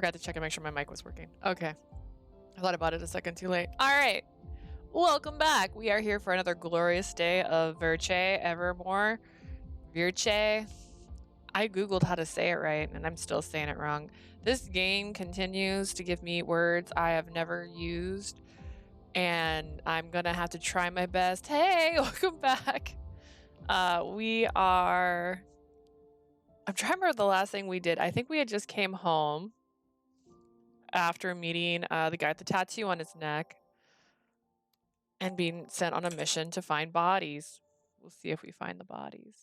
forgot to check and make sure my mic was working. Okay. I thought about it a second too late. All right. Welcome back. We are here for another glorious day of Virche, Evermore, Virche. I googled how to say it right, and I'm still saying it wrong. This game continues to give me words I have never used, and I'm gonna have to try my best. Hey, welcome back. We are... I'm trying to remember the last thing we did. I think we had just came home after meeting the guy with the tattoo on his neck and being sent on a mission to find bodies. We'll see if we find the bodies.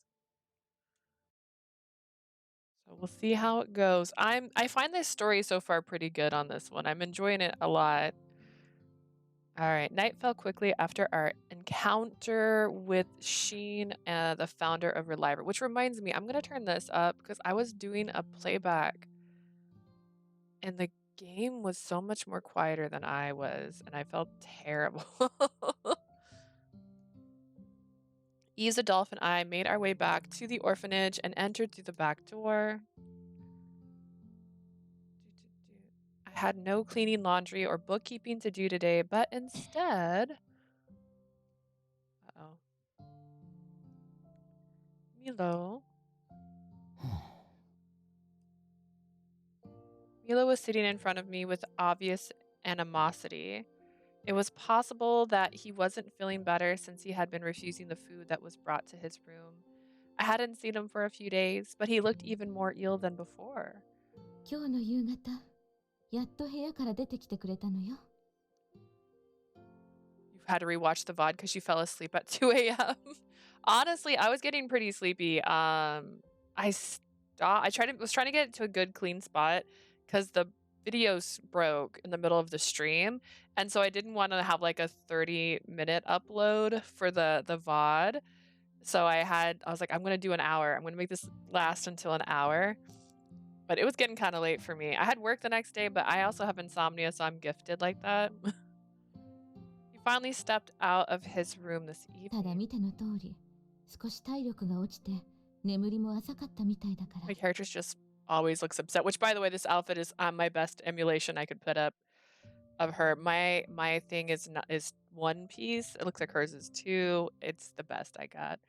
So we'll see how it goes. I find this story so far pretty good on this one. I'm enjoying it a lot. All right, night fell quickly after our encounter with Sheen, the founder of Reliver, which reminds me, I'm going to turn this up because I was doing a playback and the game was so much more quieter than I was, and I felt terrible. Eve, Adolph, and I made our way back to the orphanage and entered through the back door. I had no cleaning, laundry, or bookkeeping to do today, but instead... Uh-oh. Milo. Milo was sitting in front of me with obvious animosity. It was possible that he wasn't feeling better since he had been refusing the food that was brought to his room. I hadn't seen him for a few days, but he looked even more ill than before. You've had to rewatch the VOD because you fell asleep at 2 a.m. Honestly, I was getting pretty sleepy. I was trying to get to a good clean spot because the videos broke in the middle of the stream, and so I didn't want to have like a 30-minute upload for the VOD. So I was like, I'm gonna do an hour. I'm gonna make this last until an hour. But it was getting kind of late for me. I had work the next day, but I also have insomnia, so I'm gifted like that. He finally stepped out of his room this evening. My character just always looks upset, which, by the way, this outfit is my best emulation I could put up of her. My thing is one piece. It looks like hers is two. It's the best I got.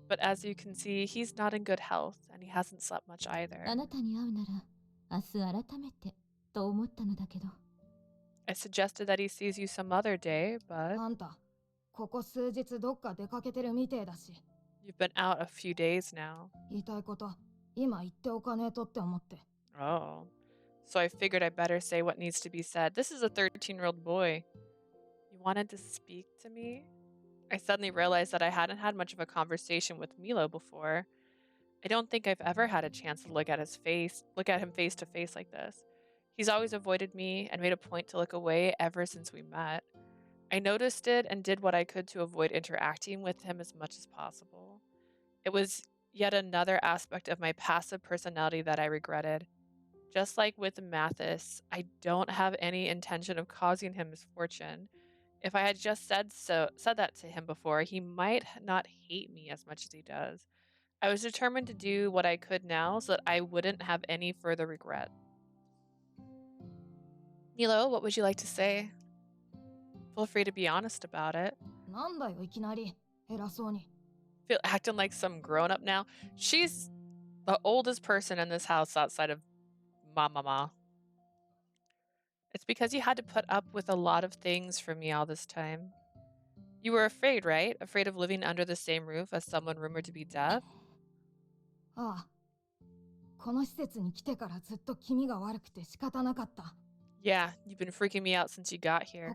But as you can see, he's not in good health, and he hasn't slept much either. I suggested that he sees you some other day, but... You've been out a few days now. Oh. So I figured I'd better say what needs to be said. This is a 13-year-old boy. You wanted to speak to me? I suddenly realized that I hadn't had much of a conversation with Milo before. I don't think I've ever had a chance to look at him face to face like this. He's always avoided me and made a point to look away ever since we met. I noticed it and did what I could to avoid interacting with him as much as possible. It was yet another aspect of my passive personality that I regretted. Just like with Matthis, I don't have any intention of causing him misfortune. If I had just said that to him before, he might not hate me as much as he does. I was determined to do what I could now so that I wouldn't have any further regret. Milo, what would you like to say? Feel free to be honest about it. Feel acting like some grown-up now. She's the oldest person in this house outside of Mama. It's because you had to put up with a lot of things from me all this time. You were afraid, right? Afraid of living under the same roof as someone rumored to be deaf? Yeah, you've been freaking me out since you got here.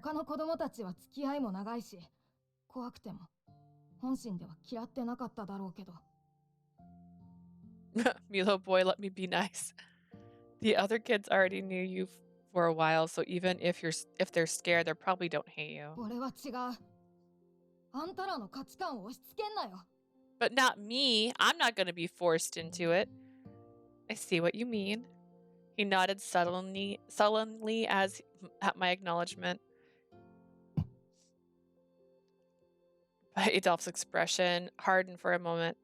Milo boy, let me be nice. The other kids already knew you for a while, so even if they're scared, they probably don't hate you. But not me. I'm not going to be forced into it. I see what you mean. He nodded sullenly at my acknowledgement. But Adolph's expression hardened for a moment.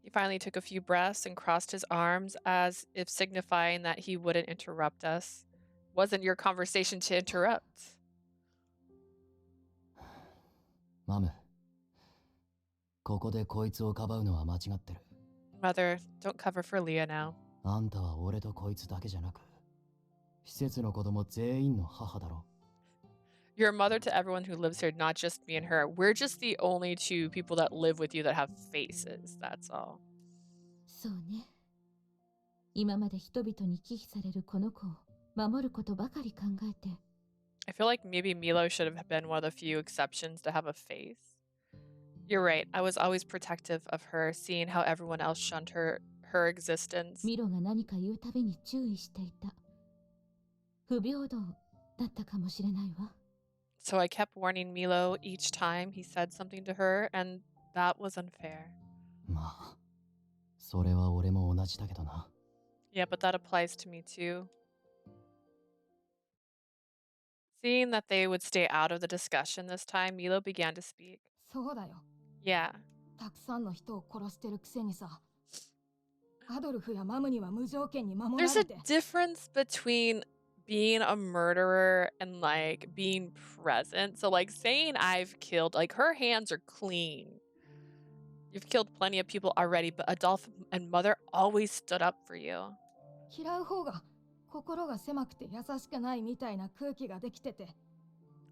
He finally took a few breaths and crossed his arms as if signifying that he wouldn't interrupt us. Wasn't your conversation to interrupt. マム、ここでこいつをかばうのは間違ってる。Mother, don't cover for Leah now. あんたは俺とこいつだけじゃなく、施設の子供全員の母だろ。You're a mother to everyone who lives here, not just me and her. We're just the only two people that live with you that have faces, that's all. そうね。今まで人々に忌避されるこの子を守ることばかり考えて。I feel like maybe Milo should have been one of the few exceptions to have a face. You're right. I was always protective of her, seeing how everyone else shunned her existence. ミロが何か言うたびに注意していた。不平等だったかもしれないわ。So I kept warning Milo each time he said something to her, and that was unfair. まあ、それは俺も同じだけどな。Yeah, but that applies to me too. Seeing that they would stay out of the discussion this time, Milo began to speak. そうだよ。Yeah. たくさんの人を殺してるくせにさ。アドルフやマムには無条件に守ら There's れ a て。 difference between being a murderer and like being present. So like saying I've killed, like her hands are clean. You've killed plenty of people already, but Adolf and Mother always stood up for you. 嫌う方が心が狭くて優しくないみたいな空気ができてて。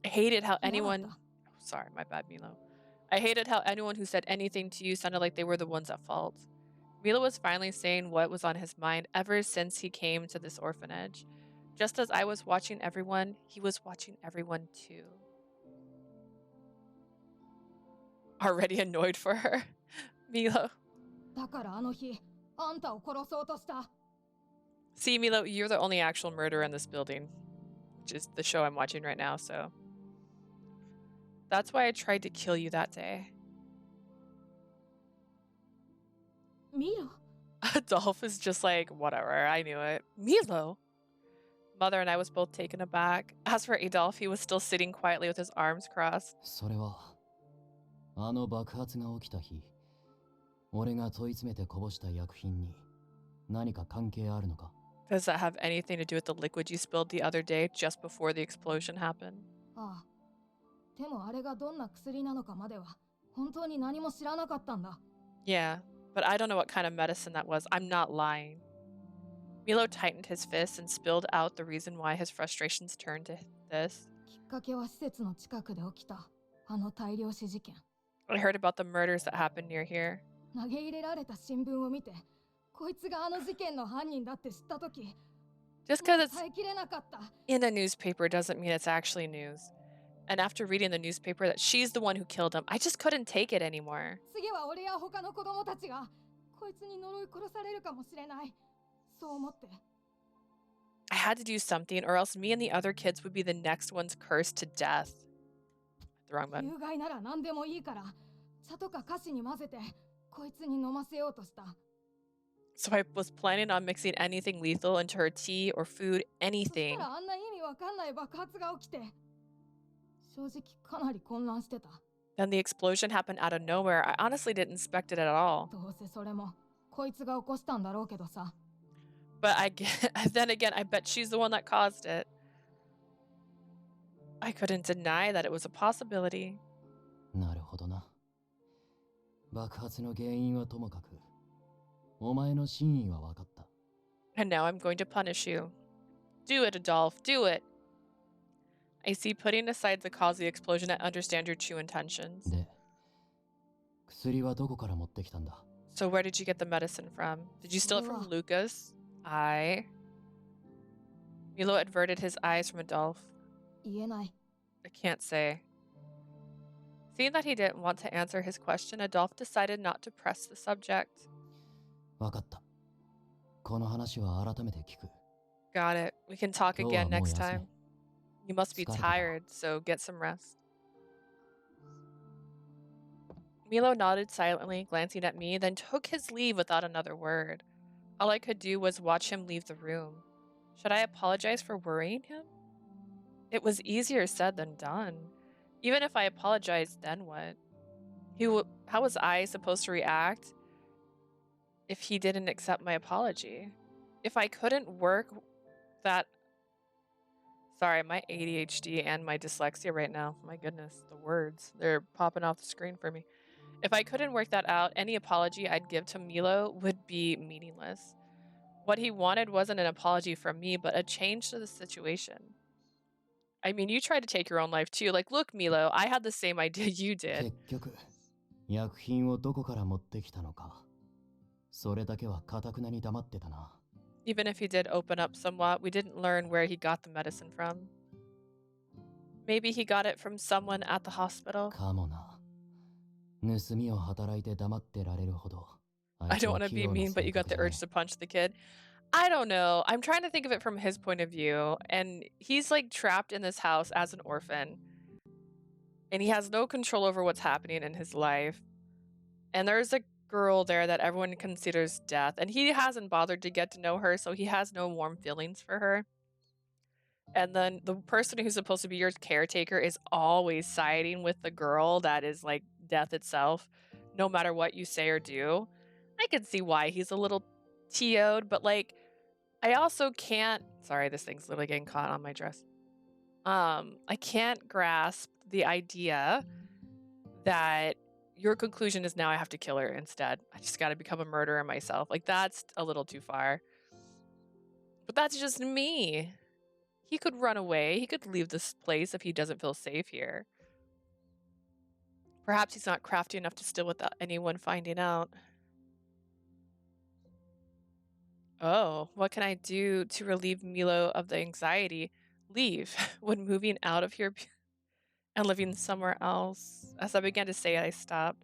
I hated how 嫌だっ anyone... た。 Sorry, my bad, Milo. I hated how anyone who said anything to you sounded like they were the ones at fault. Milo was finally saying what was on his mind ever since he came to this orphanage. Just as I was watching everyone, he was watching everyone too. Already annoyed for her. Milo. だからあの日、あんたを殺そうとした。 See, Milo, you're the only actual murderer in this building. Which is the show I'm watching right now, so... That's why I tried to kill you that day. ミロ。 Adolf is just like, whatever, I knew it. Milo? Mother and I was both taken aback. As for Adolf, he was still sitting quietly with his arms crossed. それは、あの爆発が起きた日、俺が問い詰めてこぼした薬品に何か関係あるのか？ Does that have anything to do with the liquid you spilled the other day just before the explosion happened? ああ。でもあれがどんな薬なのかまでは本当に何も知らなかったんだ。 Yeah, but I don't know what kind of medicine that was. I'm not lying. Milo tightened his fists and spilled out the reason why his frustrations turned to this. きっかけは施設の近くで起きたあの大量死事件。 I heard about the murders that happened near here. 投げ入れられた新聞を見て、こいつがあの事件の犯人だって知ったとき、 Just because it's 耐えきれなかった。 in a newspaper doesn't mean it's actually news. And after reading the newspaper that she's the one who killed him, I just couldn't take it anymore. 次は俺や他の子供たちがこいつに呪い殺されるかもしれない。そう思って。 I had to do something, or else me and the other kids would be the next ones cursed to death. The wrong button. 有害なら何でもいいから、茶とか菓子に混ぜてこいつに飲ませようとした。 So I was planning on mixing anything lethal into her tea or food, そした anything. らあんな意味わかんない爆発が起きて、正直かなり混乱してた。 Then the explosion happened out of nowhere. I honestly didn't expect it at all. どうせそれもこいつが起こしたんだろうけどさ。 But then again, I bet she's the one that caused it. I couldn't deny that it was a possibility. なるほどな。爆発の原因はともかく、お前の真意は分かった。 And now I'm going to punish you. Do it, Adolf. Do it. I see putting aside the cause of the explosion, I understand your true intentions. で、薬はどこから持ってきたんだ？ So where did you get the medicine from? Did you steal it from Lucas? Milo averted his eyes from Adolf. 言えない。 I can't say. Seeing that he didn't want to answer his question, Adolf decided not to press the subject. 分かった。この話は改めて聞く。 Got it. We can talk 今日は again もう next 休め。 time. You must be 疲れたか？ tired, so get some rest. Milo nodded silently, glancing at me, then took his leave without another word. All I could do was watch him leave the room. Should I apologize for worrying him? It was easier said than done. Even if I apologized, then what? How was I supposed to react? if he didn't accept my apology? If I couldn't work that... Sorry, my ADHD and my dyslexia right now. My goodness, the words. They're popping off the screen for me. If I couldn't work that out, any apology I'd give to Milo would be meaningless. What he wanted wasn't an apology from me, but a change to the situation. I mean, you tried to take your own life too. Like, look, Milo, I had the same idea you did. 結局、薬品をどこから持ってきたのか。それだけは堅くなに黙ってたな。Even if he did open up somewhat, we didn't learn where he got the medicine from. Maybe he got it from someone at the hospital. かもな。盗みを働いて黙ってられるほど。I don't want to be mean, but you got the urge to punch the kid. I don't know. I'm trying to think of it from his point of view. And he's like trapped in this house as an orphan. And he has no control over what's happening in his life. And there's a girl there that everyone considers death. And he hasn't bothered to get to know her, so he has no warm feelings for her. And then the person who's supposed to be your caretaker is always siding with the girl that is like death itself, no matter what you say or do. I can see why he's a little TO'd, but like, I also can't... Sorry, this thing's literally getting caught on my dress. I can't grasp the idea that your conclusion is now I have to kill her instead. I just got to become a murderer myself. Like, that's a little too far. But that's just me. He could run away. He could leave this place if he doesn't feel safe here. Perhaps he's not crafty enough to steal without anyone finding out. Oh, what can I do to relieve Milo of the anxiety? Leave. Would moving out of here and living somewhere else? As I began to say it, I stopped.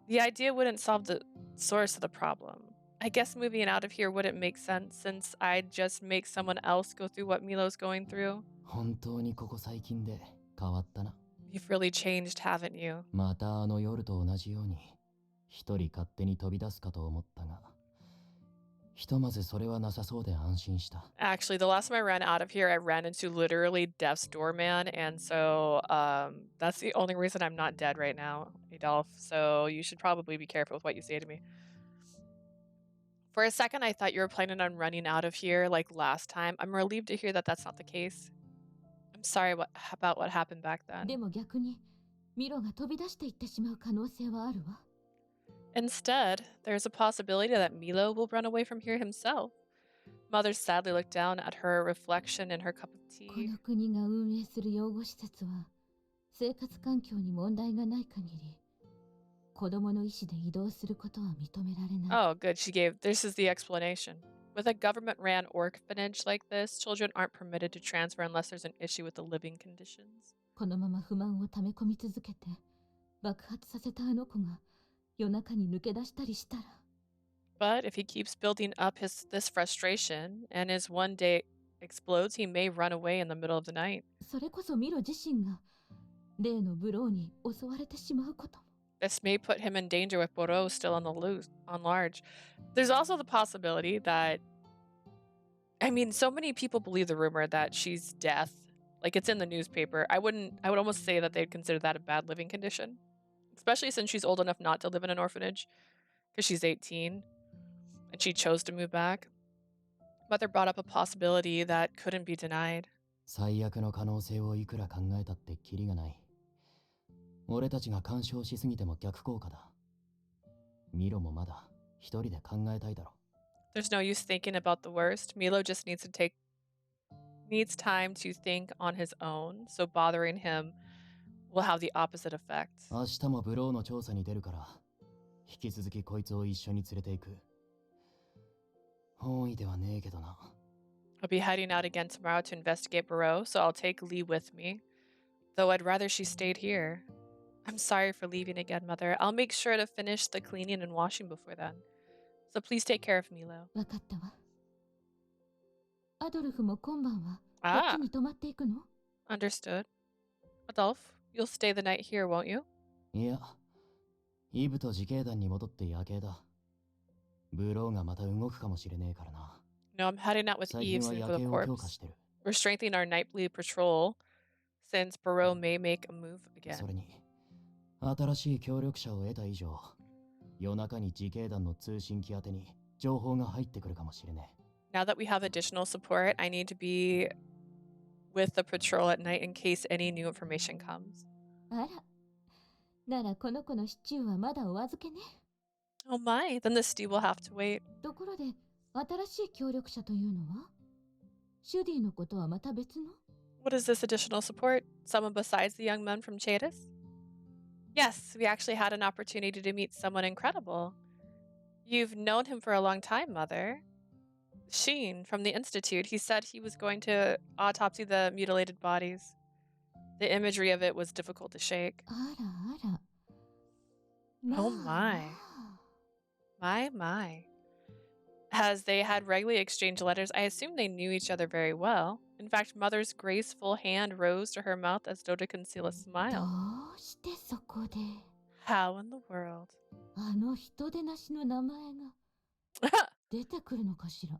The idea wouldn't solve the source of the problem. I guess moving out of here wouldn't make sense since I'd just make someone else go through what Milo's going through. 本当にここ最近で変わったな。You've really changed, haven't you? またあの夜と同じように一人勝手に飛び出すかと思ったが、ひとまずそれはなさそうで安心した。Actually, the last time I ran out of here, I ran into literally Death's doorman, and so that's the only reason I'm not dead right now, Adolf. So you should probably be careful with what you say to me. For a second, I thought you were planning on running out of here like last time. I'm relieved to hear that that's not the case. I'm sorry about what happened back then. でも逆にミロが飛び出していってしまう可能性はあるわ。 Instead, there's a possibility that Milo will run away from here himself. Mother sadly looked down at her reflection in her cup of こ tea. の国が運営する養護施設は生活環境に問題がない限り子供の意思で移動することは認められない。 Oh, good. This is the explanation. With a government-ran orphanage like this, children aren't permitted to transfer unless there's an issue with the living conditions. このまま不満を溜め込み続けて爆発させたあの子が夜中に抜け出したりしたら。 But if he keeps building up this frustration and his one day explodes, he may run away in the middle of the night. それこそミロ自身が例のブローに襲われてしまうことも。 This may put him in danger with Bordeaux still on large. There's also the possibility that, I mean, so many people believe the rumor that she's death. Like, it's in the newspaper. I would almost say that they'd consider that a bad living condition. Especially since she's old enough not to live in an orphanage. Because she's 18. And she chose to move back. Mother brought up a possibility that couldn't be denied. 最悪の可能性をいくら考えたってキリがない。俺たちが干渉しすぎても逆効果だ。ミロもまだ一人で考えたいだろ。There's no use thinking about the worst. Milo just needs time to think on his own, so bothering him will have the opposite effect. 明日もブローの調査に出るから、引き続きこいつを一緒に連れて行く。本意ではねえけどな。I'll be heading out again tomorrow to investigate Barreau, so I'll take Lee with me. Though I'd rather she stayed here. I'm sorry for leaving again, Mother. I'll make sure to finish the cleaning and washing before then. So please take care of Milo. わかったわ。アドルフも今晩はこっちに泊まっていくの？ Understood. Adolf, you'll stay the night here, won't you? いや、イブと自警団に戻って夜景だ。ブローがまた動くかもしれねえからな。No, I'm heading out with 最 Eve 近は sleeping 夜 with 景 the を強化 corpse. してる。 We're strengthening our nightly patrol since Barreau may make a move そ again. れに、新しい協力者を得た以上、夜中に自警団の通信機宛てに情報が入ってくるかもしれねえ。 Now that we have additional support, I need to be with the patrol at night in case any new information comes. あら、ならこの子のシチューはまだお預けね。 Oh my, then the stew will have to wait. ところで、新しい協力者というのはシュディのことはまた別の？ What is this additional support? Someone besides the young men from Chatis? Yes, we actually had an opportunity to meet someone incredible. You've known him for a long time, Mother. Sheen from the Institute. He said he was going to autopsy the mutilated bodies. The imagery of it was difficult to shake. あらあら。 Oh my. My. As they had regularly exchanged letters, I assumed they knew each other very well. In fact, Mother's graceful hand rose to her mouth as though to conceal a ど smile. うしてそこで How in the world? あの人でなしの名前が出てくるのかしら。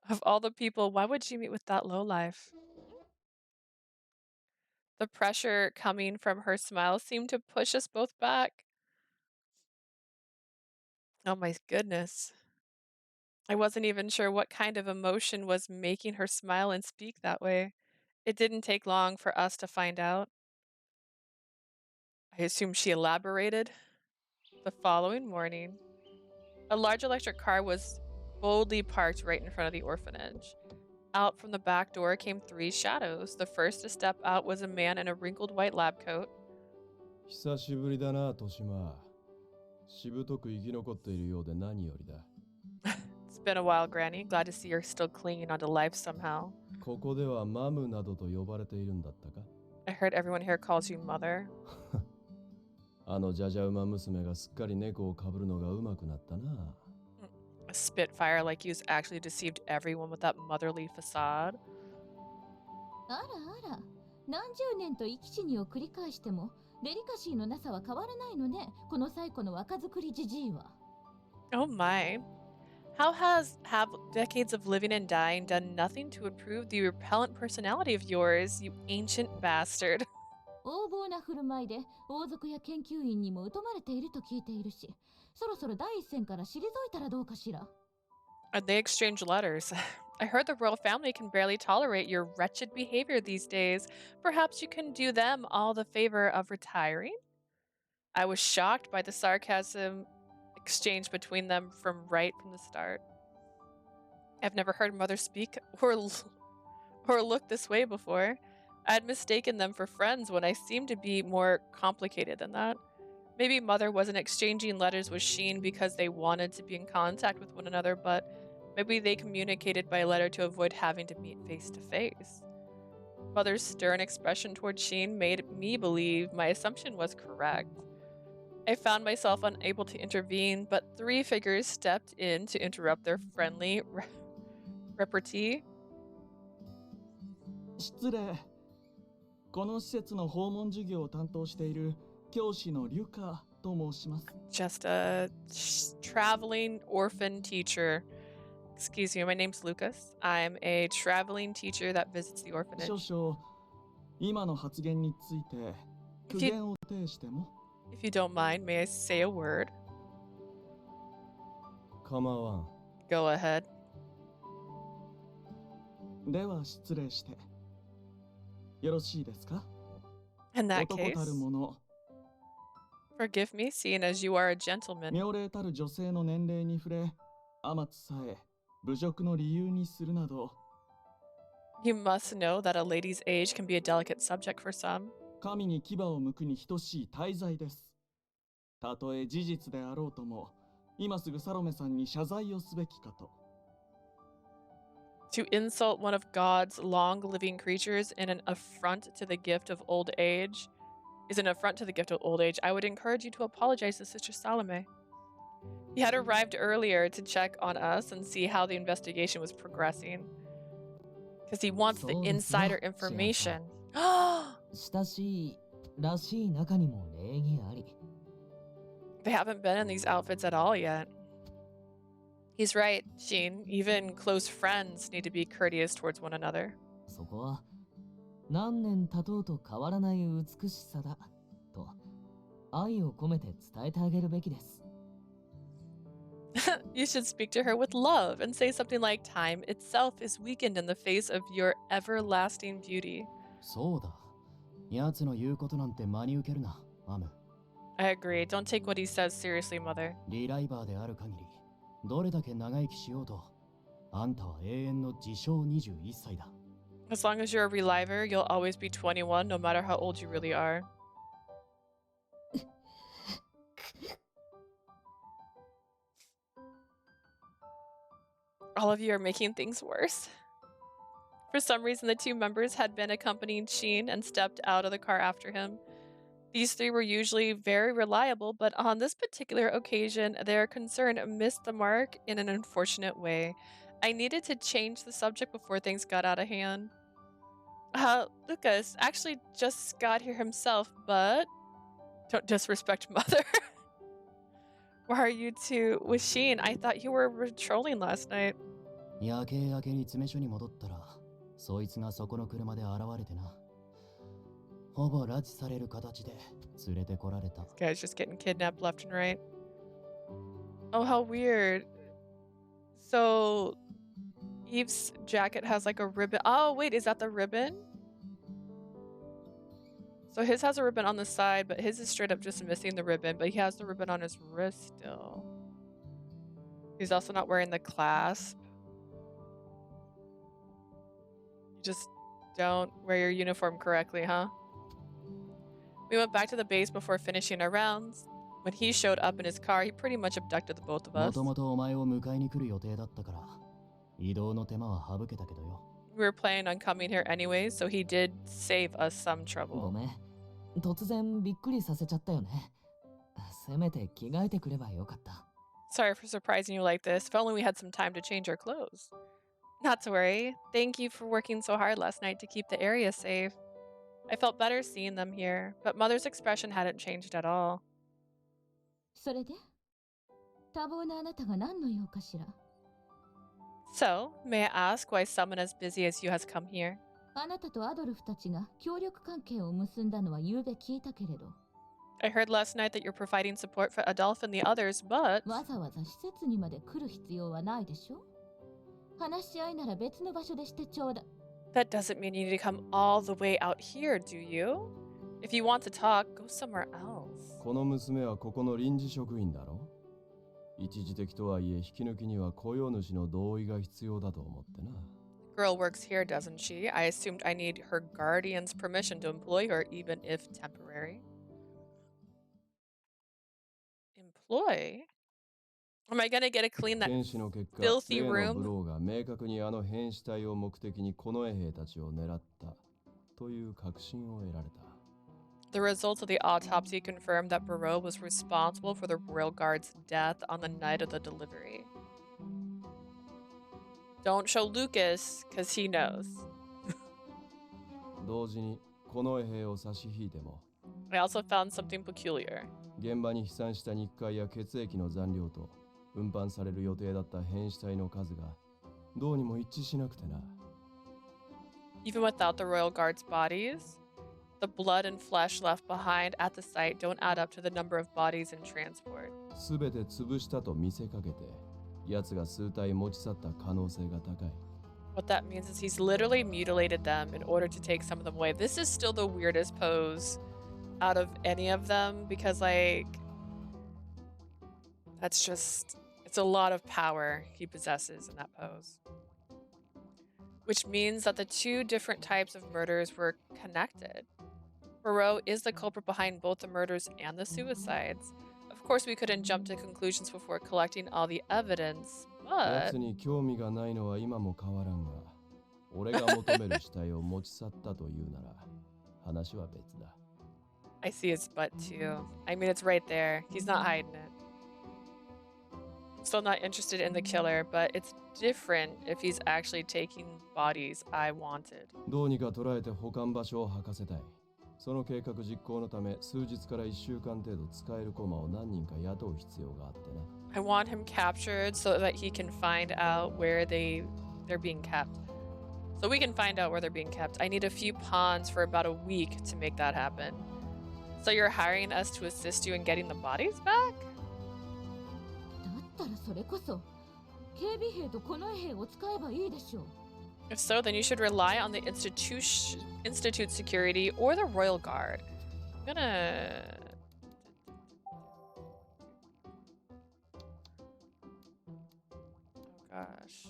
Of all the people, why would you meet with that lowlife? The pressure coming from her smile seemed to push us both back. Oh my goodness. I wasn't even sure what kind of emotion was making her smile and speak that way. It didn't take long for us to find out. I assume she elaborated. The following morning, a large electric car was boldly parked right in front of the orphanage. Out from the back door came three shadows. The first to step out was a man in a wrinkled white lab coat. 久しぶりだな、豊島。しぶとく生き残っているようで何よりだ。It's been a while, Granny. Glad to see you're still clinging onto life somehow. ここではマムなどと呼ばれているんだったか？ I heard everyone here calls you mother. あのジャジャ馬娘がすっかり猫をかぶるのがうまくなったな。A spitfire like you's actually deceived everyone with that motherly facade. あらあら、何十年と生き死にを繰り返してもデリカシーのなさは変わらないのね、この最古の若作りじじいは。 Oh my. Have decades of living and dying done nothing to improve the repellent personality of yours, you ancient bastard? 横暴な振る舞いで王族や研究員にも疎まれていると聞いているし、そろそろ第一線から退いたらどうかしら。 And they exchanged letters. I heard the royal family can barely tolerate your wretched behavior these days. Perhaps you can do them all the favor of retiring? I was shocked by the sarcasm exchange between them from the start. I've never heard Mother speak or look this way before. I'd mistaken them for friends when I seemed to be more complicated than that. Maybe Mother wasn't exchanging letters with Sheen because they wanted to be in contact with one another, but maybe they communicated by letter to avoid having to meet face to face. Mother's stern expression toward Sheen made me believe my assumption was correct. I found myself unable to intervene, but three figures stepped in to interrupt their friendly repartee. 失礼。この施設の訪問授業を担当している教師のリュカと申します。 Just a traveling orphan teacher. Excuse me, my name's Lucas. I'm a traveling teacher that visits the orphanage. 少々今の発言について苦言を呈しても。 If you don't mind, may I say a word? 構わん。 Go ahead. では失礼して。よろしいですか？ In that 男 case, たるもの、 forgive me, seeing as you are a gentleman. 妙齢たる女性の年齢に触れ、あまつさえ侮辱の理由にするなど、 You must know that a lady's age can be a delicate subject for some. 神に牙を剥くに等しい大罪です。たとえ事実であろうとも、今すぐサロメさんに謝罪をすべきかと。 To insult one of God's long-living creatures in an affront to the gift of old age is an affront to the gift of old age. I would encourage you to apologize to Sister Salome. He had arrived earlier to check on us and see how the investigation was progressing. Because he wants the insider information. 親しいらしい中にも礼儀あり。 They haven't been in these outfits at all yet. He's right, Sheen. Even close friends need to be courteous towards one another. そこは何年経とうと変わらない美しさだと愛を込めて伝えてあげるべきです。You should speak to her with love and say something like, time itself is weakened in the face of your everlasting beauty. そうだ。奴の言うことなんて真に受けるな、アム。I agree. Don't take what he says seriously, mother. リライバーである限り、どれだけ長生きしようと、あんたは永遠の自称21歳だ。As long as you're a reliver, you'll always be 21, no matter how old you really are. All of you are making things worse. For some reason, the two members had been accompanying Sheen and stepped out of the car after him. These three were usually very reliable, but on this particular occasion, their concern missed the mark in an unfortunate way. I needed to change the subject before things got out of hand. Lucas actually just got here himself, but don't disrespect mother. Why are you two with Sheen? I thought you were patrolling last night. 夜景明けに詰め所に戻ったら、そいつがそこの車で現れてな。ほぼ拉致される形で連れてこられた。This guy's just getting kidnapped left and right. Oh, how weird. So, Eve's jacket has like a ribbon. Oh, wait, is that the ribbon? So his has a ribbon on the side, but his is straight up just missing the ribbon, but he has the ribbon on his wrist still. He's also not wearing the clasp. You just don't wear your uniform correctly, huh? We went back to the base before finishing our rounds. When he showed up in his car, he pretty much abducted the both of us. もともとお前を迎えに来る予定だったから、移動の手間は省けたけどよ。We were planning on coming here anyways, so he did save us some trouble. ごめん。突然びっくりさせちゃったよね。せめて着替えてくればよかった。Sorry for surprising you like this. If only we had some time to change our clothes. Not to worry. Thank you for working so hard last night to keep the area safe. I felt better seeing them here, but Mother's expression hadn't changed at all. それで多忙なあなたが何の用かしら。 So, may I ask why someone as busy as you has come here? あなたとアドルフたちが協力関係を結んだのは昨べ聞いたけれど。I heard last night that you're providing support for Adolf and the others, but... わざわざ施設にまで来る必要はないでしょ。話し合いなら別の場所でしてちょうだ。That doesn't mean you need to come all the way out here, do you? If you want to talk, go somewhere else. この娘はここの臨時職員だろ。一時的とはいえ引き抜きには雇用主の同意が必要だと思ってな。Girl works here, doesn't she? I assumed I need her guardian's permission to employ her, even if temporary. Employ? Am I gonna get to clean that 検視の結果、 filthy 例のブ room? ローが明確にあの変死体を目的に近衛兵たちを狙ったという確信を得られた。The results of the autopsy confirmed that Barreau was responsible for the royal guard's death on the night of the delivery. Don't show Lucas, because he knows. 同時に近衛兵を差し引いても、 I also found something peculiar. 現場に飛散した日課や血液の残量と運搬される予定だった変死体の数がどうにも一致しなくてな。Even without the royal guard's bodies, the blood and flesh left behind at the site don't add up to the number of bodies in transport. すべて潰したと見せかけて、奴が数体持ち去った可能性が高い。What that means is he's literally mutilated them in order to take some of them away. This is still the weirdest pose out of any of them because, like, that's just, it's a lot of power he possesses in that pose. Which means that the two different types of murders were connected. Barreau is the culprit behind both the murders and the suicides. Of course, we couldn't jump to conclusions before collecting all the evidence, but... 奴に興味がないのは今も変わらんが、俺が求める死体を持ち去ったというなら、話は別だ。I see his butt too. I mean, it's right there. He's not hiding it. I'm still not interested in the killer, but it's different if he's actually taking bodies I wanted. どうにか捉えて保管場所を吐かせたい。その計画実行のため、数日から1週間程度使える駒を何人か雇う必要があってな。I want him captured so that he can find out where they're being kept. So we can find out where they're being kept. I need a few pawns for about a week to make that happen. So you're hiring us to assist you in getting the bodies back? だったらそれこそ警備兵と近衛兵を使えばいいでしょう。 If so, then you should rely on the Institute security or the Royal Guard. I'm gonna... Oh gosh.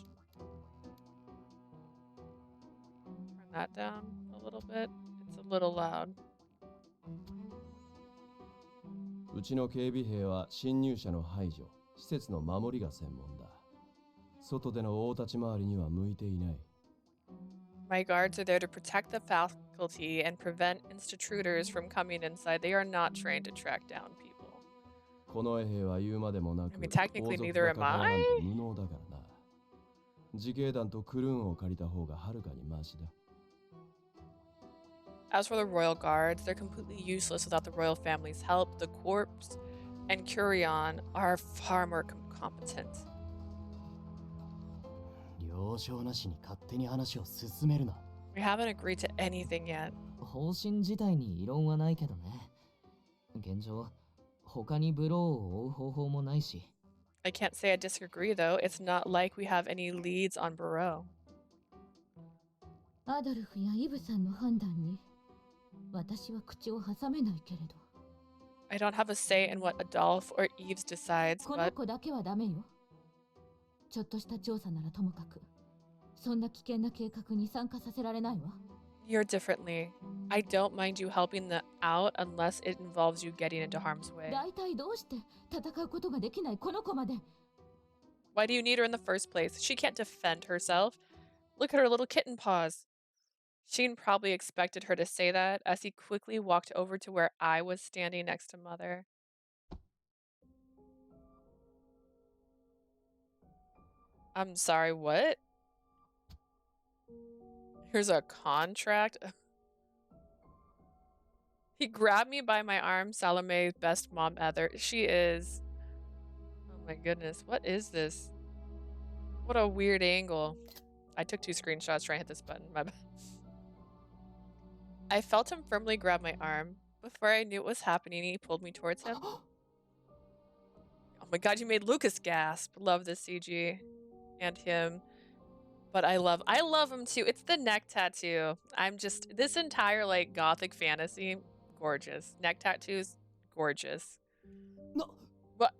Turn that down a little bit. It's a little loud. うちの警備兵は侵入者の排除、施設の守りが専門だ。外での大立ち回りには向いていない。My guards are there to protect the faculty and prevent institutors from coming inside. They are not trained to track down people. 近衛兵は言うまでもなく、 I mean, technically 王族 neither が am 関わらん I. と無能だからな。自警団とクルーンを借りた方がはるかにマシだ。As for the royal guards, they're completely useless without the royal family's help. The corpse and Curion are far more competent. 了承なしに勝手に話を進めるな。 We haven't agreed to anything yet. 方針自体に異論はないけどね。現状、他にブローを追う方法もないし。I can't say I disagree, though. It's not like we have any leads on Barreau. アドルフやイブさんの判断に私は口を挟めないけれど。 I don't have a say in what Adolphe or Yves decides, この but 子だけはダメよ。ちょっとした調査ならともかく、そんな危険な計画に参加させられないわ。 you're differently. I don't mind you helping them out unless it involves you getting into harm's way. 大体どうして戦うことができないこの子まで。 Why do you need her in the first place? She can't defend herself. Look at her little kitten paws. Sheen probably expected her to say that as he quickly walked over to where I was standing next to Mother. I'm sorry, what? Here's a contract. He grabbed me by my arm. Salome, best mom ever. She is. Oh my goodness. What is this? What a weird angle. I took 2 screenshots trying to hit this button. My bad. I felt him firmly grab my arm. Before I knew what was happening, he pulled me towards him. Oh my god, you made Lucas gasp. Love this CG. And him. But I love him too. It's the neck tattoo. I'm just, this entire like gothic fantasy, gorgeous. Neck tattoos, gorgeous. No. What?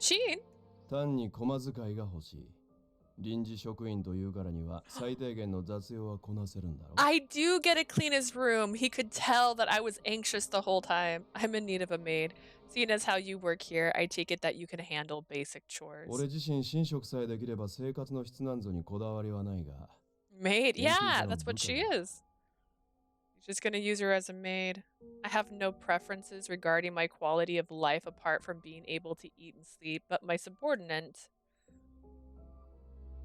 Sheen? 単に駒使いが欲しい。臨時職員というからには最低限の雑用はこなせるんだろう。I do get to clean his room. He could tell that I was anxious the whole time. I'm in need of a maid. Seeing as how you work here, I take it that you can handle basic chores. 俺自身寝食さえできれば生活の質なんぞにこだわりはないが。Maid? Yeah, that's what she is. You're just gonna use her as a maid. I have no preferences regarding my quality of life apart from being able to eat and sleep, but my subordinate...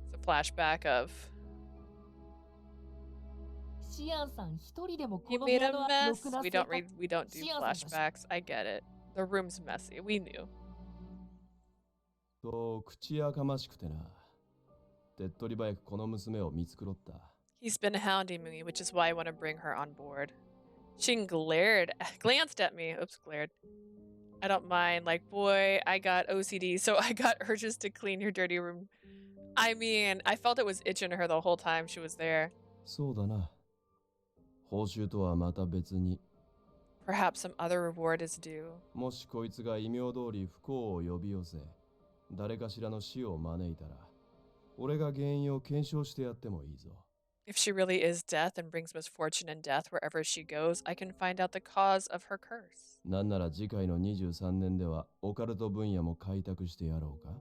It's a flashback of... You made a mess. We don't do flashbacks. I get it. The room's messy. We knew. そう口やかましくてな。手っ取り早くこの娘を見繕った。He's been hounding me, which is why I want to bring her on board. Sheen glanced at me. Oops, glared. I don't mind. Like, boy, I got OCD, so I got urges to clean your dirty room. I mean, I felt it was itching her the whole time she was there. そうだな。報酬とはまた別に。 Perhaps some other reward is due. もしこいつが異名通り不幸を呼び寄せ、誰かしらの死を招いたら、俺が原因を検証してやってもいいぞ。If she really is death and brings misfortune and death wherever she goes, I can find out the cause of her curse. なんなら次回の23年ではオカルト分野も開拓してやろうか。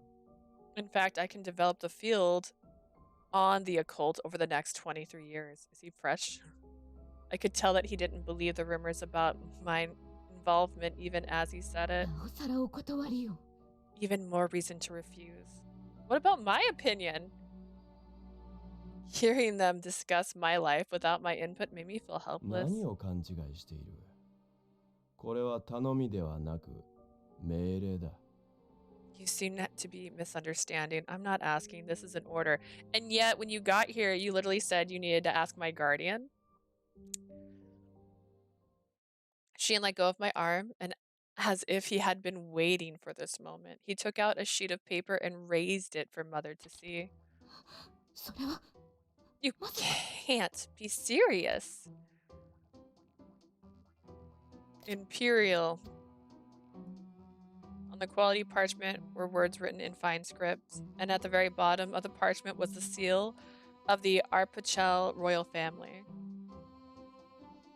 In fact, I can develop the field on the occult over the next 23 years. Is he fresh? I could tell that he didn't believe the rumors about my involvement even as he said it. なおさらお断りよ。 Even more reason to refuse. What about my opinion? Hearing them discuss my life without my input made me feel helpless. 何を勘違いしている？これは頼みではなく命令だ。 You seem to be misunderstanding. I'm not asking. This is an order. And yet, when you got here, you literally said you needed to ask my guardian. Sheen let go of my arm, and as if he had been waiting for this moment, he took out a sheet of paper and raised it for Mother to see. それは You まさか can't be serious. Imperial. On the quality parchment were words written in fine script, and at the very bottom of the parchment was the seal of the Arpachel royal family.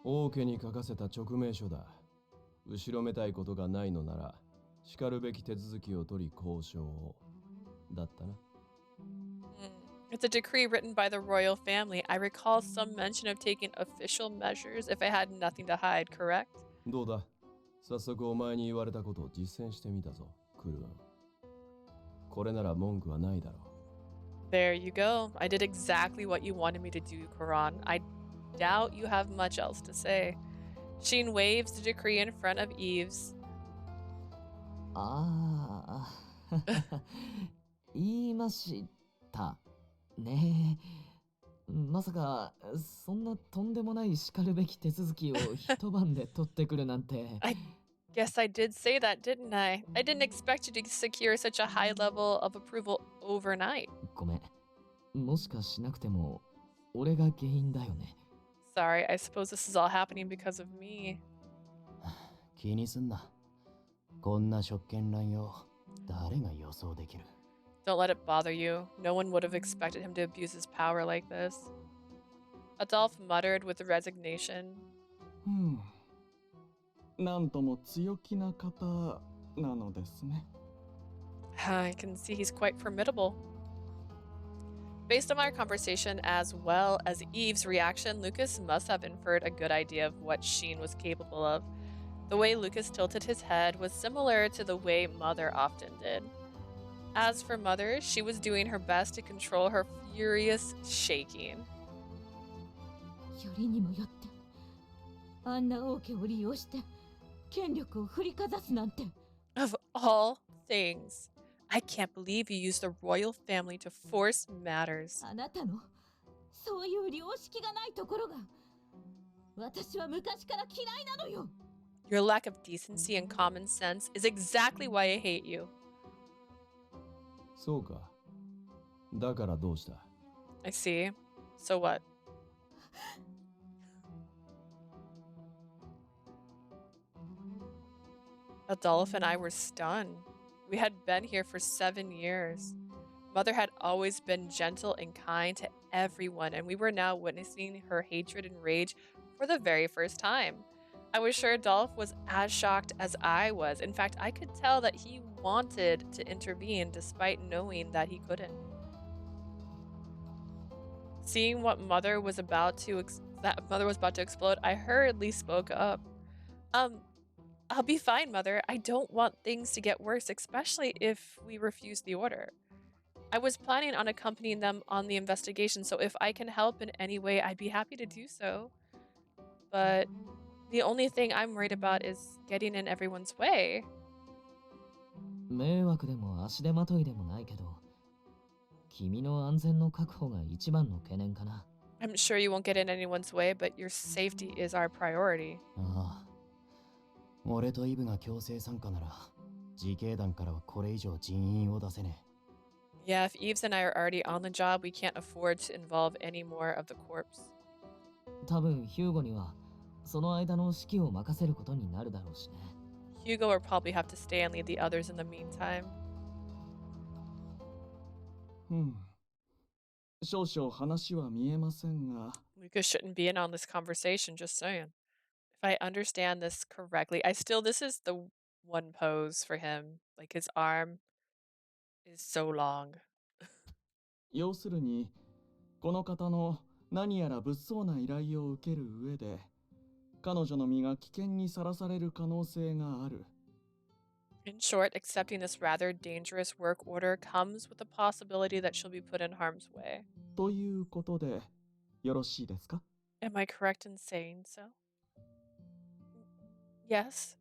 王家に書かせた勅命書だ。後ろめたいことがないのなら、しかるべき手続きを取り交渉を。だったな。It's a decree written by the royal family. I recall some mention of taking official measures if I had nothing to hide, correct? どうだ、早速お前に言われたことを実践してみたぞ、クルーン。これなら文句はないだろう。There you go. I did exactly what you wanted me to do, Quran. I doubt you have much else to say. Sheen waves the decree in front of Eves. ああ、言いましたね。まさかそんなとんでもないしかるべき手続きを一晩で取ってくるなんて。I guess I did say that, didn't I? I didn't expect you to secure such a high level of approval overnight. ごめん。もしかしなくても俺が原因だよね。Sorry, I suppose this is all happening because of me. 気にすんな。こんな職権乱用、誰が予想できる？ Don't let it bother you. No one would have expected him to abuse his power like this. Adolf muttered with resignation. なんとも強気な方なのですね。I can see he's quite formidable. Based on our conversation as well as Eve's reaction, Lucas must have inferred a good idea of what Sheen was capable of. The way Lucas tilted his head was similar to the way Mother often did. As for Mother, she was doing her best to control her furious shaking. よりにもよってあんな王家を利用して権力を振りかざすなんて。 Of all things, I can't believe you used the royal family to force matters. あなたのそういう良識がないところが私は昔から嫌いなのよ。 Your lack of decency and common sense is exactly why I hate you. そうか。だからどうした？ I see. So what? Adolf and I were stunned. We had been here for 7 years. Mother had always been gentle and kind to everyone, and we were now witnessing her hatred and rage for the very first time. I was sure Adolf was as shocked as I was. In fact, I could tell that he wanted to intervene despite knowing that he couldn't. Seeing what Mother was about to explode, I hurriedly spoke up. I'll be fine, Mother. I don't want things to get worse, especially if we refuse the order. I was planning on accompanying them on the investigation, so if I can help in any way, I'd be happy to do so. But the only thing I'm worried about is getting in everyone's way. 迷惑でも足手まといでもないけど、君の安全の確保が一番の懸念かな。I'm sure you won't get in anyone's way, but your safety is our priority. ああ。俺とイブが強制参加なら、自警団からはこれ以上人員を出せねえ。Yeah, if Eves and I are already on the job, we can't afford to involve any more of the corps. 多分ヒューゴにはその間の指揮を任せることになるだろうしね。Hugo will probably have to stay and lead the others in the meantime. 少々話は見えませんが。Lucas shouldn't be in on this conversation, just saying. If I understand this correctly, this is the one pose for him. Like his arm is so long. 要するに、この方の何やら物騒な依頼を受ける上で、彼女の身が危険にさらされる可能性がある。In short, accepting this rather dangerous work order comes with the possibility that she'll be put in harm's way. ということで、よろしいですか？ Am I correct in saying so? Yes.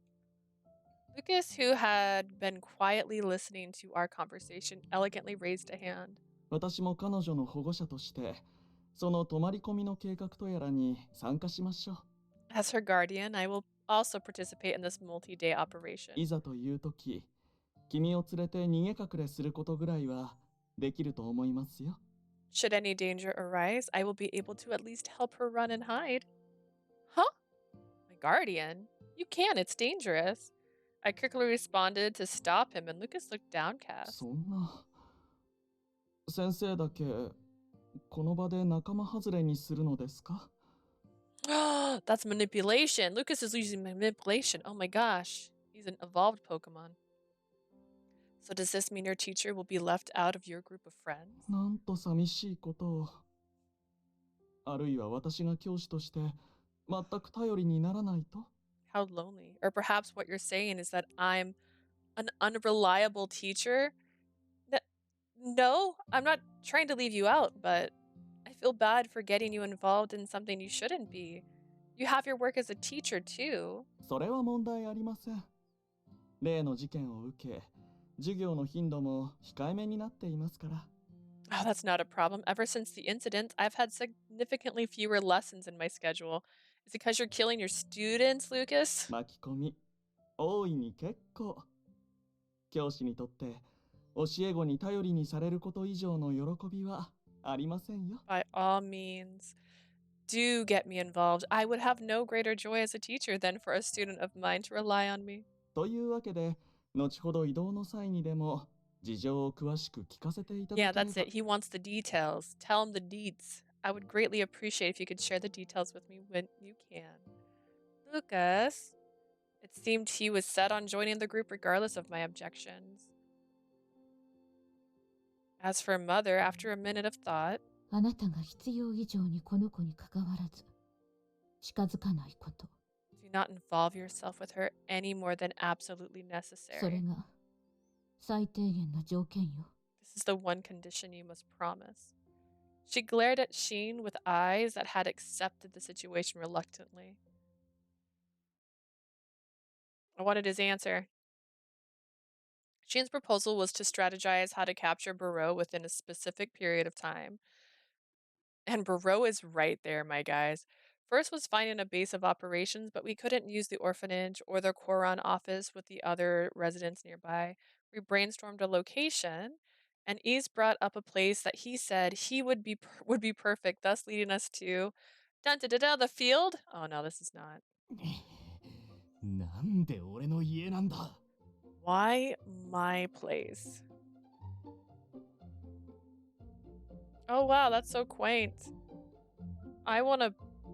Lucas, who had been quietly listening to our conversation, elegantly raised a hand. 私も彼女の保護者として、その泊まり込みの計画とやらに参加しましょう。As her guardian, I will also participate in this multi-day operation. いざという時、君を連れて逃げ隠れすることぐらいはできると思いますよ。Should any danger arise, I will be able to at least help her run and hide. Huh? My guardian? You can, it's dangerous. I quickly responded to stop him, and Lucas looked downcast. そんな。先生だけこの場で仲間外れにするのですか？ That's manipulation. Lucas is using manipulation. Oh my gosh. He's an evolved Pokemon. So does this mean your teacher will be left out of your group of friends? なんと寂しいことを。あるいは私が教師として全く頼りにならないと？ How lonely. Or perhaps what you're saying is that I'm an unreliable teacher? No, I'm not trying to leave you out, but I feel bad for getting you involved in something you shouldn't be. You have your work as a teacher too. それは問題ありません。例の事件を受け、授業の頻度も控えめになっていますから。Oh, that's not a problem. Ever since the incident, I've had significantly fewer lessons in my schedule. Is it because you're killing your students, Lucas? 巻き込み、大いに結構。教師にとって教え子に頼りにされること以上の喜びはありませんよ。By all means, do get me involved. I would have no greater joy as a teacher than for a student of mine to rely on me. というわけで、後ほど移動の際にでも事情を詳しく聞かせていただけれ Yeah, ば。 that's it. He wants the details. Tell him the deeds. I would greatly appreciate if you could share the details with me when you can. Lucas. It seemed he was set on joining the group regardless of my objections. As for Mother, after a minute of thought, あなたが必要以上にこの子に関わらず近づかないこと。 do not involve yourself with her any more than absolutely それ necessary. が最低限の条件よ。 This is the one condition you must promise. She glared at Sheen with eyes that had accepted the situation reluctantly. I wanted his answer. Sheen's proposal was to strategize how to capture Burrow within a specific period of time. And Burrow is right there, my guys. First was finding a base of operations, but we couldn't use the orphanage or the Koran office with the other residents nearby. We brainstormed a location, and Ease brought up a place that he said he would be perfect, thus leading us to dun da da da the field. Oh no, this is not. なんで俺の家なんだ。 Why my place? Oh wow, that's so quaint. I want a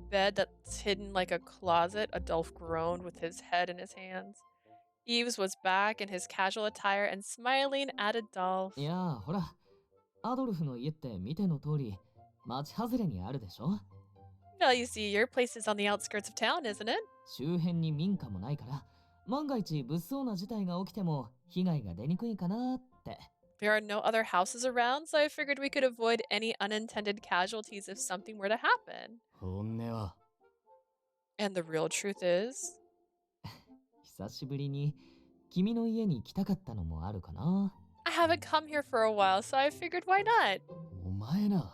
bed that's hidden like a closet, Adolph groaned with his head in his hands. Eves was back in his casual attire and smiling at Adolph. いやー、ほら、アドルフの家って見ての通り、町外れにあるでしょ？ Well, you see, your place is on the outskirts of town, isn't it? 周辺に民家もないから、万が一物騒な事態が起きても被害が出にくいかなって。 There are no other houses around, so I figured we could avoid any unintended casualties if something were to happen. 本音は And the real truth is... 久しぶりに君の家に来たかったのもあるかな。 I haven't come here for a while, so I figured why not? お前な。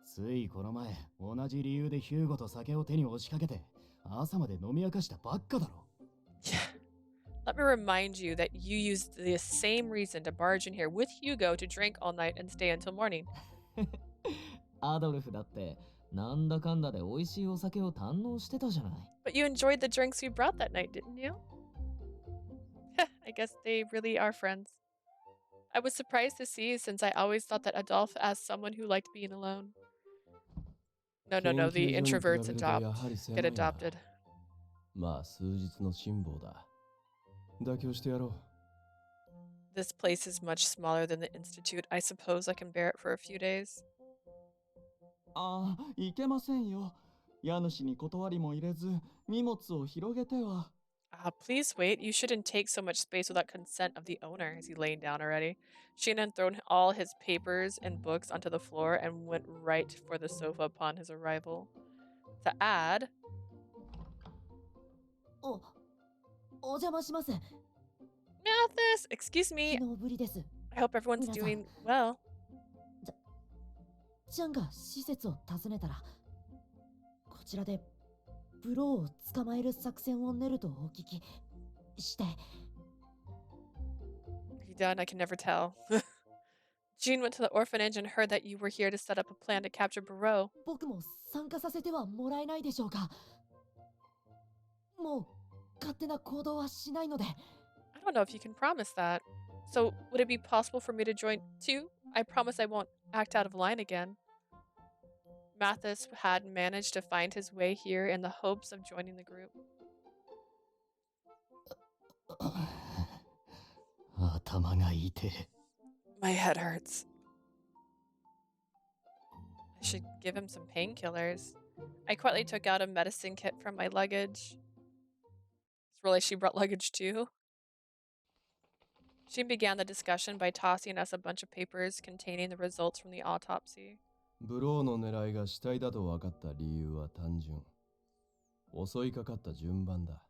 ついこの前同じ理由でヒューゴと酒を手に押しかけて朝まで飲み明かしたばっかだろ。 Let me remind you that you used the same reason to barge in here with Hugo to drink all night and stay until morning. アドルフだってなんだかんだで美味しいお酒を堪能してたじゃない。 But you enjoyed the drinks we brought that night, didn't you? I guess they really are friends. I was surprised to see, since I always thought that Adolph asked someone who liked being alone. No, the introverts get adopted. まあ数日の辛抱だ。妥協してやろう。 This place is much smaller than the Institute. I suppose I can bear it for a few days. ああ、いけませんよ。家主に断りも入れず、荷物を広げては。Please wait. You shouldn't take so much space without consent of the owner. Is he laying down already? Sheen had thrown all his papers and books onto the floor and went right for the sofa upon his arrival. To add... お邪魔します。 Mathis! Excuse me. 昨日ぶりです。 I hope everyone's doing well. ちゃんが施設を訪ねたら、こちらでブローを捕まえる作戦を練るとお聞きして。 Are you done? I can never tell. Jean went to the orphanage and heard that you were here to set up a plan to capture Barreau. 僕も参加させてはもらえないでしょうか。もう勝手な行動はしないので。 I don't know if you can promise that. So, would it be possible for me to join too? I promise I won't act out of line again. Mathis had managed to find his way here in the hopes of joining the group. 頭が痛い。 My head hurts. I should give him some painkillers. I quietly took out a medicine kit from my luggage. It's really she brought luggage too. She began the discussion by tossing us a bunch of papers containing the results from the autopsy. ブローの狙いが死体だと分かった理由は単純。襲いかかった順番だ。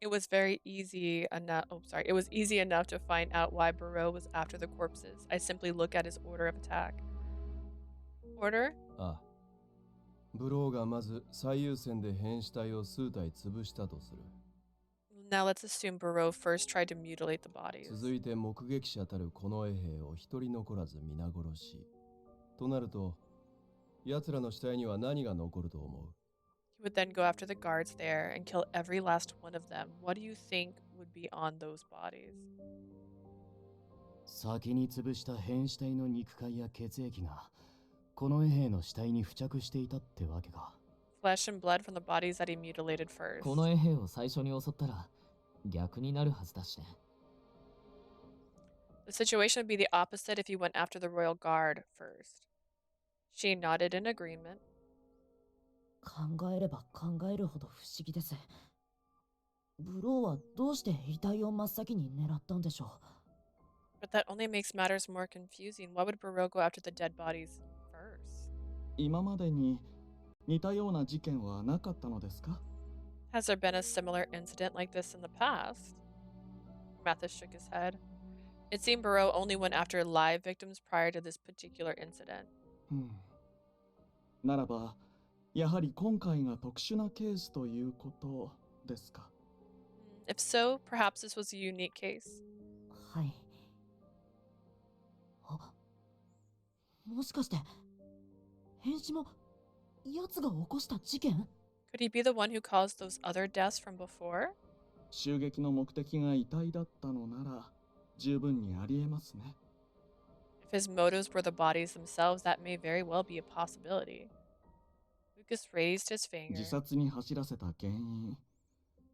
It was easy enough to find out why Barreau was after the corpses. I simply look at his order of attack. Order? ああ。ブローがまず最優先で変死体を数体潰したとする。 Now let's assume Barreau first tried to mutilate the bodies. 続いて目撃者たる近衛兵を一人残らず皆殺し。となると、奴らの死体には何が残ると思う？ He would then go after the guards there and kill every last one of them. What do you think would be on those bodies? 先に潰した変死体の肉塊や血液が近衛兵の死体に付着していたってわけか。 Flesh and blood from the bodies that he mutilated first. 近衛兵を最初に襲ったら逆になるはずだしね。 The situation would be the opposite if he went after the royal guard first. She nodded in agreement. 考えれば考えるほど不思議です。ブローはどうして遺体を真っ先に狙ったんでしょう。 But that only makes matters more confusing. Why would Barreau go after the dead bodies first? 今までに似たような事件はなかったのですか？ Has there been a similar incident like this in the past? Mathis shook his head. It seemed Barreau only went after live victims prior to this particular incident. ならば、やはり今回が特殊なケースということですか？ If so, perhaps this was a unique case. はい。あ、もしかして変死も奴が起こした事件？ Could he be the one who caused those other deaths from before? 襲撃の目的が遺体だったのなら十分にありえますね。 If his motives were the bodies themselves, that may very well be a possibility. Lucas raised his finger. 自殺に走らせた原因、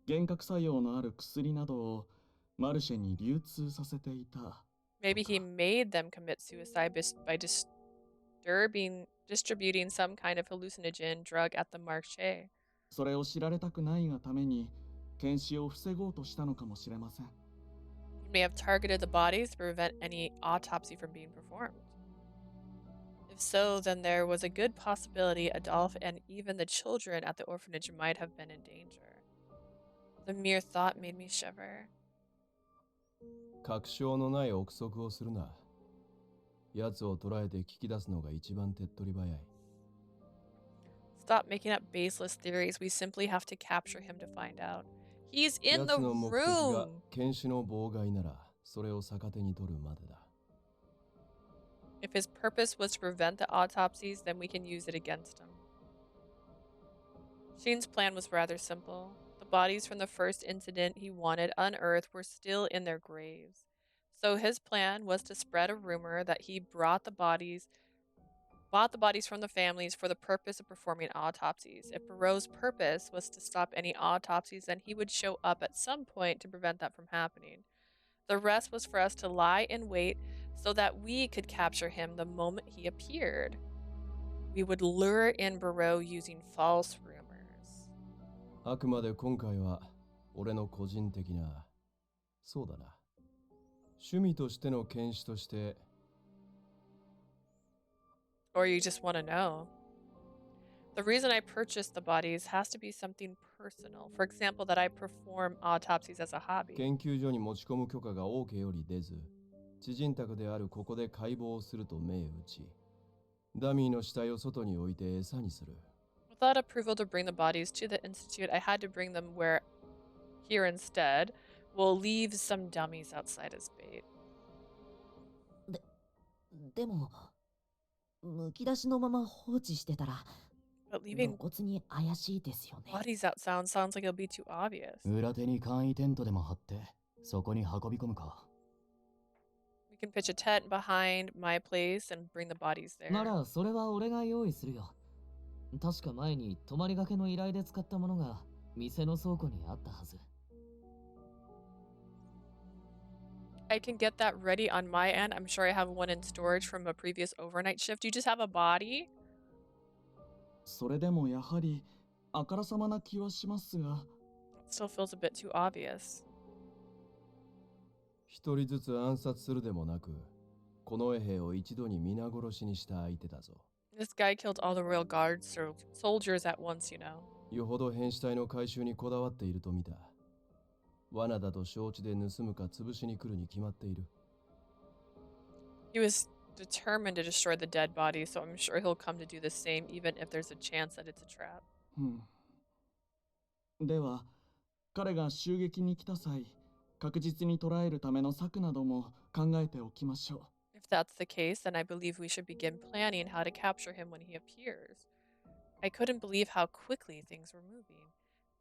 幻覚作用のある薬などをマルシェに流通させていた。 Maybe he made them commit suicide by distributing some kind of hallucinogen drug at the Marché. それを知られたくないがために検視を防ごうとしたのかもしれません。 He may have targeted the bodies to prevent any autopsy from being performed. If so, then there was a good possibility Adolphe and even the children at the orphanage might have been in danger. The mere thought made me shiver. 確証のない憶測をするな。奴を捕らえて聞き出すのが一番手っ取り早い。 Stop making up baseless theories. We simply have to capture him to find out. He's in the 奴の目的が room. 検視の妨害なら、それを逆手に取るまでだ。 If his purpose was to prevent the autopsies, then we can use it against him. Shane's plan was rather simple. The bodies from the first incident he wanted unearthed were still in their graves. So his plan was to spread a rumor that he bought the bodies from the families for the purpose of performing autopsies. If Barreau's purpose was to stop any autopsies, then he would show up at some point to prevent that from happening. The rest was for us to lie in wait so that we could capture him the moment he appeared. We would lure in Barreau using false rumors. あくまで今回は俺の個人的な、そうだな、趣味としての検視として。 Or you just want to know. The reason I purchased the bodies has to be something personal. For example, that I perform autopsies as a hobby. 研究所に持ち込む許可が王家より出ず、知人宅であるここで解剖をすると銘打ち、ダミーの死体を外に置いて餌にする。Without approval to bring the bodies to the institute, I had to bring them here instead. We'll leave some dummies outside as bait. でも、むき出しのまま放置してたら、 But 露 leaving 骨に怪しいですよね。 bodies out sounds like it'll be too obvious. 裏手に簡易テントでも張って、そこに運び込むか。We can pitch a tent behind my place and bring the bodies there. なら、それは俺が用意するよ。確か前に泊まりがけの依頼で使ったものが店の倉庫にあったはず。I can get that ready on my end. I'm sure I have one in storage from a previous overnight shift. You just have a body? それでもやはりあからさまな気はしますが。It still feels a bit too obvious. 一人ずつ暗殺するでもなく、近衛兵を一度に皆殺しにした相手だぞ。This guy killed all the royal guard soldiers at once, you know. よほど変死体の回収にこだわっていると見た。罠だと承知で盗むか潰しに来るに決まっている。He was determined to destroy the dead body, so I'm sure he'll come to do the same, even if there's a chance that it's a trap. では、彼が襲撃に来た際、確実に捕らえるための策なども考えておきましょう。If that's the case, then I believe we should begin planning how to capture him when he appears. I couldn't believe how quickly things were moving.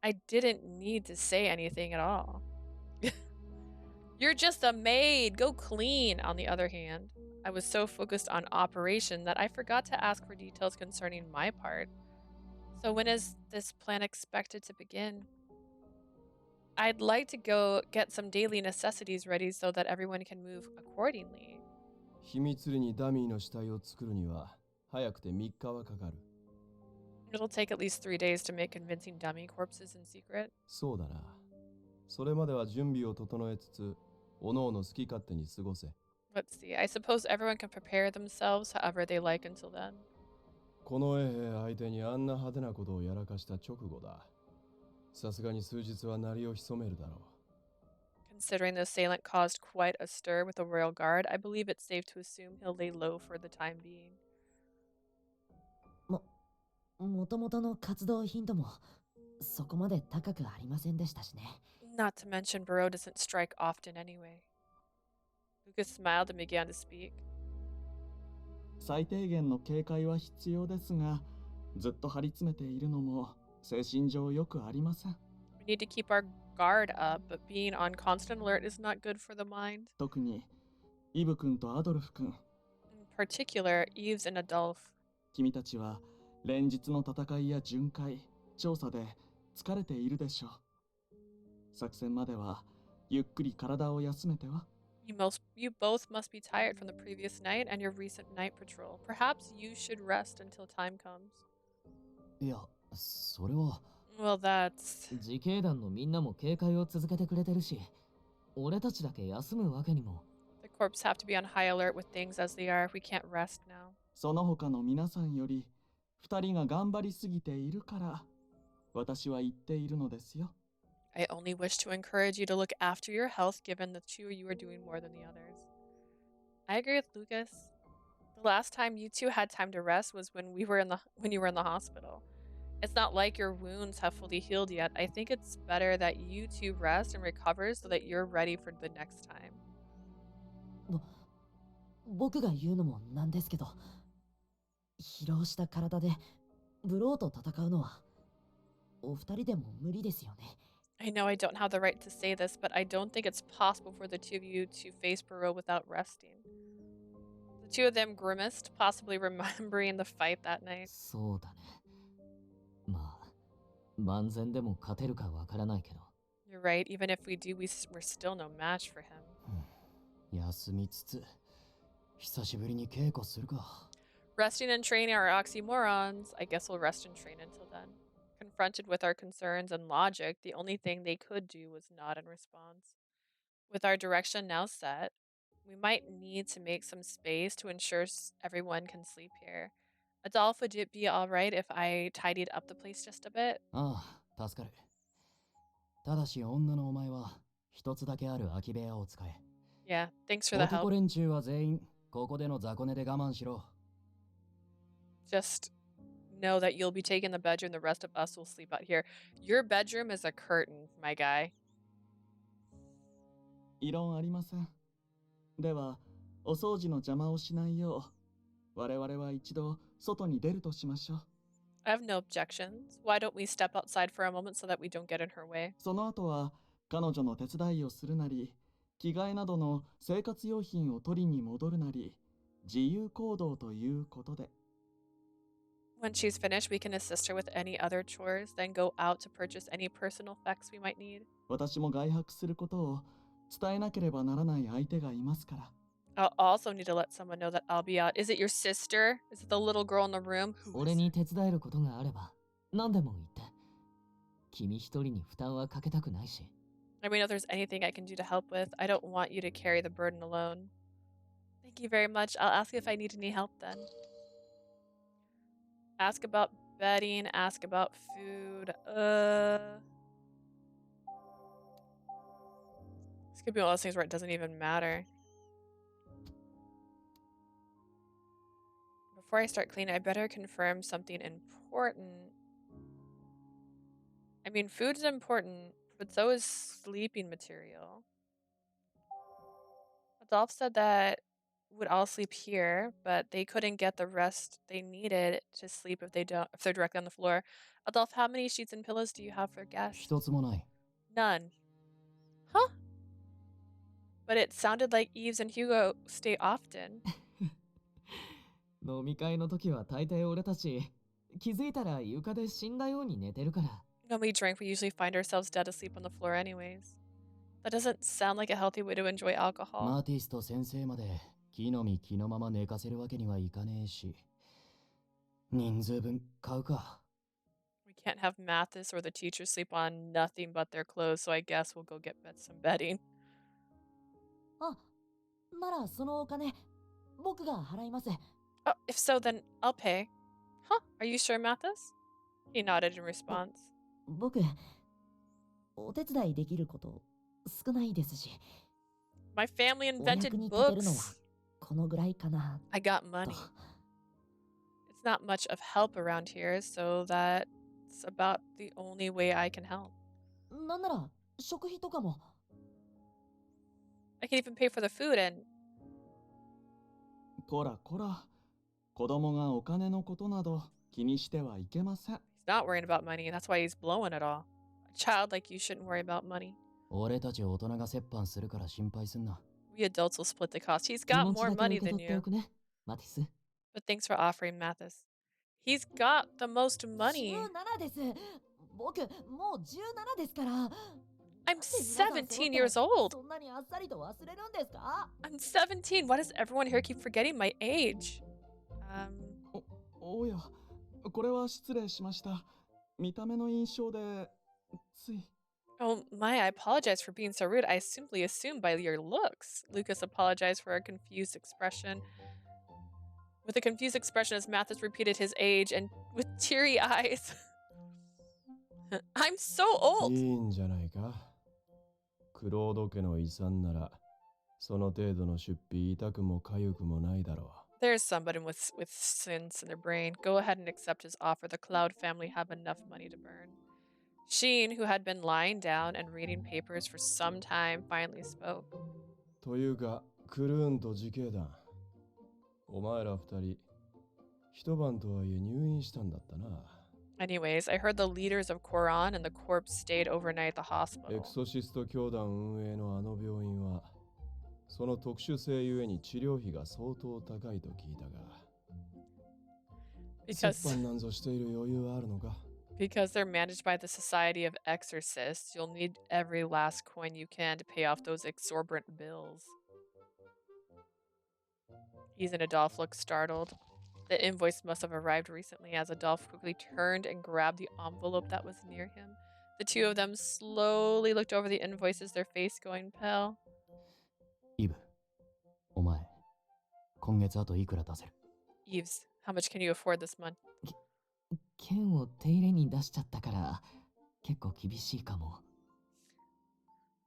I didn't need to say anything at all. You're just a maid. Go clean. On the other hand, I was so focused on operation that I forgot to ask for details concerning my part. So when is this plan expected to begin? I'd like to go get some daily necessities ready so that everyone can move accordingly. 秘密裏にダミーの死体を作るには早くて3日はかかる。It'll take at least 3 days to make convincing dummy corpses in secret. そうだな。それまでは準備を整えつつ、おのおの好き勝手に過ごせ。Let's see. I suppose everyone can prepare themselves however they like until then. 近衛兵相手にあんな派手なことをやらかした直後だ。さすがに数日は鳴りを潜めるだろう。Considering the assailant caused quite a stir with the royal guard, I believe it's safe to assume he'll lay low for the time being. もともとの活動頻度もそこまで高くありませんでしたしね。Not to mention, Barreau doesn't strike often anyway. Lucas smiled and began to speak. 最低限の警戒は必要ですが、ずっと張り詰めているのも精神上よくありません。We need to keep our guard up, but being on constant alert is not good for the mind. 特にイブ君とアドルフ君。In particular, Eves and Adolphe. 君たちは連日の戦いや巡回、調査で疲れているでしょう。作戦まではゆっくり体を休めては。You both must be tired from the previous night and your recent night patrol. Perhaps you should rest until time comes. いや、それは。Well, that's... 自警団のみんなも警戒を続けてくれてるし、俺たちだけ休むわけにも。The corps have to be on high alert with things as they are. We can't rest now. その他の皆さんより二人が頑張りすぎているから私は言っているのですよ。I only wish to encourage you to look after your health given the two of you are doing more than the others. I agree with Lucas. The last time you two had time to rest was when you were in the hospital. It's not like your wounds have fully healed yet. I think it's better that you two rest and recover so that you're ready for the next time. 僕が言うのもなんですけど、疲労した体でブローと戦うのはお二人でも無理ですよね。I know I don't have the right to say this, but I don't think it's possible for the two of you to face Barreau without resting. The two of them grimaced, possibly remembering the fight that night. そうだね。まあ、万全でも勝てるかわからないけど。You're right, even if we do, we're still no match for him. 休みつつ、久しぶりに稽古するか。Resting and training are oxymorons. I guess we'll rest and train until then. Confronted with our concerns and logic, the only thing they could do was nod in response. With our direction now set, we might need to make some space to ensure everyone can sleep here. Adolphe, would it be alright if I tidied up the place just a bit? ああ、助かる。ただし女のお前は一つだけある空き部屋を使え。Yeah, thanks for the help. 男連中は全員ここでの雑魚寝で我慢しろ。Just know that you'll be taking the bedroom. The rest of us will sleep out here. Your bedroom is a curtain, my guy. 異論ありません。では、お掃除の邪魔をしないよう、我々は一度外に出るとしましょう。I have no objections. Why don't we step outside for a moment so that we don't get in her way? その後は、彼女の手伝いをするなり、着替えなどの生活用品を取りに戻るなり、自由行動ということで。When she's finished, we can assist her with any other chores, then go out to purchase any personal effects we might need. 私も外泊することを伝えなければならない相手がいますから。I'll also need to let someone know that I'll be out. Is it your sister? Is it the little girl in the room? 俺に手伝えることがあれば何でも言って。君一人に負担はかけたくないし。Let me know if there's anything I can do to help with. I don't want you to carry the burden alone. Thank you very much. I'll ask you if I need any help then. Ask about bedding, ask about food. This could be one of those things where it doesn't even matter. Before I start cleaning, I better confirm something important. I mean, food's important, but so is sleeping material. Adolph said that would all sleep here, but they couldn't get the rest they needed to sleep if they're directly on the floor. Adolph, how many sheets and pillows do you have for guests? 一つもない。 None. Huh? But it sounded like Eves and Hugo stay often. 飲み会の時は大抵俺たち気づいたら床で死んだように寝てるから。When we drink, we usually find ourselves dead asleep on the floor anyways. That doesn't sound like a healthy way to enjoy alcohol. マティスと先生まで木の実木のまま寝かせるわけにはいかねえし。人数分買うか。We can't have Mathis or the teacher sleep on nothing but their clothes, so I guess we'll go get some bedding. あ、ならそのお金僕が払います。 Oh, if so, then I'll pay. Huh? Are you sure, Mathis? He nodded in response. 僕お手伝いできること少ないですし。 My family お役 invented に立てるのは books. このぐらいかな。 I got money. It's not much of help around here, so that's about the only way I can help. なんなら食費とかも。 I can even pay for the food and こらこら、子供がお金のことなど気にしてはいけません。 he's not worrying about money. That's why he's blowing it all. A child like you shouldn't worry about money. 俺たち大人が折半するから心配すんな。 We adults will split the cost. He's 気 got 持ち more だけ money 受け than 取ってお you. くね、マティス。 But thanks for offering, Mathis. He's got the most money. 17です。僕もう17ですから。 I'm 17 years old. そんなにあっさりと忘れるんですか？ I'm 17. Why does everyone here keep forgetting my age? おや、これは失礼しました。見た目の印象で、つい。 Oh my, I apologize for being so rude. I simply assumed by your looks. Lucas apologized for a confused expression. With a confused expression as Mathis repeated his age and with teary eyes. I'm so old. いいんじゃないか。クロード家の遺産なら、その程度の出費痛くも痒くもないだろう。 There's somebody with sense in their brain. Go ahead and accept his offer. The Cloud family have enough money to burn. Sheen, who had been lying down and reading papers for some time, finally spoke. というか、クルーンと自警団。お前ら二人、一晩とはいえ入院したんだったな。 Anyways, I heard the leaders of Quran and the corps stayed overnight at the エ hospital. クソシスト教団運営のあの病院は、その特殊性ゆえに治療費が相当高いと聞いたが、折半なんぞしている余裕はあるのか？ Because they're managed by the Society of Exorcists, you'll need every last coin you can to pay off those exorbitant bills. He's and Adolph looked startled. The invoice must have arrived recently as Adolph quickly turned and grabbed the envelope that was near him. The two of them slowly looked over the invoices, their face going pale. イブ、お前、今月あといくら出せる？ Eves, how much can you afford this month? 剣を手入れに出しちゃったから結構厳しいかも。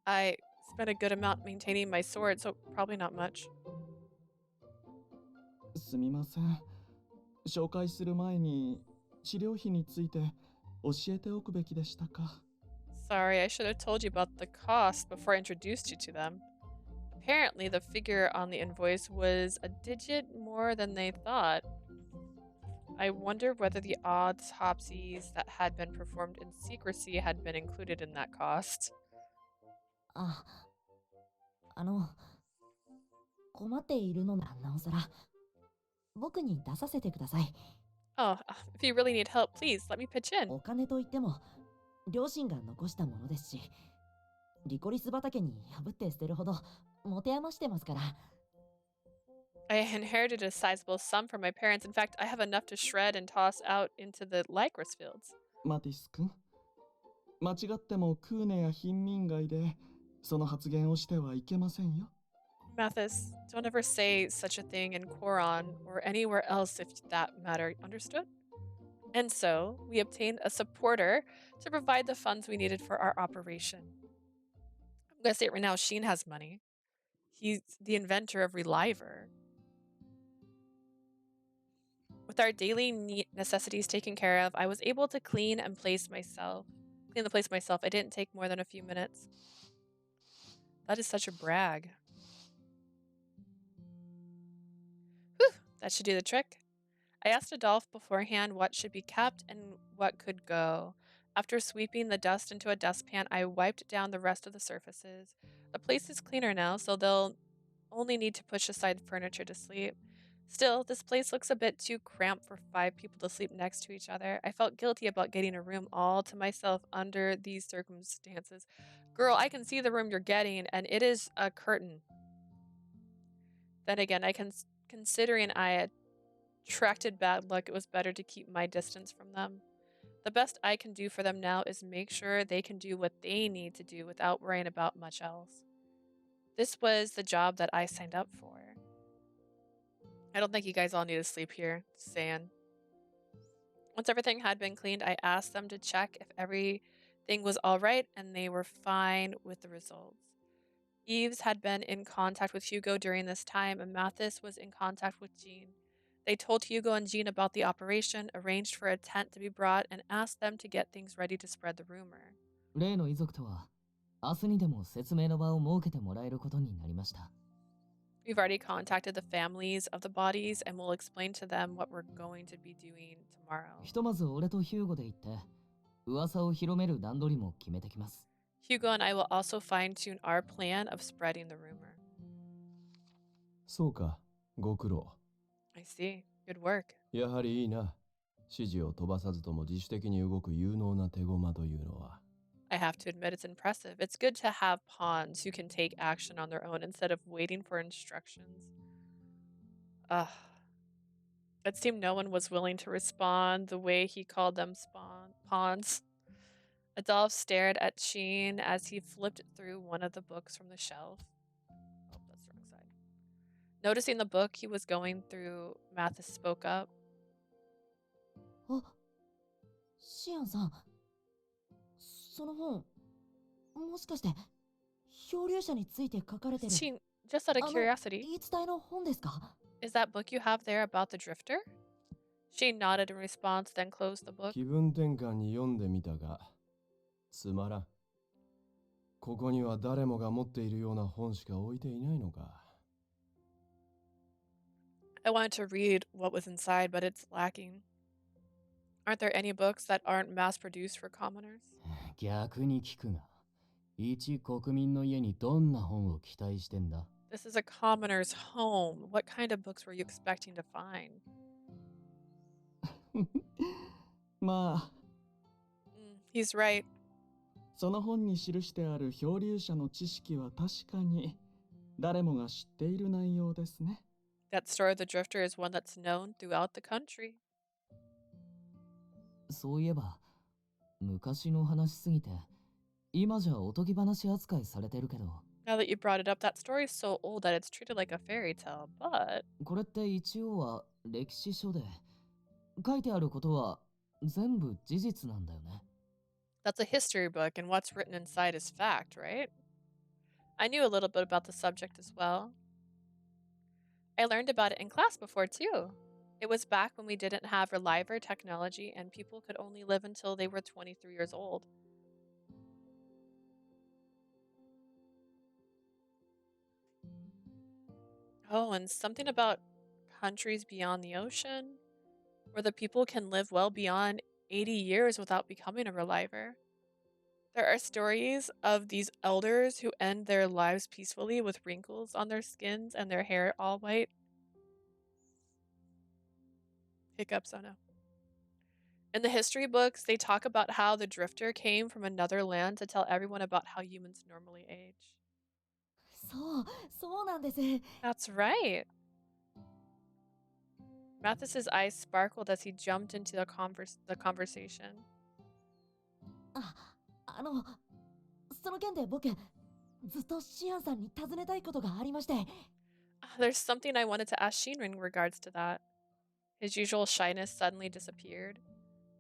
I spent a good amount maintaining my sword, so probably not much. すみません。紹介する前に治療費について教えておくべきでしたか。 Sorry, I should have told you about the cost before I introduced you to them. Apparently, the figure on the invoice was a digit more than they thought. I wonder whether the autopsies that had been performed in secrecy had been included in that cost. あ、困っているのならなおさら、僕に出させてください。Oh, if you really need help, please let me pitch in. お金といっても、両親が残したものですし、リコリス畑に破って捨てるほど持て余してますから。I inherited a sizable sum from my parents. In fact, I have enough to shred and toss out into the lycra fields. マティス君、間違ってもクーネや貧民街でその発言をしてはいけませんよ。 Mathis, don't ever say such a thing in Koran or anywhere else if that matter, understood? And so, we obtained a supporter to provide the funds we needed for our operation. I'm gonna say it right now, Sheen has money. He's the inventor of Reliver. With our daily necessities taken care of, I was able to clean the place myself. It didn't take more than a few minutes. That is such a brag. Whew, that should do the trick. I asked Adolphe beforehand what should be kept and what could go. After sweeping the dust into a dustpan, I wiped down the rest of the surfaces. The place is cleaner now, so they'll only need to push aside furniture to sleep. Still, this place looks a bit too cramped for 5 people to sleep next to each other. I felt guilty about getting a room all to myself under these circumstances. Girl, I can see the room you're getting, and it is a curtain. Then again, considering I attracted bad luck, it was better to keep my distance from them. The best I can do for them now is make sure they can do what they need to do without worrying about much else. This was the job that I signed up for. I don't think you guys all need to sleep here. Just saying. Once everything had been cleaned, I asked them to check if everything was all right, and they were fine with the results. Yves had been in contact with Hugo during this time, and Mathis was in contact with Jean. They told Hugo and Jean about the operation, arranged for a tent to be brought, and asked them to get things ready to spread the rumor. 例の遺族とは、明日にでも説明の場を設けてもらえることになりました。We've already contacted the families of the bodies, and we'll explain to them what we're going to be doing tomorrow. ひとまず俺とヒューゴで行って、噂を広める段取りも決めてきます。Hugo and I will also fine-tune our plan of spreading the rumor. そうか、ご苦労。I see. Good work. やはりいいな。指示を飛ばさずとも自主的に動く有能な手駒というのは。I have to admit it's impressive. It's good to have pawns who can take action on their own instead of waiting for instructions. It seemed no one was willing to respond the way he called them pawns. Adolphe stared at Sheen as he flipped through one of the books from the shelf. Oh, that's the wrong side. Noticing the book he was going through, Mathis spoke up. あ、シアンさん。その本、もしかして漂流者について書かれてる。Sheen, just out of curiosity, 言い伝えの本ですか？ is that book you have there about the drifter? Sheen nodded in response, then closed the book. 気分転換に読んでみたが、つまらん。ここには誰もが持っているような本しか置いていないのか。I wanted to read what was inside, but it's lacking. Aren't there any books that aren't mass-produced for commoners? 逆に聞くが、一国民の家にどんな本を期待してんだ？ This is a commoner's home. What kind of books were you expecting to find? まあ、He's right. その本に記してある漂流者の知識は確かに誰もが知っている内容ですね。That story of the drifter is one that's known throughout the country. そういえば、昔の話すぎて、今じゃおとぎ話扱いされてるけど。Now that you brought it up, that story is so old that it's treated like a fairy tale, but... これって一応は歴史書で、書いてあることは全部事実なんだよね。That's a history book, and what's written inside is fact, right? I knew a little bit about the subject as well. I learned about it in class before, too. It was back when we didn't have reliver technology and people could only live until they were 23 years old. Oh, and something about countries beyond the ocean, where the people can live well beyond 80 years without becoming a reliver. There are stories of these elders who end their lives peacefully with wrinkles on their skins and their hair all white. Hiccups, oh no. In the history books, they talk about how the drifter came from another land to tell everyone about how humans normally age. そうなんです。 That's right. Mathis's eyes sparkled as he jumped into the conversation. あの、その件で僕、ずっとシアンさんに尋ねたいことがありまして。There's something I wanted to ask Shinrin in regards to that. His usual shyness suddenly disappeared.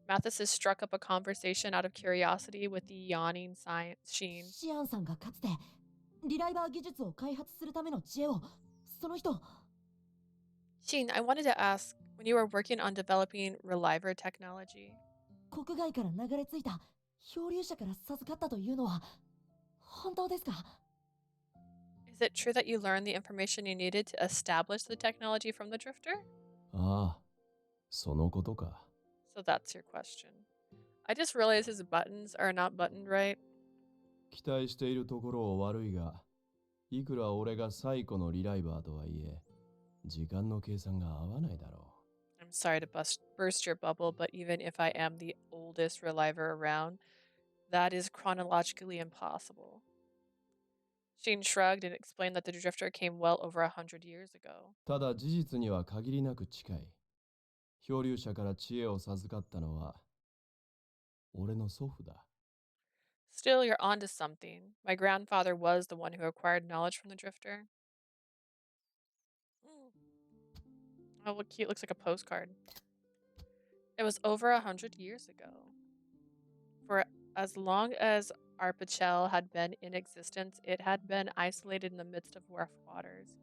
Mathis has struck up a conversation out of curiosity with the yawning Sheen. シアンさんがかつてリライバー技術を開発するための知恵を、その人。Sheen, I wanted to ask, when you were working on developing reliver technology, 国外から流れ着いた漂流者から授かったというのは本当ですか？ is it true that you learned the information you needed to establish the technology from the drifter? ああ、そのことか。So that's your question. I just realized his buttons are not buttoned right. 期待しているところを悪いが、いくら俺が最古のリライバーとはいえ、時間の計算が合わないだろう。I'm sorry to burst your bubble, but even if I am the oldest reliver around, that is chronologically impossible. Sheen shrugged and explained that the drifter came well over 100 years ago. ただ事実には限りなく近い。漂流者から知恵を授かったのは、俺の祖父だ。Still, you're onto something. My grandfather was the one who acquired knowledge from the drifter. Oh, what cute. Looks like a postcard. It was over 100 years ago. For as long as Arpachel had been in existence, it had been isolated in the midst of rough waters.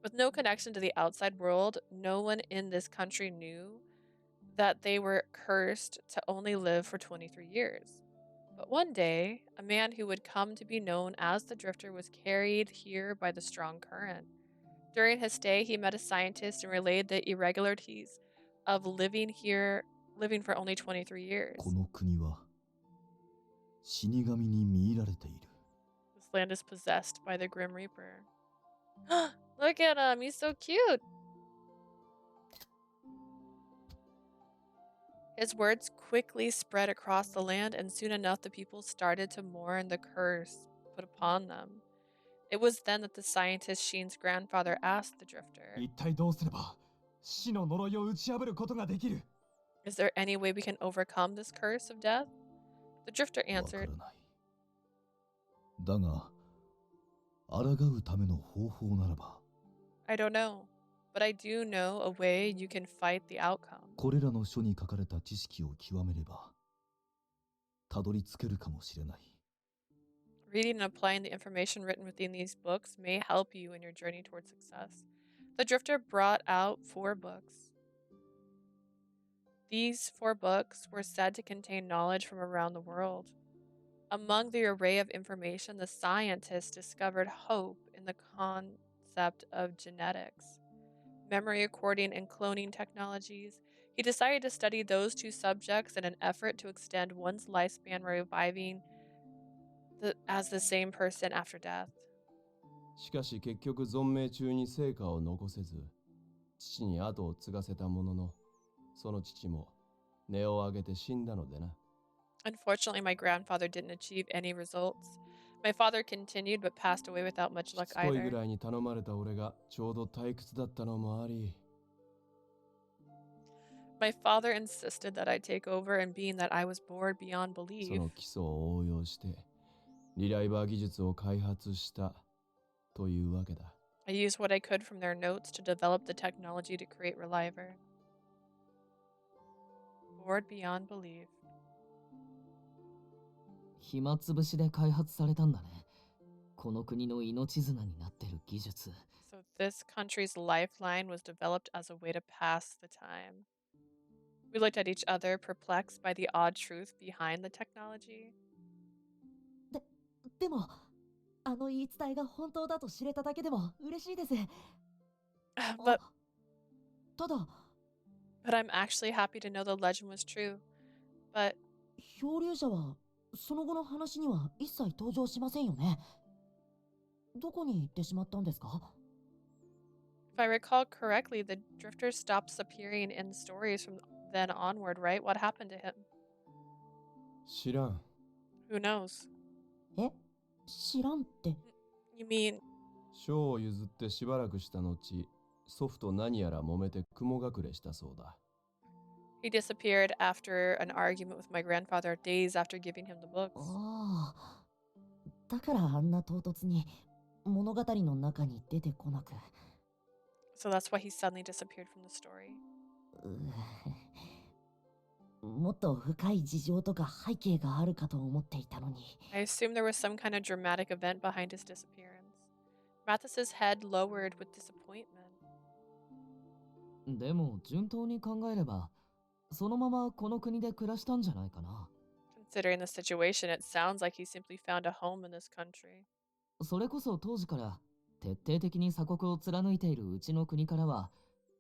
With no connection to the outside world, no one in this country knew that they were cursed to only live for 23 years. But one day, a man who would come to be known as the Drifter was carried here by the strong current. During his stay, he met a scientist and relayed the irregularities of living for only 23 years. この国は死神に見入られている。 This land is possessed by the Grim Reaper. Look at him, he's so cute. His words quickly spread across the land, and soon enough the people started to mourn the curse put upon them. It was then that the scientist Sheen's grandfather asked the Drifter, 一体どうすれば死の呪いを打ち破ることができる？ Is there any way we can overcome this curse of death? The Drifter わ answered, からない。だが、抗うための方法ならば、 I don't know, but I do know a way you can fight the outcome. これらの書に書かれた知識を極めれば、たどり着けるかもしれない。 Reading and applying the information written within these books may help you in your journey towards success. The Drifter brought out 4 books. These 4 books were said to contain knowledge from around the world. Among the array of information, the scientists discovered hope in the concept of genetics, memory recording, and cloning technologies. He decided to study those 2 subjects in an effort to extend one's lifespan, reviving as the same person after death. しかし結局存命中に成果を残せず、父に後を継がせたものの、その父も根を上げて死んだのでな。Unfortunately, my grandfather didn't achieve any results. My father continued but passed away without much し luck つこいぐ either. らいに頼まれた俺がちょうど退屈だったのもあり、 My father insisted that I take over, and being that I was bored beyond そ belief, の基礎を応用してリライバー技術を開発したというわけだ。 I used what I could from their notes to develop the technology to create Reliver. Bored beyond belief. 暇つぶしで開発されたんだね。この国の命綱になってる技術。So This country's lifeline was developed as a way to pass the time. We looked at each other, perplexed by the odd truth behind the technology. でも、あの言い伝えが本当だと知れただけでも嬉しいです。But ただ、I'm actually happy to know the legend was true. But 漂流者はその後の話には一切登場しませんよね。どこに行ってしまったんですか？ if I recall correctly, the drifter stopped appearing in stories from then onward, right? What happened to him? 知らん。 Who knows? え、知らんって。You mean 章を譲ってしばらくした後、祖父と何やら揉めて雲隠れしたそうだ。 he disappeared after an argument with my grandfather days after giving him the books? ああ、だからあんな唐突に物語の中に出てこなく。So that's why he suddenly disappeared from the story. もっと深い事情とか背景があるかと思っていたのに。I assume there was some kind of dramatic event behind his disappearance. Mathis's head lowered with disappointment. でも順当に考えれば、そのままこの国で暮らしたんじゃないかな。Considering the situation, it sounds like he simply found a home in this country. それこそ当時から徹底的に鎖国を貫いているうちの国からは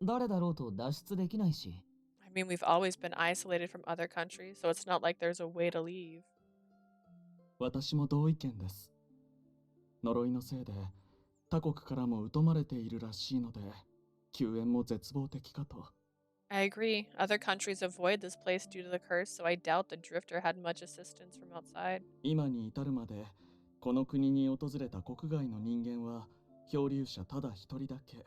誰だろうと脱出できないし。I mean, we've always been isolated from other countries, so it's not like there's a way to leave. 私も同意見です。呪いのせいで他国からも疎まれているらしいので、救援も絶望的かと。I agree. Other countries avoid this place due to the curse, so I doubt the drifter had much assistance from outside. 今に至るまでこの国に訪れた国外の人間は漂流者ただ一人だけ。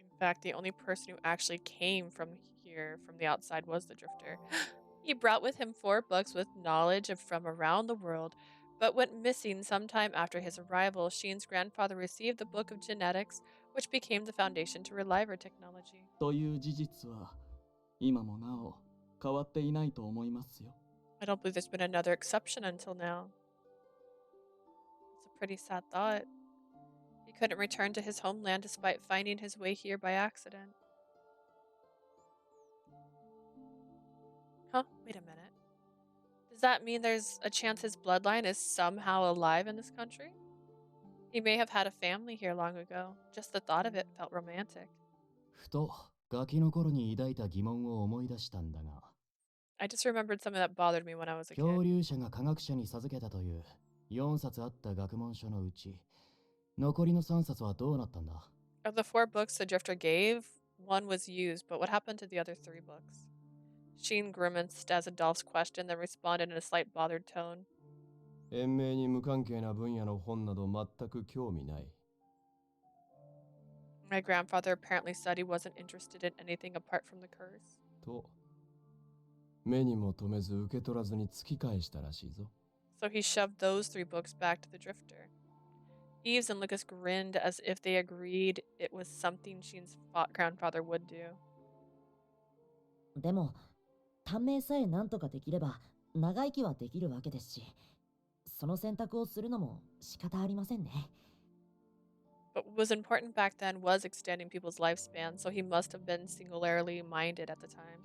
In fact, the only person who actually came from here, from the outside, was the drifter. He brought with him 4 books with knowledge from around the world, but went missing sometime after his arrival. Sheen's grandfather received the book of genetics, which became the foundation to relive technology. という事実は今もなお変わっていないと思いますよ。I don't believe there's been another exception until now. It's a pretty sad thought. He couldn't return to his homeland despite finding his way here by accident. Huh? Wait a minute. Does that mean there's a chance his bloodline is somehow alive in this country? He may have had a family here long ago. Just the thought of it felt romantic. ふとガキの頃に抱いた疑問を思い出したんだが、 I just remembered something that bothered me when I was a 漂 kid. 流者が科学者に授けたという4冊あった学問書のうち、残りの3冊はどうなったんだ？ Of the 4 books the drifter gave, 1 was used, but what happened to the other 3 books? Sheen grimaced as Adolph's question, then responded in a slight bothered tone. 延命に無関係な分野の本など全く興味ない。 My grandfather apparently said he wasn't interested in anything apart from the curse. と、目にも留めず受け取らずに突き返したらしいぞ。 So he shoved those 3 books back to the drifter. Eves and Lucas grinned as if they agreed it was something Sheen's grandfather would do. でも、短命さえ何とかできれば長生きはできるわけですし、その選択をするのも仕方ありませんね。But what was important back then was extending people's lifespan, so he must have been singularly minded at the time.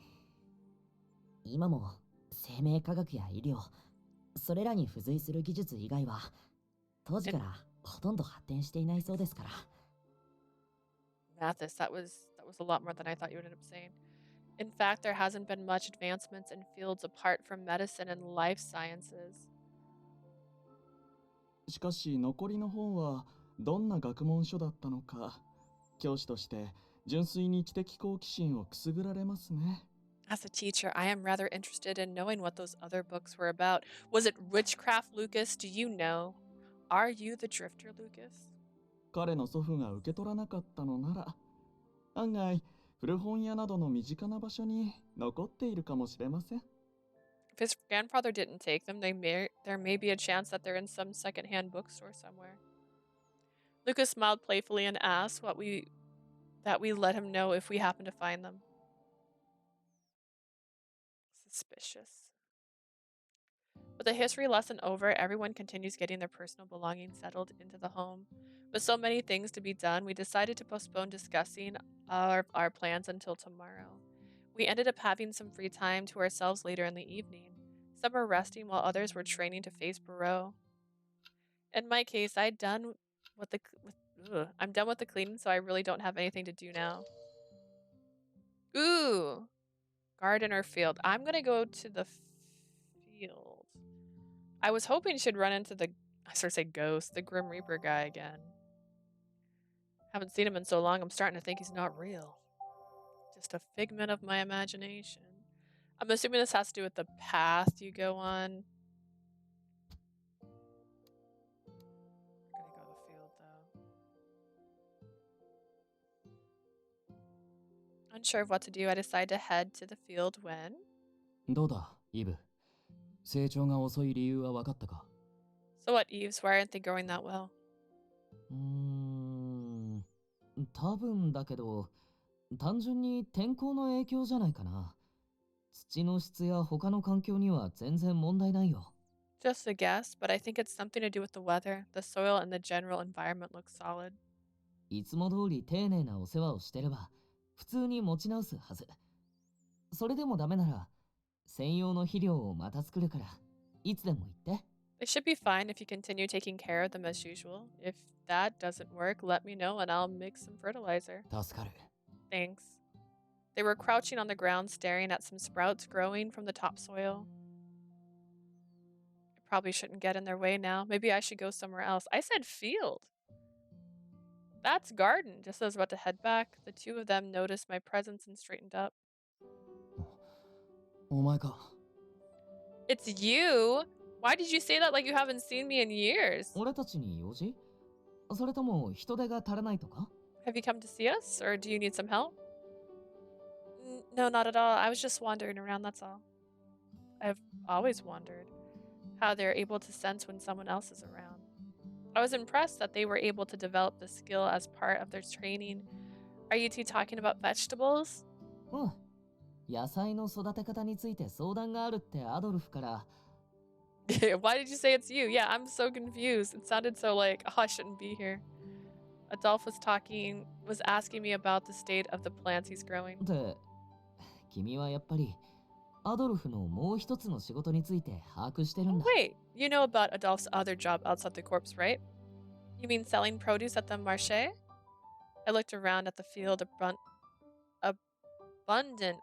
今も生命科学や医療、それらに付随する技術以外は当時からほとんど発展していないそうですから。Mathis, that was a lot more than I thought you would end up saying. In fact, there hasn't been much advancements in fields apart from medicine and life sciences. しかし残りの本はどんな学問書だったのか、教師として純粋に知的好奇心をくすぐられますね。 As a teacher, I am rather interested in knowing what those other books were about. Was it witchcraft, Lucas? Do you know? Are you the drifter, Lucas? 彼の祖父が受け取らなかったのなら、案外古本屋などの身近な場所に残っているかもしれません。 If his grandfather didn't take them, there may be a chance that they're in some secondhand bookstore somewhere. Lucas smiled playfully and asked that we let him know if we happen to find them. Suspicious. With the history lesson over, everyone continues getting their personal belongings settled into the home. With so many things to be done, we decided to postpone discussing our plans until tomorrow. We ended up having some free time to ourselves later in the evening. Some were resting while others were training to face Virche. In my case, I'm done with the cleaning, so I really don't have anything to do now. Ooh, garden or field. I'm gonna go to the field. I was hoping she'd run into the Grim Reaper guy again. Haven't seen him in so long, I'm starting to think he's not real. Just a figment of my imagination. I'm assuming this has to do with the path you go on. We're gonna go to the field, though. Unsure of what to do, I decide to head to the field when... どうだ、イブ。成長が遅い理由は分かったか？ So what, Eves? Why aren't they growing that well? 多分だけど、単純に天候の影響じゃないかな。土の質や他の環境には全然問題ないよ。Just a guess, but I think it's something to do with the weather. The soil and the general environment look solid. いつも通り丁寧なお世話をしてれば、普通に持ち直すはず。それでもダメなら、専用の肥料をまた作るから、いつでも言って。They should be fine if you continue taking care of them as usual. If that doesn't work, let me know and I'll mix some fertilizer. 助かる。 Thanks. They were crouching on the ground staring at some sprouts growing from the topsoil. I probably shouldn't get in their way now. Maybe I should go somewhere else. I said field. That's garden. Just as I was about to head back, the two of them noticed my presence and straightened up. お前か。 It's you? Why did you say that like you haven't seen me in years? 俺たちに用事？それとも人手が足らないとか？ Have you come to see us, or do you need some help? No, not at all. I was just wandering around, that's all. I've always wondered how they're able to sense when someone else is around. I was impressed that they were able to develop the skill as part of their training. Are you two talking about vegetables? うん。野菜の育て方について相談があるってアドルフから。Why did you say it's you? Yeah, I'm so confused. It sounded so like, oh, I shouldn't be here. Adolf was asking me about the state of the plants he's growing. で、君はやっぱりアドルフのもう一つの仕事について把握してるんだ。Wait, you know about Adolf's other job outside the corpse, right? You mean selling produce at the Marché? I looked around at the field abundant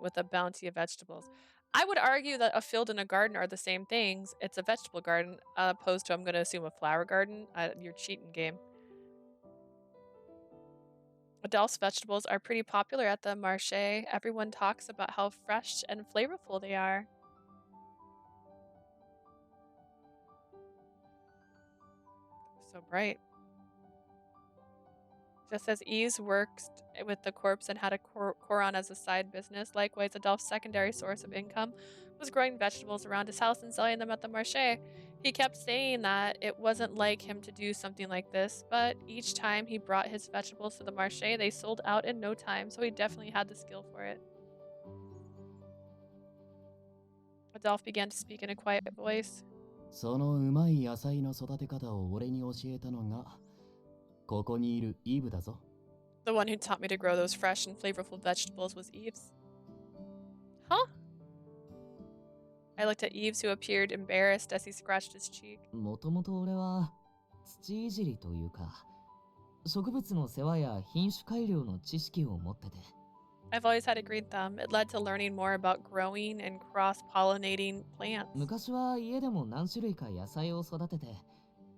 with a bounty of vegetables. I would argue that a field and a garden are the same things. It's a vegetable garden, opposed to, I'm going to assume, a flower garden. You're cheating, game. Adolf's vegetables are pretty popular at the Marché. Everyone talks about how fresh and flavorful they are. So bright. Just as Eves worked with the corpse and had a Koran as a side business, likewise Adolf's secondary source of income was growing vegetables around his house and selling them at the Marché. He kept saying that it wasn't like him to do something like this, but each time he brought his vegetables to the Marché, they sold out in no time, so he definitely had the skill for it. Adolf began to speak in a quiet voice. そのうまい野菜の育て方を俺に教えたのが、ここにいるイブだぞ。 The one who taught me to grow those fresh and flavorful vegetables was Eves. Huh? I looked at Eves, who appeared embarrassed as he scratched his cheek. もともと俺は土いじりというか、植物の世話や品種改良の知識を持ってて。I've always had a green thumb. It led to learning more about growing and cross-pollinating plants. 昔は家でも何種類か野菜を育てて、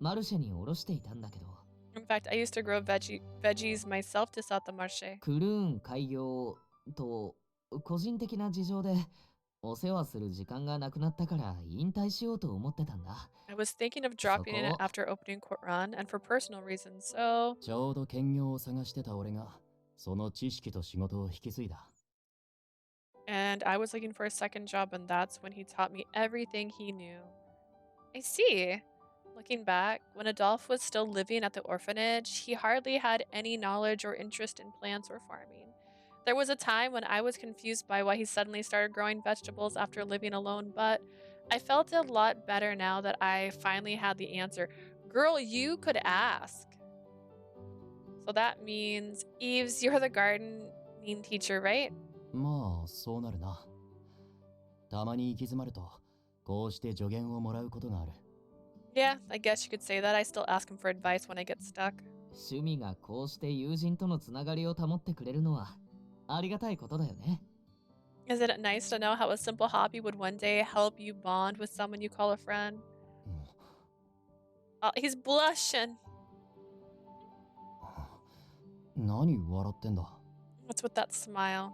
マルシェに卸していたんだけど。In fact, I used to grow veggies myself to sell at the marché. クルーン開業と個人的な事情でお世話する時間がなくなったから引退しようと思ってたんだ。I was thinking of dropping it after opening Koran and for personal reasons, so... ちょうど兼業を探してた俺が、その知識と仕事を引き継いだ。And I was looking for a second job, and that's when he taught me everything he knew. I see. Looking back, when Adolf was still living at the orphanage, he hardly had any knowledge or interest in plants or farming. There was a time when I was confused by why he suddenly started growing vegetables after living alone, but I felt a lot better now that I finally had the answer. Girl, you could ask. So that means, Eves, you're the gardening teacher, right? まあそうなるな。たまに行き詰まるとこうして助言をもらうことがある。 Yeah, I guess you could say that. I still ask him for advice when I get stuck. 趣味がこうして友人とのつながりを保ってくれるのはありがたいことだよね。Isn't it nice to know how a simple hobby would one day help you bond with someone you call a friend? Oh, he's blushing. 何笑ってんだ。 What's with that smile?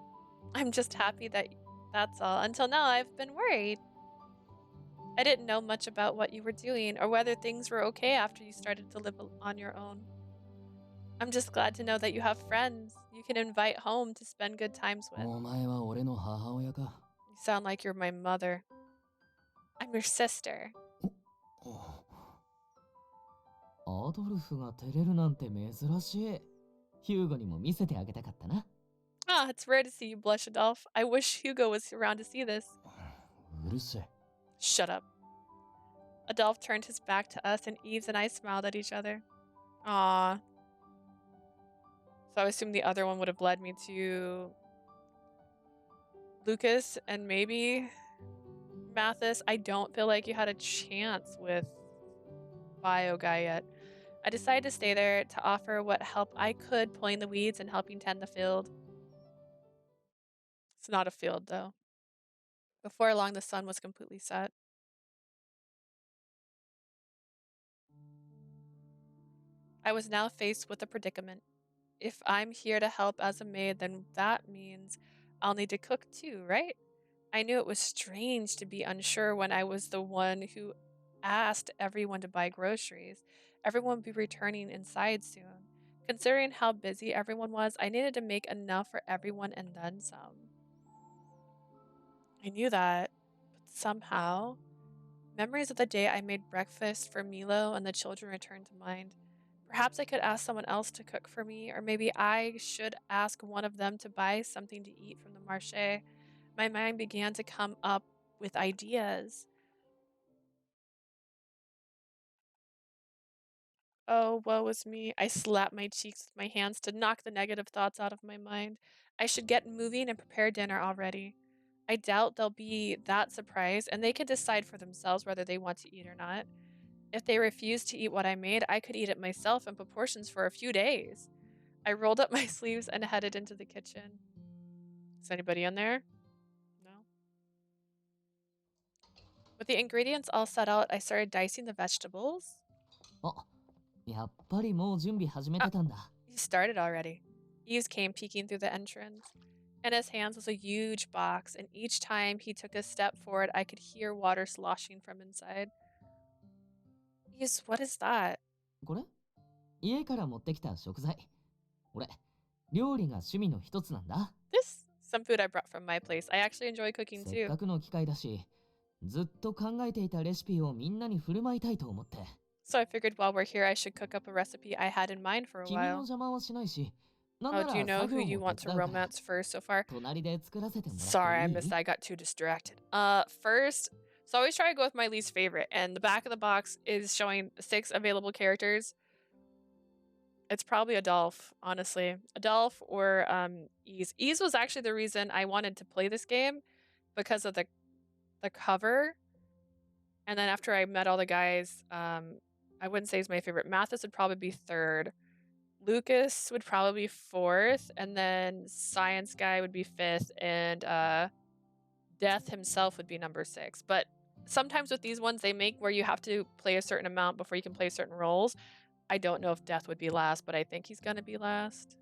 I'm just happy that's all. Until now, I've been worried. I didn't know much about what you were doing or whether things were okay after you started to live on your own. I'm just glad to know that you have friends you can invite home to spend good times with. お前は俺の母親か。 You sound like you're my mother. I'm your sister. アドルフが照れるなんて珍しい。ヒューゴにも見せてあげたかったな。Ah, it's rare to see you blush, Adolphe. I wish Hugo was around to see this. うるせえ。 Shut up. Adolphe turned his back to us, and Eves and I smiled at each other. Aww. So I assume the other one would have led me to Lucas and maybe Mathis. I don't feel like you had a chance with Bio Guy yet. I decided to stay there to offer what help I could pulling the weeds and helping tend the field. It's not a field, though. Before long, the sun was completely set. I was now faced with a predicament. If I'm here to help as a maid, then that means I'll need to cook too, right? I knew it was strange to be unsure when I was the one who asked everyone to buy groceries. Everyone would be returning inside soon. Considering how busy everyone was, I needed to make enough for everyone and then some. I knew that, but somehow, memories of the day I made breakfast for Milo and the children returned to mind. Perhaps I could ask someone else to cook for me, or maybe I should ask one of them to buy something to eat from the marché. My mind began to come up with ideas. Oh, woe is me. I slapped my cheeks with my hands to knock the negative thoughts out of my mind. I should get moving and prepare dinner already. I doubt they'll be that surprised, and they can decide for themselves whether they want to eat or not. If they refuse to eat what I made, I could eat it myself in proportions for a few days. I rolled up my sleeves and headed into the kitchen. Is anybody in there? No? With the ingredients all set out, I started dicing the vegetables. あ、やっぱりもう準備始めてたんだ。You started already. Eves came peeking through the entrance. In his hands was a huge box, and each time he took a step forward, I could hear water sloshing from inside. Eves, what is that? これ家から持ってきた食材。俺、料理が趣味の一つなんだ。This? Some food I brought from my place. I actually enjoy cooking せっ too. かくの機会だし、ずっと考えていたレシピをみんなに振る舞いたいと思って。So I figured while we're here, I should cook up a recipe I had in mind for a 君の while. 邪魔はしないし、なんな Oh, ら do you know 作 who 業 you も want 手 to 伝うから。 romance first so far? 隣で作らせてもらっていい Sorry, I missed that. I got too distracted. First, so I always try to go with my least favorite, and the back of the box is showing 6 available characters. It's probably Adolphe, honestly. Adolphe or Ease. Ease was actually the reason I wanted to play this game because of the cover. And then after I met all the guys, I wouldn't say he's my favorite. Matthis would probably be 3rd. Lucas would probably be 4th, and then Science Guy would be 5th, and Death himself would be number 6. But sometimes with these ones, they make where you have to play a certain amount before you can play certain roles. I don't know if Death would be last, but I think he's gonna be last.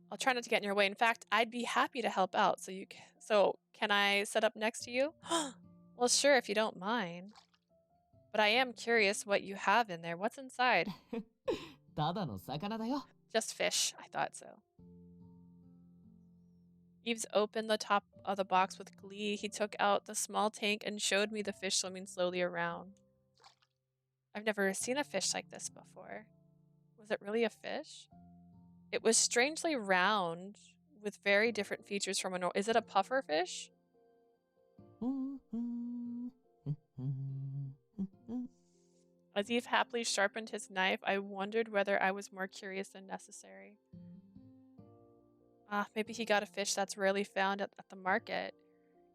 I'll try not to get in your way. In fact, I'd be happy to help out. So can I set up next to you? Well, sure, if you don't mind. But I am curious what you have in there. What's inside? ただの魚だよ。 Just fish. I thought so. Eves opened the top of the box with glee. He took out the small tank and showed me the fish swimming slowly around. I've never seen a fish like this before. Was it really a fish? It was strangely round with very different features from a normal. Is it a puffer fish? As Eve happily sharpened his knife, I wondered whether I was more curious than necessary. Maybe he got a fish that's rarely found at the market.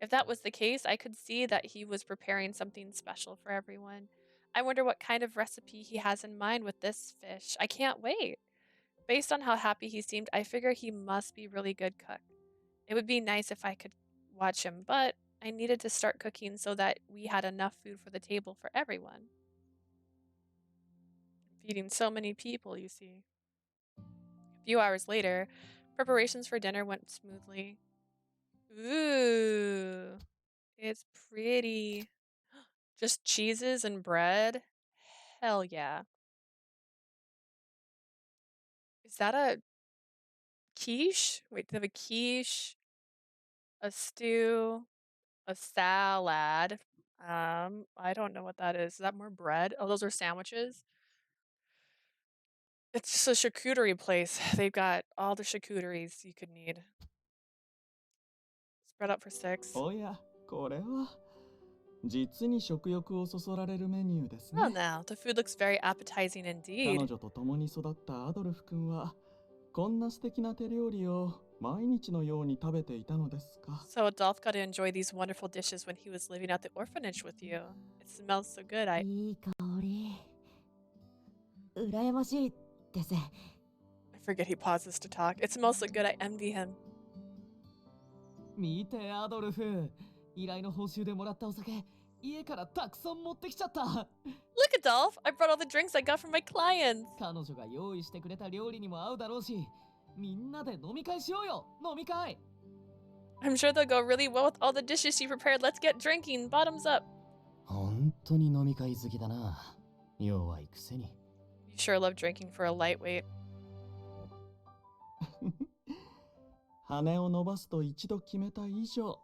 If that was the case, I could see that he was preparing something special for everyone. I wonder what kind of recipe he has in mind with this fish. I can't wait. Based on how happy he seemed, I figure he must be a really good cook. It would be nice if I could watch him, but I needed to start cooking so that we had enough food for the table for everyone. Feeding so many people, you see. A few hours later, preparations for dinner went smoothly. Ooh, it's pretty. Just cheeses and bread? Hell yeah. Is that a quiche? Wait, they have a quiche, a stew, a salad. I don't know what that is. Is that more bread? Oh, those are sandwiches. It's just a charcuterie place. They've got all the charcuteries you could need. Spread out for 6. おや、これは実に食欲をそそられるメニューですね。 Well, now, the food looks very appetizing 彼 indeed. 女と共に育ったアドルフ君はこんな素敵な手料理を毎日のように食べていたのですか。 So Adolph got to enjoy these wonderful dishes when he was living at the orphanage with you. It smells so good. I いい香り。羨ましいです。 forget he pauses to talk. It smells so good. I envy him. 見てアドルフ、依頼の報酬でもらったお酒、家からたくさん持ってきちゃった。 Look, Adolph! I brought all the drinks I got from my clients. 彼女が用意してくれた料理にも合うだろうし、みんなで飲み会しようよ。飲み会。 I'm sure they'll go really well with all the dishes she prepared. Let's get drinking. Bottoms up. 本当に飲み会好きだな。弱いくせに。You sure love drinking for a lightweight. 羽を伸ばすと一度決めた以上、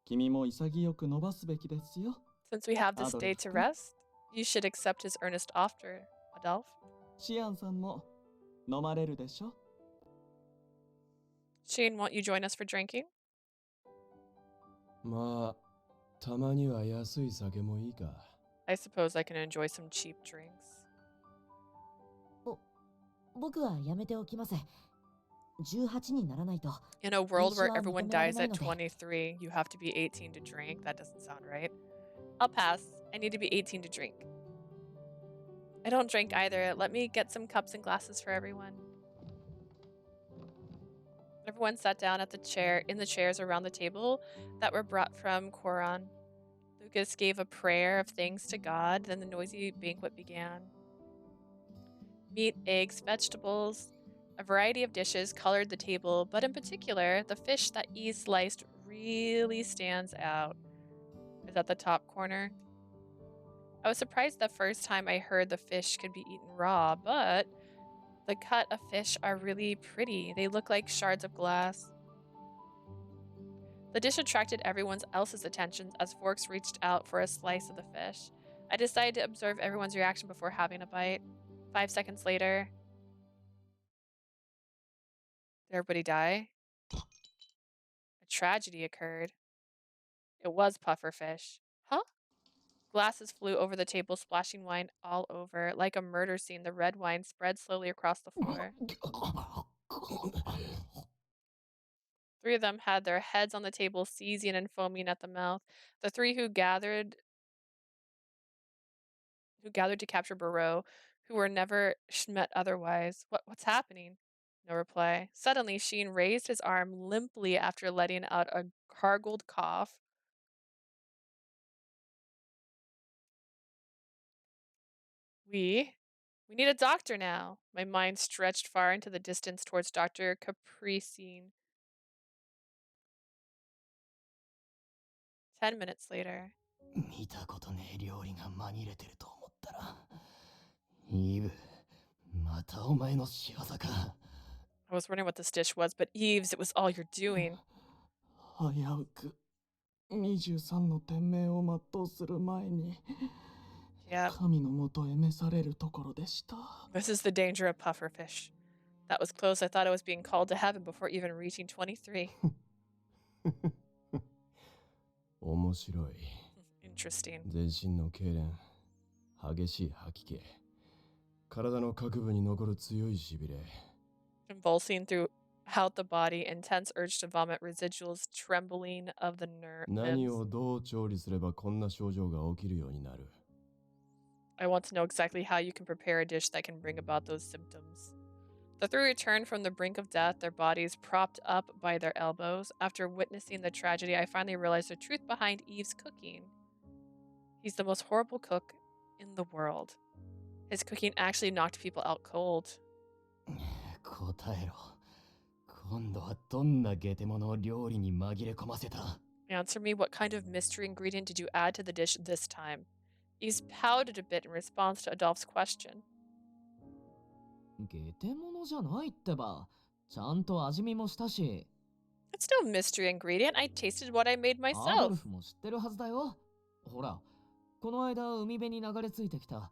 君も潔く伸ばすべきですよ。 Since we have this day to rest, you should accept his earnest offer, Adolph. シアンさんも飲まれるでしょ。 Shane, won't you join us for drinking? まあ、たまには安い酒もいいか。 I suppose I can enjoy some cheap drinks. 僕はやめておきます。18にならないと。 In a world where everyone dies at 23, you have to be 18 to drink. That doesn't sound right. I'll pass. I need to be 18 to drink. I don't drink either. Let me get some cups and glasses for everyone. Everyone sat down in the chairs around the table that were brought from Koran. Lucas gave a prayer of thanks to God, then the noisy banquet began. Meat, eggs, vegetables, a variety of dishes colored the table, but in particular, the fish that Eve sliced really stands out. Is that the top corner? I was surprised the first time I heard the fish could be eaten raw, but the cut of fish are really pretty. They look like shards of glass. The dish attracted everyone else's attention as forks reached out for a slice of the fish. I decided to observe everyone's reaction before having a bite. 5 seconds later. Did everybody die? A tragedy occurred. It was pufferfish. Huh? Glasses flew over the table, splashing wine all over. Like a murder scene, the red wine spread slowly across the floor. 3 of them had their heads on the table, seizing and foaming at the mouth. The 3 who gathered to capture Barreau, who were never met otherwise. What's happening? No reply. Suddenly, Sheen raised his arm limply after letting out a gargled cough. We need a doctor now. My mind stretched far into the distance towards Dr. Capricine. 10 minutes later. 見たことねえ料理が紛れてると思ったら、イーブ、またお前の仕業か。 I was wondering what this dish was, but Eves, it was all you're doing. 危うく23の天命を全うする前に、神のもとへ召されるところでした。 This is the danger of pufferfish. That was close. I thought I was being called to heaven before even reaching 23. 面白い。 Interesting. 全身の痙攣、激しい吐き気、体の各部に残る強いしびれ。 Convulsing throughout the body, intense urge to vomit, residuals, trembling of the nerves. 何をどう調理すればこんな症状が起きるようになる？ I want to know exactly how you can prepare a dish that can bring about those symptoms. The three returned from the brink of death, their bodies propped up by their elbows. After witnessing the tragedy, I finally realized the truth behind Eve's cooking. He's the most horrible cook in the world. His cooking actually knocked people out cold. 答えろ。今度はどんなゲテモノを料理に紛れ込ませた？ Answer me, what kind of mystery ingredient did you add to the dish this time? Eve pouted a bit in response to Adolphe's question. ゲテモノじゃないってば。ちゃんと味見もしたし。 It's no mystery ingredient. I tasted what I made アド myself. ルフも知ってるはずだよ。ほら、この間海辺に流れ着いてきた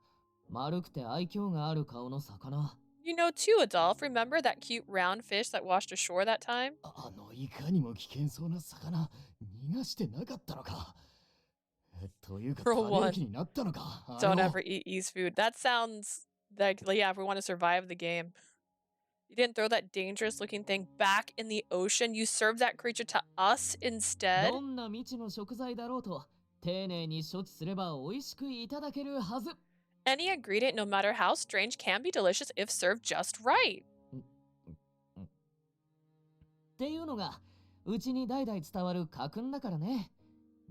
丸くて愛嬌がある顔の魚。 You know too, Adolphe. Remember that cute round fish that washed ashore that time? いかにも危険そうな魚、逃がしてなかったのか。というか、食べる気になったのか。Don't ever eat Eve's food. That sounds like, yeah, if we want to survive the game. You didn't throw that dangerous looking thing back in the ocean. You served that creature to us instead. どんな未知の食材だろうと丁寧に処置すれば美味しくいただけるはず。 Any ingredient, no matter how strange, can be delicious if served just right. っていうのがうちに代々伝わる家訓だからね。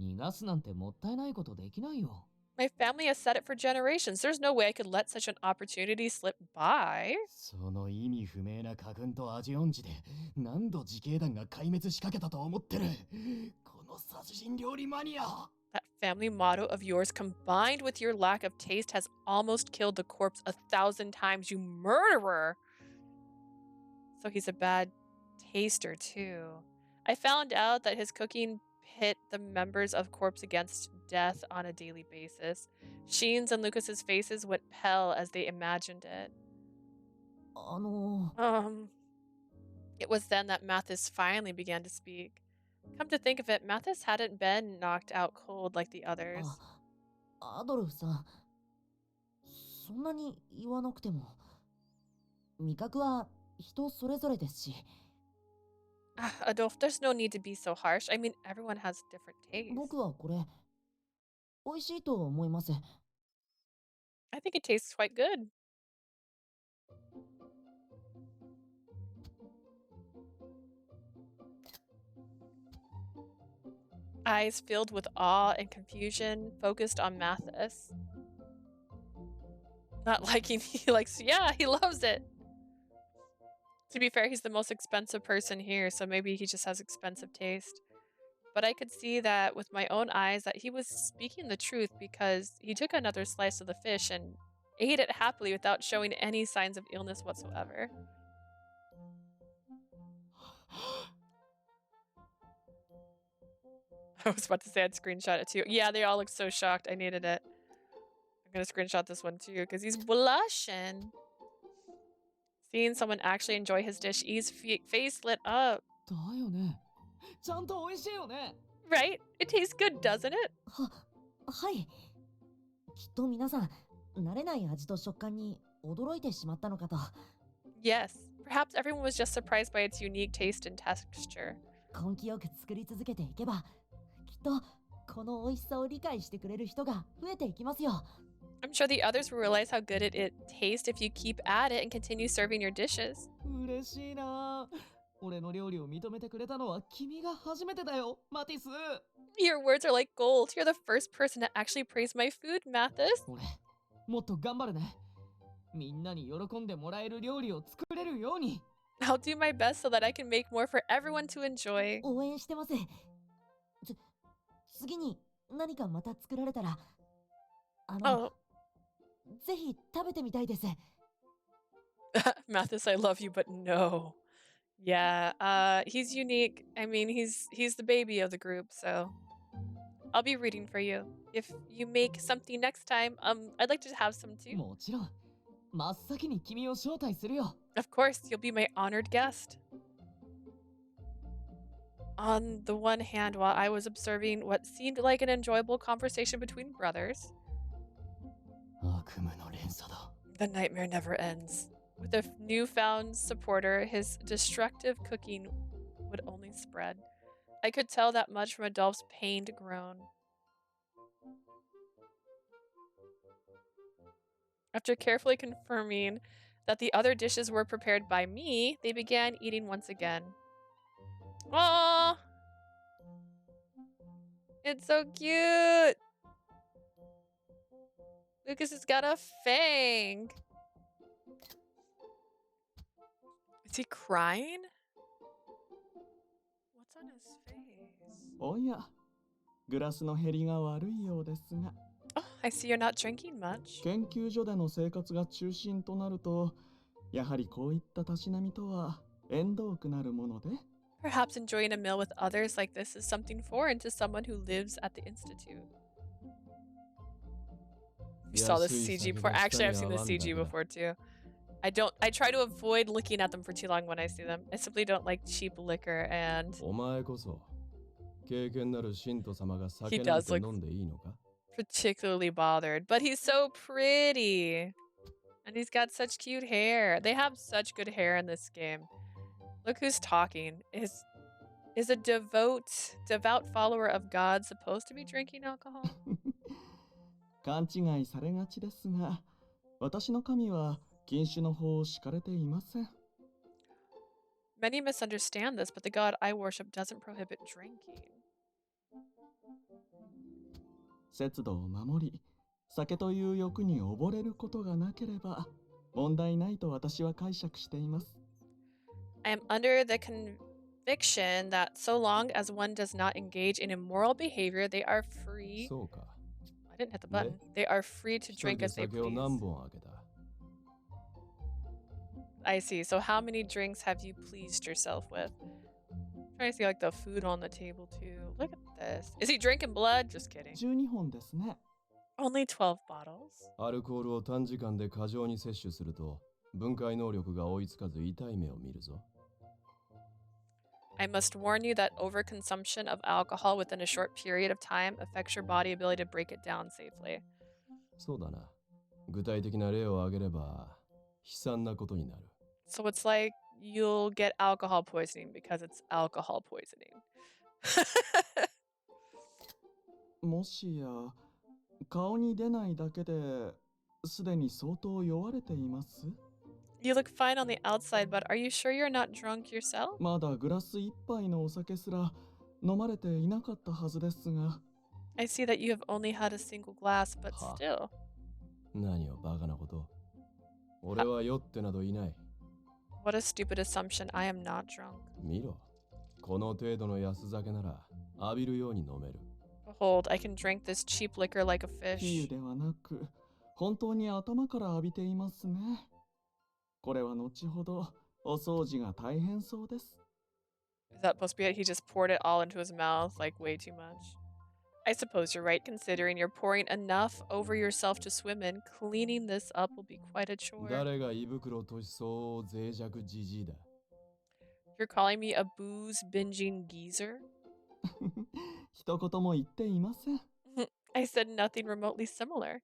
逃がすなんてもったいないことできないよ。 My family has said it for generations. There's no way I could let such an opportunity slip by. その意味不明な家訓と味音痴で何度自警団が壊滅しかけたと思ってる。この殺人料理マニア。 That family motto of yours, combined with your lack of taste, has almost killed the corpse 1,000 times, you murderer! So he's a bad taster, too. I found out that his cooking pit the members of Corpse against death on a daily basis. Sheen's and Lucas's faces went pale as they imagined it. It was then that Mathis finally began to speak. Come to think of it, Mathis hadn't been knocked out cold like the others. アドルフさん、そんなに言わなくても。味覚は人それぞれですし。Adolphe, there's no need to be so harsh. I mean, everyone has different tastes. 僕はこれ、美味しいと思います。I think it tastes quite good. Eyes filled with awe and confusion, focused on Mathis. Not liking, he likes, yeah, he loves it. To be fair, he's the most expensive person here, so maybe he just has expensive taste. But I could see that with my own eyes that he was speaking the truth because he took another slice of the fish and ate it happily without showing any signs of illness whatsoever. I was about to say I'd screenshot it too. Yeah, they all look so shocked. I needed it. I'm gonna screenshot this one too because he's blushing. Seeing someone actually enjoy his dish, Eve's face lit up. だよね。ちゃんと美味しいよね。 Right? It tastes good, doesn't it? はい。きっと皆さん、慣れない味と食感に驚いてしまったのかと。Yes. Perhaps everyone was just surprised by its unique taste and texture. 根気よく作り続けていけば、きっとこの美味しさを理解してくれる人が増えていきますよ。I'm sure the others will realize how good it tastes if you keep at it and continue serving your dishes. 嬉しいな。俺の料理を認めてくれたのは君が初めてだよ、マティス。 Your words are like gold. You're the first person to actually praise my food, Mathis. 俺、もっと頑張るね。みんなに喜んでもらえる料理を作れるように。 I'll do my best so that I can make more for everyone to enjoy. 応援してます。次に何かまた作られたら、ぜひ食べてみたいです。Mathis, I love you, but no. Yeah, he's unique. I mean, he's the baby of the group, so I'll be rooting for you. If you make something next time, I'd like to have some too. もちろん、真っ先に君を招待するよ。 Of course, you'll be my honored guest. On the one hand, while I was observing what seemed like an enjoyable conversation between brothers, 悪夢の連鎖だ。 the nightmare never ends. With a newfound supporter, his destructive cooking would only spread. I could tell that much from Adolphe's pained groan. After carefully confirming that the other dishes were prepared by me, they began eating once again. Aww! It's so cute! Lucas has got a fang! Is he crying? What's on his face? おや、グラスの減りが悪いようですが。 Oh, I see you're not drinking much. 研究所での生活が中心となると、やはりこういったたしなみとは縁遠くなるもので。 Perhaps enjoying a meal with others like this is something foreign to someone who lives at the Institute. You saw the CG before. Actually, I've seen the CG before too. I try to avoid looking at them for too long when I see them. I simply don't like cheap liquor and お前こそ経験なる信徒様が he 酒なん does て look 飲んでいいのか particularly bothered, but he's so pretty. And he's got such cute hair. They have such good hair in this game. Look who's talking. Is a devout follower of God supposed to be drinking alcohol? 勘違いされがちですが、私の神は禁酒の法を敷かれていません。 Many misunderstand this, but the God I worship doesn't prohibit drinking. 節度を守り、酒という欲に溺れることがなければ問題ないと私は解釈しています。 I am under the conviction that so long as one does not engage in immoral behavior, they are free. そうか I didn't hit the button. They are free to 一人 drink で as they 酒を please. 何本開けた I see. So how many drinks have you pleased yourself with? I'm trying to see like the food on the table too. Look at this. Is he drinking blood? Just kidding. 12本ですね。 Only 12 bottles. アルコールを短時間で過剰に摂取すると分解能力が追いつかず痛い目を見るぞ I must warn you that overconsumption of alcohol within a short period of time affects your body ability to break it down safely. そうだな具体的な例を挙げれば悲惨なことになる So it's like you'll get alcohol poisoning because it's alcohol poisoning. もしや顔に出ないだけですでに相当酔われています。 You look fine on the outside, but are you sure you're not drunk yourself? まだグラス一杯のお酒すら飲まれていなかったはずですが。 I see that you have only had a single glass, but Huh. still. 何をバカなこと俺は酔ってなどいない What a stupid assumption. I am not drunk. 見ろこの程度の安酒なら浴びるように飲める Behold, I can drink this cheap liquor like a 比喩 fish. ではなく、本当に頭から浴びていますね。これは後ほどお掃除が大変そうです。 Is that supposed to be it? He just poured it all into his mouth, like way too much. I suppose you're right, considering you're pouring enough over yourself to swim in. Cleaning this up will be quite a chore. 誰が胃袋としそう脆弱じじいだ You're calling me a booze binging geezer? 一言も言っていません。 I said nothing remotely similar.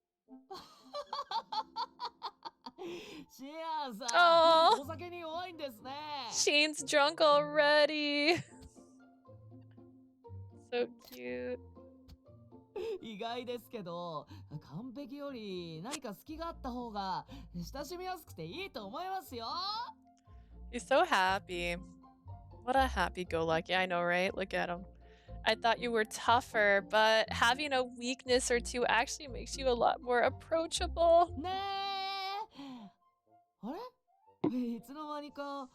シアンさあーん、お酒に弱いんですね。 Shane's drunk already. So cute. 意外ですけど、完璧より何か隙があった方が親しみやすくていいと思いますよ。 He's so happy. What a happy-go-lucky. I know, right? Look at him. I thought you were tougher, but having a weakness or two actually makes you a lot more approachable. ねえ。あれ？いつの間にか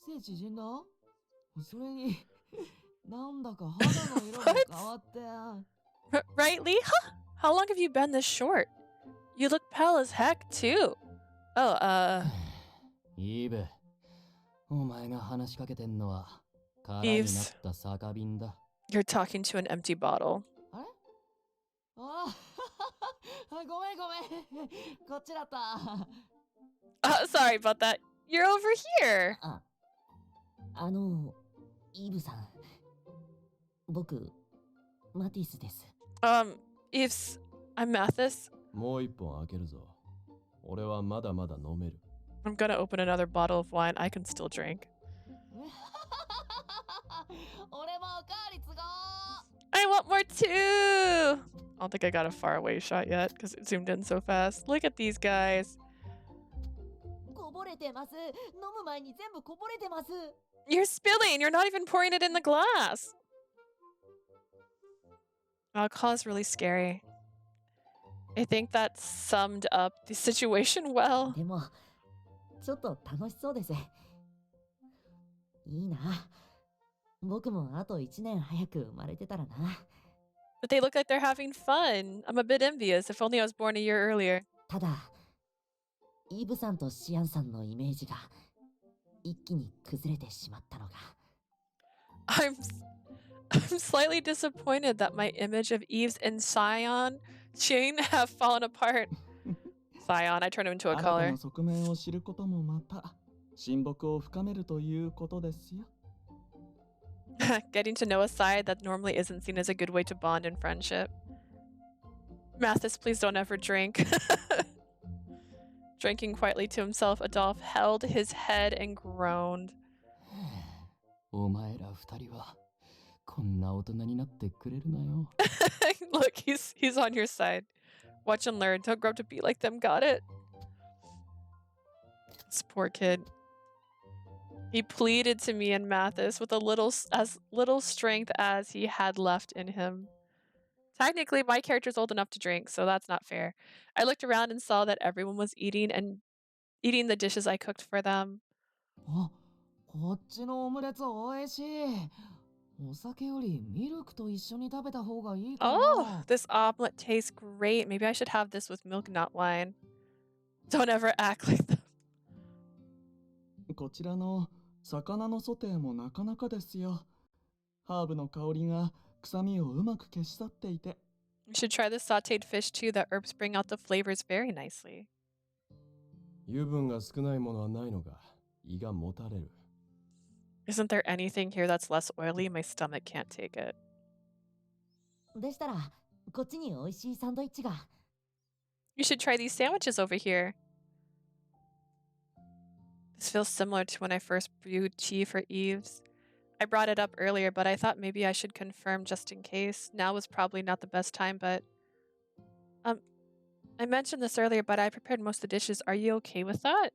背縮んだ？それになんだか肌の色も変わって。Right, Lee? Huh? How long have you been this short? You look pale as heck, too. Oh, イーブ、お前が話しかけてんのは空になった酒瓶だ。 you're talking to an empty bottle. あれ？あごめんごめん。こっちだった。Sorry about that. You're over here. イブさん、僕、マティスです。Eves, I'm Mathis. もう一本開けるぞ。俺はまだまだ飲める。I'm gonna open another bottle of wine. I can still drink. 俺もおかわり都合 I want more too! I don't think I got a far away shot yet because it zoomed in so fast. Look at these guys. こぼれてます。飲む前に全部こぼれてます。You're spilling! You're not even pouring it in the glass! Alcohol is really scary. I think that summed up the situation well. でも、ちょっと楽しそうです。いいな。僕もあと1年早く生まれてたらな。But they look like they're having fun. I'm a bit envious. If only I was born a year earlier. ただ、イブさんとシアンさんのイメージが一気に崩れてしまったのが。I'm slightly disappointed that my image of Eves and Shane have fallen apart. Scion, I turned him into a 新た color. な側面を知ることもまた親睦を深めるということですよ。Getting to know a side that normally isn't seen as a good way to bond in friendship. Mathis, please don't ever drink. Drinking quietly to himself, Adolphe held his head and groaned. お前ら二人はこんな大人になってくれるなよ。Look, he's on your side. Watch and learn. Don't grow up to be like them. Got it? This poor kid. He pleaded to me and Mathis with as little strength as he had left in him. Technically, my character's old enough to drink, so that's not fair. I looked around and saw that everyone was eating the dishes I cooked for them. あ、こっちのオムレツおいしい。お酒よりミルクと一緒に食べた方がいいかな。Oh, this omelet tastes great. Maybe I should have this with milk, not wine. Don't ever act like them. こちらの魚のソテーもなかなかですよ。ハーブの香りが臭みをうまく消し去っていて。You should try the sauteed fish too. The herbs bring out the flavors very nicely. 油分が少ないものはないのか。胃がもたれる。Isn't there anything here that's less oily? My stomach can't take it. でしたら、こっちに美味しいサンドイッチが。You should try these sandwiches over here. This feels similar to when I first brewed tea for Eves. I brought it up earlier, but I thought maybe I should confirm just in case. Now was probably not the best time, but... I mentioned this earlier, but I prepared most of the dishes. Are you okay with that?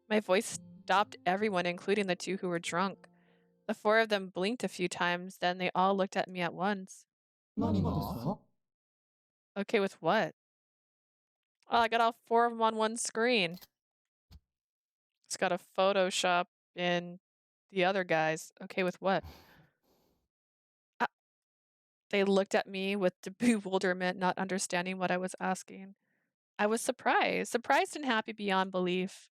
My voice stopped everyone, including the two who were drunk. The four of them blinked a few times, then they all looked at me at once. 何がですか？ Okay with what? Oh, I got all four of them on one screen. It's got a Photoshop in the other guys. Okay with what? They looked at me with bewilderment, not understanding what I was asking. I was surprised and happy beyond belief.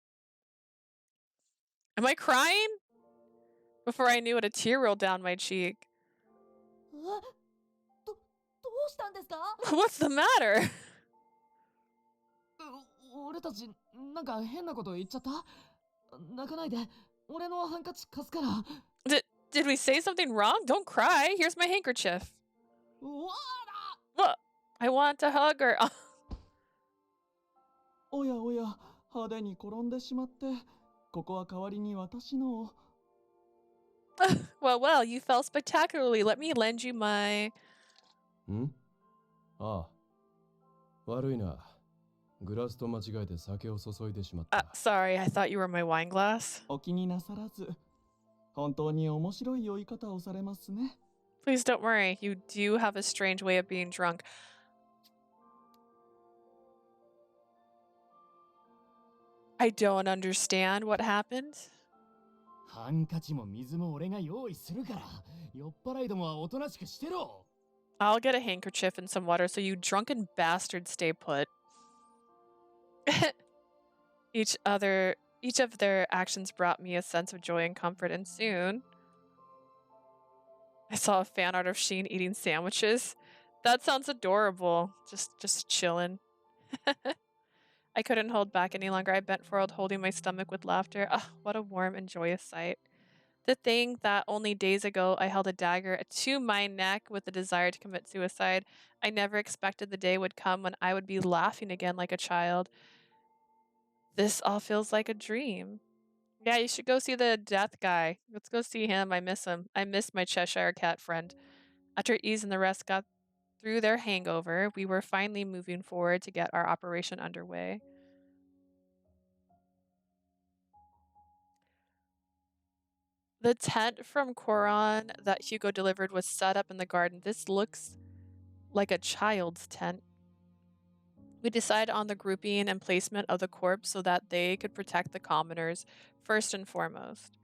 Am I crying? Before I knew it, a tear rolled down my cheek. どうしたんですか What's the matter? 俺たちなんか変なこと言っちゃった？泣かないで。俺のハンカチ貸すから。Did we say something wrong? Don't cry. Here's my handkerchief. わ What? I want to hug her. おやおや、派手に転んでしまって、ここは代わりに私のを。Well, you fell spectacularly. Let me lend you my... ん？ああ。悪いな。グラスと間違えて酒を注いでしまった。Sorry, I thought you were my wine glass. お気になさらず。本当に面白い酔い方をされますね。Please don't worry. You do have a strange way of being drunk. I don't understand what happened. ハンカチも水も俺が用意するから。酔っ払いどもはおとなしくしてろ。I'll get a handkerchief and some water so you drunken bastards stay put. Each of their actions brought me a sense of joy and comfort, and soon I saw a fan art of Sheen eating sandwiches. That sounds adorable. Just chilling. I couldn't hold back any longer. I bent forward, holding my stomach with laughter. Ah, what a warm and joyous sight. To think that only days ago I held a dagger to my neck with the desire to commit suicide. I never expected the day would come when I would be laughing again like a child. This all feels like a dream. Yeah, you should go see the death guy. Let's go see him. I miss him. I miss my Cheshire cat friend. After Ease and the rest got through their hangover, we were finally moving forward to get our operation underway. The tent from Coron that Hugo delivered was set up in the garden. This looks like a child's tent. We decided on the grouping and placement of the corpse so that they could protect the commoners first and foremost.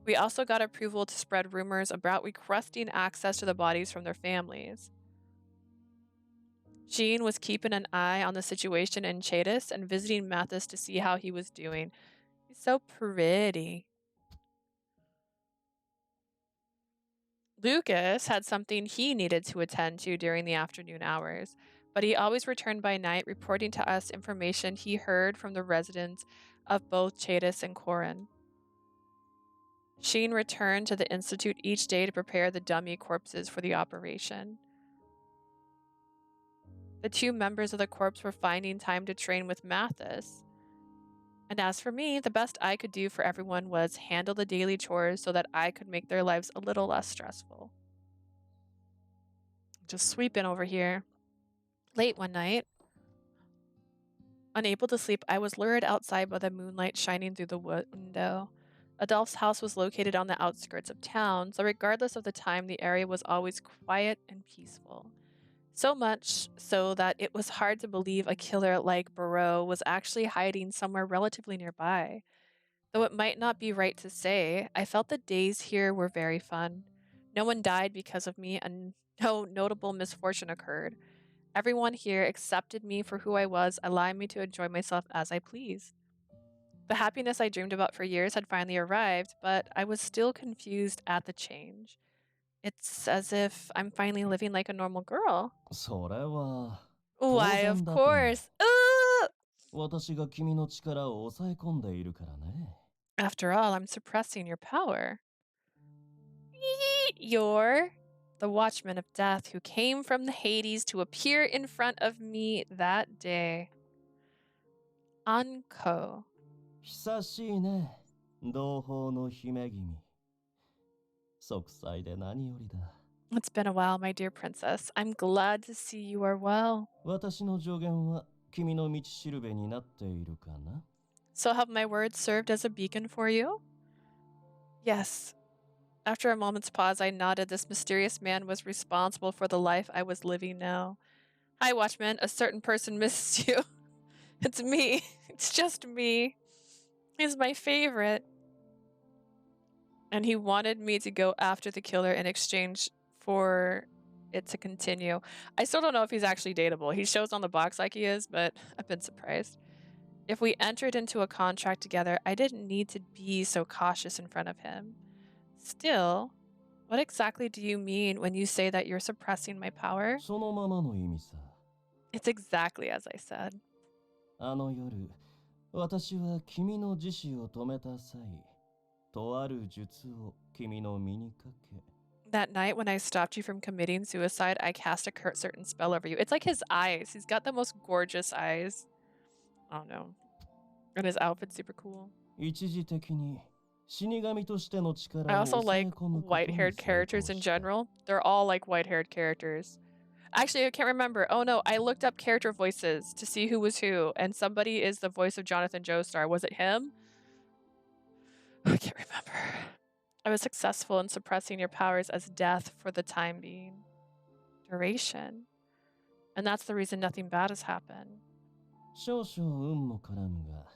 We also got approval to spread rumors about requesting access to the bodies from their families. Jean was keeping an eye on the situation in Chatis and visiting Matthis to see how he was doing. He's so pretty. Lucas had something he needed to attend to during the afternoon hours, but he always returned by night, reporting to us information he heard from the residents of both Chatis and Corin. Sheen returned to the Institute each day to prepare the dummy corpses for the operation. The two members of the corps were finding time to train with Mathis. And as for me, the best I could do for everyone was handle the daily chores so that I could make their lives a little less stressful. Just sweeping over here. Late one night, unable to sleep, I was lured outside by the moonlight shining through the window. Adolph's house was located on the outskirts of town, so regardless of the time, the area was always quiet and peaceful. So much so that it was hard to believe a killer like Barreau was actually hiding somewhere relatively nearby. Though it might not be right to say, I felt the days here were very fun. No one died because of me, and no notable misfortune occurred. Everyone here accepted me for who I was, allowing me to enjoy myself as I pleased. The happiness I dreamed about for years had finally arrived, but I was still confused at the change. It's as if I'm finally living like a normal girl. それは Why, 当 of 然だと思う。 course. 私が君の力を抑え込んでいるからね。 After all, I'm suppressing your power. You're the Watchman of Death who came from the Hades to appear in front of me that day. Anko. 久しいね、同胞の姫君。息災で何よりだ。 It's been a while, my dear princess. I'm glad to see you are well. 私の助言は君の道しるべになっているかな？ So have my words served as a beacon for you? Yes. After a moment's pause, I nodded. This mysterious man was responsible for the life I was living now. Hi, Watchman. A certain person missed you. It's me. It's just me. He's my favorite. And he wanted me to go after the killer in exchange for it to continue. I still don't know if he's actually dateable. He shows on the box like he is, but I've been surprised. If we entered into a contract together, I didn't need to be so cautious in front of him. Still, what exactly do you mean when you say that you're suppressing my power? そのままの意味さ。 It's exactly as I said. あの夜、私は君の自死を止めた際、とある術を君の身にかけ。 That night when I stopped you from committing suicide, I cast a certain spell over you. It's like his eyes. He's got the most gorgeous eyes. I don't know. And his outfit's super cool. 一時的に死神としての I 力を also 抑え like 込むことに white-haired 成 characters 功 in した。 general. They're all like white-haired characters. Actually, I can't remember. Oh no, I looked up character voices to see who was who, and somebody is the voice of Jonathan Joestar. Was it him? I can't remember. I was successful in suppressing your powers as death for the time being. Duration. And that's the reason nothing bad has happened. 少々運も絡むが、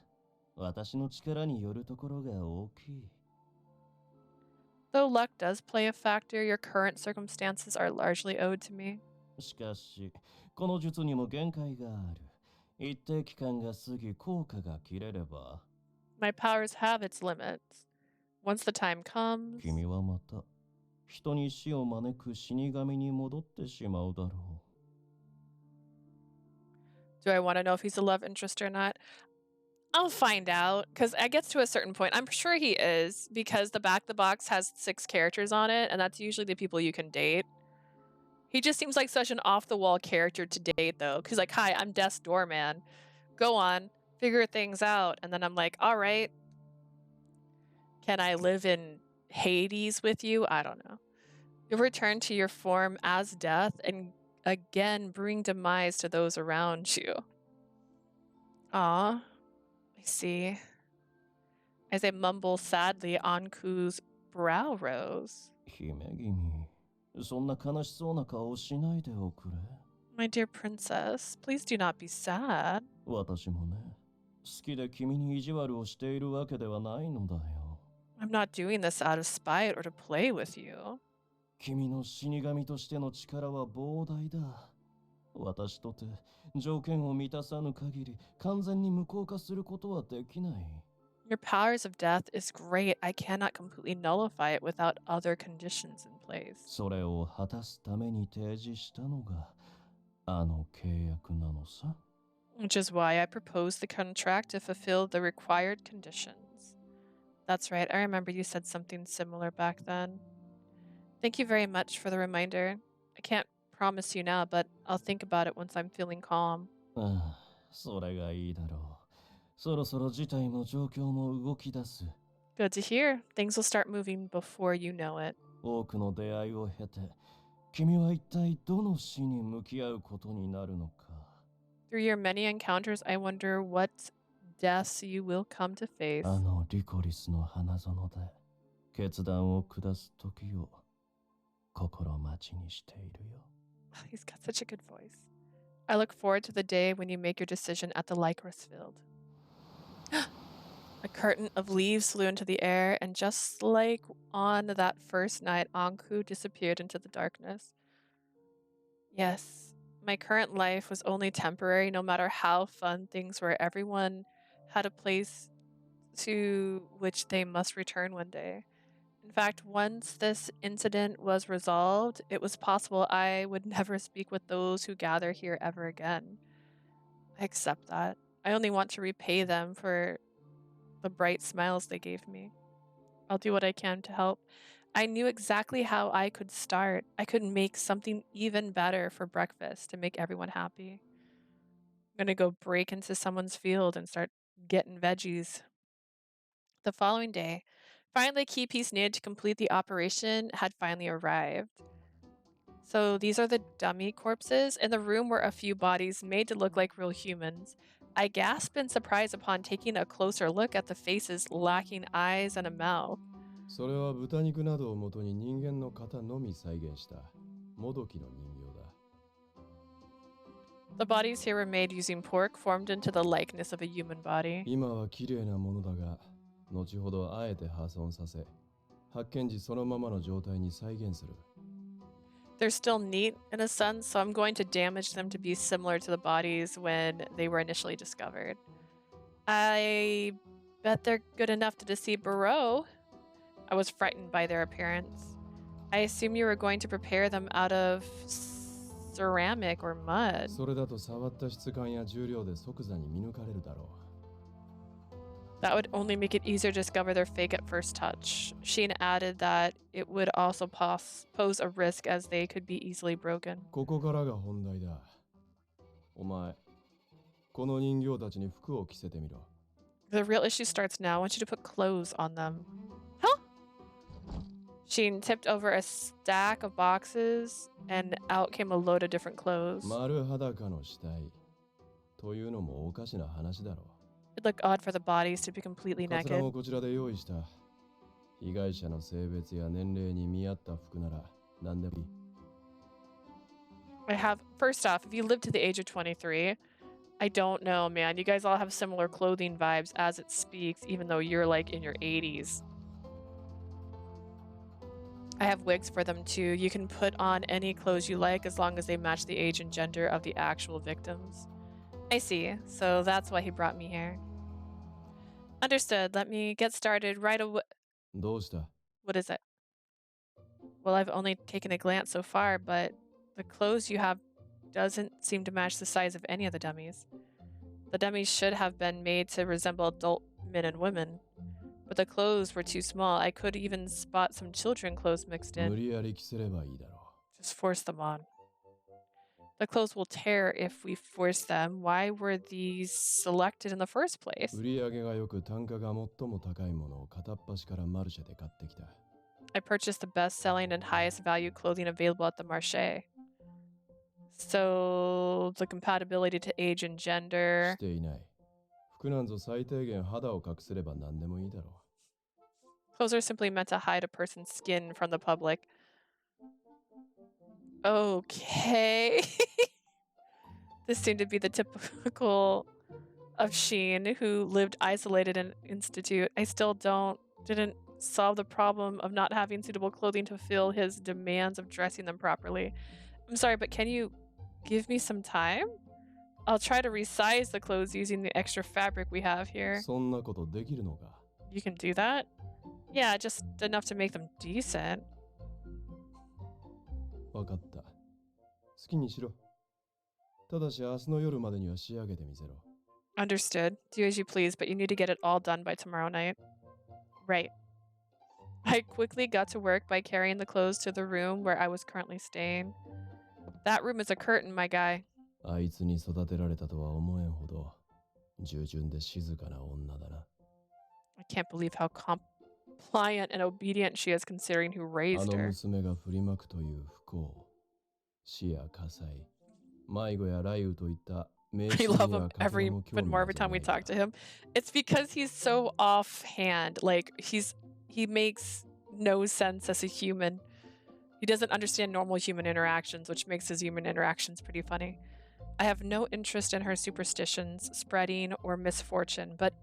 私の力によるところが大きい。 Though luck does play a factor, your current circumstances are largely owed to me. しかし、この術にも限界がある。一定期間が過ぎ効果が切れれば、 My powers have its limits. Once the time comes... 君はまた人に死を招く死神に戻ってしまうだろう。 Do I want to know if he's a love interest or not? I'll find out, because I gets to a certain point. I'm sure he is, because the back of the box has 6 characters on it, and that's usually the people you can date. He just seems like such an off-the-wall character to date, though. Because like, hi, I'm Death's doorman. Go on, figure things out. And then I'm like, all right. Can I live in Hades with you? I don't know. You'll return to your form as Death and again bring demise to those around you. Aw, I see. As I mumble sadly, Anku's brow rose. 姫君、そんな悲しそうな顔をしないでおくれ。My dear princess, please do not be sad. 私もね、好きで君に意地悪をしているわけではないのだよ。I'm not doing this out of spite or to play with you. 君の死神としての力は膨大だ。私とて条件を満たさぬ限り完全に無効化することはできない。Your powers of death is great. I cannot completely nullify it without other conditions in place. それを果たすために提示したのがあの契約なのさ。Which is why I proposed the contract to fulfill the required conditions. That's right. I remember you said something similar back then. Thank you very much for the reminder. I can't promise you now, but I'll think about it once I'm feeling calm. ああ、それがいいだろう。そろそろ事態も状況も動き出す。Good to hear. Things will start moving before you know it. 多くの出会いを経て、君は一体どの死に向き合うことになるのか。Through your many encounters, I wonder what deaths you will come to face. あのリコリスの花園で決断を下す時を心待ちにしているよ。He's got such a good voice. I look forward to the day when you make your decision at the Lycris field. A curtain of leaves flew into the air, and just like on that first night, Anku disappeared into the darkness. Yes, my current life was only temporary, no matter how fun things were. Everyone had a place to which they must return one day. In fact, once this incident was resolved, it was possible I would never speak with those who gather here ever again. I accept that. I only want to repay them for the bright smiles they gave me. I'll do what I can to help. I knew exactly how I could start. I could make something even better for breakfast to make everyone happy. I'm gonna go break into someone's field and start getting veggies. The following day, finally, the key piece needed to complete the operation had finally arrived. So these are the dummy corpses. In the room were a few bodies made to look like real humans. I gasped in surprise upon taking a closer look at the faces lacking eyes and a mouth. それは豚肉などをもとに人間の型のみ再現したもどきの人形だ。The bodies here were made using pork formed into the likeness of a human body. 今は綺麗なものだが、後ほどあえて破損させ、発見時そのままの状態に再現する。They're still neat in a sense, so I'm going to damage them to be similar to the bodies when they were initially discovered. I bet they're good enough to deceive Barreau. I was frightened by their appearance. I assume you were going to prepare them out of ceramic or mud. それだと触った質感や重量で即座に見抜かれるだろう。That would only make it easier to discover their fake at first touch. Sheen added that it would also pose a risk as they could be easily broken. ここからが本題だ。お前、この人形たちに服を着せてみろ。The real issue starts now. I want you to put clothes on them. Huh? Sheen tipped over a stack of boxes, and out came a load of different clothes. 丸裸の死体。というのもおかしな話だろう。It looked odd for the bodies to be completely カツラ naked. もこちらで用意した。被害者の性別や年齢に見合った服なら何でもいい。I have, first off, if you live to the age of 23, I don't know, man. You guys all have similar clothing vibes as it speaks, even though you're like in your 80s. I have wigs for them too. You can put on any clothes you like as long as they match the age and gender of the actual victims. I see. So that's why he brought me here. Understood. Let me get started right away. どうした? What is it? Well, I've only taken a glance so far, but the clothes you have doesn't seem to match the size of any of the dummies. The dummies should have been made to resemble adult men and women, but the clothes were too small. I could even spot some children clothes mixed 無 in. 理やり着せればいいだろ Just force them on. The clothes will tear if we force them. Why were these selected in the first place? う。売り上げがよく単価が最も高いものを片っ端からマルシェで買ってきた。 I purchased the best-selling and highest value clothing available at the Marché. So the compatibility to age and し gender. ていない。服なんぞ最低限肌を隠せれば何でもいいだろ Clothes are simply meant to hide a person's skin from the public. Okay. This seemed to be the typical of Sheen, who lived isolated in an institute. I still didn't solve the problem of not having suitable clothing to fill his demands of dressing them properly. I'm sorry, but can you give me some time? I'll try to resize the clothes using the extra fabric we have う。 here. そんなことできるのか You can do that? Yeah, just enough to make them decent. わかった。好きにしろ。ただし明日の夜までには仕上げてみせろ。 Understood. Do as you please, but you need to get it all done by tomorrow night. Right. I quickly got to work by carrying the clothes to the room where I was currently staying. That room is a curtain, my guy. あいつに育てられたとは思えんほど従順で静かな女だな。 I can't believe how compliant and obedient she is considering who あ raised の her. 娘が振りまくという不幸、死や火災、迷子や雷雨といった We love him even more every time we talk to him. It's because he's so offhand. Like he makes no sense as a human. He doesn't understand normal human interactions, which makes his human interactions pretty funny. I have no interest in her superstitions, spreading, or misfortune, but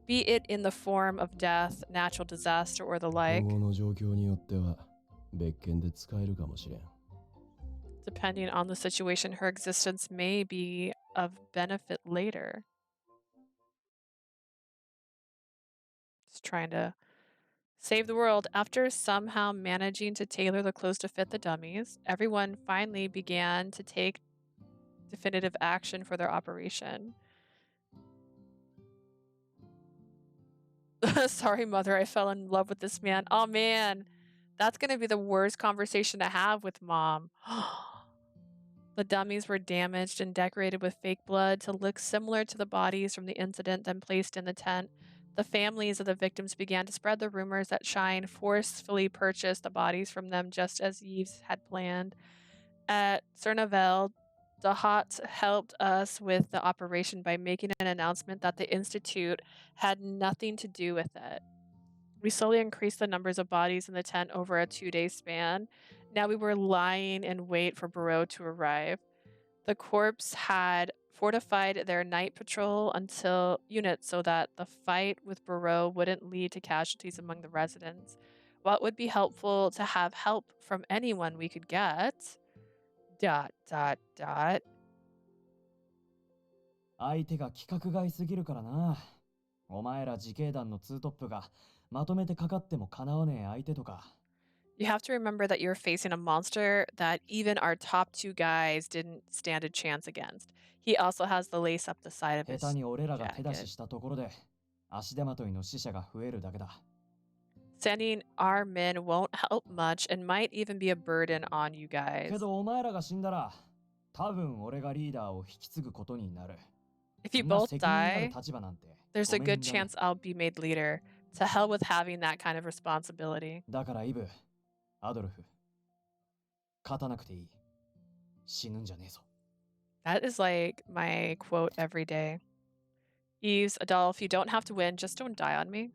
be it in the form of death, natural disaster, or the like. 今後の状況によっては別件で使えるかもしれん。 Depending on the situation, her existence may be of benefit later. Just trying to save the world. After somehow managing to tailor the clothes to fit the dummies, everyone finally began to take definitive action for their operation. Sorry, mother, I fell in love with this man. Oh man, that's gonna be the worst conversation to have with mom. The dummies were damaged and decorated with fake blood to look similar to the bodies from the incident, then placed in the tent. The families of the victims began to spread the rumors that Shine forcefully purchased the bodies from them just as Yves had planned. At Cernavel, Dahat helped us with the operation by making an announcement that the Institute had nothing to do with it. We slowly increased the numbers of bodies in the tent over a 2-day span. Now we were lying in wait for Barreau to arrive. The corps had fortified their night patrol until units so that the fight with Barreau wouldn't lead to casualties among the residents. While it would be helpful to have help from anyone we could get... ... 相手が規格外すぎるからな。お前ら自警団のツートップがまとめてかかってもかなわねえ相手とか。You have to remember that you're facing a monster that even our top 2 guys didn't stand a chance against. He also has the lace up the side of his 下手に俺らが手出し jacket. したところで足手まといの死者が増えるだけだ。Sending our men won't help much and might even be a burden on you け guys. どお前らが死んだら多分俺がリーダーを引き継ぐことになる。 If you そんな both 責任ある die, 立場なんて there's a ごめん good だね。 chance I'll be made leader. To hell with having that kind of responsibility. だからイブ、アドルフ、勝たなくていい。死ぬんじゃねえぞ。 That is like my quote every day. Yves, Adolphe, you don't have to win, just don't die on me.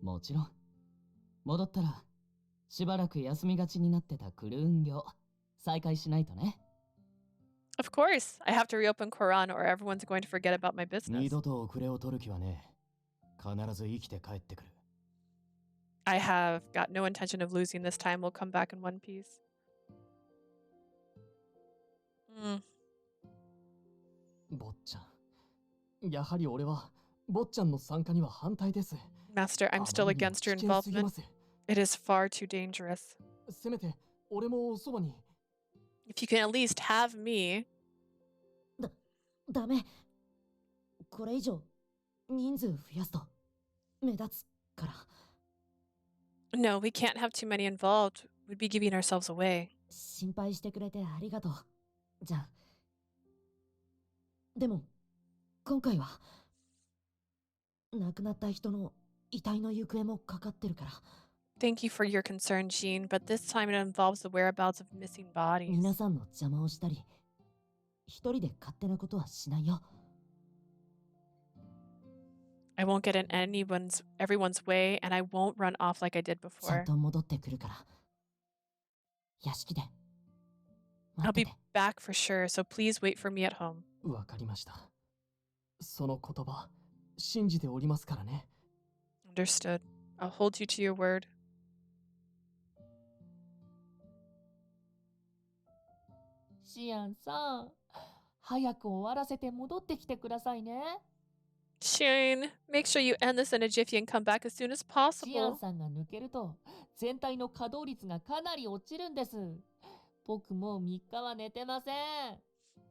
もちろん。戻ったらしばらく休みがちになってたクルーン業再開しないとね。 Of course, I have to reopen Quran or everyone's going to forget about my 二 business. 度と遅れを取る気はねえ。必ず生きて帰ってくる。 I have got no intention of losing this time. We'll come back in one piece. Mm. 坊ちゃん。やはり俺は坊ちゃんの参加には反対です。 Master, I'm still あまりにも against your 危険すぎま involvement. す。 It is far too dangerous. せめて俺もおそばに。 If you can at least have me. ダメ。これ以上人数増やすと目立つから。 No, we can't have too many involved. We'd be giving ourselves away. 心配してくれてありがとう。じゃあ。でも今回は亡くなった人の遺体の行方もかかってるから。 Thank you for your concern, Jean, but this time it involves the whereabouts of missing bodies. 皆さんの邪魔をしたり一人で勝手なことはしないよ。 I won't get in everyone's way, and I won't run off like I did ちゃん before. と戻ってくるから。屋敷で I'll 待って be て。 back for sure, so please wait for me at home. わかりました。その言葉、信じておりますからね。Understood. I'll hold you to your word. シアンさん、早く終わらせて戻ってきてくださいね。 Shane, make sure you end this in a jiffy and come back as soon as シアン possible. さんが抜けると全体の稼働率がかなり落ちるんです。僕も3日は寝てません。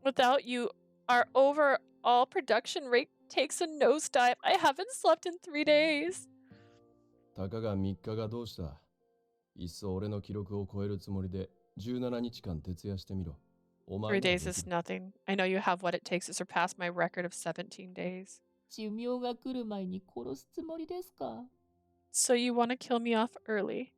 Without you, our overall production rate takes a nosedive. I haven't slept in 3 days. たかが3日がどうした。いっそ俺の記録を超えるつもりで17日間徹夜してみろ。お前 3なら days で is きる。 nothing. I know you have what it takes to surpass my record of 17 days. 寿命が来る前に殺すつもりですか？ So you want to kill me off early?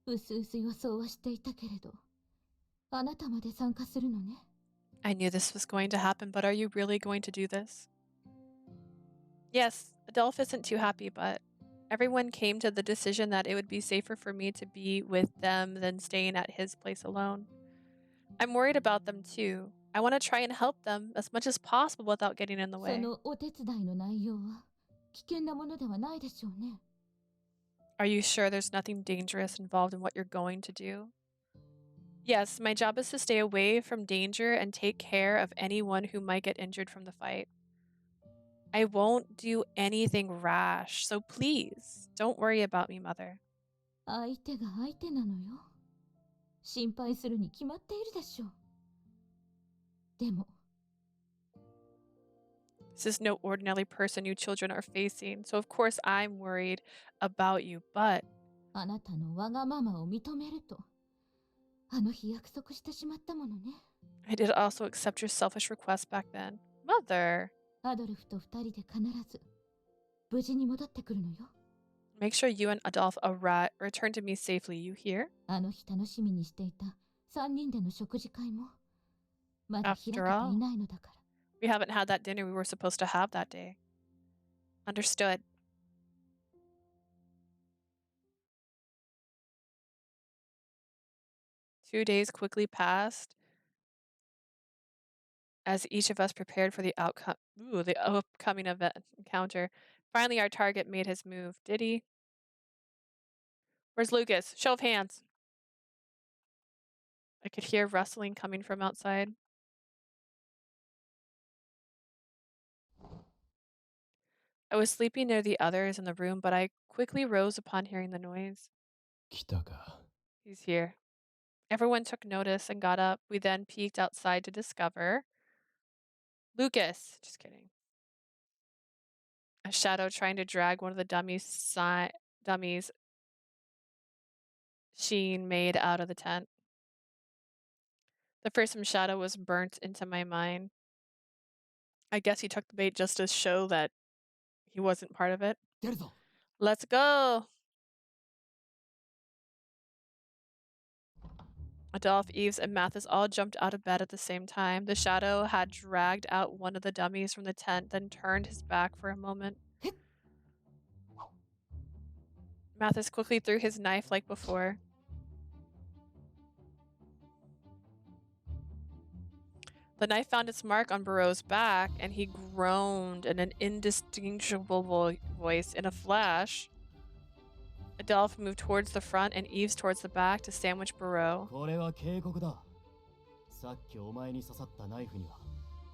うすうす予想はしていたけれど、あなたまで参加するのね。 I knew this was going to happen, but are you really going to do this? Yes, Adolph isn't too happy, but everyone came to the decision that it would be safer for me to be with them than staying at his place alone. I'm worried about them too. I want to try and help them as much as possible without getting in the そ way. のお手伝いの内容は危険なものではないでしょうね。 Are you sure there's nothing dangerous involved in what you're going to do? Yes, my job is to stay away from danger and take care of anyone who might get injured from the fight. I won't do anything rash, so please, don't worry about me, Mother. 相手が相手なのよ。心配するに決まっているでしょう。でも、 This is no ordinary person you children are facing, so of course I'm worried about you, but あなたのわがままを認めると、あの日約束してしまったものね。 I did also accept your selfish request back then. Mother, アドルフと二人で必ず無事に戻ってくるのよ。 make sure you and Adolph return to me safely, you hear? あの日楽しみにしていた三人での食事会もまだ開けてい After all, ないのだから。 we haven't had that dinner we were supposed to have that day. Understood. Two days quickly passed as each of us prepared for the upcoming event encounter. Finally, our target made his move. Did he? Where's Lucas? Show of hands. I could hear rustling coming from outside. I was sleeping near the others in the room, but I quickly rose upon hearing the noise. 来たか。 He's here. Everyone took notice and got up. We then peeked outside to discover Lucas. Just kidding. A shadow trying to drag one of the dummies Sheen made out of the tent. The fearsome shadow was burnt into my mind. I guess he took the bait just to show that he wasn't part of it. 出るぞ。 Let's go! Adolph, Eves, and Mathis all jumped out of bed at the same time. The shadow had dragged out one of the dummies from the tent, then turned his back for a moment. Mathis quickly threw his knife like before. The knife found its mark on Barreau's back, and he groaned in an indistinguishable voice. In a flash, Adolph moved towards the front and Eves towards the back to sandwich Barreau. これは警告だ。さっきお前に刺さったナイフには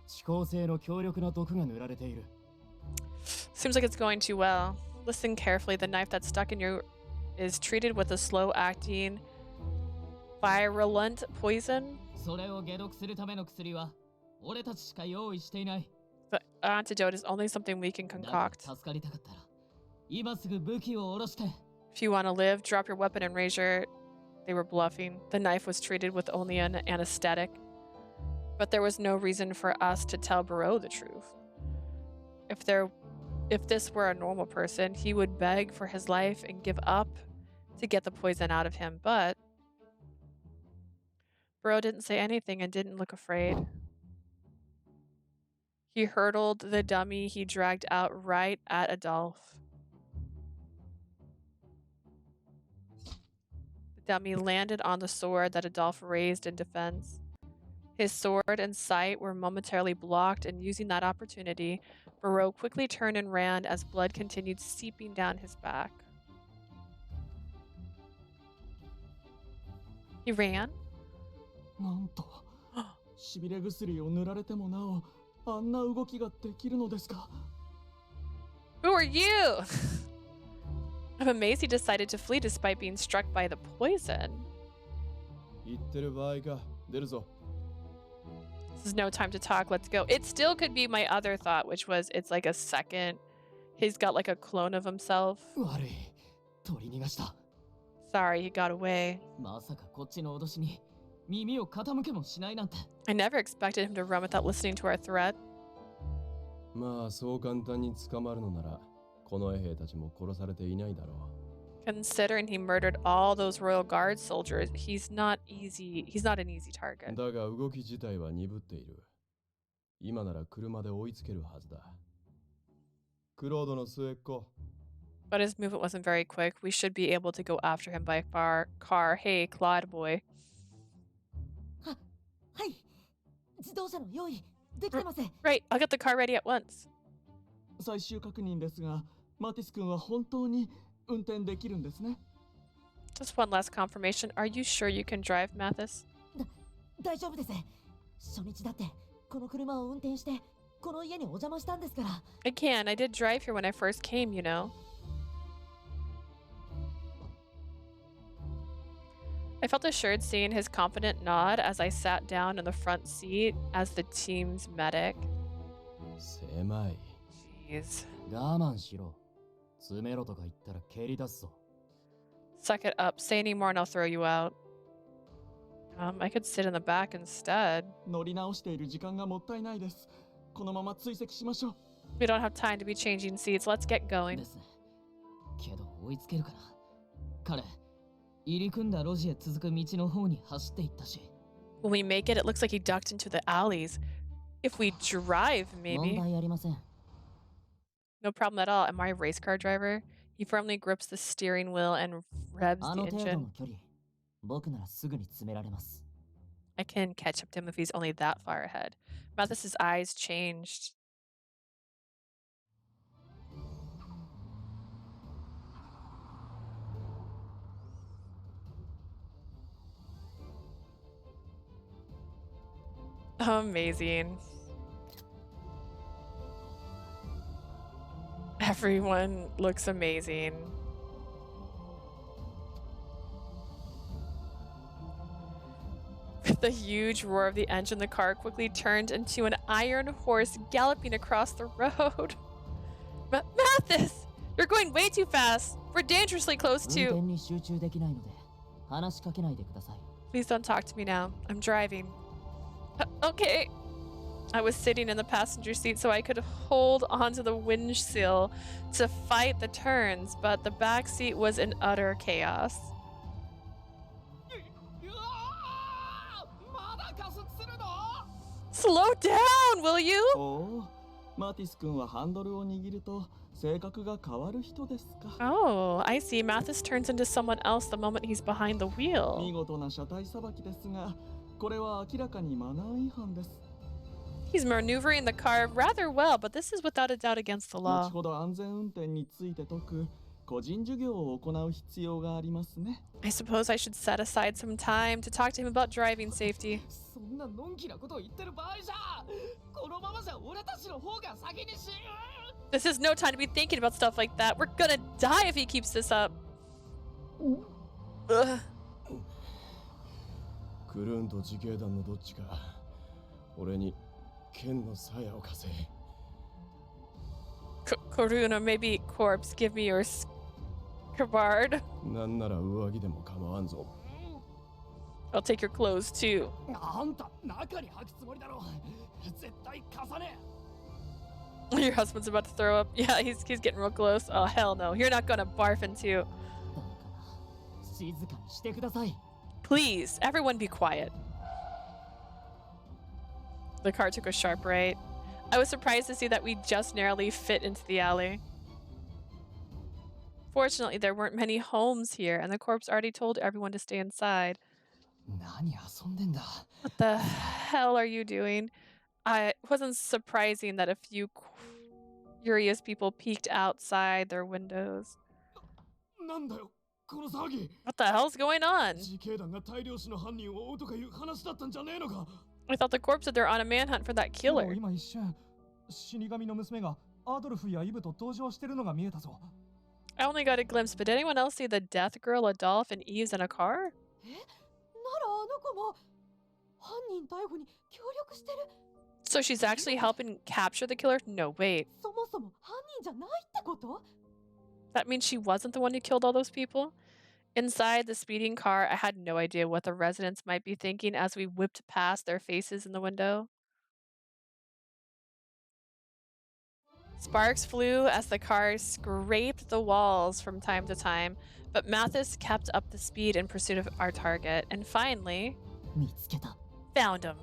遅効性の強力な毒が塗られている。 Seems like it's going too well. Listen carefully. The knife that's stuck in you is treated with a slow-acting virulent poison. それを解毒するための薬は俺たちしか用意していない。 The antidote is only something we can だから concoct. 助かりたかったら今すぐ武器を下ろして。 If you want to live, drop your weapon and raise your... They were bluffing. The knife was treated with only an anesthetic. But there was no reason for us to tell Virche the truth. If this were a normal person, he would beg for his life and give up to get the poison out of him. But Virche didn't say anything and didn't look afraid. He hurtled the dummy he dragged out right at Adolphe. The dummy landed on the sword that Adolphe raised in defense. His sword and sight were momentarily blocked, and using that opportunity, Virche quickly turned and ran as blood continued seeping down his back. He ran? なんとしびれ薬を塗られてもなおあんな動きができるのですか Who are you? I'm amazed he decided to flee despite being struck by the poison. 言ってる場合か。出るぞ。 This is no time to talk, let's go. It still could be my other thought, which was it's like a second. He's got like a clone of himself. 悪い。取り逃がした。 Sorry, he got away. まさかこっちの脅しに耳を傾けもしないなんて。 I never expected him to run without listening to our threat. まあそう簡単に捕まるのならこの衛兵たちも殺されていないだろう。 Considering he murdered all those royal guard soldiers, he's not an easy target. だが動き自体は鈍っている。今なら車で追いつけるはずだ。クロードの末っ子。 But his movement wasn't very quick. We should be able to go after him by car. Hey, Claude boy. はい。自動車の用意できてます。 Right, I'll get the car ready at once. 最終確認ですがマティス君は本当に運転できるんですね Just one last confirmation. Are you sure you can drive, Mathis? 大丈夫です。初日だってこの車を運転してこの家にお邪魔したんですから。 I can. I did drive here when I first came, you know. I felt assured seeing his confident nod as I sat down in the front seat as the team's medic. 狭い。 Jeez. 我慢しろ。詰めろとか言ったら蹴り出すぞ。 Suck it up. Say any more and I'll throw you out. I could sit in the back instead. 乗り直している時間がもったいないですこのまま追跡しましょう We don't have time to be changing seats. Let's get going. ですね。けど追いつけるかな。彼、入り組んだ路地へ続く道の方に走っていったし。 When we make it, it looks like he ducked into the alleys. If we drive, 問 maybe. 題ありません。 No problem at all. Am I a race car driver? He firmly grips the steering wheel and revs あ the の程度 engine. の距離、僕ならすぐに詰められます。 I can catch up to him if he's only that far ahead. Mathis's eyes changed. Amazing. Everyone looks amazing. With the huge roar of the engine, the car quickly turned into an iron horse galloping across the road. Mathis! You're going way too fast! We're dangerously close 運転 to... に集中できないので話しかけないでください。 Please don't talk to me now. I'm driving. Okay. I was sitting in the passenger seat so I could hold onto the windshield to fight the turns, but the back seat was in utter chaos. まだ加速するの Slow down, will you? おおマティス君はハンドルを握ると性格が変わる人ですか Oh, I see. Mathis turns into someone else the moment he's behind the 見 wheel. 事な車体さばきですがこれは明らかにマナー違反です He's maneuvering the car rather well, but this is without a doubt against the 後 law. ほど安全運転について説く個人授業を行う必要がありますね I suppose I should set aside some time to talk to him about driving safety. そんなのんきなことを言ってる場合じゃ。このままじゃ俺たちの方が先に死ぬ。 This is no time to be thinking about stuff like that. We're gonna die if he keeps this up. Ugh. クルーンと自警団のどっちか俺に剣の鞘を貸せ。Karuna, maybe corpse, give me your scabbard. なんなら上着でも構わんぞ。I'll take your clothes too. あんた中に履くつもりだろ。絶対貸さねえ。 Your husband's about to throw up. Yeah, he's getting real close. Oh hell no. You're not gonna barf into. 静かにしてください。 Please, everyone be quiet. The car took a sharp right. I was surprised to see that we just narrowly fit into the alley. Fortunately, there weren't many homes here, and the corpse already told everyone to stay inside. 何遊んでんだ。 What the hell are you doing? It wasn't surprising that a few curious people peeked outside their windows. なんだよこの騒ぎ。 What the hell's going on? 自警団が大量死の犯人を追うとかいう話だったんじゃねえのか。 I thought the corpse said they're on a manhunt for that killer. 今一瞬死神の娘がアドルフやイブと登場してるのが見えたぞ。 I only got a glimpse, but did anyone else see the death girl, Adolph, and Eve's in a car? え、ならあの子も犯人逮捕に協力してる。 So she's actually helping capture the killer? No, wait. そもそも犯人じゃないってこと？ That means she wasn't the one who killed all those people? Inside the speeding car, I had no idea what the residents might be thinking as we whipped past their faces in the window. Sparks flew as the car scraped the walls from time to time, but Matthis kept up the speed in pursuit of our target, and finally 見つけた。 found him.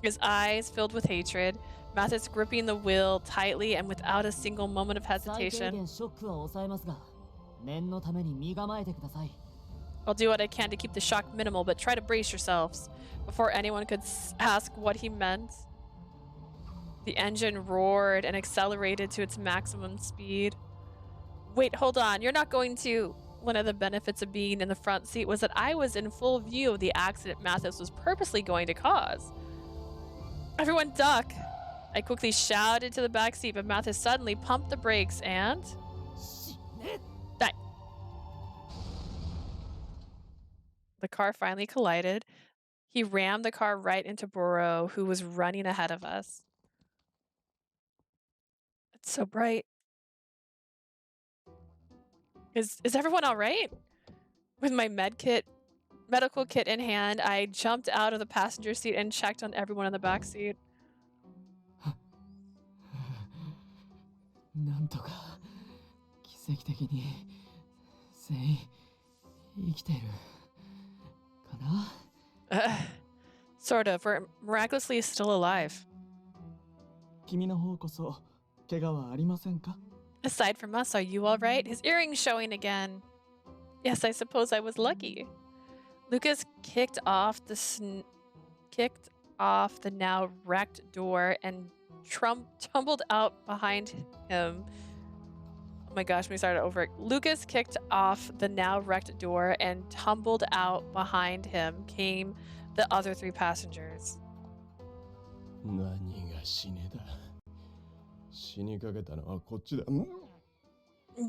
His eyes filled with hatred, Matthis gripping the wheel tightly and without a single moment of 最低 hesitation. 限ショックは抑えますが、念のために身構えてください。 I'll do what I can to keep the shock minimal, but try to brace yourselves. Before anyone could ask what he meant, the engine roared and accelerated to its maximum speed. Wait, hold on. You're not going to... One of the benefits of being in the front seat was that I was in full view of the accident Matthis was purposely going to cause. Everyone duck! I quickly shouted to the back seat, but Matthis suddenly pumped the brakes and... Die. The car finally collided. He rammed the car right into Burrow, who was running ahead of us. It's so bright. Is everyone all right? With my medical kit in hand, I jumped out of the passenger seat and checked on everyone in the back seat. なんとか奇跡的に全員生きてるかな。Sort of. We're miraculously still alive. 君の方こそ怪我はありませんか？ Aside from us, are you all right? His earring's showing again. Yes, I suppose I was lucky. Lucas kicked off the now wrecked door and tumbled out behind him. Oh my gosh, let me start it over. Lucas kicked off the now wrecked door and tumbled out behind him came the other three passengers. 何が死ねだ。死にかけたのはこっちだ。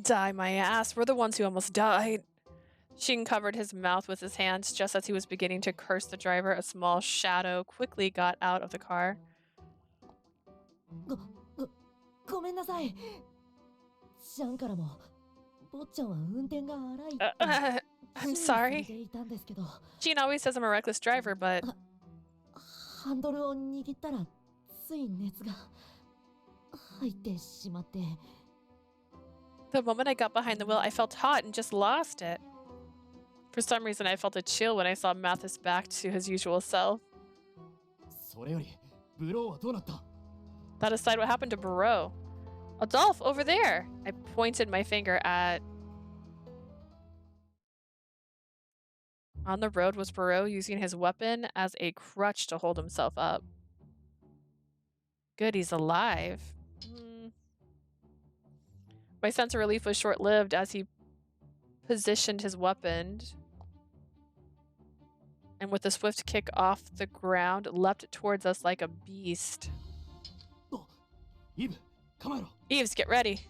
Die my ass. We're the ones who almost died. Sheen covered his mouth with his hands just as he was beginning to curse the driver. A small shadow quickly got out of the car. ごめんなさい。シャンからも、坊ちゃんは運転が荒いって。I'm sorry. 注意されていたんですけど、 Sheen always says I'm a reckless driver, but ハンドルを握ったらつい熱が入ってしまって。 the moment I got behind the wheel, I felt hot and just lost it. For some reason, I felt a chill when I saw Mathis back to his usual self. それよりブローはどうなった？ That aside, what happened to Burrow? Adolph, over there! I pointed my finger at... On the road was Burrow using his weapon as a crutch to hold himself up. Good, he's alive. My sense of relief was short-lived as he positioned his weapon and with a swift kick off the ground, leapt towards us like a beast. Eves, get ready.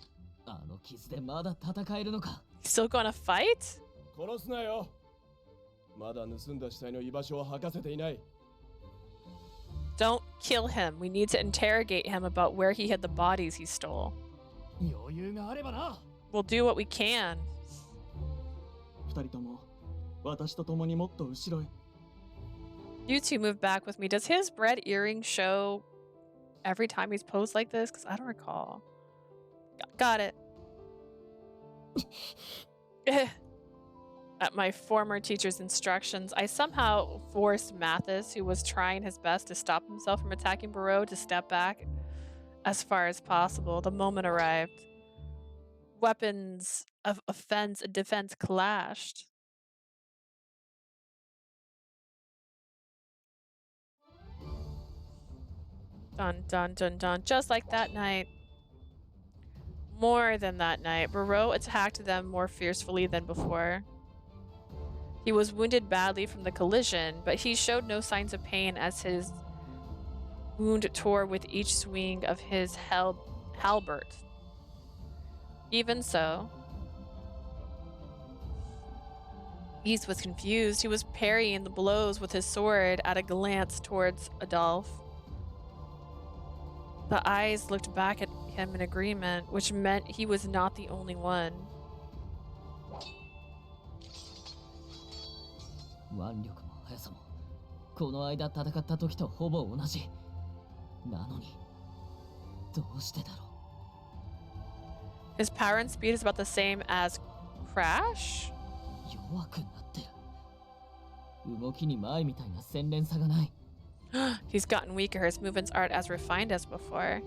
あの傷でまだ戦えるのか。 Still gonna fight? 殺すなよ。まだ盗んだ死体の居場所を吐かせていない。 Don't kill him. We need to interrogate him about where he hid the bodies he stole. 余裕があればな。 We'll do what we can. 二人とも私と共にもっと後ろへ。 You two move back with me. Does his red earring show every time he's posed like this? Because I don't recall. Got it. At my former teacher's instructions, I somehow forced Mathis, who was trying his best to stop himself from attacking Virche, to step back as far as possible. The moment arrived. Weapons of offense and defense clashed. Dun dun dun dun. Just like that night. More than that night, Virche attacked them more fiercely than before. He was wounded badly from the collision, but he showed no signs of pain as his wound tore with each swing of his halberd. Even so, Yves was confused. He was parrying the blows with his sword at a glance towards Adolphe. The eyes looked back at him in agreement, which meant he was not the only one. 腕力も速さもこの間戦った時とほぼ同じ。なのにどうしてだろう。 His power and speed is about the same as Crash? 弱くなってる。動きに前みたいな洗練さがない。He's gotten weaker. His movements aren't as refined as before.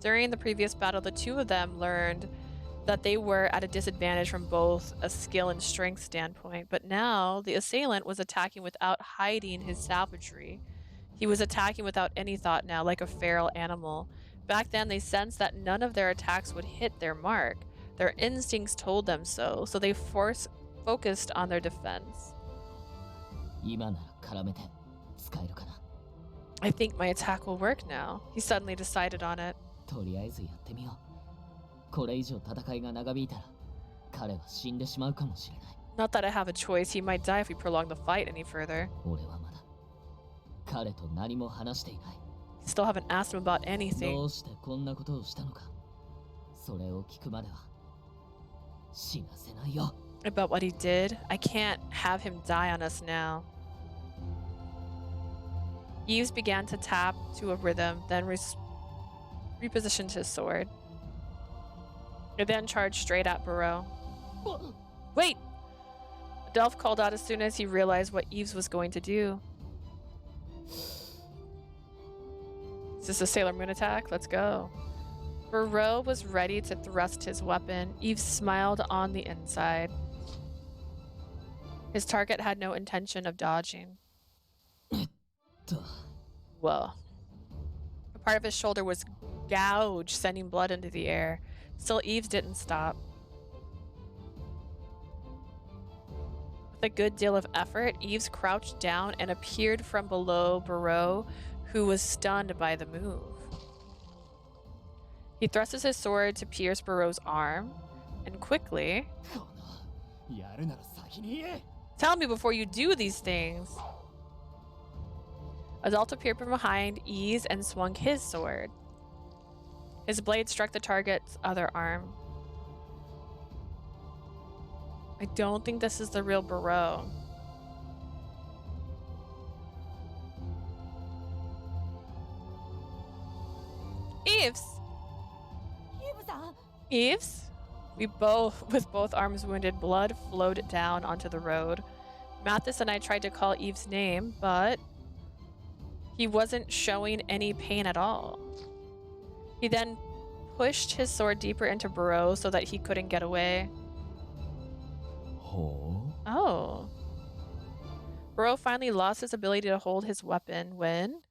During the previous battle, the two of them learned that they were at a disadvantage from both a skill and strength standpoint, but now the assailant was attacking without hiding his savagery. He was attacking without any thought now, like a feral animal. Back then, they sensed that none of their attacks would hit their mark. Their instincts told them so they focused on their defense. 今なら絡めて使えるかな。 I think my attack will work now. He suddenly decided on it. とりあえずやってみよう。これ以上戦いが長引いたら彼は死んでしまうかもしれない。 Not that I have a choice. He might die if we prolong the fight any further. 俺はまだ彼と何も話していない。 Still haven't asked him about anything. どうしてこんなことをしたのか。それを聞くまでは死なせないよ。 About what he did? I can't have him die on us now. Yves began to tap to a rhythm, then repositioned his sword. It then charged straight at Virche. Wait! Adolphe called out as soon as he realized what Yves was going to do. Is this a Sailor Moon attack? Let's go. Virche was ready to thrust his weapon. Yves smiled on the inside. His target had no intention of dodging. Whoa. A part of his shoulder was gouged, sending blood into the air. Still, Yves didn't stop. With a good deal of effort, Yves crouched down and appeared from below Virche, who was stunned by the move. He thrusts his sword to pierce Virche's arm, and quickly... Tell me before you do these things! Adolphe appeared from behind Yves and swung his sword. His blade struck the target's other arm. I don't think this is the real Virche. Yves! Yves? With both arms wounded, blood flowed down onto the road. Matthis and I tried to call Yves' name, but he wasn't showing any pain at all. He then pushed his sword deeper into Virche so that he couldn't get away. Oh. Virche finally lost his ability to hold his weapon when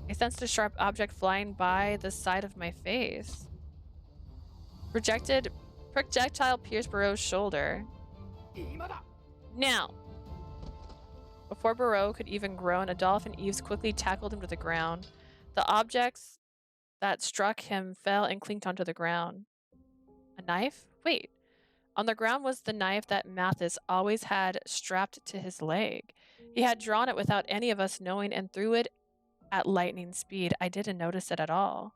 I sensed a sharp object flying by the side of my face. Projectile pierced Virche's shoulder. Now! Before Virche could even groan, Adolphe and Yves quickly tackled him to the ground. The objects that struck him fell and clinked onto the ground. A knife? wait. On the ground was the knife that Mathis always had strapped to his leg. He had drawn it without any of us knowing and threw it at lightning speed. I didn't notice it at all.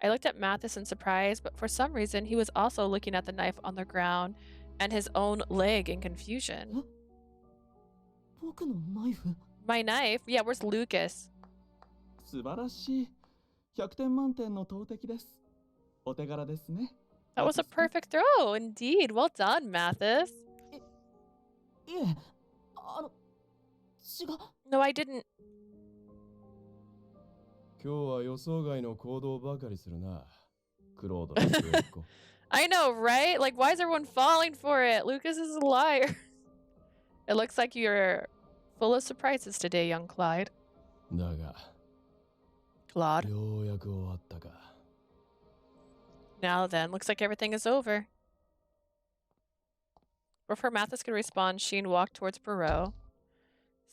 I looked at Mathis in surprise, but for some reason he was also looking at the knife on the ground and his own leg in confusion. My knife? Yeah, where's Lucas? 素晴らしい。100点満点の投擲です。お手柄ですね。 That was a perfect throw, indeed. Well done, Mathis. No, I didn't. 今日は予想外の行動ばかりするな。クロードの末っ子。I know, right? Like, why is everyone falling for it? Lucas is a liar. It looks like you're full of surprises today, young Clyde. だが、 Claude. ようやく終わったか。 Now then, looks like everything is over. Before Mathis could respond, Sheen walked towards Barreau.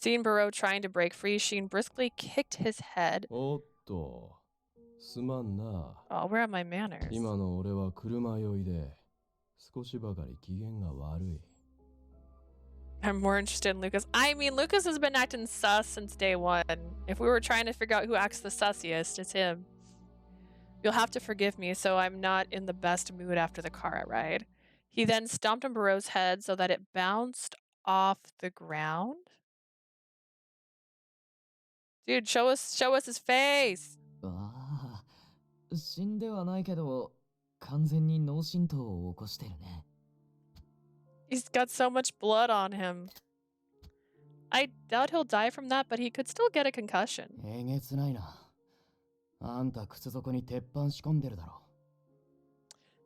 Seeing Barreau trying to break free, Sheen briskly kicked his head. おっと、すまんな。 Oh, where are my manners? 今の俺は車酔いで、少しばかり機嫌が悪い。 I'm more interested in Lucas. I mean, Lucas has been acting sus since day one. If we were trying to figure out who acts the sussiest, it's him. You'll have to forgive me, so I'm not in the best mood after the car ride. He then stomped on Barreau's head so that it bounced off the ground. Dude, show us his face. ああ、死んではないけど、完全に脳震盪を起こしてるね。He's got so much blood on him. I doubt he'll die from that, but he could still get a concussion. えげつないな。あんた靴底に鉄板仕込んでるだろ。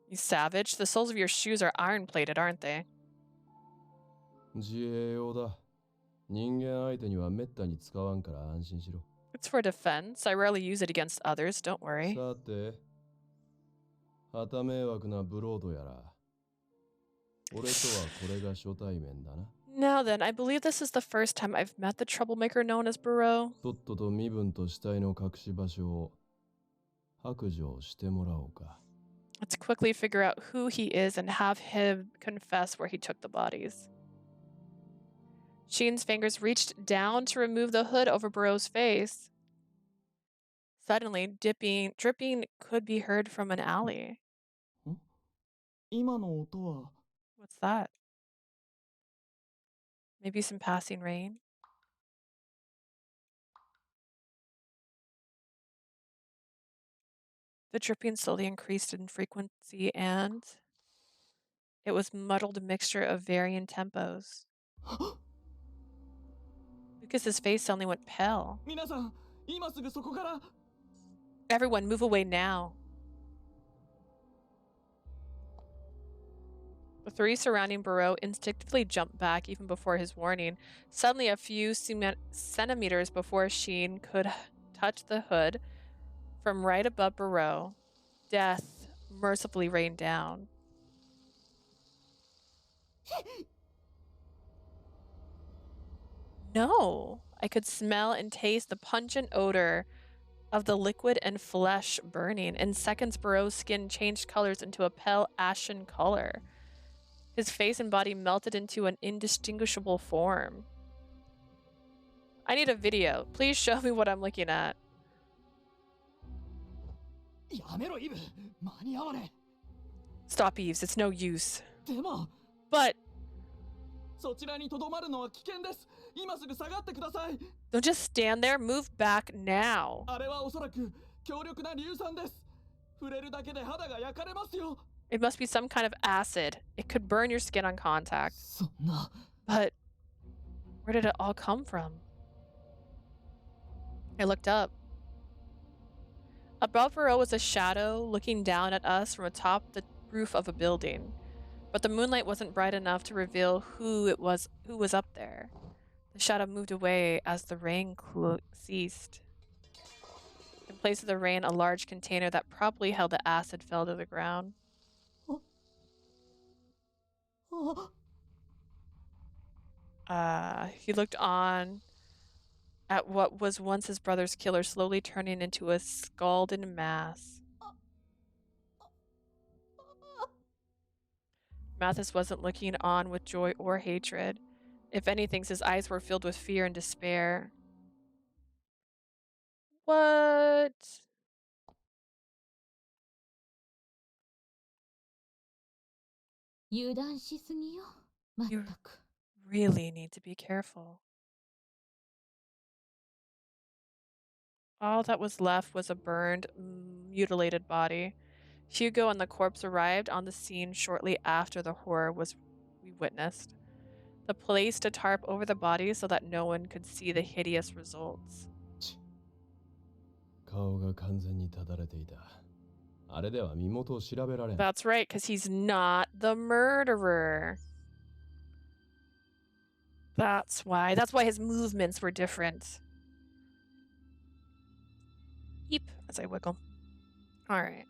You savage. The soles of your shoes are iron-plated, aren't they? 自衛用だ。人間相手にはめったに使わんから安心しろ。 It's for defense. I rarely use it against others, don't worry. さて、旗迷惑なブロードやら。俺とはこれが初対面だな。Now then, I believe this is the first time I've met the troublemaker known as Barreau. とっとと身分と死体の隠し場所を白状してもらおうか。 Let's quickly figure out who he is and have him confess where he took the bodies. Sheen's fingers reached down to remove the hood over Barreau's face. Suddenly, dripping could be heard from an alley. 今の音は What's that? Maybe some passing rain? The dripping slowly increased in frequency and it was muddled mixture of varying tempos. Lucas's face suddenly went pale. 皆さん、今すぐそこから Everyone, move away now. The three surrounding Barreau instinctively jumped back even before his warning. Suddenly, a few centimeters before Sheen could touch the hood, from right above Barreau, death mercifully rained down. No, I could smell and taste the pungent odor of the liquid and flesh burning. In seconds, Barreau's skin changed colors into a pale ashen color. His face and body melted into an indistinguishable form. I need a video. Please show me what I'm looking at. やめろイブ、間に合わね Stop, Eves. It's no use. え。でも But そちらにとどまるのは危険です。今すぐ下がってください。 don't just stand there. Move back now. あれはおそらく強力な硫酸です。触れるだけで肌が焼かれますよ。 It must be some kind of acid. It could burn your skin on contact. そんな。 But where did it all come from? I looked up. Above Virche was a shadow looking down at us from atop the roof of a building. But the moonlight wasn't bright enough to reveal who was up there. The shadow moved away as the rain ceased. In place of the rain, a large container that probably held the acid fell to the ground. He looked on at what was once his brother's killer slowly turning into a scalded mass. Mathis wasn't looking on with joy or hatred. If anything, his eyes were filled with fear and despair. What? You really need to be careful. All that was left was a burned, mutilated body. Hugo and the corpse arrived on the scene shortly after the horror we witnessed. The placed a tarp over the body so that no one could see the hideous results. That's right, because he's not the murderer. That's why. That's why his movements were different. Eep, as I wiggle. All right.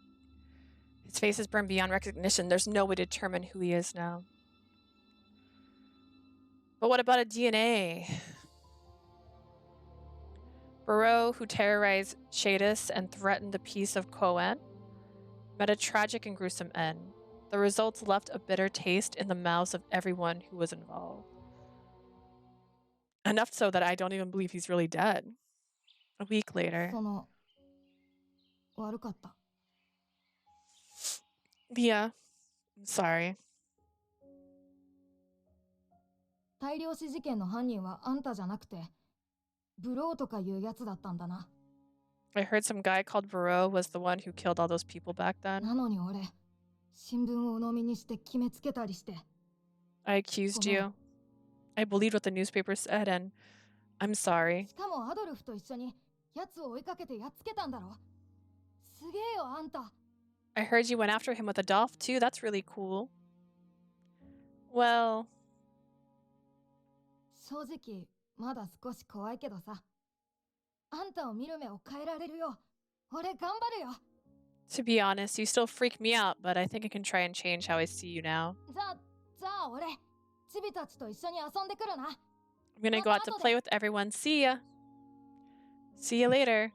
His face is burned beyond recognition. There's no way to determine who he is now. But what about a DNA? Virche, who terrorized Mattis and threatened the peace of Cohen, met a tragic and gruesome end. The results left a bitter taste in the mouths of everyone who was involved. Enough so that I don't even believe he's really dead. A week later. Yeah, I'm sorry. 大量死事件の犯人はあんたじゃなくて、ブローとかいうやつだったんだな。I heard some guy called Virche was the one who killed all those people back then. なのに俺、新聞を鵜呑みにして決めつけたりして。I accused you. I believed what the newspaper said, and I'm sorry. しかもアドルフと一緒にやつを追いかけてやっつけたんだろ。すげえよあんた。I heard you went after him with a dolph too. That's really cool. Well. 正直まだ少し怖いけどさ。あんたを見る目を変えられるよ。俺頑張るよ。To be honest, you still freak me out, but I think I can try and change how I see you now. じゃあ俺、チビたちと一緒に遊んでくるな。I'm gonna go out to play with everyone. See ya. See you later.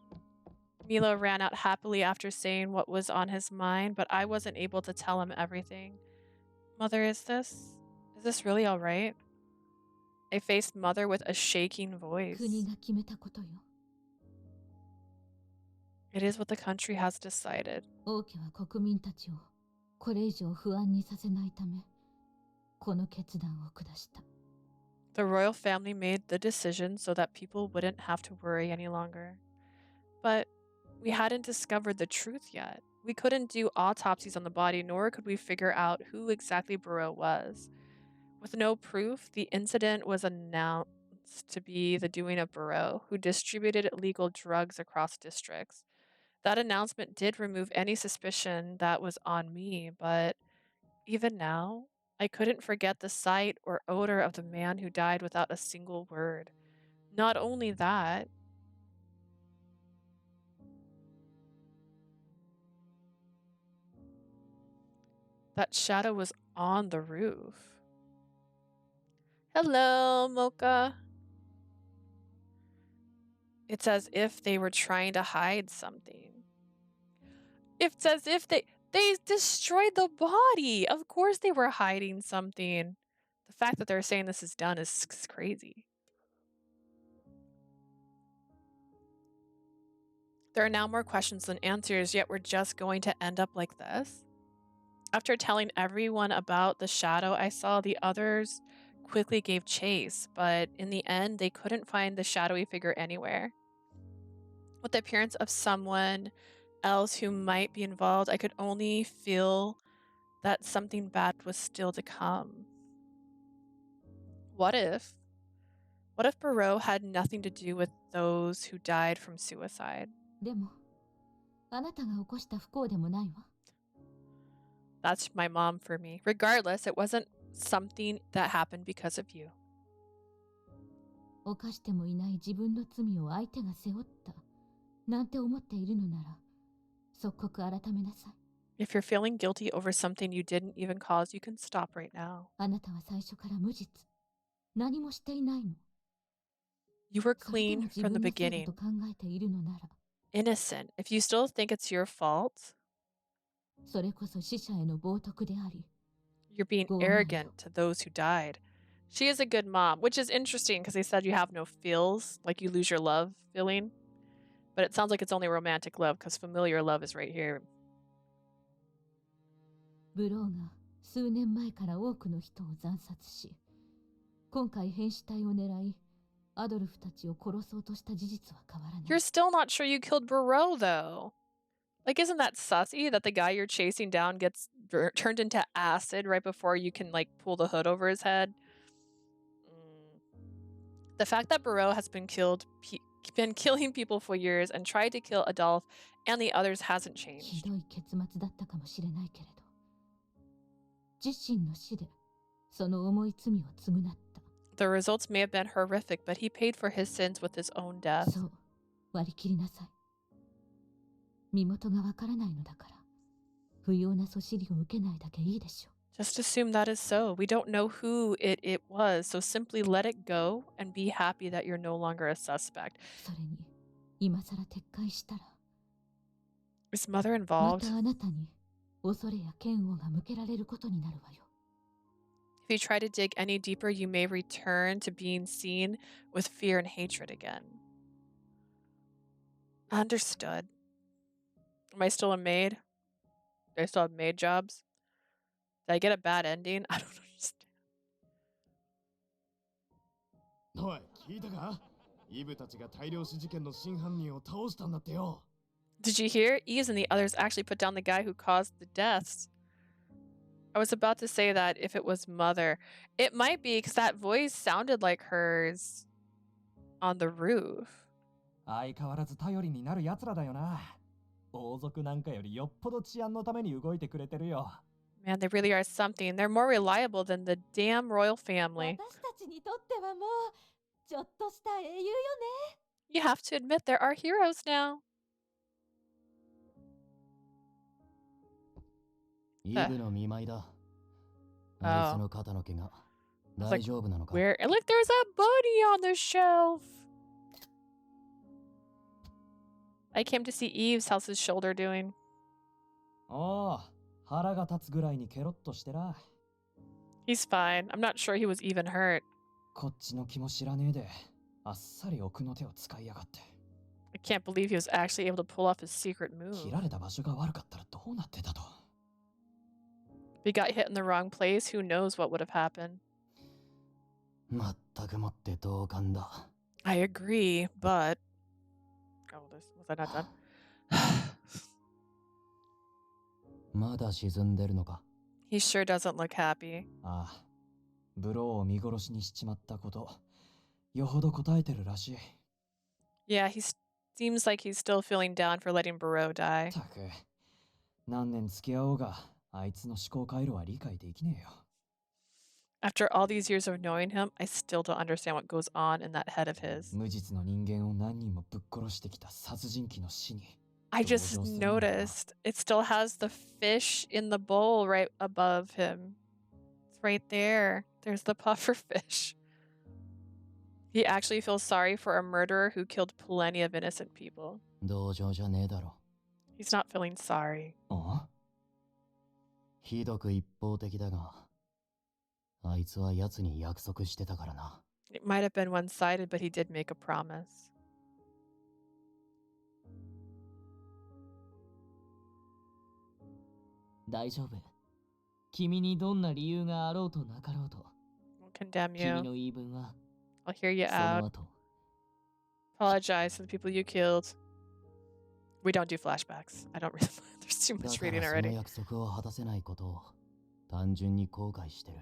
Milo ran out happily after saying what was on his mind, but I wasn't able to tell him everything. Mother, is this really all right? I faced Mother with a shaking voice. It is what the country has decided. The royal family made the decision so that people wouldn't have to worry any longer. But we hadn't discovered the truth yet. We couldn't do autopsies on the body, nor could we figure out who exactly Virche was. With no proof, the incident was announced to be the doing of Virche, who distributed illegal drugs across districts. That announcement did remove any suspicion that was on me, but even now, I couldn't forget the sight or odor of the man who died without a single word. Not only that, that shadow was on the roof. Hello, Mocha. It's as if they were trying to hide something. It's as if they destroyed the body. Of course they were hiding something. The fact that they're saying this is done is crazy. There are now more questions than answers, yet we're just going to end up like this. After telling everyone about the shadow I saw, the others quickly gave chase, but in the end, they couldn't find the shadowy figure anywhere. With the appearance of someone else who might be involved, I could only feel that something bad was still to come. What if Virche had nothing to do with those who died from suicide? That's my mom for me. Regardless, it wasn't something that happened because of you. If you're feeling guilty over something you didn't even cause, you can stop right now. You were clean from the beginning. Innocent. If you still think it's your fault, You're being arrogant to those who died. She is a good mom, which is interesting because they said you have no feels, like you lose your love feeling. But it sounds like it's only romantic love because familiar love is right here. ブローが数年前から多くの人を惨殺し、今回変死体を狙い、アドルフたちを殺そうとした事実は変わらない。You're still not sure you killed Barreau, though. Like, isn't that sussy that the guy you're chasing down gets turned into acid right before you can, like, pull the hood over his head? The fact that Barreau has been killing people for years and tried to kill Adolf and the others hasn't changed. ひどい結末だったかもしれないけれど、自身の死でその重い罪を償った。The results may have been horrific, but he paid for his sins with his own death. そう、割り切りなさい。身元がわからないのだから、不要なそしりを受けないだけいいでしょう。Just assume that is so. We don't know who it was, so simply let it go and be happy that you're no longer a suspect. それに、今さら撤回したら、Is Mother ま involved? たあなたに恐れや嫌悪が向けられることになるわよ。If you try to dig any deeper, you may return to being seen with fear and hatred again. Understood. Am I still a maid? Do I still have maid jobs? Did I get a bad ending? I don't understand. おい、聞いたか？イブたちが大量死事件の真犯人を倒したんだってよ。Did you hear? Eves and the others actually put down the guy who caused the deaths. I was about to say that if it was Mother. It might be because that voice sounded like hers on the roof. 相変わらず頼りになる奴らだよな。王族なんかよりよっぽど治安のために動いてくれてるよ。Man, they really are something. They're more reliable than the damn royal family. 私たちにとってはもうちょっとした英雄よね。You have to admit there are heroes now. イブの見舞いだ。あいつの肩の怪我、大丈夫なのか？ Where? Look, there's a bunny on the shelf. I came to see Eves. How's his shoulder doing? ああ、腹が立つぐらいにケロッとしてら。He's fine. I'm not sure he was even hurt. こっちの気も知らねえで、あっさり奥の手を使いやがって。I can't believe he was actually able to pull off his secret move. 切られた場所が悪かったらどうなってたと。If he got hit in the wrong place, who knows what would have happened. まったくもって同感だ。I agree, but... Oh, was I not done? まだ沈んでるのか？ He sure doesn't look happy. ああ、ブローを見殺しにしちまったこと、よほど答えてるらしい。Yeah, he seems like he's still feeling down for letting Barreau die. たく、何年付き合おうが、あいつの思考回路は理解できねえよ。After all these years of knowing him, I still don't understand what goes on in that head of his. 無実の人間を何人もぶっ殺してきた殺人鬼の死に。I just noticed it still has the fish in the bowl right above him. It's right there. There's the puffer fish. He actually feels sorry for a murderer who killed plenty of innocent people. 同情じゃねえだろ。 He's not feeling sorry. あ？ひどく一方的だが、あいつは奴に約束してたからな。It might have been one-sided, but he did make a promise. 大丈夫。君にどんな理由があろうとなかろうと。Won't condemn 君 you. の言い分は I'll hear you その out. 後。Apologize to the people you killed. We don't do flashbacks. I don't really. There's too だ much か reading らその already. 約束を果たせないことを単純に後悔してる。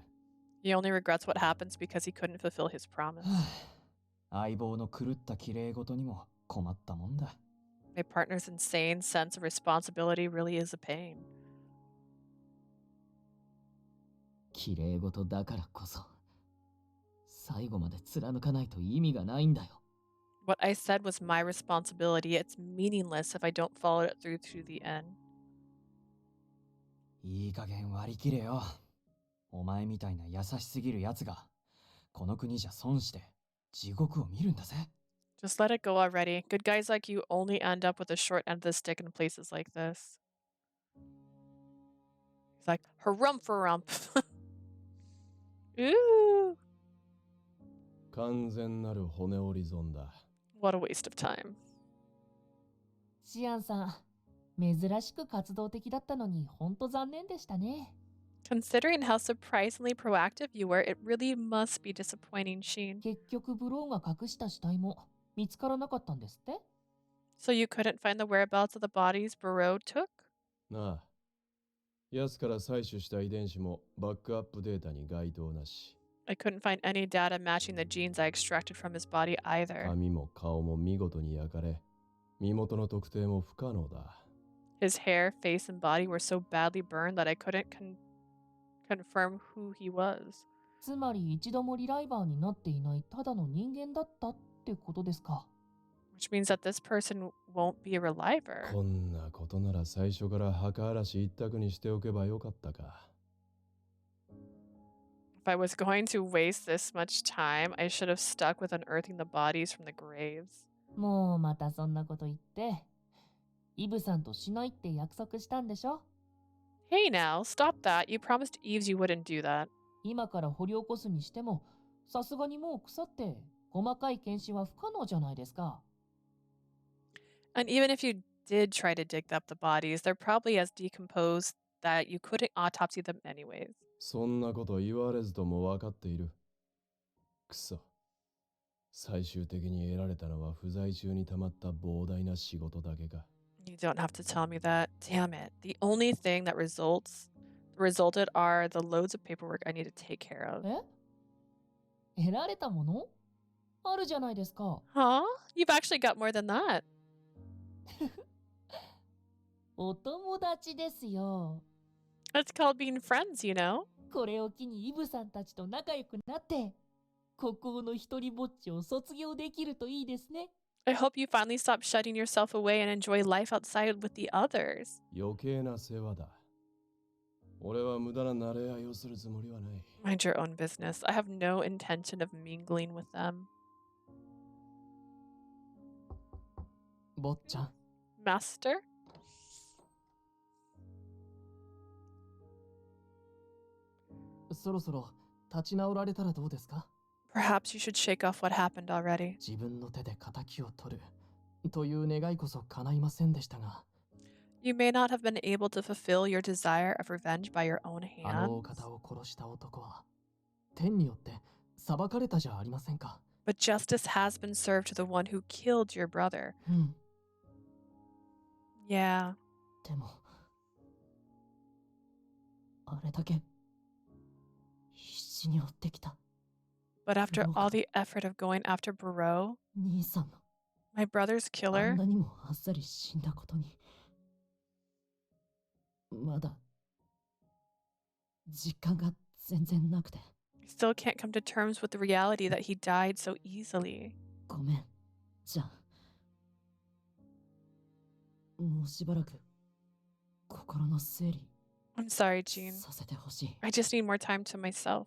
He only regrets what happens because he couldn't fulfill his promise. 相棒の狂った綺麗事にも困ったもんだ。My partner's insane sense of responsibility really is a pain. 綺麗事だからこそ最後まで貫かないと意味がないんだよ。What I said was my responsibility. It's meaningless if I don't follow it through to the end. いい加減割り切れよ。お前みたいな優しすぎる奴がこの国じゃ損して地獄を見るんだぜ。Just let it go already. Good guys like you only end up with a short end of the stick in places like this. He's like, harump. Ooh. 完全なる骨折り損だ。 What a waste of time. シアンさん、珍しく活動的だったのにほんと残念でしたね。 Considering how surprisingly proactive you were, it really must be disappointing, Sheen. 結局ブローが隠した死体も見つからなかったんですって？ So you couldn't find the whereabouts of the bodies Barreau took? なあ。奴から採取した遺伝子もバックアップデータに該当なし。 I couldn't find any data matching the genes I extracted from his body either. 髪も顔も見事に焼かれ、身元の特定も不可能だ。 His hair, face, and body were so badly burned that I couldn't confirm who he was. つまり一度もリライバーになっていないただの人間だったってことですか。 Which means that this person won't be a reliver. こんなことなら最初から墓荒らし一択にしておけばよかったか。 If I was going to waste this much time, I should have stuck with unearthing the bodies from the graves. もうまたそんなこと言って。イブさんとしないって約束したんでしょ？ Hey now, stop that. You promised Eves you wouldn't do that. 今から掘り起こすにしても、さすがにもう腐って細かい検視は不可能じゃないですか。 And even if you did try to dig up the bodies, they're probably as decomposed that you couldn't autopsy them anyways. そんなこと言われずとも分かっている。くそ。最終的に得られたのは不在中に溜まった膨大な仕事だけか。 You don't have to tell me that. Damn it. The only thing that resulted are the loads of paperwork I need to take care of. 得られたもの？あるじゃないですか。 Huh? You've actually got more than that. お友達ですよ。 It's called being friends, you know? これを機にイブさんたちと仲良くなって、孤高の一人ぼっちを卒業できるといいですね。 I hope you finally stop shutting yourself away and enjoy life outside with the others. 余計な世話だ。俺は無駄な慣れ合いをするつもりはない。 Mind your own business. I have no intention of mingling with them. 坊ちゃん、 Master? そろそろ立ち直られたらどうですか？ Perhaps you should shake off what happened already. 自分の手で仇を取るという願いこそ叶いませんでしたが、 You may not have been able to fulfill your desire of revenge by your own あの hands, 大方を殺した男は天によって裁かれたじゃありませんか。 but justice has been served to the one who killed your brother. うん。 Yeah. でも、あれだけ必死に追ってきた But after all the effort of going after Barreau, 兄さん my brother's のあ killer, んなにもあっさり死んだことに、まだ実感が全然なくて。 I still can't come to terms with the reality that he died so easily. ごめん、じゃあ。もうしばらく心の整理 I'm sorry, Jean. させてほしい。 I just need more time to myself.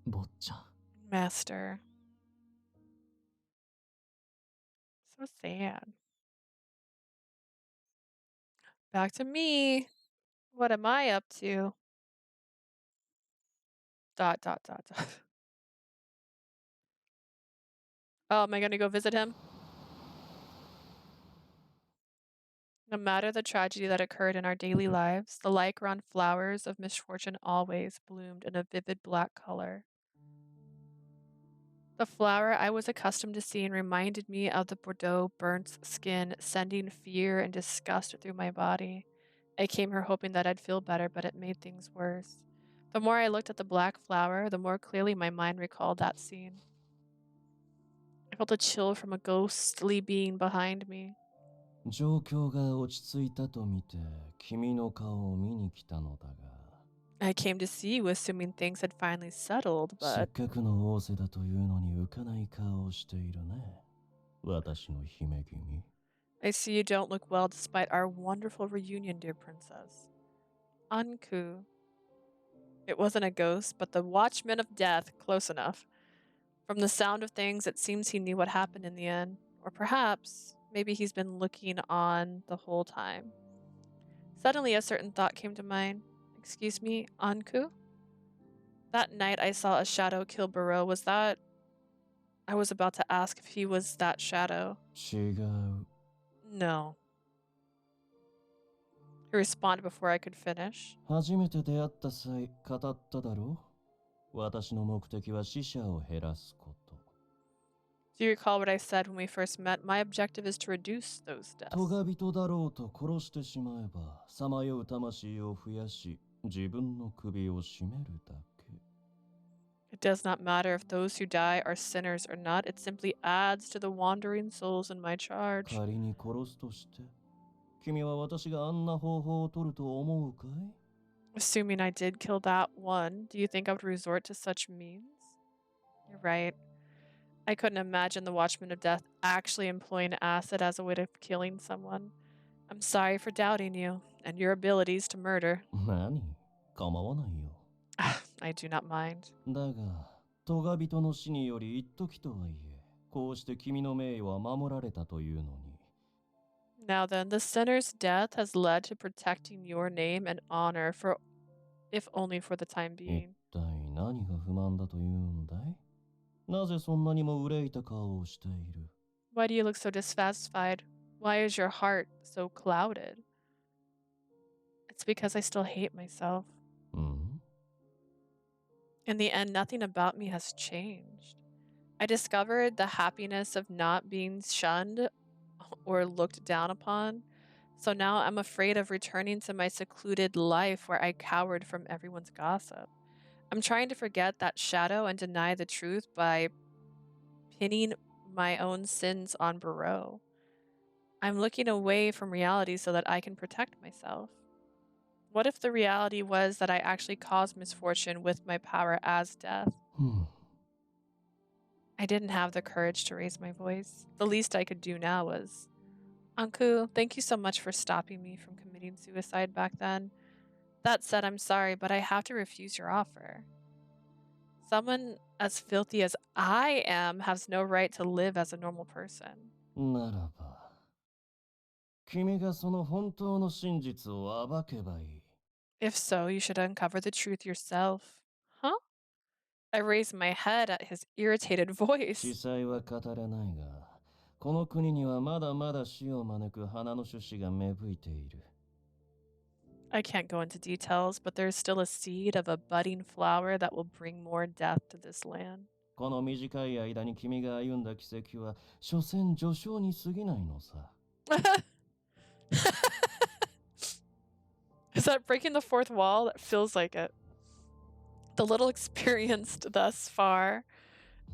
坊ちゃん。 Master. So sad. Back to me. What am I up to? ... Oh, am I going to go visit him? No matter the tragedy that occurred in our daily lives, the lycron flowers of misfortune always bloomed in a vivid black color. The flower I was accustomed to seeing reminded me of the Bordeaux burnt skin, sending fear and disgust through my body. I came here hoping that I'd feel better, but it made things worse. The more I looked at the black flower, the more clearly my mind recalled that scene. I felt a chill from a ghostly being behind me. 状況が落ち着いたと見て君の顔を見に来たのだが、 I came to see you assuming things had finally settled, せっ but かくの仰せだというのに浮かない顔をしているね。私の姫君。 I see you don't look well despite our wonderful reunion, dear princess. Anku. It wasn't a ghost, but the Watchman of Death, close enough. From the sound of things, it seems he knew what happened in the end. Or perhaps, maybe he's been looking on the whole time. Suddenly, a certain thought came to mind. Excuse me, Anku? That night I saw a shadow kill Barreau. Was that... I was about to ask if he was that shadow. 違う。 No. He responded before I could finish. 初めて出会った際語っただろう。私の目的は死者を減らすこと。 Do you recall what I said when we first met? My objective is to reduce those deaths. 咎人だろうと殺してしまえば、さまよう魂を増やし、自分の首を絞めるだけ。 It does not matter if those who die are sinners or not. It simply adds to the wandering souls in my charge. 仮に殺すとして、君は私があんな方法を取ると思うかい？ Assuming I did kill that one, do you think I would resort to such means? You're right. I couldn't imagine the Watchman of Death actually employing acid as a way of killing someone. I'm sorry for doubting you and your abilities to murder. 何？構わないよ。I do not mind. だが、咎人の死により一時とはいえ、こうして君の名誉は守られたというのに。 Now then, the sinner's death has led to protecting your name and honor for, if only for the time 一 being. 体何が不満だというんだい？なぜそんなにも憂いた顔をしている？ Why do you look so dissatisfied? Why is your heart so clouded? It's because I still hate myself. うん？ In the end, nothing about me has changed. I discovered the happiness of not being shunned or looked down upon. So now I'm afraid of returning to my secluded life where I cowered from everyone's gossip. I'm trying to forget that shadow and deny the truth by pinning my own sins on Barreau. I'm looking away from reality so that I can protect myself. What if the reality was that I actually caused misfortune with my power as death? I didn't have the courage to raise my voice. The least I could do now was, Anku, thank you so much for stopping me from committing suicide back then. That said, I'm sorry, but I have to refuse your offer. Someone as filthy as I am has no right to live as a normal person. ならば、君がその本当の真実を暴けばいい。 If so, you should uncover the truth yourself. Huh? I raised my head at his irritated voice. 司祭は語れないが、この国にはまだまだ死を招く花の種子が芽吹いている。 I can't go into details, but there's still a seed of a budding flower that will bring more death to this land. この短い間に君が歩んだ奇跡は、所詮序章に過ぎないのさ。Is that breaking the fourth wall? That feels like it. The little experienced thus far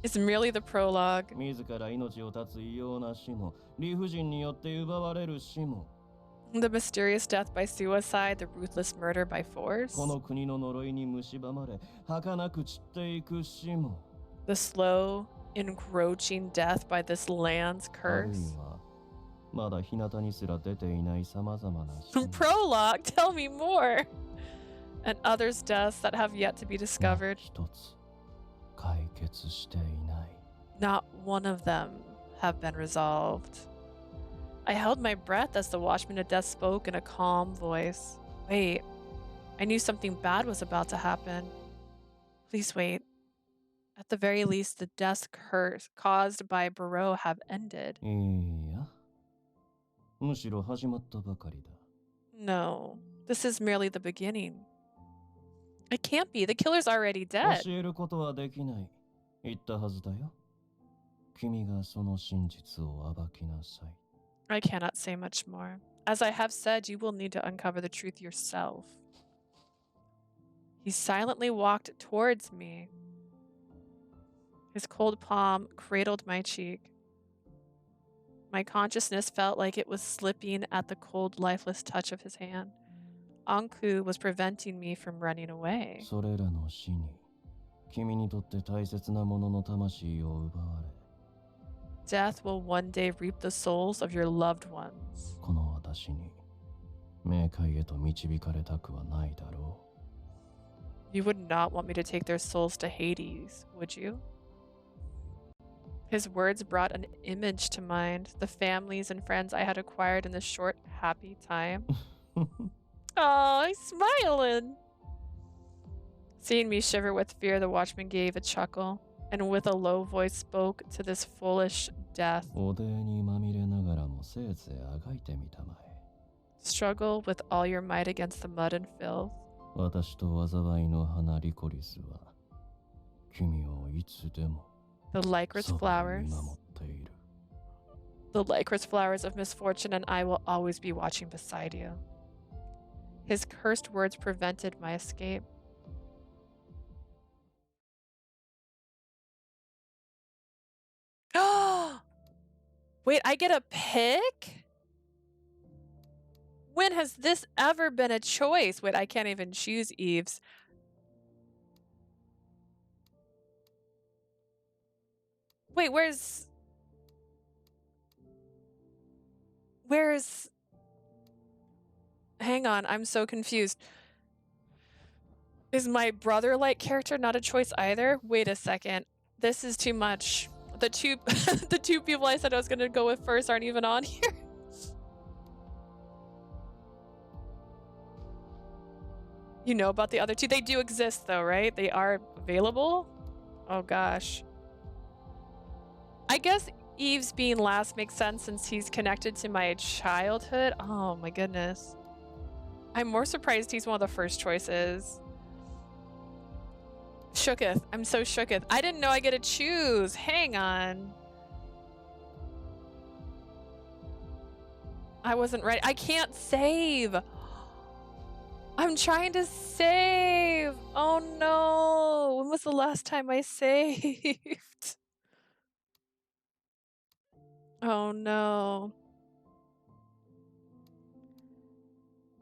is merely the prologue. 自ら命を絶つ異様な死も、理不尽によって奪われる死も。 The mysterious death by suicide, the ruthless murder by force. この国の呪いに蝕まれ、儚く散っていく死も。 The slow, encroaching death by this land's あるい curse. は、まだ日向にすら出ていない様々な死。 Prologue, tell me more. And others' deaths that have yet to be discovered. 一つ解決していない。 Not one of them have been resolved. I held my breath as the Watchman of Death spoke in a calm voice. Wait, I knew something bad was about to happen. Please wait. At the very least, the deaths curse caused by Barreau have ended. いいや、むしろ始まったばかりだ。 No, this is merely the beginning. It can't be. The killer's already dead. 教えることはできない。言ったはずだよ。君がその真実を暴きなさい。 I cannot say much more. As I have said, you will need to uncover the truth yourself. He silently walked towards me. His cold palm cradled my cheek. My consciousness felt like it was slipping at the cold, lifeless touch of his hand. Anku was preventing me from running away. それらの死に、君にとって大切なものの魂を奪われ、 Death will one day reap the souls of your loved ones. この私に、冥界へと導かれたくはないだろう。 You would not want me to take their souls to Hades, would you? His words brought an image to mind, the families and friends I had acquired in this short, happy time. Oh, he's smiling. Seeing me shiver with fear, the watchman gave a chuckle, and with a low voice spoke to this foolish death. おでにまみれながらもせいぜいあがいてみたまえ。 Struggle with all your might against the mud and filth. 私と災いの花リコリスは君をいつでも The licorice そばに flowers. 見守っている。 The licorice flowers of misfortune, and I will always be watching beside you. His cursed words prevented my escape. Wait, I get a pick? When has this ever been a choice? Wait, I can't even choose Eve's. Wait, where's... Hang on, I'm so confused. Is my brother-like character not a choice either? Wait a second. This is too much. The two the two people I said I was gonna go with first aren't even on here. You know about the other two? They do exist though, right? They are available? Oh gosh. I guess Eve's being last makes sense since he's connected to my childhood. Oh my goodness. I'm more surprised he's one of the first choices. Shooketh. I'm so shooketh. I didn't know I get to choose. Hang on. I wasn't ready. I can't save. I'm trying to save. Oh no. When was the last time I saved? Oh no.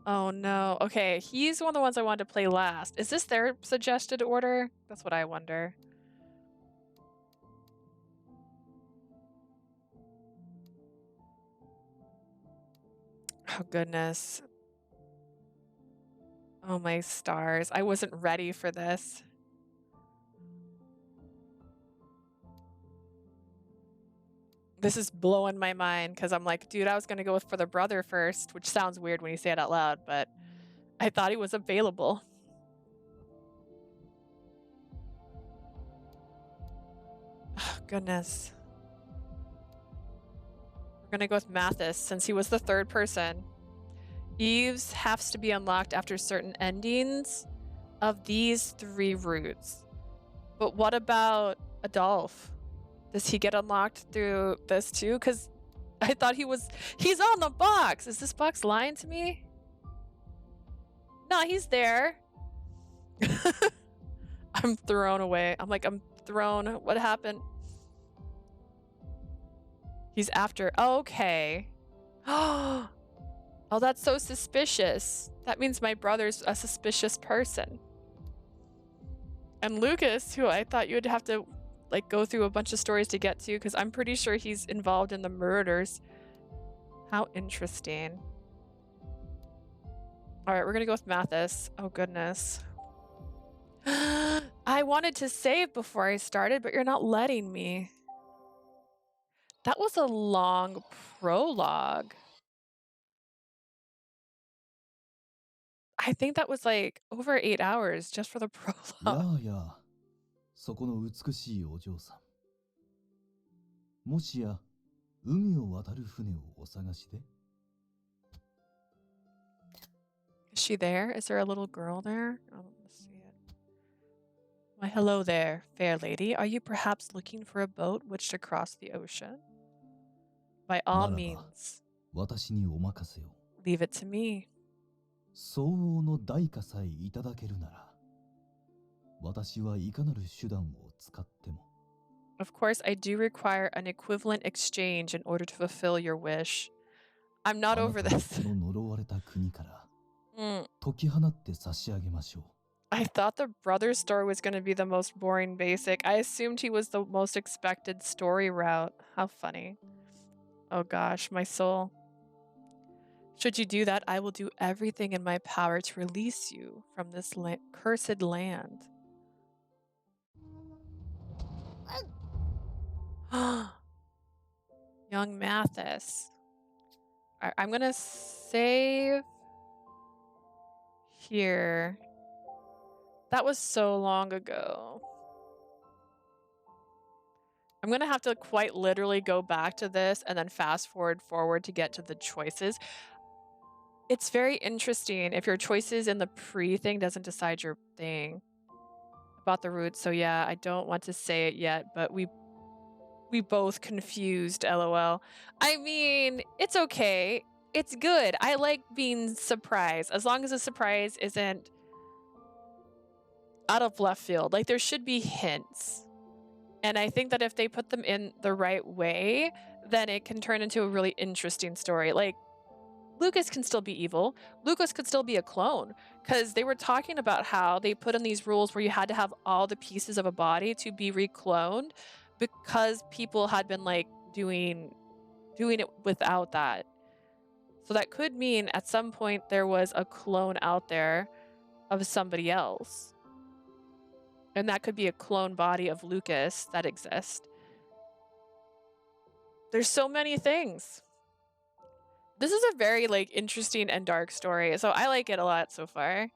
Oh no. Okay, he's one of the ones I wanted to play last. Is this their suggested order? That's what I wonder. Oh goodness. Oh my stars. I wasn't ready for this. This is blowing my mind because I'm like, dude, I was gonna go for the brother first, which sounds weird when you say it out loud, but I thought he was available. Oh, goodness. We're gonna go with Matthis since he was the third person. Eve's has to be unlocked after certain endings of these 3 routes. But what about Adolph? Does he get unlocked through this too? Because I thought he's on the box. Is this box lying to me? No, he's there. I'm thrown away. I'm thrown. What happened? He's after. Okay. Oh, that's so suspicious. That means my brother's a suspicious person. And Lucas, who I thought you would have to like go through a bunch of stories to get to, because I'm pretty sure he's involved in the murders. How interesting. All right, we're gonna go with Matthis. Oh goodness. I wanted to save before I started, but you're not letting me. That was a long prologue. I think that was like over 8 hours just for the prologue. やあ、そこの美しいお嬢さん。もしや、海を渡る船をお探しで Is she there? Is there a little girl there? I don't see it. Why, hello there, fair lady. Are you perhaps looking for a boat which to cross the ocean? By all ならば、 means, 私にお任せを。 leave it to me. 相応の代価さえいただけるなら、私はいかなる手段を使っても。 Of course, I do require an equivalent exchange in order to fulfill your wish. I'm not あな over たを this. この呪われた国から Mm. 解き放って差し上げましょう。 I thought the brother story was going to be the most boring basic. I assumed he was the most expected story route. How funny. Oh gosh, my soul. Should you do that, I will do everything in my power to release you from this cursed land. Young Mathis. Alright, I'm gonna save here. That was so long ago. I'm gonna have to quite literally go back to this and then fast forward to get to the choices. It's very interesting if your choices in the pre-thing doesn't decide your thing about the roots. So yeah, I don't want to say it yet, but we both confused, LOL. I mean, it's okay. It's good. I like being surprised as long as the surprise isn't out of left field. Like there should be hints. And I think that if they put them in the right way, then it can turn into a really interesting story. Like Lucas can still be evil. Lucas could still be a clone because they were talking about how they put in these rules where you had to have all the pieces of a body to be recloned because people had been like doing it without that. So that could mean at some point there was a clone out there of somebody else. And that could be a clone body of Lucas that exists. There's so many things. This is a very like interesting and dark story, so I like it a lot so far.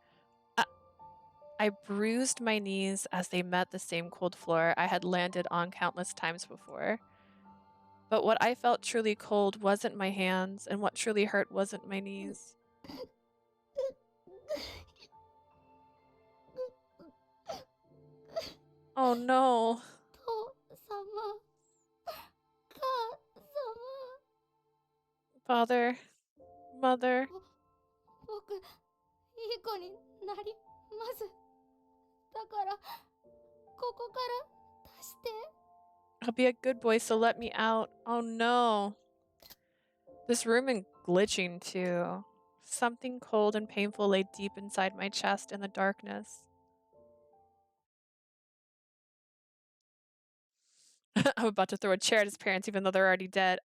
I bruised my knees as they met the same cold floor I had landed on countless times before. But what I felt truly cold wasn't my hands, and what truly hurt wasn't my knees. Oh no. Father, mother. I'll be a good boy, so let me out. Oh no. This room is glitching too. Something cold and painful lay deep inside my chest in the darkness. I'm about to throw a chair at his parents even though they're already dead.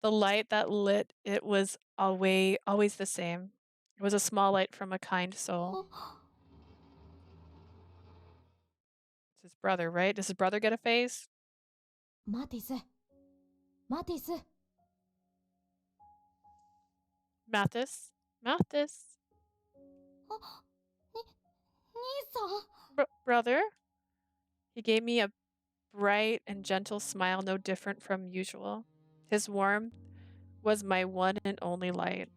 The light that lit it was always the same. It was a small light from a kind soul. It's his brother, right? Does his brother get a face? Mattis. Matthis? Matthis? Brother? He gave me a bright and gentle smile, no different from usual. His warmth was my one and only light.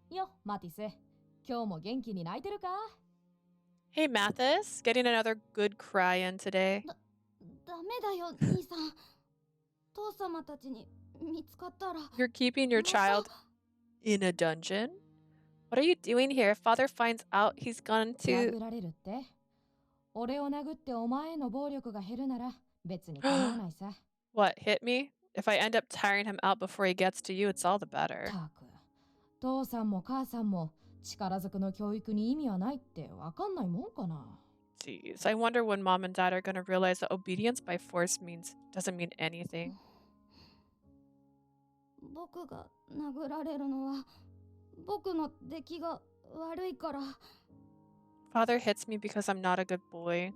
Hey, Matthis. Getting another good cry in today. You're keeping your child in a dungeon? What are you doing here? If father finds out, he's gone to... What, hit me? If I end up tiring him out before he gets to you, it's all the better. Jeez, I wonder when mom and dad are gonna realize that obedience by force doesn't mean anything. Father hits me because I'm not a good boy.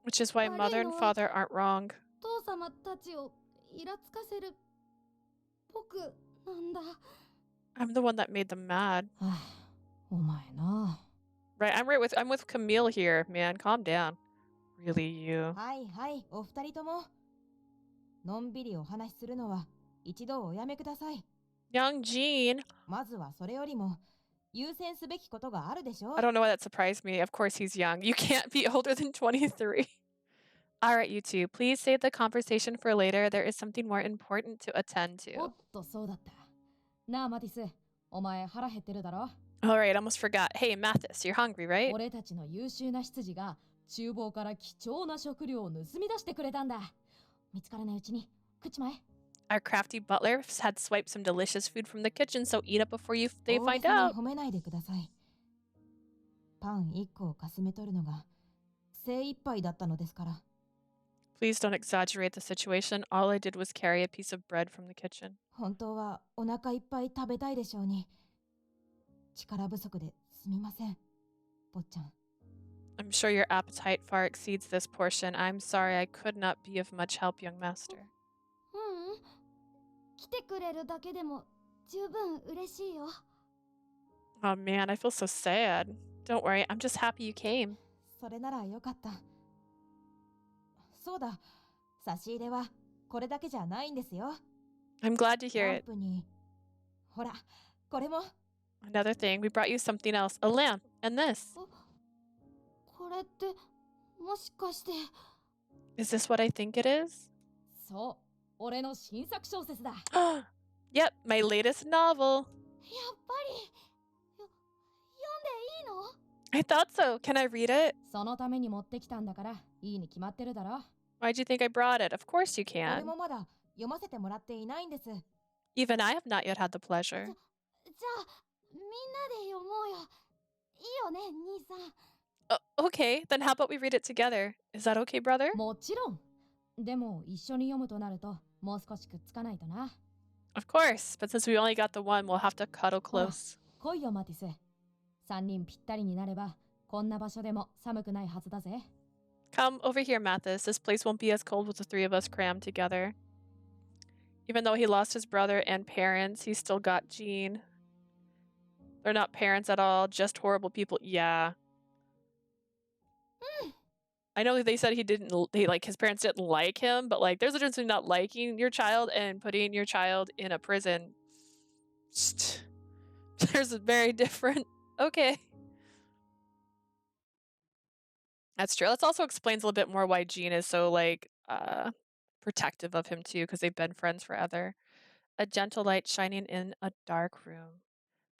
Which is why mother and father aren't wrong. I'm the one that made them mad. Right, I'm with Camille here, man. Calm down. Really, you. Young Jean. I don't know why that surprised me. Of course he's young. You can't be older than 23. Alright, you two. Please save the conversation for later. There is something more important to attend to. Alright, almost forgot. Hey, Matthis, you're hungry, right? Our crafty butler had swiped some delicious food from the kitchen, so eat up before they find out. Please don't exaggerate the situation. All I did was carry a piece of bread from the kitchen. I'm sure your appetite far exceeds this portion. I'm sorry I could not be of much help, young master. 来てくれるだけでも十分嬉しいよ。 Oh man, I feel so sad. Don't worry, I'm just happy you came. それならよかった。そうだ、差し入れはこれだけじゃないんですよ。 I'm glad to hear ラン it. プに、ほら、これも。 Another thing, we brought you something else. A lamp, and this. これってもしかして。 Is this what I think it is? そう、俺の新作小説だ。Yep, my latest novel. やっぱり読んでいいの？ I thought so. Can I read it? そのために持ってきたんだから、いいに決まってるだろ。 Why'd you think I brought it? Of course you 俺 can. もまだ読ませてもらっていないんです。 Even I have not yet had the pleasure. じゃあみんなで読もうよ。いいよね、兄さん。Okay, then how about we read it together? Is that okay, brother? もちろん。でも一緒に読むとなると、もう少しくっつかないとな。 Of course, but since we only got the one, we'll have to cuddle close. 来いよマティス。3人ぴったりになれば、こんな場所でも寒くないはずだぜ。 Come over here, Mathis. This place won't be as cold with the three of us crammed together. Even though he lost his brother and parents, he still got Jean. They're not parents at all, just horrible people. Yeah. I know they said his parents didn't like him, but like there's a difference between not liking your child and putting your child in a prison. There's a very different. Okay. That's true. That also explains a little bit more why Jean is so protective of him too, because they've been friends forever. A gentle light shining in a dark room.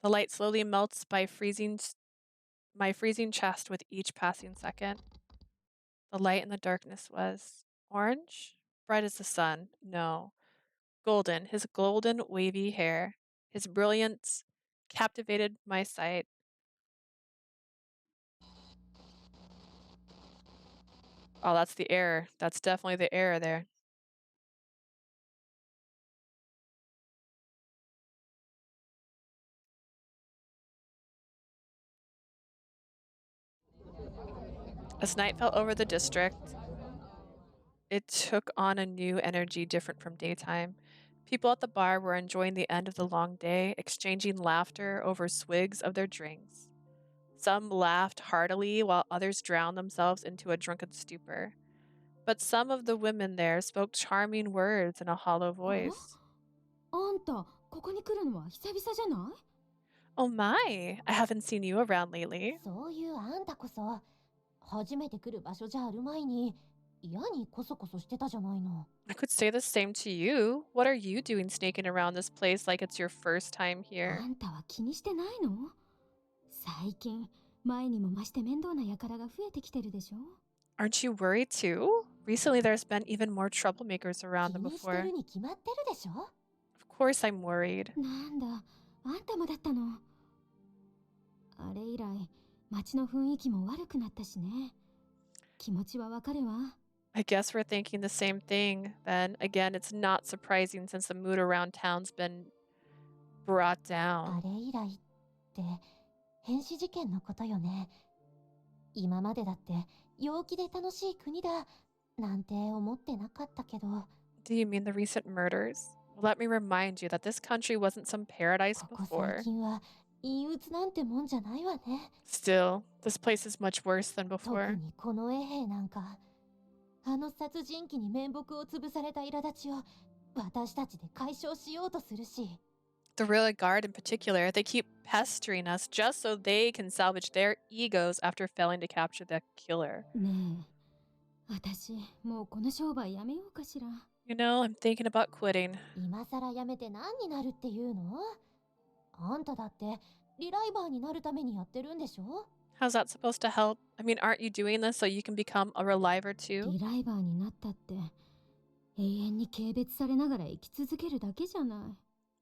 The light slowly melts my freezing chest with each passing second. The light in the darkness was orange, bright as the sun. No, golden. His golden wavy hair, his brilliance captivated my sight. Oh, that's the error. That's definitely the error there. As night fell over the district, it took on a new energy different from daytime. People at the bar were enjoying the end of the long day, exchanging laughter over swigs of their drinks. Some laughed heartily, while others drowned themselves into a drunken stupor. But some of the women there spoke charming words in a hollow voice. あんた、ここに来るのは久々じゃない？ Oh my, I haven't seen you around lately. そういうあんたこそ、初めて来る場所じゃあるまいに、嫌にコソコソしてたじゃないの。 I could say the same to you. What are you doing sneaking around this place like it's your first time here? あんたは気にしてないの？最近、前にも増して面倒な輩が増えてきてるでしょ？ Aren't you worried too? Recently there's been even more troublemakers around 気 than にして before. るに決まってるでしょ。 Of course I'm worried. なんだ、あんたもだったの。あれ以来、街の雰囲気も悪くなったしね。気持ちはわかるわ。I guess we're thinking the same thing. Then again, it's not surprising since the mood around town's been brought あ down. れ以来って変死事件のことよね。今までだって陽気で楽しい国だなんて思ってなかったけど、 Do you mean the recent murders? Well, let me remind you that this country wasn't some paradise ここ before. 最近は陰鬱なんてもんじゃないわね。 Still, this place is much worse than 特 before. にこの衛兵なんか、あの殺人鬼に面目を潰された苛立ちを私たちで解消しようとするし。 The rear guard in particular, they keep pestering us just so they can salvage their egos after failing to capture the killer. ねえ、私、もうこの商売やめようかしら。You know, I'm thinking about quitting. 今さらやめて何になるっていうの？あんただってリライバーになるためにやってるんでしょ？ How's that supposed to help? I mean, aren't you doing this so you can become a reliver too? リライバーになったって、永遠に軽蔑されながら生き続けるだけじゃない。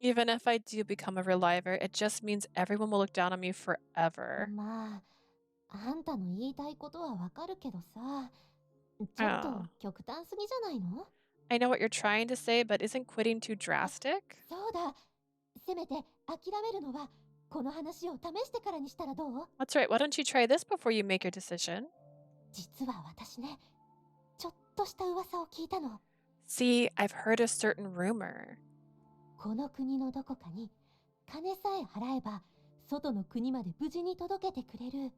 Even if I do become a reliver, it just means everyone will look down on me forever. まあ、あんたの言いたいことはわかるけどさ、ちょっと極端すぎじゃないの？ I know what you're trying to say, but isn't quitting too drastic? そうだ、せめて諦めるのはこの話を試してからにしたらどう？ That's right. Why don't you try this before you make your decision? 実は私ね、ちょっとした噂を聞いたの。 See, I've heard a certain rumor. この国のどこかに金さえ払えば外の国まで無事に届けてくれる。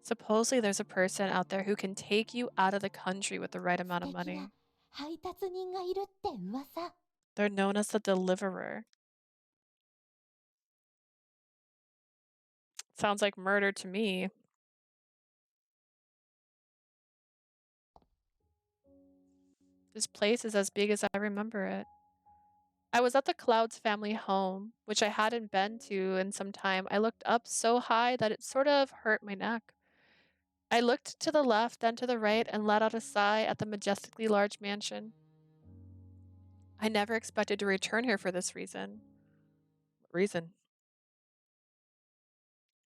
Supposedly, there's a person out there who can take you out of the country with the right 素 amount of 敵 money. な配達人がいるって噂。 They're known as the deliverer. Sounds like murder to me. This place is as big as I remember it. I was at the Clouds family home, which I hadn't been to in some time. I looked up so high that it sort of hurt my neck. I looked to the left, then to the right, and let out a sigh at the majestically large mansion. I never expected to return here for this reason. What reason?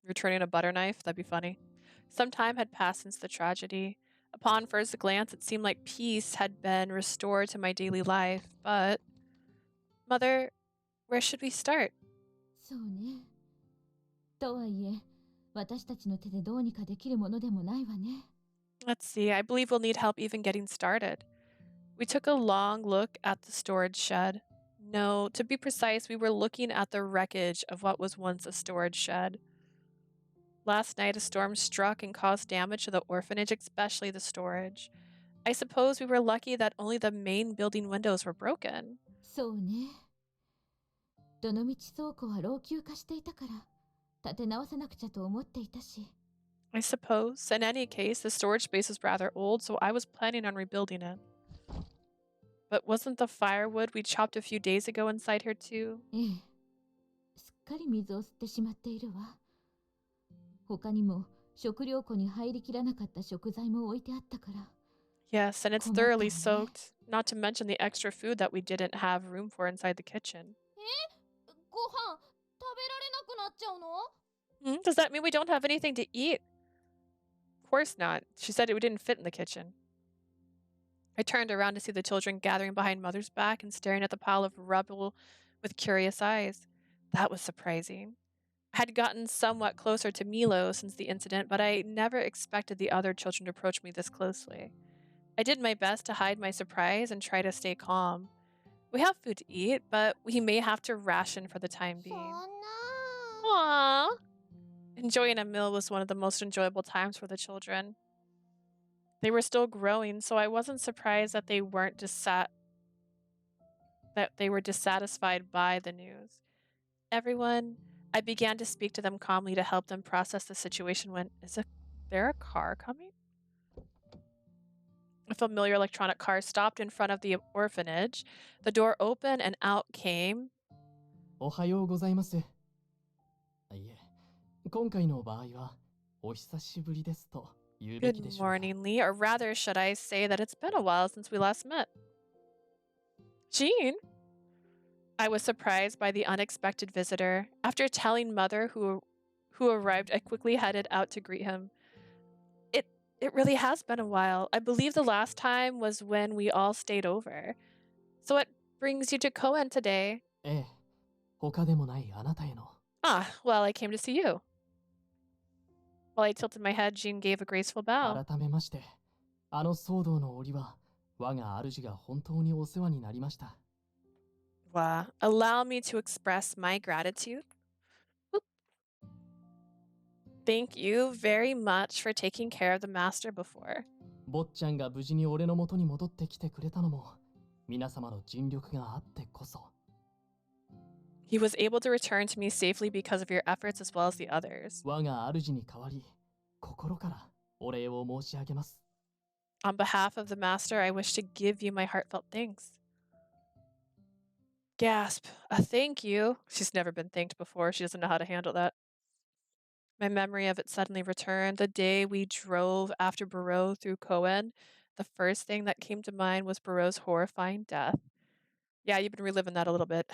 Returning a butter knife? That'd be funny. Some time had passed since the tragedy. Upon first glance, it seemed like peace had been restored to my daily life, but... Mother, where should we start? そうね。とはいえ、私たちの手でどうにかできるものでもないわね。Let's see, I believe we'll need help even getting started. We took a long look at the storage shed. No, to be precise, we were looking at the wreckage of what was once a storage shed. Last night, a storm struck and caused damage to the orphanage, especially the storage. I suppose we were lucky that only the main building windows were broken. そうね。どのみち倉庫は老朽化していたから、立て直さなくちゃと思っていたし。I suppose. In any case, the storage space was rather old, so I was planning on rebuilding it. But wasn't the firewood we chopped a few days ago inside here too? ええ。すっかり水を吸ってしまっているわ。他にも食料庫に入りきらなかった食材も置いてあったから。Yes, and it's thoroughly soaked, not to mention the extra food that we didn't have room for inside the kitchen. ご飯食べられなくなっちゃうの？ Does that mean we don't have anything to eat? Of course not. She said it didn't fit in the kitchen. I turned around to see the children gathering behind Mother's back and staring at the pile of rubble with curious eyes. That was surprising. I had gotten somewhat closer to Milo since the incident, but I never expected the other children to approach me this closely. I did my best to hide my surprise and try to stay calm. We have food to eat, but we may have to ration for the time being. Aww. Enjoying a meal was one of the most enjoyable times for the children. They were still growing, so I wasn't surprised that they were dissatisfied by the news. Everyone, I began to speak to them calmly to help them process the situation when, there a car coming? A familiar electronic car stopped in front of the orphanage. The door opened and out came... おはようございます。いえ、今回の場合は、お久しぶりですと言うべき Good でしょうか。 morning, Lee, or rather, should I say that it's been a while since we last met? Jean? I was surprised by the unexpected visitor. After telling Mother who arrived, I quickly headed out to greet him. It really has been a while. I believe the last time was when we all stayed over. So what brings you to Koen today? ええ、他でもないあなたへの。 Ah, well, I came to see you. While I tilted my head, Jean gave a graceful bow. 改めまして、あの騒動の折は、我が主が本当にお世話になりました。 Wow. Allow me to express my gratitude. Oop. Thank you very much for taking care of the master before. 坊ちゃんが無事に俺の元に戻ってきてくれたのも、皆様の尽力があってこそ。 He was able to return to me safely because of your efforts as well as the others. 我が主に代わり、心からお礼を申し上げます。 On behalf of the master, I wish to give you my heartfelt thanks. Gasp. A thank you. She's never been thanked before. She doesn't know how to handle that. My memory of it suddenly returned. The day we drove after Barreau through Koen, the first thing that came to mind was Barreau's horrifying death. Yeah, you've been reliving that a little bit.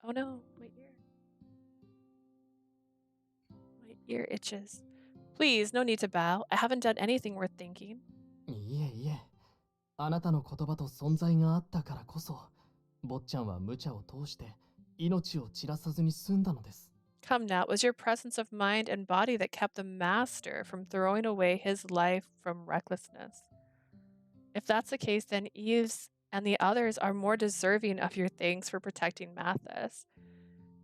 Oh no, my ear. My ear itches. Please, no need to bow. I haven't done anything worth thanking. いえいえ、あなたの言葉と存在があったからこそ、坊ちゃんは無茶を通して命を散らさずに済んだのです。 Come now, it was your presence of mind and body that kept the master from throwing away his life from recklessness. If that's the case, then Eve's and the others are more deserving of your thanks for protecting Mathis.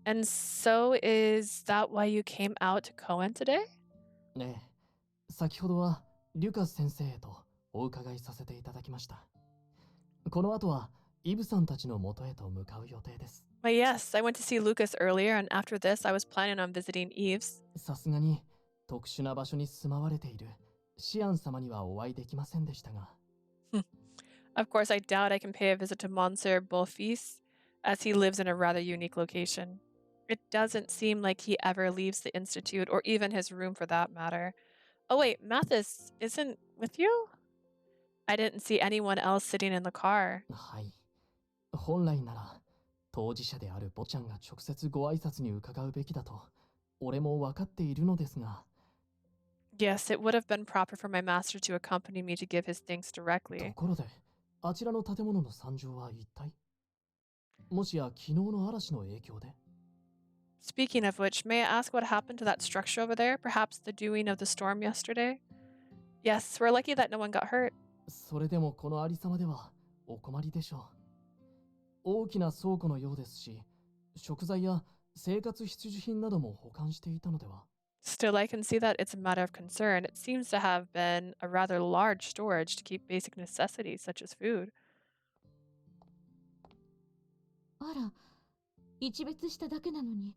And so is that why you came out to Cohen today? ねえ、先ほどはリュカス先生へとお伺いさせていただきました。この後はイブさんたちの元へと向かう予定です。Why, yes, I went to see Lucas earlier, and after this, I was planning on visiting Eve's. さすがに特殊な場所に住まわれているシアン様にはお会いできませんでしたが。Of course, I doubt I can pay a visit to Monsieur Beaufils, as he lives in a rather unique location. It doesn't seem like he ever leaves the Institute, or even his room for that matter. Oh wait, Mathis isn't with you? I didn't see anyone else sitting in the car. はい。本来なら当事者である坊ちゃんが直接ご挨拶に伺うべきだと俺も分かっているのですが。Yes, it would have been proper for my master to accompany me to give his thanks と directly. ころで、あちらの建物の惨状は一体？もしや昨日の嵐の影響で？ Speaking of which, may I ask what happened to that structure over there? Perhaps the doing of the storm yesterday? Yes, we're lucky that no one got hurt. それでもこのありさまではお困りでしょう。大きな倉庫のようですし、食材や生活必需品なども保管していたのでは？ Still, I can see that it's a matter of concern. It seems to have been a rather large storage to keep basic necessities such as food. あら、一別しただけなのに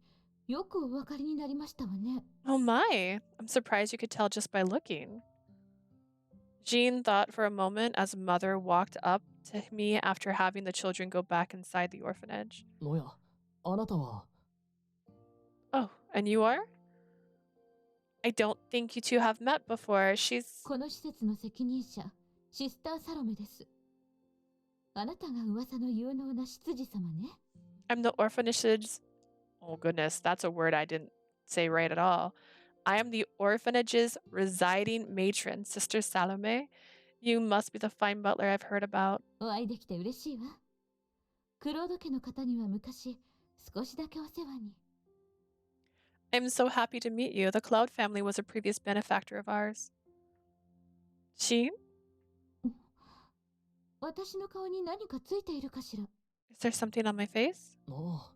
よくお分かりになりましたわね。Oh my! I'm surprised you could tell just by looking. Jean thought for a moment as Mother walked up to me after having the children go back inside the orphanage. おや、あなたは？ Oh, and you are? I don't think you two have met before. She's... この施設の責任者、シスター・サロメです。あなたが噂の有能な執事様ね。I'm the orphanage's... Oh goodness, that's a word I didn't say right at all. I am the orphanage's residing matron, Sister Salome. You must be the fine butler I've heard about. お会いできて嬉しいわ。クロード家の方には昔、少しだけお世話に。I'm so happy to meet you. The Claude family was a previous benefactor of ours. Jean? 私の顔に何かついているかしら？ Is there something on my face? あ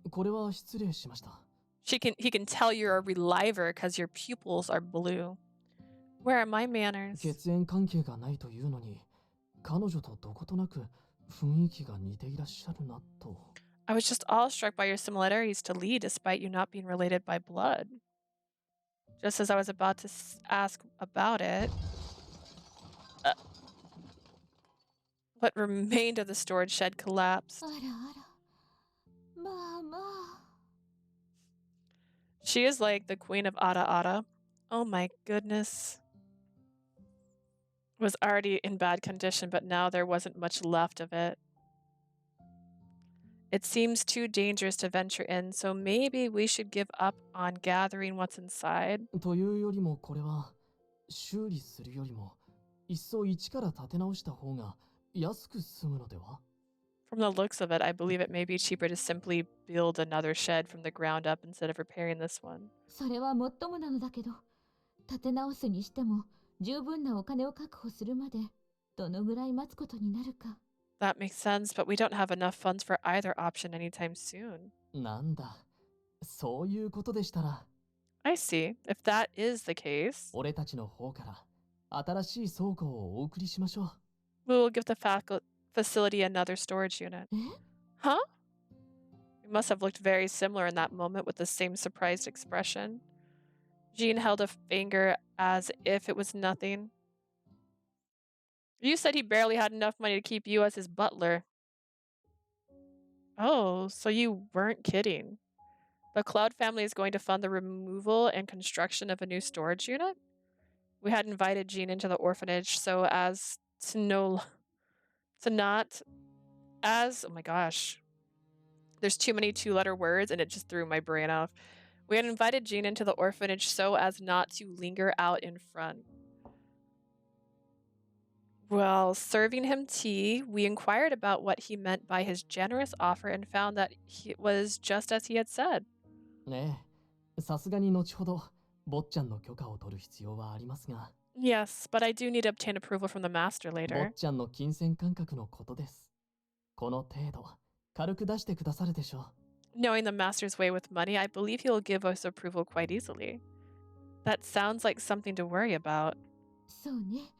あ、これは失礼しました。He can tell you're a reliver because your pupils are blue. Where are my manners? 血縁関係がないというのに、彼女とどことなく雰囲気が似ていらっしゃるなと。I was just awestruck by your similarities to Lee despite you not being related by blood. Just as I was about to ask about it, what remained of the storage shed collapsed. あらあら。まあまあ。She is like the queen of Ada Ada. Oh my goodness. It was already in bad condition, but now there wasn't much left of it. It seems too dangerous to venture in, so maybe we should give up on gathering what's inside. というよりもこれは修理するよりも一層一から立て直した方が安く済むのでは？ From the looks of it, I believe it may be cheaper to simply build another shed from the ground up instead of repairing this one. それはもっともなのだけど、立て直すにしても十分なお金を確保するまでどのぐらい待つことになるか。That makes sense, but we don't have enough funds for either option anytime soon. なんだ、そういうことでしたら。I see. If that is the case, 俺たちの方から新しい倉庫をお送りしましょう。we will give the facility another storage unit. え？ Huh? We must have looked very similar in that moment with the same surprised expression. Jean held a finger as if it was nothing. You said he barely had enough money to keep you as his butler. Oh, so you weren't kidding. The Cloud family is going to fund the removal and construction of a new storage unit? We had invited Jean into the orphanage so as to not as, oh my gosh. There's too many two-letter words and it just threw my brain off. We had invited Jean into the orphanage so as not to linger out in front. While serving him tea, we inquired about what he meant by his generous offer and found that it was just as he had said. ねえ、さすがに後ほど坊ちゃんの許可を取る必要はありますが。 Yes, but I do need to obtain approval from the master 坊 later. ちゃんの金銭感覚のことです。この程度、軽く出してくださるでしょう。Knowing the master's way with money, I believe he will give us approval quite easily. That sounds like something to worry about. そうね。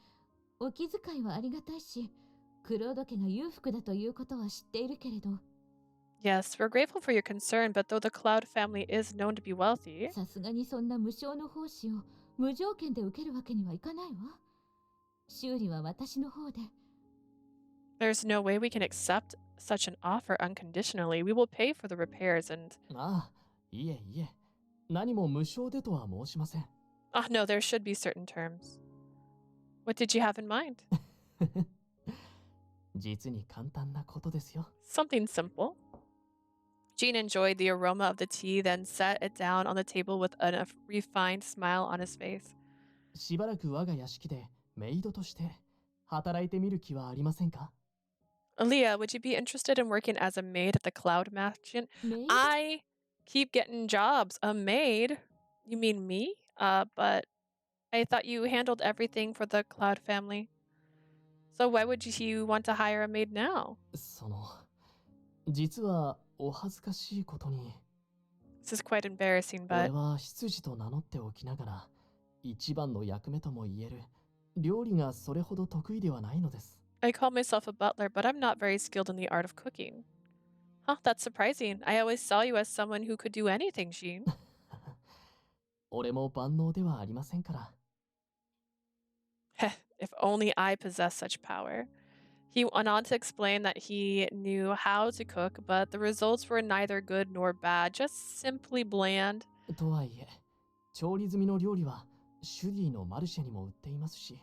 お気遣いはありがたいし、クロード家が裕福だということは知っているけれど、 Yes, we're grateful for your concern, but though the Cloud family is known to be wealthy, さすがにそんな無償の奉仕を無条件で受けるわけにはいかないわ。修理は私の方で。there's no way we can accept such an offer unconditionally. We will pay for the repairs and... ああ、いえいえ。何も無償でとは申しません。Oh, no, there should be certain terms. What did you have in mind? 実に簡単なことですよ。 Something simple. Jean enjoyed the aroma of the tea, then set it down on the table with a refined smile on his face. しばらく我が屋敷でメイドとして働いてみる気はありませんか？ Aaliyah, would you be interested in working as a maid at the Cloud Mansion? メイド I keep getting jobs. A maid? You mean me? But I thought you handled everything for the Cloud family. So why would you want to hire a maid now? 実はお恥ずかしいことに、 This is quite embarrassing, 俺 but は執事と名乗っておきながら、一番の役目とも言える料理がそれほど得意ではないのです。 I call myself a butler, but I'm not very skilled in the art of cooking. Huh, that's surprising. I always saw you as someone who could do anything, Jean. 俺も万能ではありませんから。 If only I possessed such power. He went on to explain that he knew how to cook, but the results were neither good nor bad, just simply bland. とはいえ、調理済みの料理はシュディのマルシェにも売っていますし、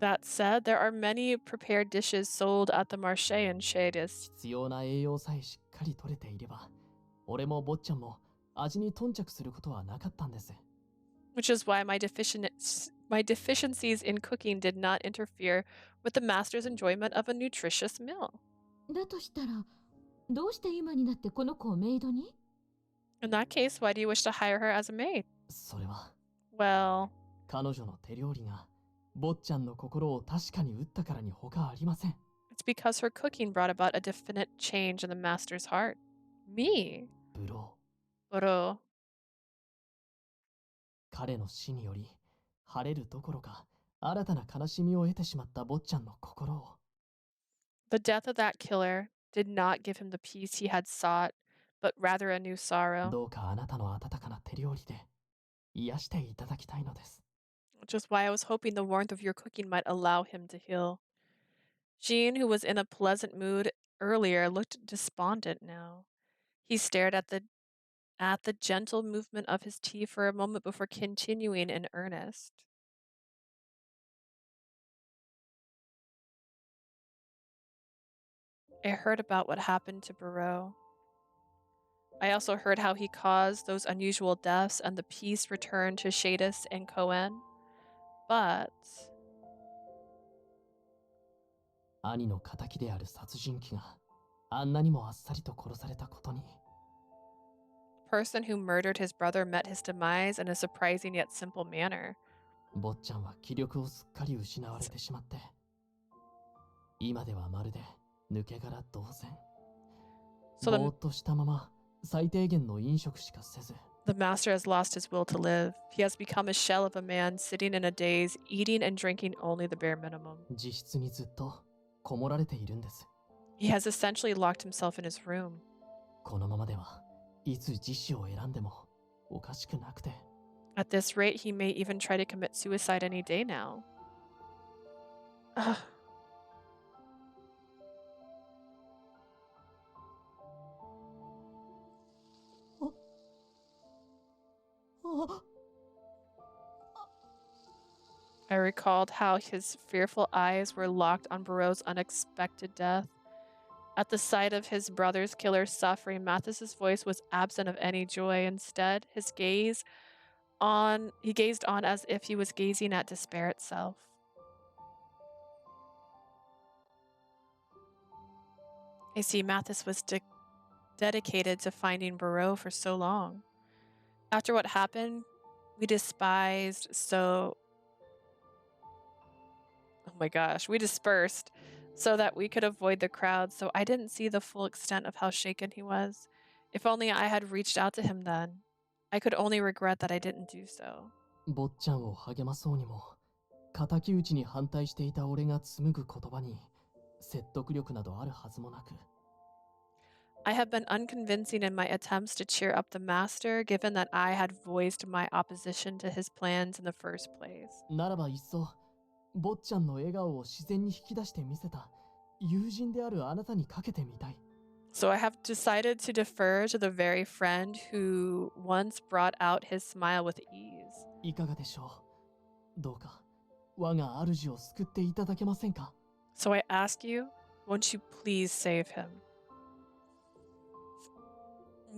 That said, there are many prepared dishes sold at the Marché and Shadis. 必要な栄養さえしっかり取れていれば、俺も坊ちゃんも味に頓着することはなかったんです。 Which is why my deficiencies in cooking did not interfere with the master's enjoyment of a nutritious meal. だとしたら、どうして今になってこの子をメイドに？ In that case, why do you wish to hire her as a maid? それは、 Well, 彼女の手料理が坊ちゃんの心を確かに打ったからに他ありません。 it's because her cooking brought about a definite change in the master's heart. Me? ブロ Bro. ー、彼の死により晴れるどころか新たな悲しみを得てしまった坊ちゃんの心を、 The death of that killer did not give him the peace he had sought, but rather a new sorrow. どうかあなたの温かな手料理で癒していただきたいのです。 Which is why I was hoping the warmth of your cooking might allow him to heal. Jean, who was in a pleasant mood earlier, looked despondent now. He stared at the gentle movement of his tea for a moment before continuing in earnest. I heard about what happened to Barreau. I also heard how he caused those unusual deaths and the peace returned to Shadis and Cohen. But 兄の仇である殺人鬼があんなにもあっさりと殺されたことに、 the person who murdered his brother met his demise in a surprising yet simple manner. 坊ちゃんは気力をすっかり失われてしまって、今ではまるで抜け殻同然。 So ぼーっとしたまま最低限の飲食しかせず、 the master has lost his will to live. He has become a shell of a man sitting in a daze, eating and drinking only the bare minimum. 自室にずっとこもられているんです。 He has essentially locked himself in his room. このままではいつ自死を選んでもおかしくなくて、 At this rate, he may even try to commit suicide any day now. Ugh. I recalled how his fearful eyes were locked on Barreau's unexpected death. At the sight of his brother's killer suffering, Mathis's voice was absent of any joy. Instead, he gazed on as if he was gazing at despair itself. I see Matthis was dedicated to finding Barreau for so long. After what happened, we dispersed so that we could avoid the crowd, so I didn't see the full extent of how shaken he was. If only I had reached out to him then. I could only regret that I didn't do so. 坊ちゃんを励まそうにも、敵討ちに反対していた俺が紡ぐ言葉に説得力などあるはずもなく。I have been unconvincing in my attempts to cheer up the master, given that I had voiced my opposition to his plans in the first place. ならばいっそ、坊ちゃんの笑顔を自然に引き出してみせた友人であるあなたにかけてみたい。So I have decided to defer to the very friend who once brought out his smile with ease. いかがでしょう。どうか我が主を救っていただけませんか。So I ask you, won't you please save him?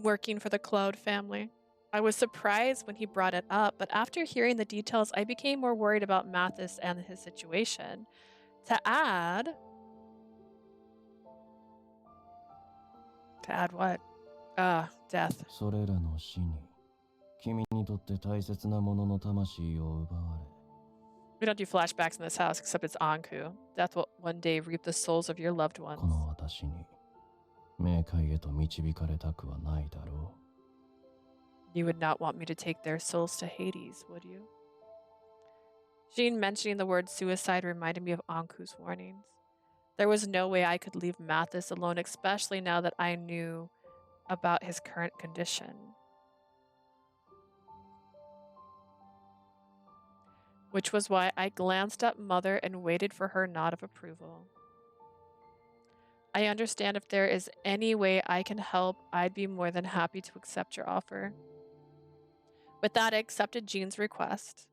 Working for the Claude family. I was surprised when he brought it up, but after hearing the details, I became more worried about Matthis and his situation. To add what? Death. それらの死に、君にとって大切なものの魂を奪われ。We don't do flashbacks in this house, except it's Anku. Death will one day reap the souls of your loved ones. この私に、冥界へと導かれたくはないだろう。You would not want me to take their souls to Hades, would you? Jean mentioning the word suicide reminded me of Anku's warnings. There was no way I could leave Matthis alone, especially now that I knew about his current condition. Which was why I glanced at Mother and waited for her nod of approval. I understand if there is any way I can help, I'd be more than happy to accept your offer. With that, I accepted Jean's request.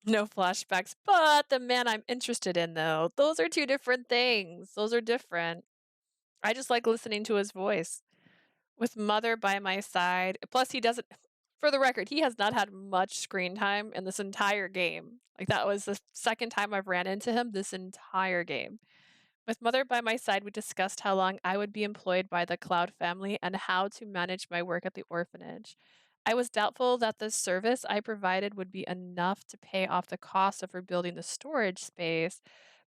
No flashbacks, but the man I'm interested in, though. Those are two different things. Those are different. I just like listening to his voice. With Mother by my side, plus he doesn't, for the record, he has not had much screen time in this entire game. Like, that was the second time I've ran into him this entire game. With Mother by my side, we discussed how long I would be employed by the Cloud family and how to manage my work at the orphanage. I was doubtful that the service I provided would be enough to pay off the cost of rebuilding the storage space,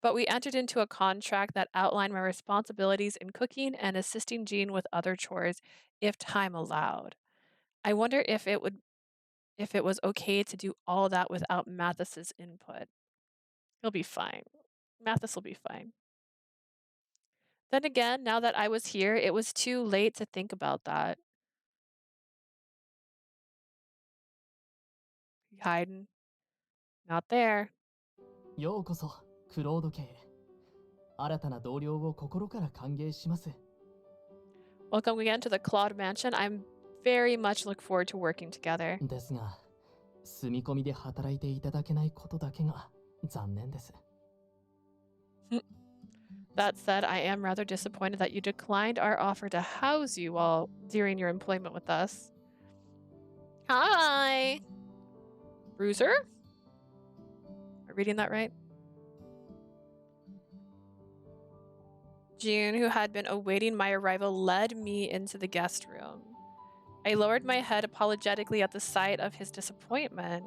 but we entered into a contract that outlined my responsibilities in cooking and assisting Jean with other chores if time allowed. I wonder if it was okay to do all that without Mathis's input. He'll be fine. Matthis will be fine. Then again, now that I was here, it was too late to think about that. Hiding. Not there. ようこそクロード家へ。新たな同僚を心から歓迎します。Welcome again to the Claude Mansion. I'm very much look forward to working together. ですが、住み込みで働いていただけないことだけが残念です。That said, I am rather disappointed that you declined our offer to house you during your employment with us. Hi! Bruiser? Am I reading that right? June, who had been awaiting my arrival, led me into the guest room. I lowered my head apologetically at the sight of his disappointment.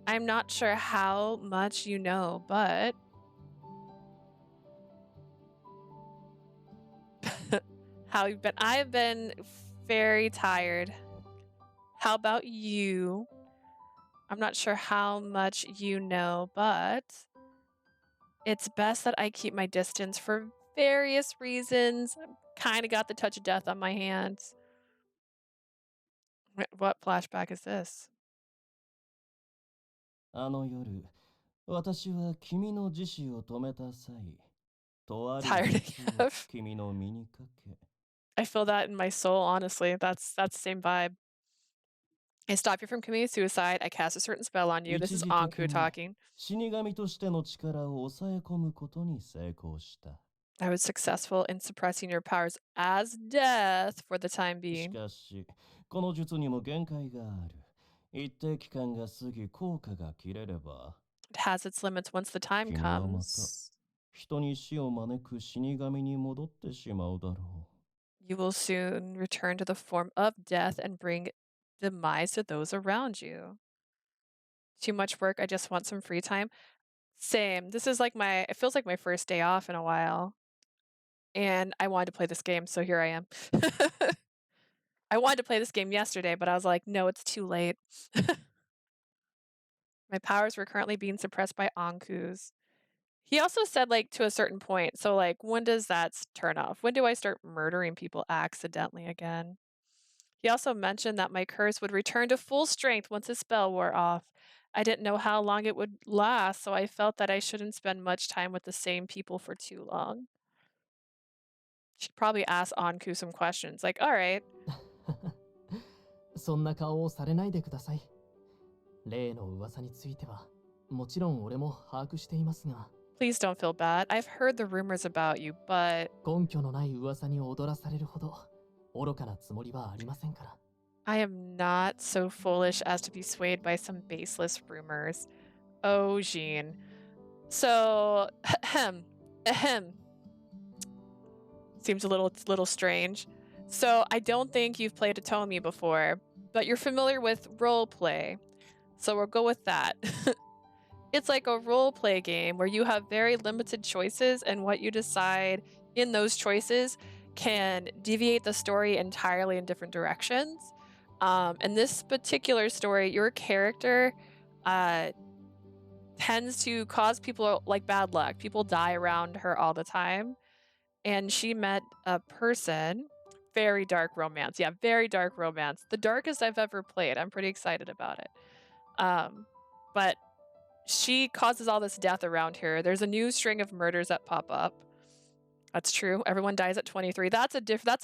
I'm not sure how much you know, but how you've been. I've been very tired. How about you? I'm not sure how much you know, but it's best that I keep my distance for various reasons. Kind of got the touch of death on my hands. What flashback is this? あの夜、私は君の自死を止めた際、とある Tired 術を君の身にかけ。I feel that in my soul, honestly. That's the same vibe. I stop you from committing suicide. I cast a certain spell on you. This is 一時 Anku 的に talking. 死神としての力を抑え込むことに成功した。I was successful in suppressing your powers as death for the time し being. かし、この術にも限界がある。一定期間が過ぎ効果が切れれば、It has its limits once the time 君はまた comes. 人に死を招く死神に戻ってしまうだろう。You will soon return to the form of death and bring demise to those around you. Too much work, I just want some free time. Same. This is like it feels like my first day off in a while. And I wanted to play this game, so here I am. I wanted to play this game yesterday, but I was like, no, it's too late. My powers were currently being suppressed by Anku's. He also said, like, to a certain point. So, like, when does that turn off? When do I start murdering people accidentally again? He also mentioned that my curse would return to full strength once the spell wore off. I didn't know how long it would last, so I felt that I shouldn't spend much time with the same people for too long. Should probably ask Anku some questions, like, all right. そんな顔をされないでください。例の噂については、もちろん俺も把握していますが。Please don't feel bad. I've heard the rumors about you, but 根拠のない噂に踊らされるほど愚かなつもりはありませんから。I am not so foolish as to be swayed by some baseless rumors. Oh, Jean. So, seems a little strange. So, I don't think you've played Atomi before, but you're familiar with role play. So, we'll go with that. It's like a role play game where you have very limited choices, and what you decide in those choices can deviate the story entirely in different directions. In this particular story, your character tends to cause people like bad luck. People die around her all the time. And she met a person, very dark romance. Yeah, very dark romance. The darkest I've ever played. I'm pretty excited about it. But she causes all this death around her. There's a new string of murders that pop up. That's true. Everyone dies at 23. That's a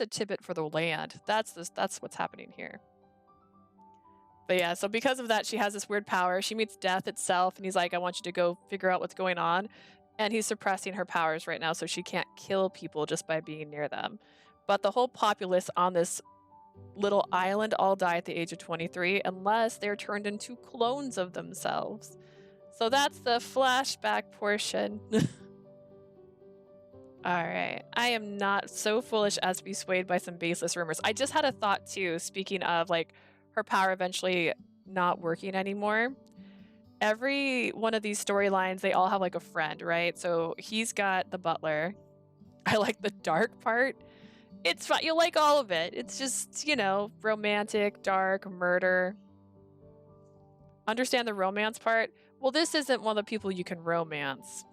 tidbit for the land. That's what's happening here. But yeah, so because of that, she has this weird power. She meets death itself, and he's like, I want you to go figure out what's going on. And he's suppressing her powers right now, so she can't kill people just by being near them. But the whole populace on this little island all die at the age of 23, unless they're turned into clones of themselves. So that's the flashback portion. Alright. I am not so foolish as to be swayed by some baseless rumors. I just had a thought too, speaking of like her power eventually not working anymore. Every one of these storylines, they all have like a friend, right? So he's got the butler. I like the dark part. It's fun. You like all of it. It's just, you know, romantic, dark, murder. Understand the romance part? Well, this isn't one of the people you can romance.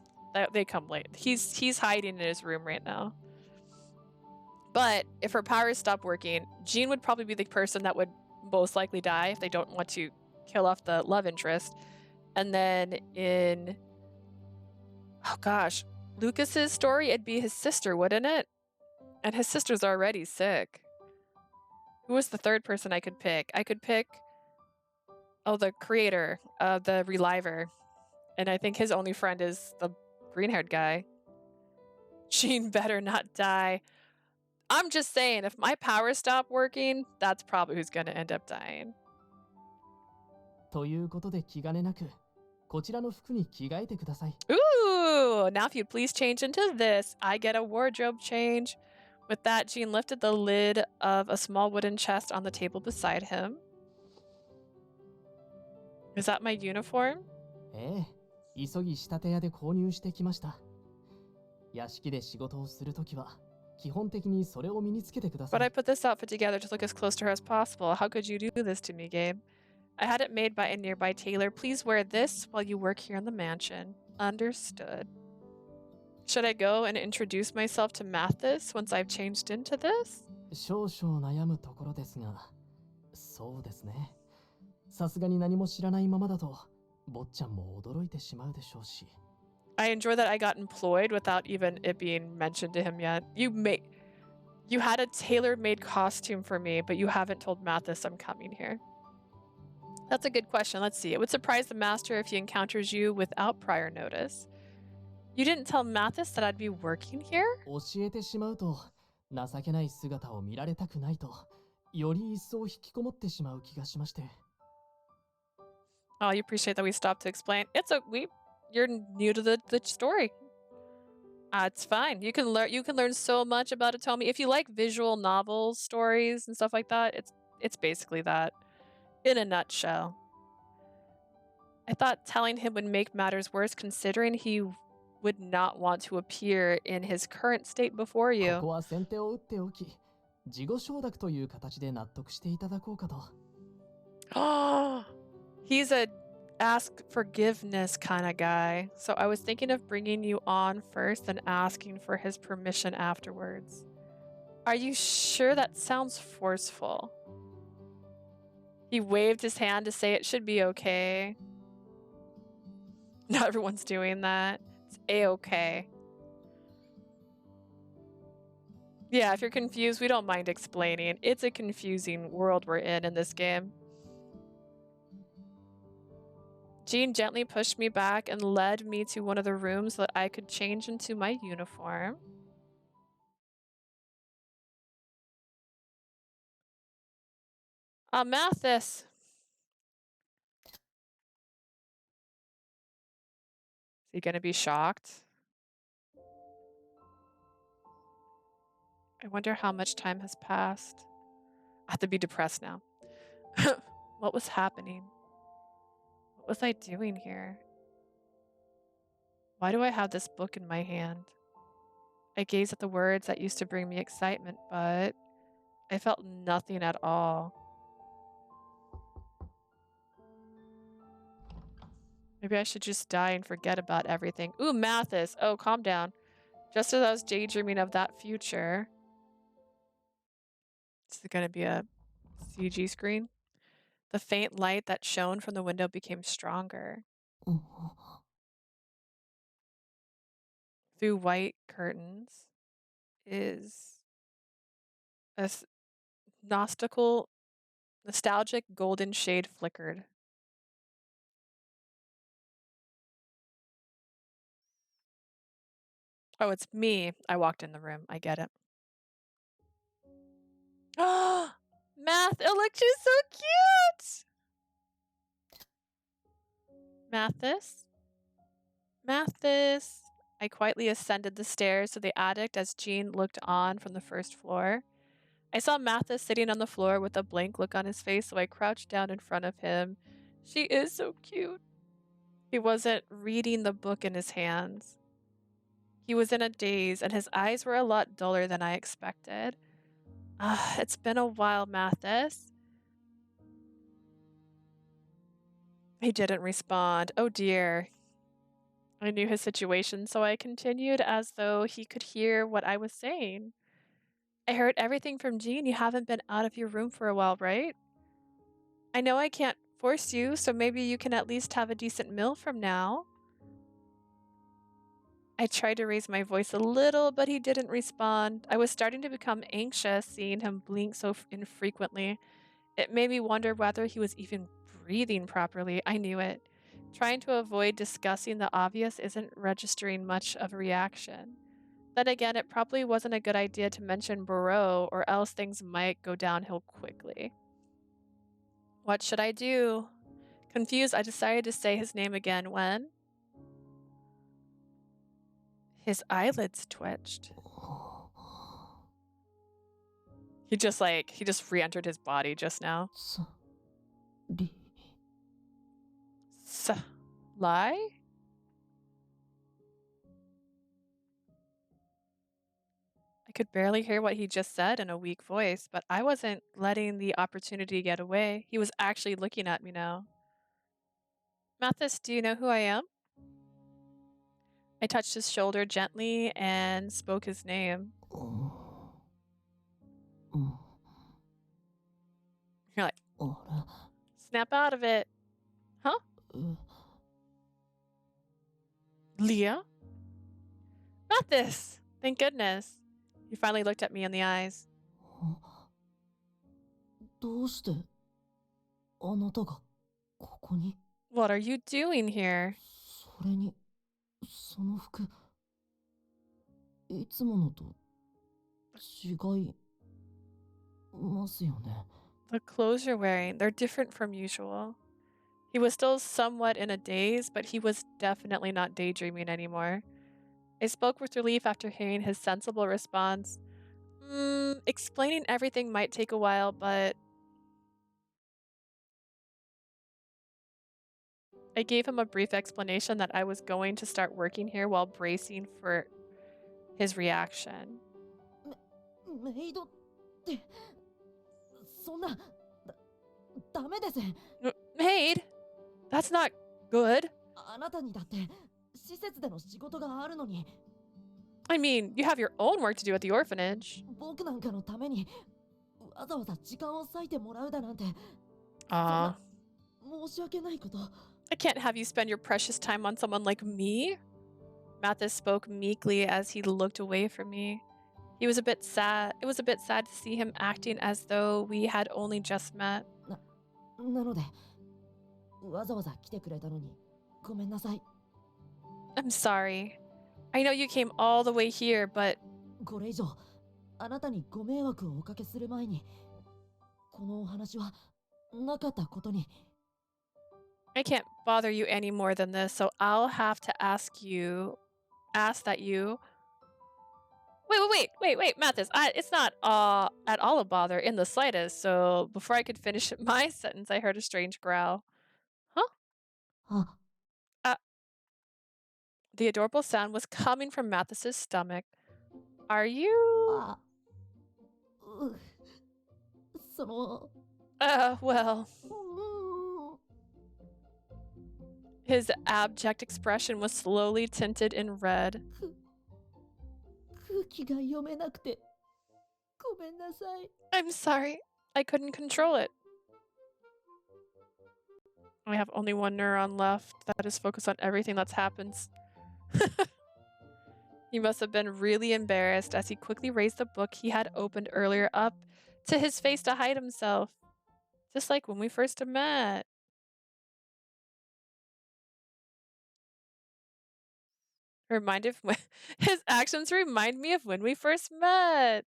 They come late. He's hiding in his room right now. But if her powers stop working, Jean would probably be the person that would most likely die if they don't want to kill off the love interest. And then in, oh gosh, Lucas's story, it'd be his sister, wouldn't it? And his sister's already sick. Who was the third person I could pick? I could pick, oh, the creator, the Reliver. And I think his only friend is the green-haired guy. Jean better not die. I'm just saying, if my powers stop working, that's probably who's gonna end up dying. ということで気兼ねなく、こちらの服に着替えてください。 Ooh! Now if you'd please change into this, I get a wardrobe change. With that, Jean lifted the lid of a small wooden chest on the table beside him. Is that my uniform? ええ、急ぎ仕立て屋で購入してきました。屋敷で仕事をするときは、基本的にそれを身につけてください。 But I put this outfit together to look as close to her as possible. How could you do this to me, Gabe? I had it made by a nearby tailor. Please wear this while you work here in the mansion. Understood. Should I go and introduce myself to Matthis once I've changed into this? 少々悩むところですが、そうですね。さすがに何も知らないままだと、坊ちゃんも驚いてしまうでしょうし。I enjoy that I got employed without even it being mentioned to him yet. You had a tailor-made costume for me, but you haven't told Matthis I'm coming here. That's a good question. Let's see. It would surprise the master if he encounters you without prior notice. You didn't tell Matthis that I'd be working here? 教えてしまうと、情けない姿を見られたくないと、より一層引きこもってしまう気がしまして。Oh, you appreciate that we stopped to explain. You're new to the story. It's fine. You can learn so much about Atomi. If you like visual novels, stories, and stuff like that, it's basically that. In a nutshell. I thought telling him would make matters worse, considering he would not want to appear in his current state before こ you. こは先手を打っておき、事後承諾という形で納得していただこうかと。He's a ask forgiveness kind of guy. So I was thinking of bringing you on first and asking for his permission afterwards. Are you sure that sounds forceful? He waved his hand to say it should be okay. Not everyone's doing that. It's a-okay. Yeah, if you're confused, we don't mind explaining. It's a confusing world we're in this game. Jean gently pushed me back and led me to one of the rooms so that I could change into my uniform. Mathis. Is he gonna be shocked? I wonder how much time has passed. I have to be depressed now. What was happening? What was I doing here? Why do I have this book in my hand? I gazed at the words that used to bring me excitement, but I felt nothing at all. Maybe I should just die and forget about everything. Ooh, Mathis. Oh, calm down. Just as I was daydreaming of that future. This is going to be a CG screen. The faint light that shone from the window became stronger. Through white curtains is a nostalgic golden shade flickered. Oh, it's me. I walked in the room. I get it. Oh, Math. It looked just so cute. Mathis? Mathis. I quietly ascended the stairs to the attic as Jean looked on from the first floor. I saw Mathis sitting on the floor with a blank look on his face, so I crouched down in front of him. She is so cute. He wasn't reading the book in his hands. He was in a daze, and his eyes were a lot duller than I expected. It's been a while, Mathis. He didn't respond. Oh dear. I knew his situation, so I continued as though he could hear what I was saying. I heard everything from Jean. You haven't been out of your room for a while, right? I know I can't force you, so maybe you can at least have a decent meal from now. I tried to raise my voice a little, but he didn't respond. I was starting to become anxious seeing him blink so infrequently. It made me wonder whether he was even breathing properly. I knew it. Trying to avoid discussing the obvious isn't registering much of a reaction. Then again, it probably wasn't a good idea to mention Barreau, or else things might go downhill quickly. What should I do? Confused, I decided to say his name again when his eyelids twitched. He just re-entered his body just now. Lie? I could barely hear what he just said in a weak voice, but I wasn't letting the opportunity get away. He was actually looking at me now. Matthis, do you know who I am? I touched his shoulder gently and spoke his name. You're like, snap out of it. Huh? Leah? Matthis! Thank goodness. He finally looked at me in the eyes. What are you doing here? The clothes you're wearing, they're different from usual. He was still somewhat in a daze, but he was definitely not daydreaming anymore. I spoke with relief after hearing his sensible response. Explaining everything might take a while, but I gave him a brief explanation that I was going to start working here while bracing for his reaction. メイドって、そんな、ダメです。Maid? That's not good. あなたにだって施設での仕事があるのに。I mean, you have your own work to do at the orphanage. 僕なんかのためにわざわざ時間を割いてもらうだなんて。Aw. 申し訳ないこと。I can't have you spend your precious time on someone like me. Mathis spoke meekly as he looked away from me. He was a bit sad. It was a bit sad to see him acting as though we had only just met. なので、わざわざ来てくれたのにごめんなさい。I'm sorry. I know you came all the way here, but これ以上あなたにご迷惑をおかけする前に、このお話はなかったことに。I can't bother you any more than this, so I'll have to ask that you. Wait, Mathis. It's not at all a bother in the slightest. So before I could finish my sentence, I heard a strange growl. Huh? The adorable sound was coming from Mathis's stomach. Are you? その。Well. His abject expression was slowly tinted in red. 空気が読めなくてごめんなさい。I'm sorry. I couldn't control it. I have only one neuron left that is focused on everything that's happened. He must have been really embarrassed as he quickly raised the book he had opened earlier up to his face to hide himself. Just like when we first met. His actions remind me of when we first met.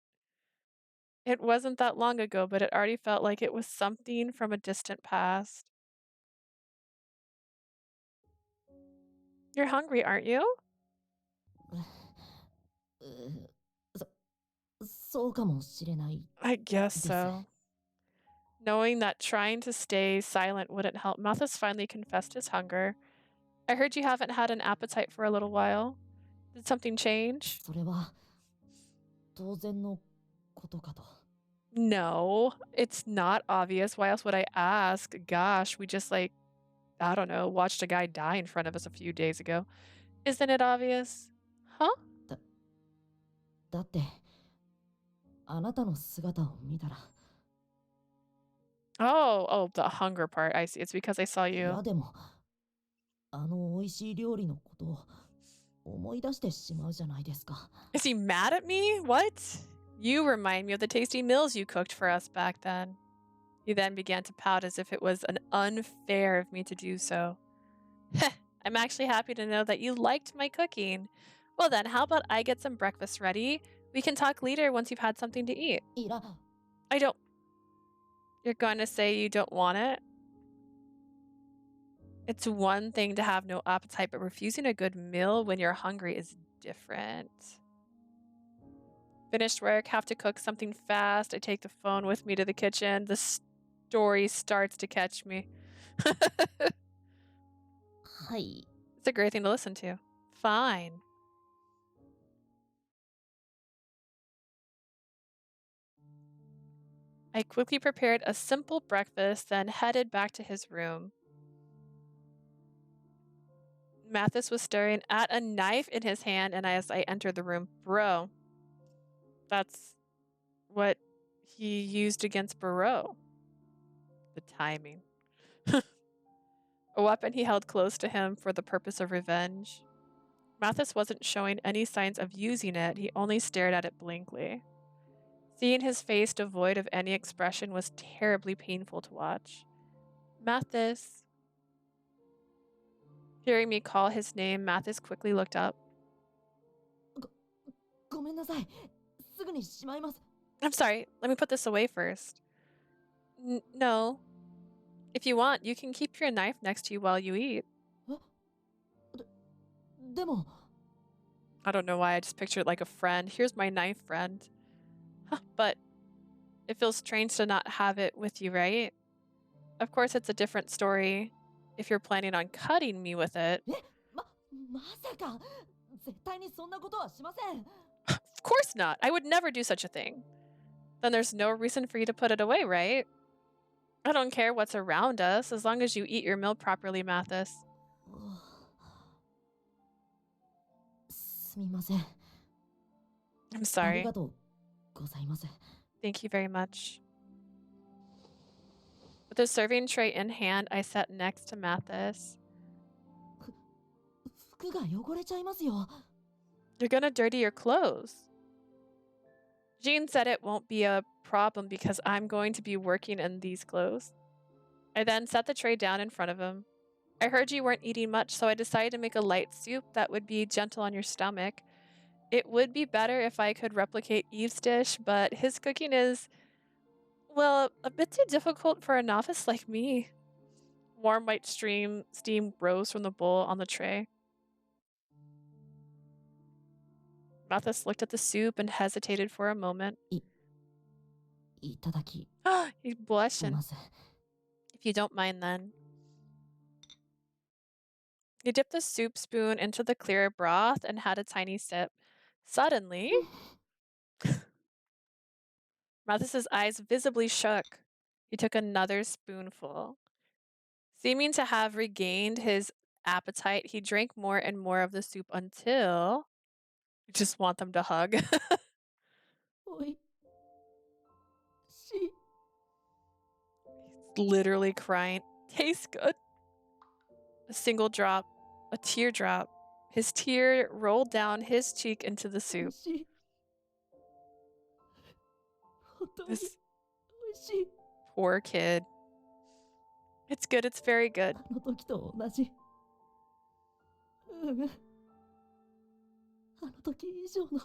It wasn't that long ago, but it already felt like it was something from a distant past. You're hungry, aren't you? そうかもしれない。 I guess so. Knowing that trying to stay silent wouldn't help, Mathis finally confessed his hunger. I heard you haven't had an appetite for a little while. Did something change? それは当然のことかと。 No, it's not obvious. Why else would I ask? Gosh, we just I don't know, watched a guy die in front of us a few days ago. Isn't it obvious? Huh? だってあなたの姿を見たら。 Oh, the hunger part. I see. It's because I saw い you. やでもあの美味しい料理のことを思い出してしまうじゃないですか。 Is he mad at me? What? You remind me of the tasty meals you cooked for us back then. He then began to pout as if it was unfair of me to do so. I'm actually happy to know that you liked my cooking. Well then, how about I get some breakfast ready? We can talk later once you've had something to eat. いら。 I don't... You're going to say you don't want it? It's one thing to have no appetite, but refusing a good meal when you're hungry is different. Finished work, have to cook something fast. I take the phone with me to the kitchen. The story starts to catch me. はい。 It's a great thing to listen to. Fine. I quickly prepared a simple breakfast, then headed back to his room. Mathis was staring at a knife in his hand, and as I entered the room, bro. That's what he used against Barreau. The timing. A weapon he held close to him for the purpose of revenge. Mathis wasn't showing any signs of using it, he only stared at it blankly. Seeing his face devoid of any expression was terribly painful to watch. Mathis. Hearing me call his name, Mathis quickly looked up. ごめんなさい。すぐにしまいます。 I'm sorry, let me put this away first. No. If you want, you can keep your knife next to you while you eat. でも。 I don't know why I just pictured like a friend. Here's my knife, friend. Huh, but it feels strange to not have it with you, right? Of course, it's a different story. if you're planning on cutting me with it. まさか絶対にそんなことはしません。 Of course not. I would never do such a thing. Then there's no reason for you to put it away, right? I don't care what's around us as long as you eat your meal properly, Mathis. すみません。 I'm あり sorry. がとうございます。 Thank you very much. With the serving tray in hand, I sat next to Mathis. 服が汚れちゃいますよ。 You're gonna dirty your clothes. Jean said it won't be a problem because I'm going to be working in these clothes. I then set the tray down in front of him. I heard you weren't eating much, so I decided to make a light soup that would be gentle on your stomach. It would be better if I could replicate Eve's dish, but his cooking is, well, a bit too difficult for a novice like me. Warm white steam rose from the bowl on the tray. Mathis looked at the soup and hesitated for a moment. いただき He's blushing. ます。 If you don't mind, then. He dipped the soup spoon into the clear broth and had a tiny sip. Suddenly, Mathis's eyes visibly shook. He took another spoonful. Seeming to have regained his appetite, he drank more and more of the soup until... I just want them to hug. おいし He's literally crying. Tastes good. A single drop, a teardrop. His tear rolled down his cheek into the い soup. しい。本当に This おいしい。 poor kid. It's good, it's very good. あの時と同じ。あの時以上の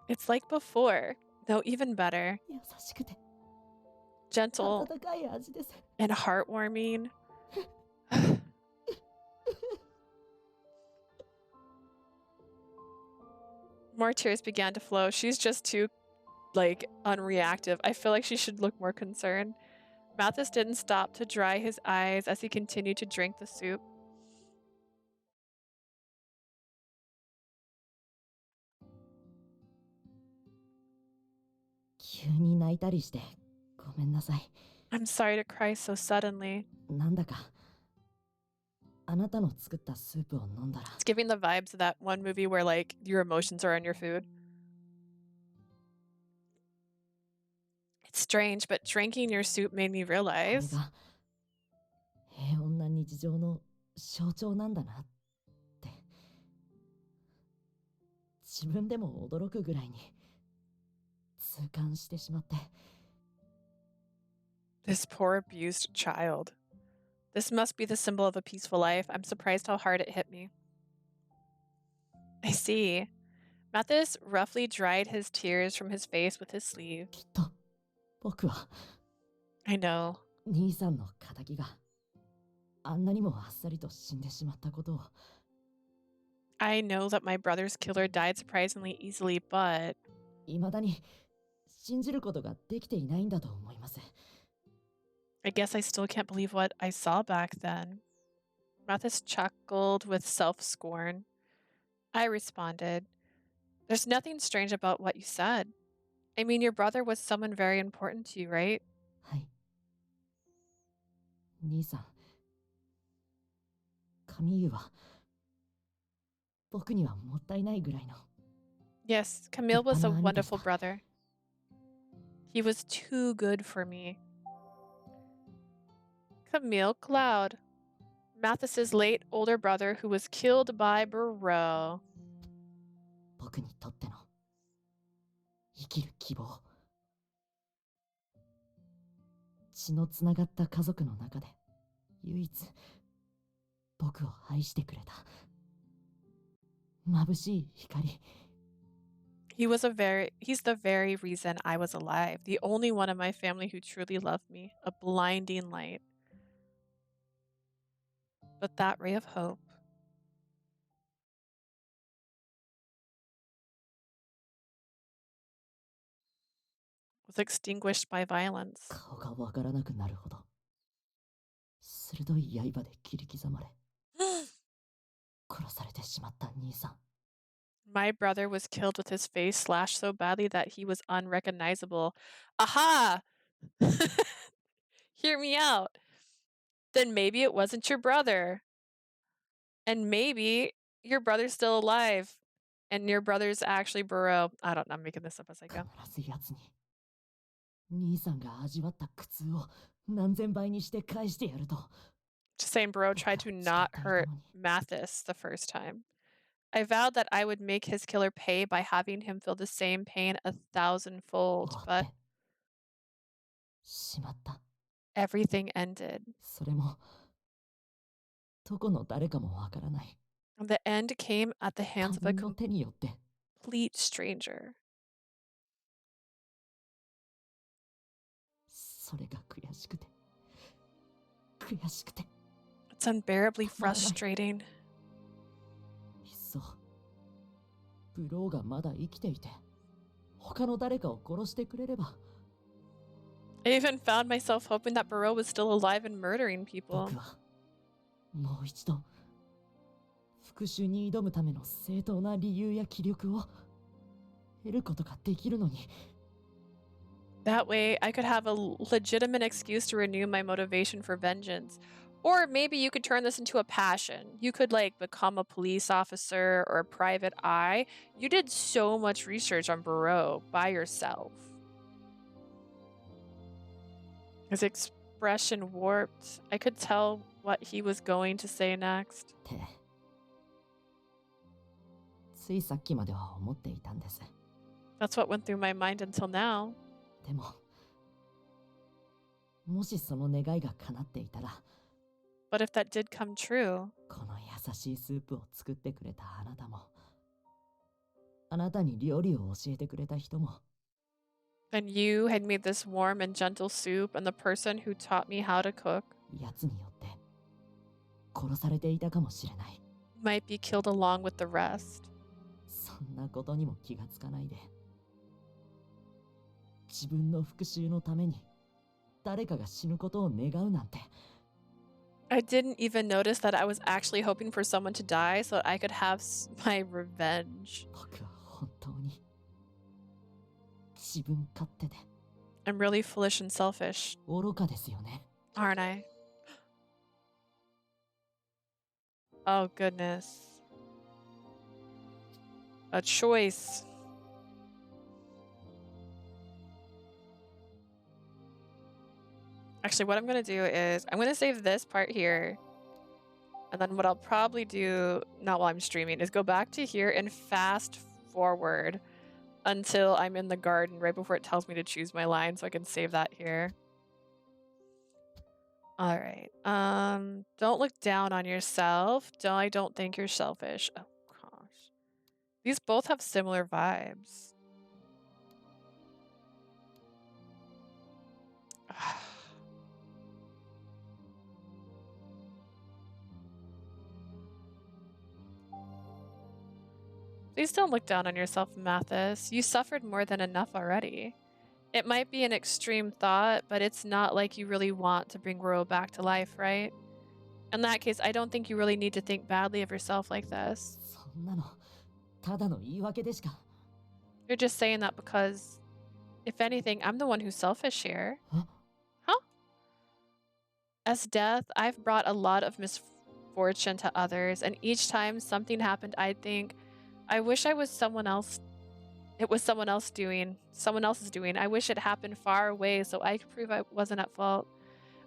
It's like before, though even better. 優しくて Gentle 温かい味です。 and heartwarming. More tears began to flow. She's just too, unreactive. I feel like she should look more concerned. Matthis didn't stop to dry his eyes as he continued to drink the soup. I'm sorry to cry so suddenly. なんだかあなたの作ったスープを飲んだら It's giving the vibes of that one movie where your emotions are on your food. It's strange, but drinking your soup made me これ realize が平穏な日常の象徴なんだなって自分でも驚くぐらいに痛感してしまって this poor abused child. This must be the symbol of a peaceful life. I'm surprised how hard it hit me. I see. Matthis roughly dried his tears from his face with his sleeve. きっと僕は I know. 兄さんの仇があんなにもあっさりと死んでしまったことを I know that my brother's killer died surprisingly easily, but 未だに信じることができていないんだと思います I guess I still can't believe what I saw back then. Mathis chuckled with self-scorn. I responded, There's nothing strange about what you said. I mean, your brother was someone very important to you, right? はい兄さんカミーユは僕にはもったいないぐらいの Yes, Camille was a wonderful brother. He was too good for me. Camille Claude, Mathis's late older brother who was killed by Virche. 僕にとっての生きる希望血のつながった家族の中で唯一僕を愛してくれた眩しい光 He's the very reason I was alive, the only one in my family who truly loved me, a blinding light. But that ray of hope was extinguished by violence. 顔がわからなくなるほど鋭い刃で切り刻まれ殺されてしまった兄さん。 My brother was killed with his face slashed so badly that he was unrecognizable. Aha! Hear me out. Then maybe it wasn't your brother. And maybe your brother's still alive. And your brother's actually Burrow. I don't know, I'm making this up as I go. 必ず奴に兄さんが味わった苦痛を何千倍にして返してやると。 Just saying Burrow tried to not hurt Mathis the first time. I vowed that I would make his killer pay by having him feel the same pain 1,000-fold, but しまった。 everything ended. それもどこの誰かもわからない。 The end came at the hands of a 他人の手によって。 complete stranger. それが悔しくて悔しくて。 It's unbearably frustrating. いっそブローがまだ生きていて他の誰かを殺してくれれば。 I even found myself hoping that Burrow was still alive and murdering people. 僕はもう一度復讐に挑むための正当な理由や気力を得ることができるのに。 That way, I could have a legitimate excuse to renew my motivation for vengeance. Or maybe you could turn this into a passion. You could, like, become a police officer or a private eye. You did so much research on Burrow by yourself. His expression warped. I could tell what he was going to say next. ってついさっきまでは思っていたんです。 That's what went through my mind until now. でももしその願いが叶っていたら。 But if that did come true, この優しいスープを作ってくれたあなたも、あなたに料理を教えてくれた人も、 then you had made this warm and gentle soup, and the person who taught me how to cook やつによって殺されていたかもしれない。 might be killed along with the rest. そんなことにも気がつかないで、自分の復讐のために誰かが死ぬことを願うなんて。 I didn't even notice that I was actually hoping for someone to die so that I could have my revenge. 僕は本当に自分勝手で。 I'm really foolish and selfish, 愚かですよね。 aren't I? Oh, goodness. A choice. Actually, what I'm going to do is I'm going to save this part here. And then what I'll probably do, not while I'm streaming, is go back to here and fast forward until I'm in the garden right before it tells me to choose my line, so I can save that here. All right. Don't look down on yourself. I don't think you're selfish. Oh gosh. These both have similar vibes. Please don't look down on yourself, Mathis. You suffered more than enough already. It might be an extreme thought, but it's not like you really want to bring Ro back to life, right? In that case, I don't think you really need to think badly of yourself like this. そんなのただの言い訳でしか。 You're just saying that because, if anything, I'm the one who's selfish here. Huh? As death, I've brought a lot of misfortune to others, and each time something happened, I'd think, I wish I was someone else. It was someone else's doing. I wish it happened far away so I could prove I wasn't at fault.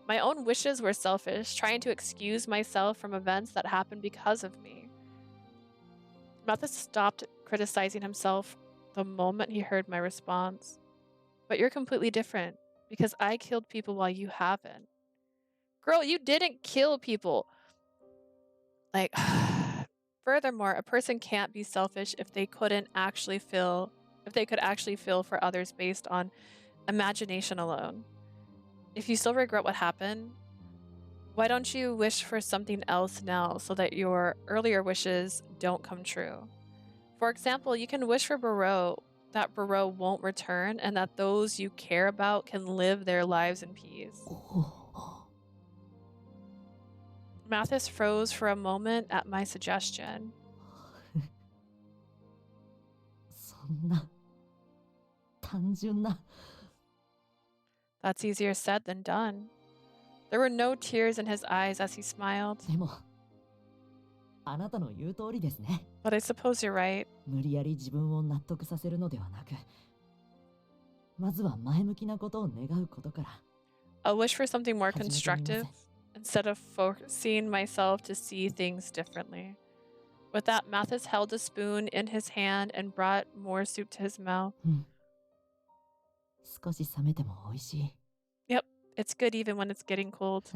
My own wishes were selfish, trying to excuse myself from events that happened because of me. Mathis stopped criticizing himself the moment he heard my response. But you're completely different, because I killed people while you haven't. Girl, you didn't kill people. Like, furthermore, a person can't be selfish if they could actually feel for others based on imagination alone. If you still regret what happened, why don't you wish for something else now so that your earlier wishes don't come true? For example, you can wish for that Burrow won't return and that those you care about can live their lives in peace. Mathis froze for a moment at my suggestion. そんな単純な。 That's easier said than done. There were no tears in his eyes as he smiled. でもあなたの言う通りですね。 But I suppose you're right. 無理やり自分を納得させるのではなく、まずは前向きなことを願うことから。 I'll wish for something more constructive instead of forcing myself to see things differently. With that, Mathis held a spoon in his hand and brought more soup to his mouth. 少し冷めても美味しい。 Yep, it's good even when it's getting cold.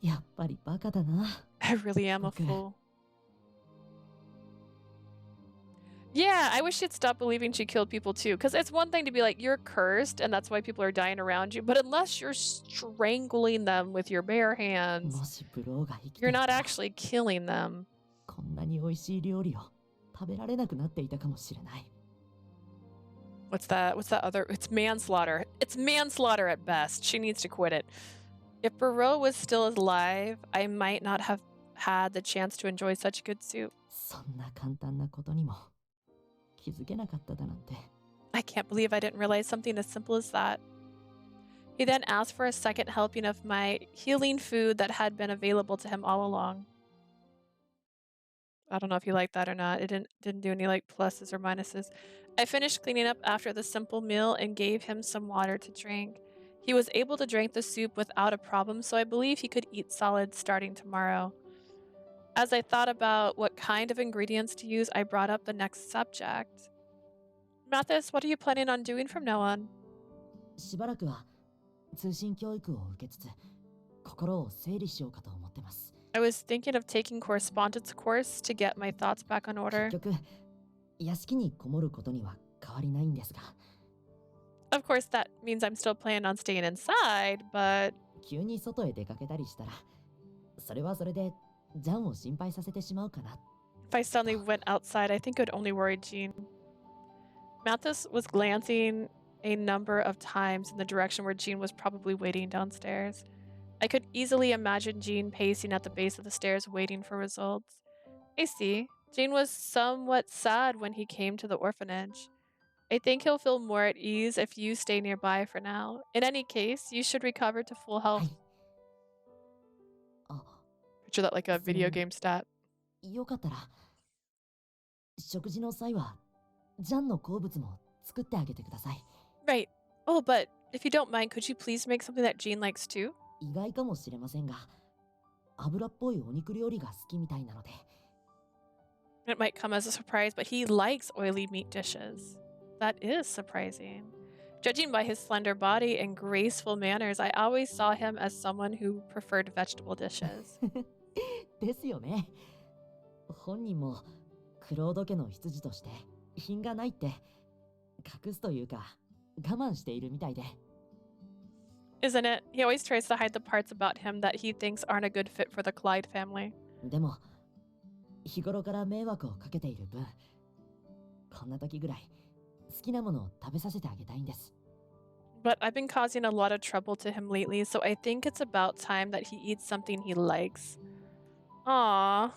やっぱりバカだな。 I really am a fool. Yeah, I wish she'd stop believing she killed people too. Because it's one thing to be like, you're cursed and that's why people are dying around you. But unless you're strangling them with your bare hands, もしブローが生きて you're いた not ら actually killing them. こんなに美味しい料理を食べられなくなっていたかもしれない。 What's that? What's that other? It's manslaughter. It's manslaughter at best. She needs to quit it. If Virche was still alive, I might not have had the chance to enjoy such good soup. そんな簡単なことにも気づけなかっただなんて。 I can't believe I didn't realize something as simple as that. He then asked for a second helping of my healing food that had been available to him all along. I don't know if you like that or not. It didn't do any like pluses or minuses. I finished cleaning up after the simple meal and gave him some water to drink. He was able to drink the soup without a problem, so I believe he could eat solids starting tomorrow. As I thought about what kind of ingredients to use, I brought up the next subject. Mathis, what are you planning on doing from now on? しばらくは通信教育を受けつつ心を整理しようかと思ってます。 I was thinking of taking correspondence course to get my thoughts back on order. 結局屋敷にこもることには変わりないんですが。 Of course, that means I'm still planning on staying inside, but 急に外へ出かけたりしたら、それはそれでジャンを心配させてしまうかな。 if I suddenly went outside, I think it would only worry Jean. Matthis was glancing a number of times in the direction where Jean was probably waiting downstairs. I could easily imagine Jean pacing at the base of the stairs waiting for results. I see. Jean was somewhat sad when he came to the orphanage. I think he'll feel more at ease if you stay nearby for now. In any case, you should recover to full は health. い。あ、 Picture that like a video game stat. よかったら食事の際はジャンの好物も作ってあげてください。 Right. Oh, but if you don't mind, could you please make something that Jean likes too? 意外かもしれませんが、油っぽいお肉料理が好きみたいなので。 It might come as a surprise, but he likes oily meat dishes. That is surprising. Judging by his slender body and graceful manners, I always saw him as someone who preferred vegetable dishes. ですよね。本人もクロード家の執事として品がないって隠すというか我慢しているみたいで。 Isn't it? He always tries to hide the parts about him that he thinks aren't a good fit for the Clyde family. でも日頃から迷惑をかけている分、こんな時ぐらい好きなものを食べさせてあげたいんです。 But I've been causing a lot of trouble to him lately, so I think it's about time that he eats something he likes. Aww.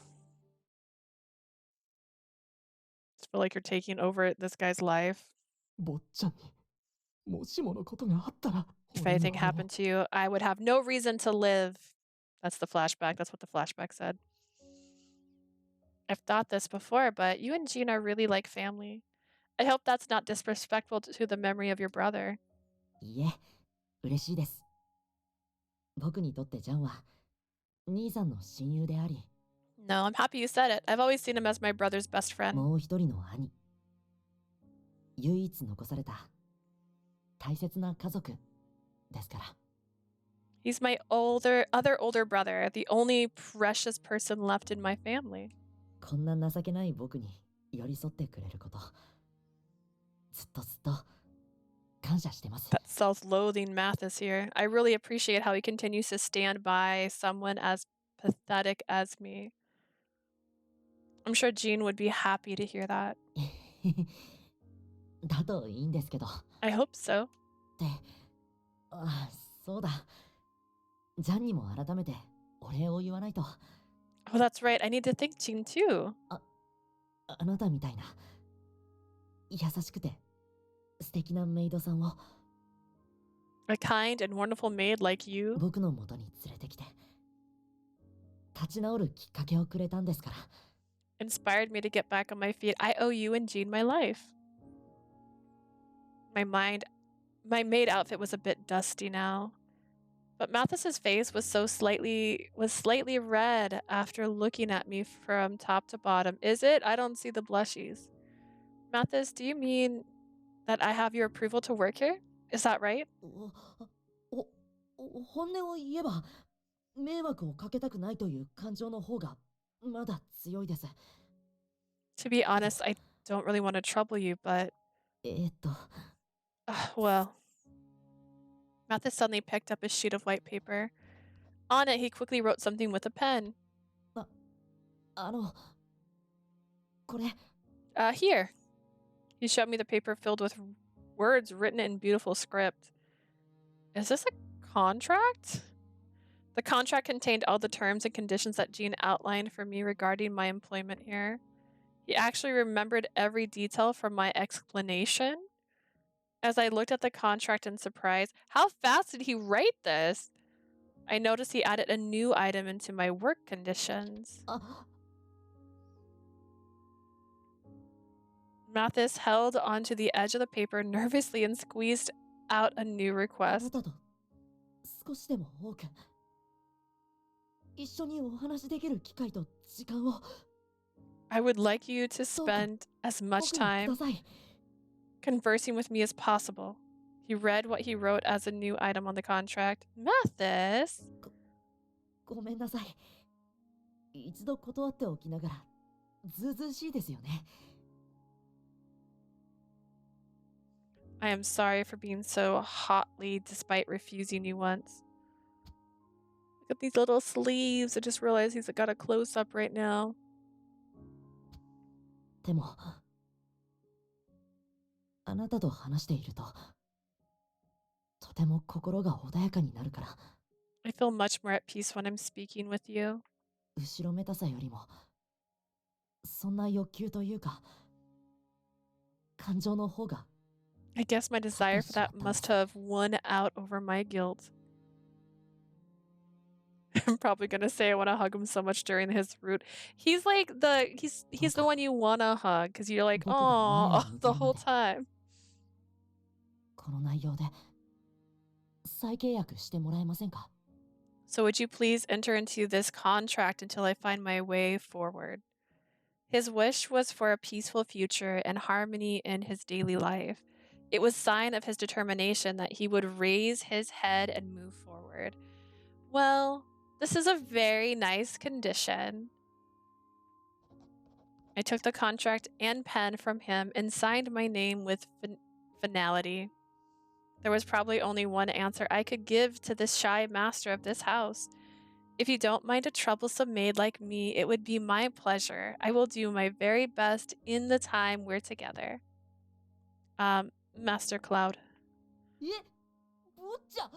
Just feel like you're taking over this guy's life. 坊ちゃんにもしものことがあったら If anything happened to you, I would have no reason to live. That's the flashback. That's what the flashback said. I've thought this before, but you and Jean are really like family. I hope that's not disrespectful to the memory of your brother. いいえ、嬉しいです。僕にとってジャンは兄さんの親友であり、 No, I'm happy you said it. I've always seen him as my brother's best friend. もう一人の兄、唯一残された大切な家族ですから。 He's my other older brother, the only precious person left in my family. こんな情けない僕に寄り添ってくれること、ずっと感謝してます。 That self-loathing Mathis here. I really appreciate how he continues to stand by someone as pathetic as me. I'm sure Jean would be happy to hear that. だといいんですけど。 I hope so. ってあ、そうだ。ジャンにも改めてお礼を言わないと。Oh, that's right. I need to thank Jean too. あなたみたいな優しくて素敵なメイドさんを A kind and wonderful maid like you 僕の元に連れてきて立ち直るきっかけをくれたんですから。 inspired me to get back on my feet. I owe you and Jean my life. My maid outfit was a bit dusty now, but Mathis's face was slightly red after looking at me from top to bottom. Is it? I don't see the blushies. Mathis, do you mean that I have your approval to work here? Is that right? 本音を言えば迷惑をかけたくないという感情の方がまだ強いです。 To be honest, I don't really want to trouble you, but... well... Mathis suddenly picked up a sheet of white paper. On it, he quickly wrote something with a pen. これ Here. He showed me the paper filled with words written in beautiful script. Is this a contract? The contract contained all the terms and conditions that Jean outlined for me regarding my employment here. He actually remembered every detail from my explanation. As I looked at the contract in surprise, how fast did he write this? I noticed he added a new item into my work conditions. Mathis held onto the edge of the paper nervously and squeezed out a new request. 少しでも多く一緒にお話できる機会と時間を I would like you to spend as much time conversing with me as possible. He read what he wrote as a new item on the contract. Mathis! ごめんなさい。一度断っておきながらずうずうしいですよね。 I am sorry for being so hotly despite refusing you once. Look at these little sleeves. I just realized he's got a close-up right now. でもあなたと話しているととても心が穏やかになるから。 I feel much more at peace when I'm speaking with you. 後ろめたさよりもそんな欲求というか感情の方が I guess my desire for that must have won out over my guilt. I'm probably gonna say I want to hug him so much during his route. He's like he's the one you want to hug because you're like, oh, the whole time. この内容で再契約してもらえませんか? So would you please enter into this contract until I find my way forward? His wish was for a peaceful future and harmony in his daily life. It was a sign of his determination that he would raise his head and move forward. Well, this is a very nice condition. I took the contract and pen from him and signed my name with finality. There was probably only one answer I could give to this shy master of this house. If you don't mind a troublesome maid like me, it would be my pleasure. I will do my very best in the time we're together. Master Claude. 坊ちゃん、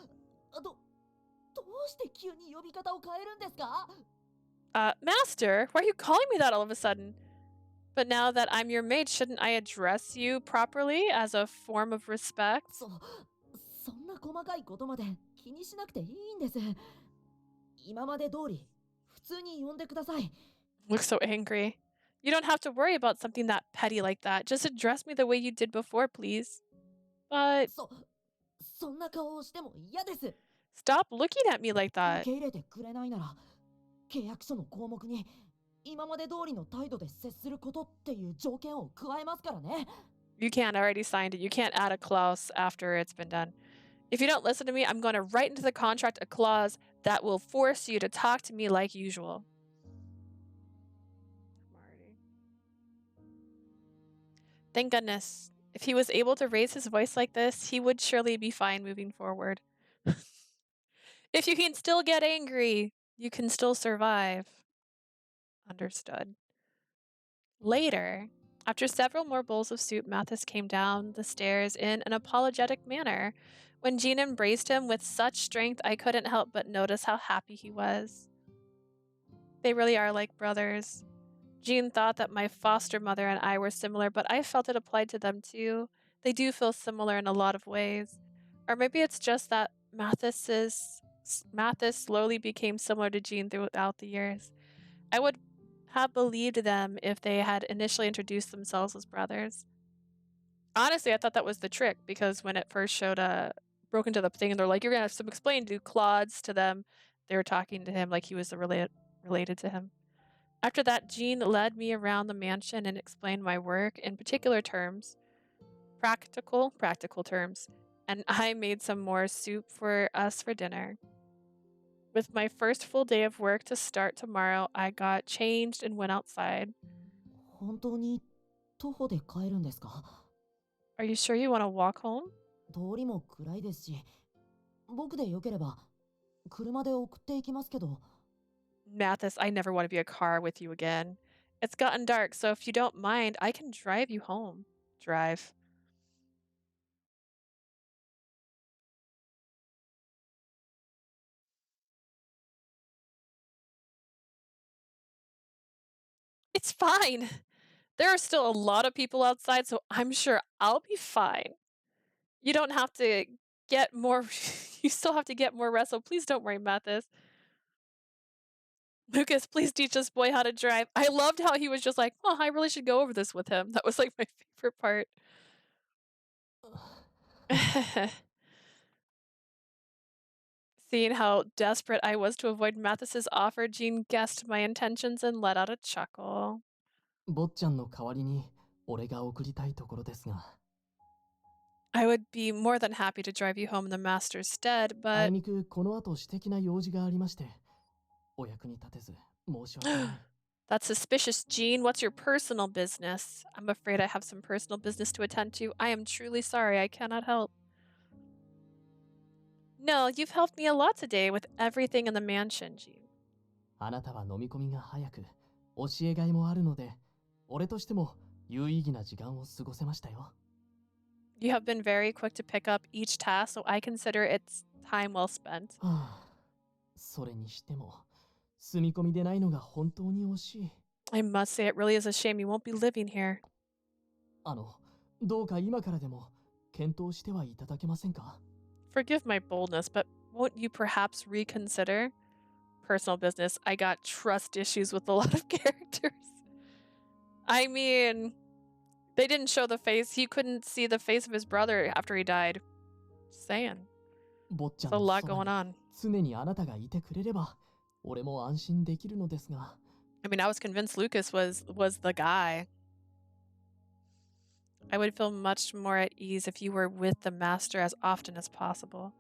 どうして急に呼び方を変えるんですか? Master, why are you calling me that all of a sudden? But now that I'm your maid, shouldn't I address you properly as a form of respect? そんな細かいことまで気にしなくていいんです。今まで通り普通に呼んでください。 Looks so angry. You don't have to worry about something that petty like that. Just address me the way you did before, please. But そんな顔をしても嫌です。 stop looking at me like that. 受け入れてくれないなら契約書の項目に今まで通りの態度で接することっていう条件を加えますからね。 You can't. I already signed it. You can't add a clause after it's been done. If you don't listen to me, I'm going to write into the contract a clause that will force you to talk to me like usual. Thank goodness. If he was able to raise his voice like this, he would surely be fine moving forward. If you can still get angry, you can still survive. Understood. Later, After several more bowls of soup, Mathis came down the stairs in an apologetic manner. When Jean embraced him with such strength, I couldn't help but notice how happy he was. They really are like brothers. Jean thought that my foster mother and I were similar, but I felt it applied to them too. They do feel similar in a lot of ways. Or maybe it's just that Mathis slowly became similar to Jean throughout the years. I would have believed them if they had initially introduced themselves as brothers. Honestly, I thought that was the trick because when it first broke into the thing and they're like, you're gonna have to explain do Claude's to them, they were talking to him like he was related to him. After that, Jean led me around the mansion and explained my work in particular terms, practical terms, and I made some more soup for us for dinner. With my first full day of work to start tomorrow, I got changed and went outside. 本当に徒歩で帰るんですか？ Are you sure you want to walk home? 通りも暗いですし、僕でよければ車で送っていきますけど。Mathis, I never want to be a car with you again. It's gotten dark, so if you don't mind, I can drive you home. Drive. It's fine. There are still a lot of people outside, so I'm sure I'll be fine. You don't have to get more. You still have to get more rest, so please don't worry, Mathis. Lucas, please teach this boy how to drive. I loved how he was just like, oh, I really should go over this with him. That was like my favorite part. Seeing how desperate I was to avoid Mathis's offer, Jean guessed my intentions and let out a chuckle. 坊ちゃんの代わりに俺が送りたいところですが。I would be more than happy to drive you home in the master's stead, あい but にくこの後私的な用事がありまして、お役に立てず申し訳ない。that's suspicious, Jean. What's your personal business? I'm afraid I have some personal business to attend to. I am truly sorry. I cannot help. No, you've helped me a lot today with everything in the mansion, Jean. あなたは飲み込みが早く、教えがいもあるので、俺としても有意義な時間を過ごせましたよ。You have been very quick to pick up each task, so I consider it's time well spent. はあ、それにしても、住み込みでないのが本当に惜しい。I must say, it really is a shame you won't be living here. どうか今からでも検討してはいただけませんか？ Forgive my boldness, but won't you perhaps reconsider? Personal business. I got trust issues with a lot of characters. I mean, they didn't show the face. He couldn't see the face of his brother after he died. Just saying. 坊ちゃ There's ん a の lot そば going に on. 常にあなたがいてくれれば、俺も安心できるのですが。I mean, I was convinced Lucas was the guy. I would feel much more at ease if you were with the master as often as possible.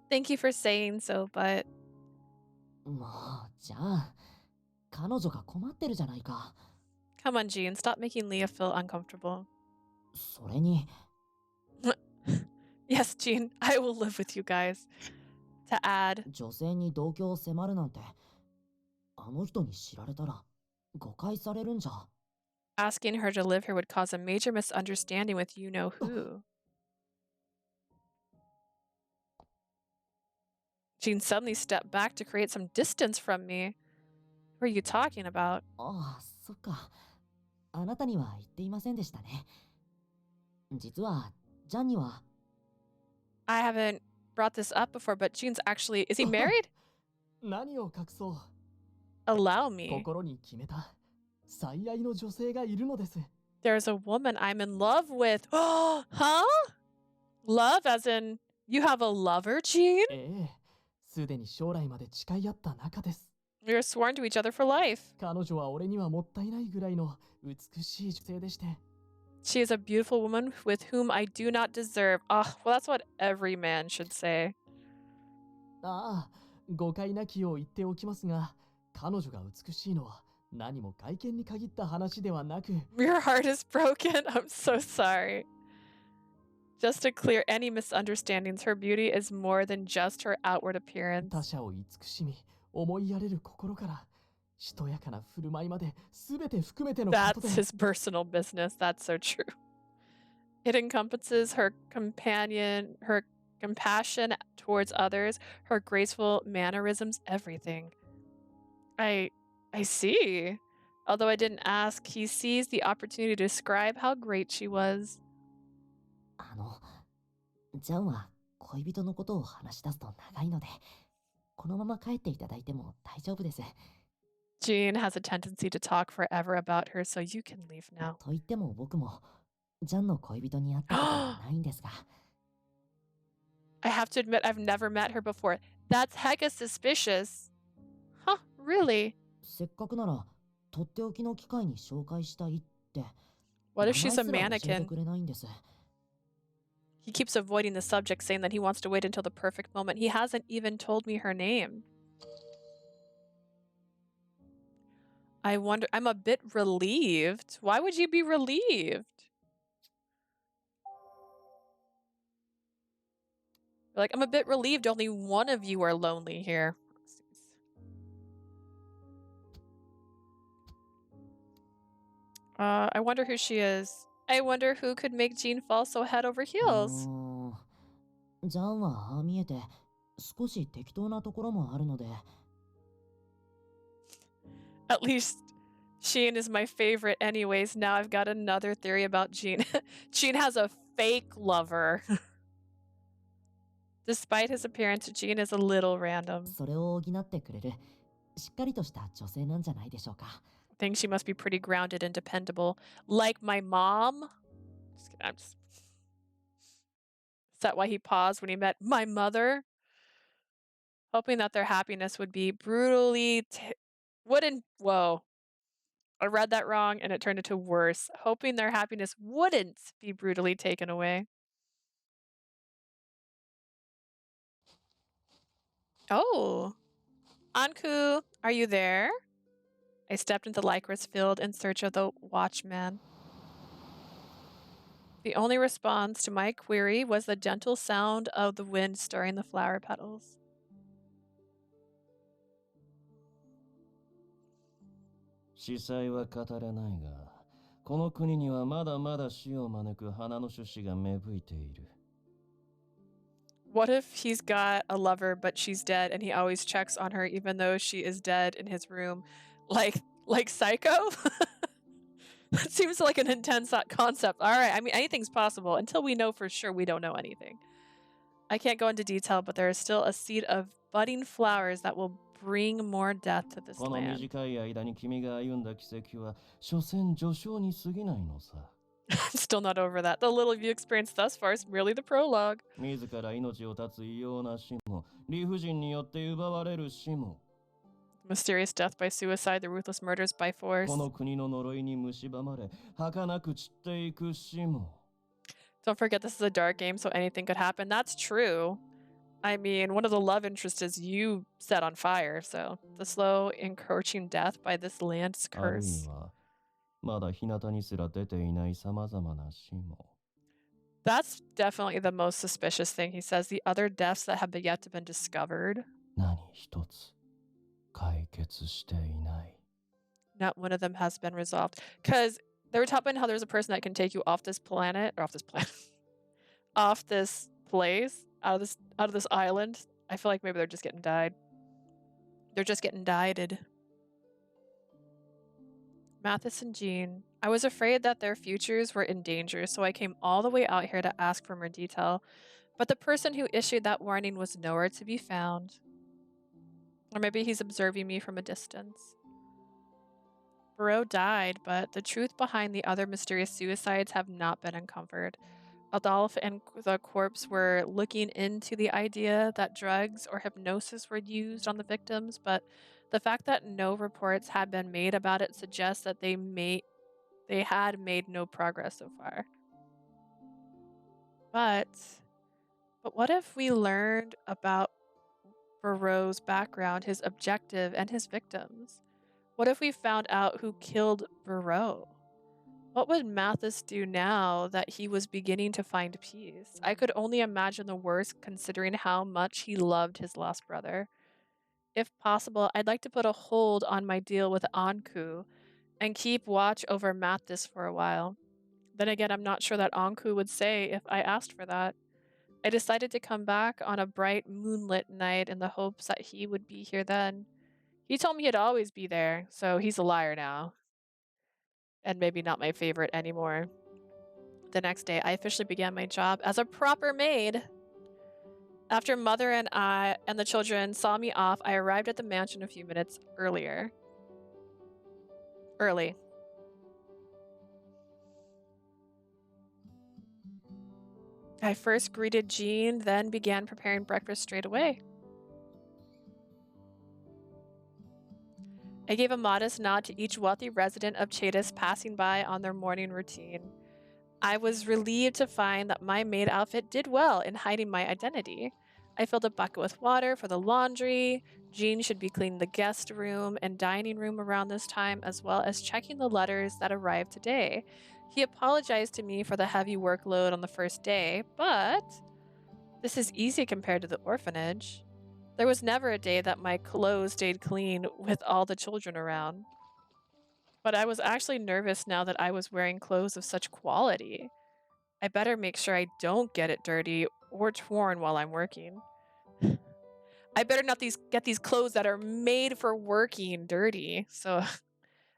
Thank you for saying so, but もう、じゃあ、彼女が困ってるじゃないか。 come on, Jean, stop making Leah feel uncomfortable. それに、Yes, Jean, I will live with you guys. To add, 女性に同居を迫るなんて、あの人に知られたら誤解されるんじゃ。 asking her to live here would cause a major misunderstanding with you know who. Jean suddenly stepped back to create some distance from me. Who are you talking about? ああ、そっか。あなたには言っていませんでしたね。実は、ジャンには。 I haven't brought this up before, but Jean's actually, is he married? 何を隠そう。 Allow me. 心に決めた最愛の女性がいるのです。 There's a woman I'm in love with. Huh? Love as in, you have a lover, Jean? ええ、すでに将来まで誓い合った仲です。 We are sworn to each other for life. 彼女は俺にはもったいないぐらいの美しい女性でして。 She is a beautiful woman with whom I do not deserve. Ah, well, that's what every man should say. ああ、誤解なきを言っておきますが、彼女が美しいのは何も外見に限った話ではなく。 Your heart is broken. I'm so sorry. Just to clear any misunderstandings, her beauty is more than just her outward appearance. 他者を慈しみ、思いやれる心からしとやかな振る舞いまで全て含めてのこと That's で。 his personal business. That's so true. It encompasses her compassion towards others, her graceful mannerisms, everything. I see. Although I didn't ask, he sees the opportunity to describe how great she was. ジャンは恋人のことを話し出すと長いので、このまま帰っていただいても大丈夫です。 Jean has a tendency to talk forever about her, so you can leave now. と言っても僕もジャンの恋人に会ったことはないんですが。 I have to admit, I've never met her before. That's hecka suspicious. Huh, really? せっかくならとっておきの機会に紹介したいって。 What if she's a 名前すら教えて mannequin? くれないんです。 He keeps avoiding the subject, saying that he wants to wait until the perfect moment. He hasn't even told me her name. I wonder, I'm a bit relieved. Why would you be relieved? Like, I'm a bit relieved only one of you are lonely here. I wonder who she is. I wonder who could make Jean fall so head over heels. ジャンはああ見えて少し適当なところもあるので。 At least Jean is my favorite anyways. Now I've got another theory about Jean. Jean has a fake lover. Despite his appearance, Jean is a little random. それを補ってくれるしっかりとした女性なんじゃないでしょうか。 I think she must be pretty grounded and dependable. Like my mom. Just kidding, I'm just... Is that why he paused when he met my mother? Hoping that their happiness would be brutally... Whoa. I read that wrong and it turned into worse. Hoping their happiness wouldn't be brutally taken away. Oh. Anku, are you there? I stepped into the Lycris field in search of the Watchman. The only response to my query was the gentle sound of the wind stirring the flower petals. 司祭は語れないが、この国にはまだまだ死を招く花の種子が芽吹いている。 What if he's got a lover but she's dead and he always checks on her even though she is dead in his room? Like Psycho? That seems like an intense concept. All right, I mean, anything's possible. Until we know for sure, we don't know anything. I can't go into detail, but there is still a seed of budding flowers that will bring more death to this この land. 短い間に君が歩んだ奇跡は、所詮序章に過ぎないのさ。 Still not over that. The little you've experienced thus far is merely the prologue. 自ら命を絶つ異様な死も、理不尽によって奪われる死も。 Mysterious death by suicide, the ruthless murders by force. この国の呪いに蝕まれ、儚く散っていく死も。 Don't forget this is a dark game, so anything could happen. That's true. I mean, one of the love interests is you set on fire, so the slow, encroaching death by this land's あるい curse. は、まだ日向にすら出ていない様々な死も。 That's definitely the most suspicious thing. He says the other deaths that have yet to been discovered. 何一つ解決していない。 Not one of them has been resolved. Because they were talking about how there's a person that can take you off this planet, or off this planet, off this place, out of this island. I feel like maybe they're just getting died. They're just getting dieded. Mathis and Jean. I was afraid that their futures were in danger, so I came all the way out here to ask for more detail. But the person who issued that warning was nowhere to be found. Or maybe he's observing me from a distance. Virche died, but the truth behind the other mysterious suicides have not been uncovered. Adolphe and the corpse were looking into the idea that drugs or hypnosis were used on the victims, but the fact that no reports had been made about it suggests that they had made no progress so far. But what if we learned about Virche's background, his objective, and his victims? What if we found out who killed Virche? What would Matthis do now that he was beginning to find peace? I could only imagine the worst considering how much he loved his lost brother. If possible, I'd like to put a hold on my deal with Anku and keep watch over Matthis for a while. Then again, I'm not sure that Anku would say if I asked for that. I decided to come back on a bright moonlit night in the hopes that he would be here then. He told me he'd always be there, so he's a liar now. And maybe not my favorite anymore. The next day, I officially began my job as a proper maid. After Mother and I and the children saw me off, I arrived at the mansion a few minutes early. I first greeted Jean, then began preparing breakfast straight away. I gave a modest nod to each wealthy resident of Chatis passing by on their morning routine. I was relieved to find that my maid outfit did well in hiding my identity. I filled a bucket with water for the laundry. Jean should be cleaning the guest room and dining room around this time, as well as checking the letters that arrived today. He apologized to me for the heavy workload on the first day, but this is easy compared to the orphanage. There was never a day that my clothes stayed clean with all the children around. But I was actually nervous now that I was wearing clothes of such quality. I better make sure I don't get it dirty or torn while I'm working. I better not get these clothes that are made for working dirty. So,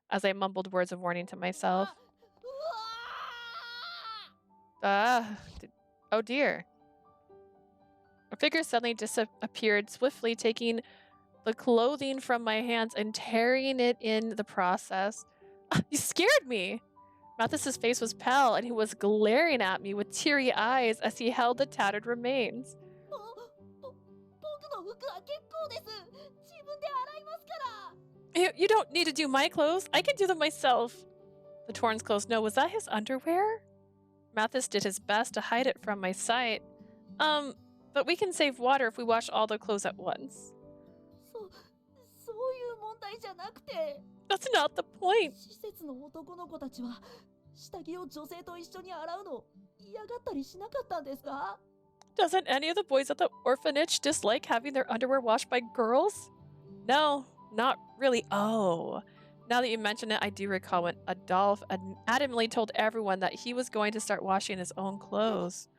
as I mumbled words of warning to myself. Oh dear. A figure suddenly disappeared swiftly, taking the clothing from my hands and tearing it in the process. You scared me! Mathis's face was pale, and he was glaring at me with teary eyes as he held the tattered remains. You don't need to do my clothes. I can do them myself. The torn clothes. No, was that his underwear? Matthis did his best to hide it from my sight. But we can save water if we wash all the clothes at once. That's not the point. Doesn't any of the boys at the orphanage dislike having their underwear washed by girls? No, not really. Oh, now that you mention it, I do recall when Adolf adamantly told everyone that he was going to start washing his own clothes.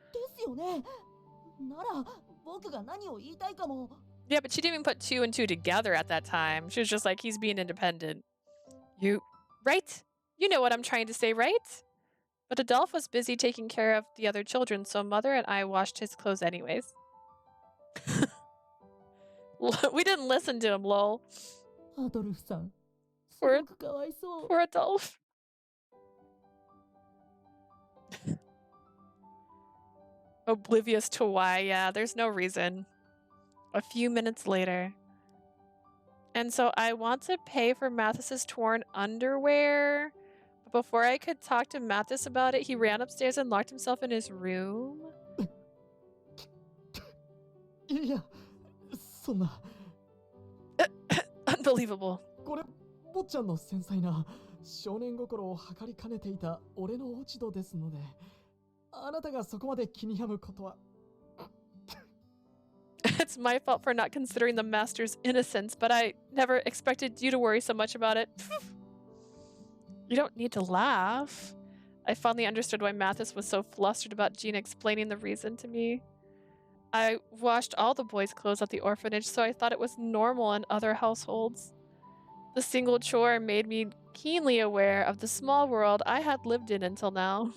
Yeah, but she didn't even put 2 and 2 together at that time. She was just like, he's being independent. Right? You know what I'm trying to say, right? But Adolf was busy taking care of the other children, so Mother and I washed his clothes anyways. We didn't listen to him, lol. Poor Adolf. Oblivious to why, yeah, there's no reason. A few minutes later. And so I want to pay for Mathis's torn underwear. But before I could talk to Matthis about it, he ran upstairs and locked himself in his room. Unbelievable. It's my fault for not considering the master's innocence, but I never expected you to worry so much about it. You don't need to laugh. I finally understood why Matthis was so flustered about Jean explaining the reason to me. I washed all the boys' clothes at the orphanage, so I thought it was normal in other households. The single chore made me keenly aware of the small world I had lived in until now.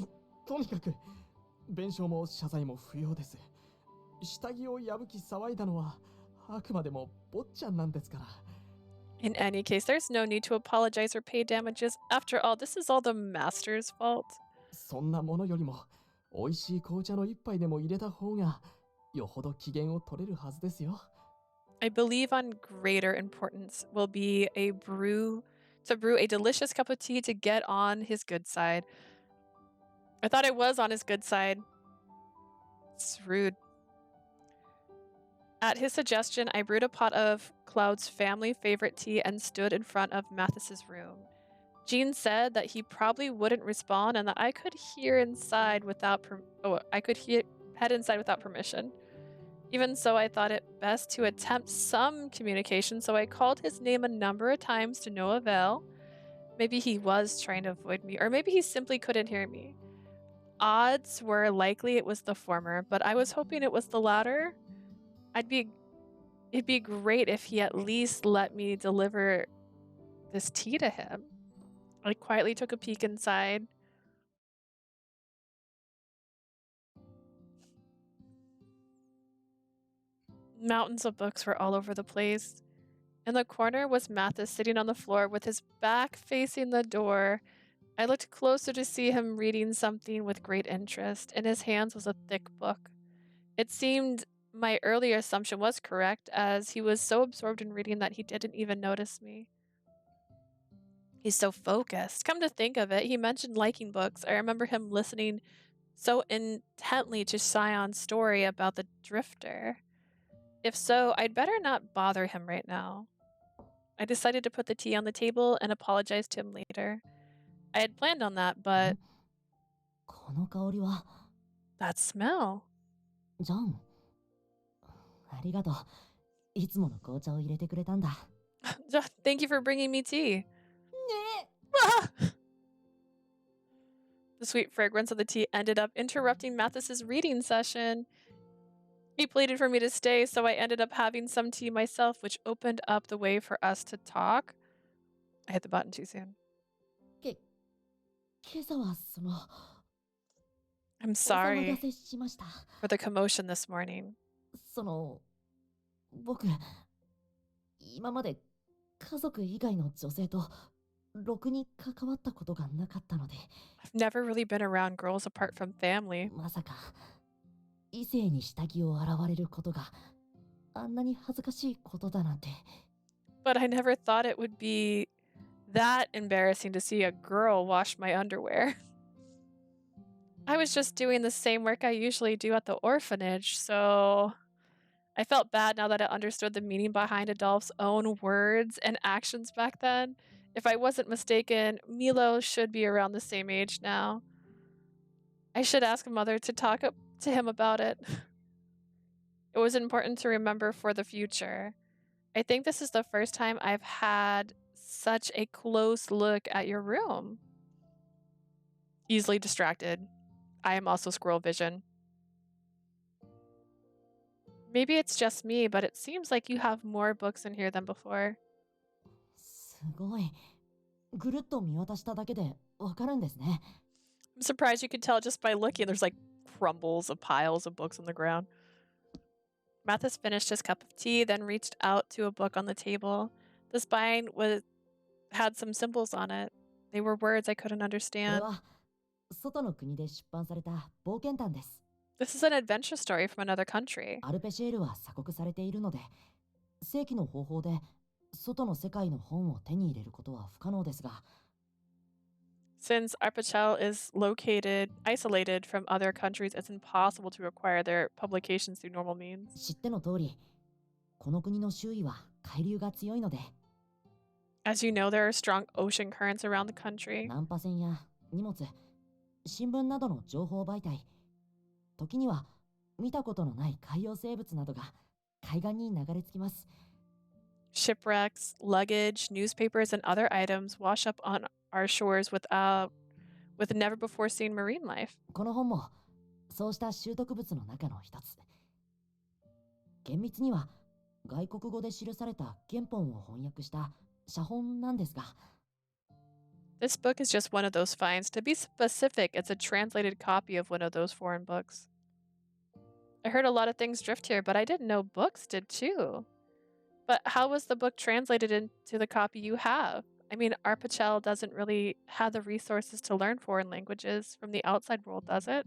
In any case, there's no need to apologize or pay damages. After all, this is all the master's fault. I believe on greater importance will be to brew a delicious cup of tea to get on his good side. I thought I was on his good side. It's rude. At his suggestion, I brewed a pot of Cloud's family favorite tea and stood in front of Mathis's room. Jean said that he probably wouldn't respond and that I could head inside without permission. Even so, I thought it best to attempt some communication, so I called his name a number of times to no avail. Maybe he was trying to avoid me, or maybe he simply couldn't hear me. Odds were likely it was the former, but I was hoping it was the latter. It'd be great if he at least let me deliver this tea to him. I quietly took a peek inside. Mountains of books were all over the place. In the corner was Matthis sitting on the floor with his back facing the door. I looked closer to see him reading something with great interest. In his hands was a thick book. It seemed my earlier assumption was correct, as he was so absorbed in reading that he didn't even notice me. He's so focused. Come to think of it, he mentioned liking books. I remember him listening so intently to Sion's story about the drifter. If so, I'd better not bother him right now. I decided to put the tea on the table and apologize to him later. I had planned on that, but この香りは that smell. ジョン、ありがとう。いつもの紅茶を入れてくれたんだ。Thank you for bringing me tea. ねえ。 The sweet fragrance of the tea ended up interrupting Mathis's reading session. He pleaded for me to stay, so I ended up having some tea myself, which opened up the way for us to talk. I hit the button too soon. 今朝はその I'm お騒が sorry せしました。 for the commotion this morning. その僕今まで家族以外の女性とろくに関わったことがなかったので、 I've never really been around girls apart from family. まさか異性に下着を洗われることがあんなに恥ずかしいことだなんて。 But I never thought it would be that embarrassing to see a girl wash my underwear. I was just doing the same work I usually do at the orphanage, so I felt bad now that I understood the meaning behind Adolph's own words and actions back then. If I wasn't mistaken, Milo should be around the same age now. I should ask Mother to talk to him about it. It was important to remember for the future. I think this is the first time I've had such a close look at your room. Easily distracted. I am also squirrel vision. Maybe it's just me, but it seems like you have more books in here than before. すごい。ぐるっと見渡しただけでわかるんですね。 I'm surprised you could tell just by looking. There's like crumbles of piles of books on the ground. Mathis finished his cup of tea, then reached out to a book on the table. The spine had some symbols on it. They were words I couldn't これ understand. は外の国で出版された冒険譚です。 This is an adventure story from another country. アルペシエールは鎖国されているので、正規の方法で外の世界の本を手に入れることは不可能ですが、 Since Arpachel is isolated from other countries, it's impossible to acquire their publications through normal means. 知っての通り、この国の周囲は海流が強いので、 As you know, there are strong ocean currents around the country. 難破船や荷物、新聞などの情報媒体、時には見たことのない海洋生物などが海岸に流れ着きます。 Shipwrecks, luggage, newspapers, and other items wash up on our shores with never before seen marine life. この本もそうした習得物の中の一つ。厳密には外国語で記された原本を翻訳した写本なんですが、 This book is just one of those finds. To be specific, it's a translated copy of one of those foreign books. I heard a lot of things drift here, but I didn't know books did too. But how was the book translated into the copy you have? I mean, Arpachel doesn't really have the resources to learn foreign languages from the outside world, does it?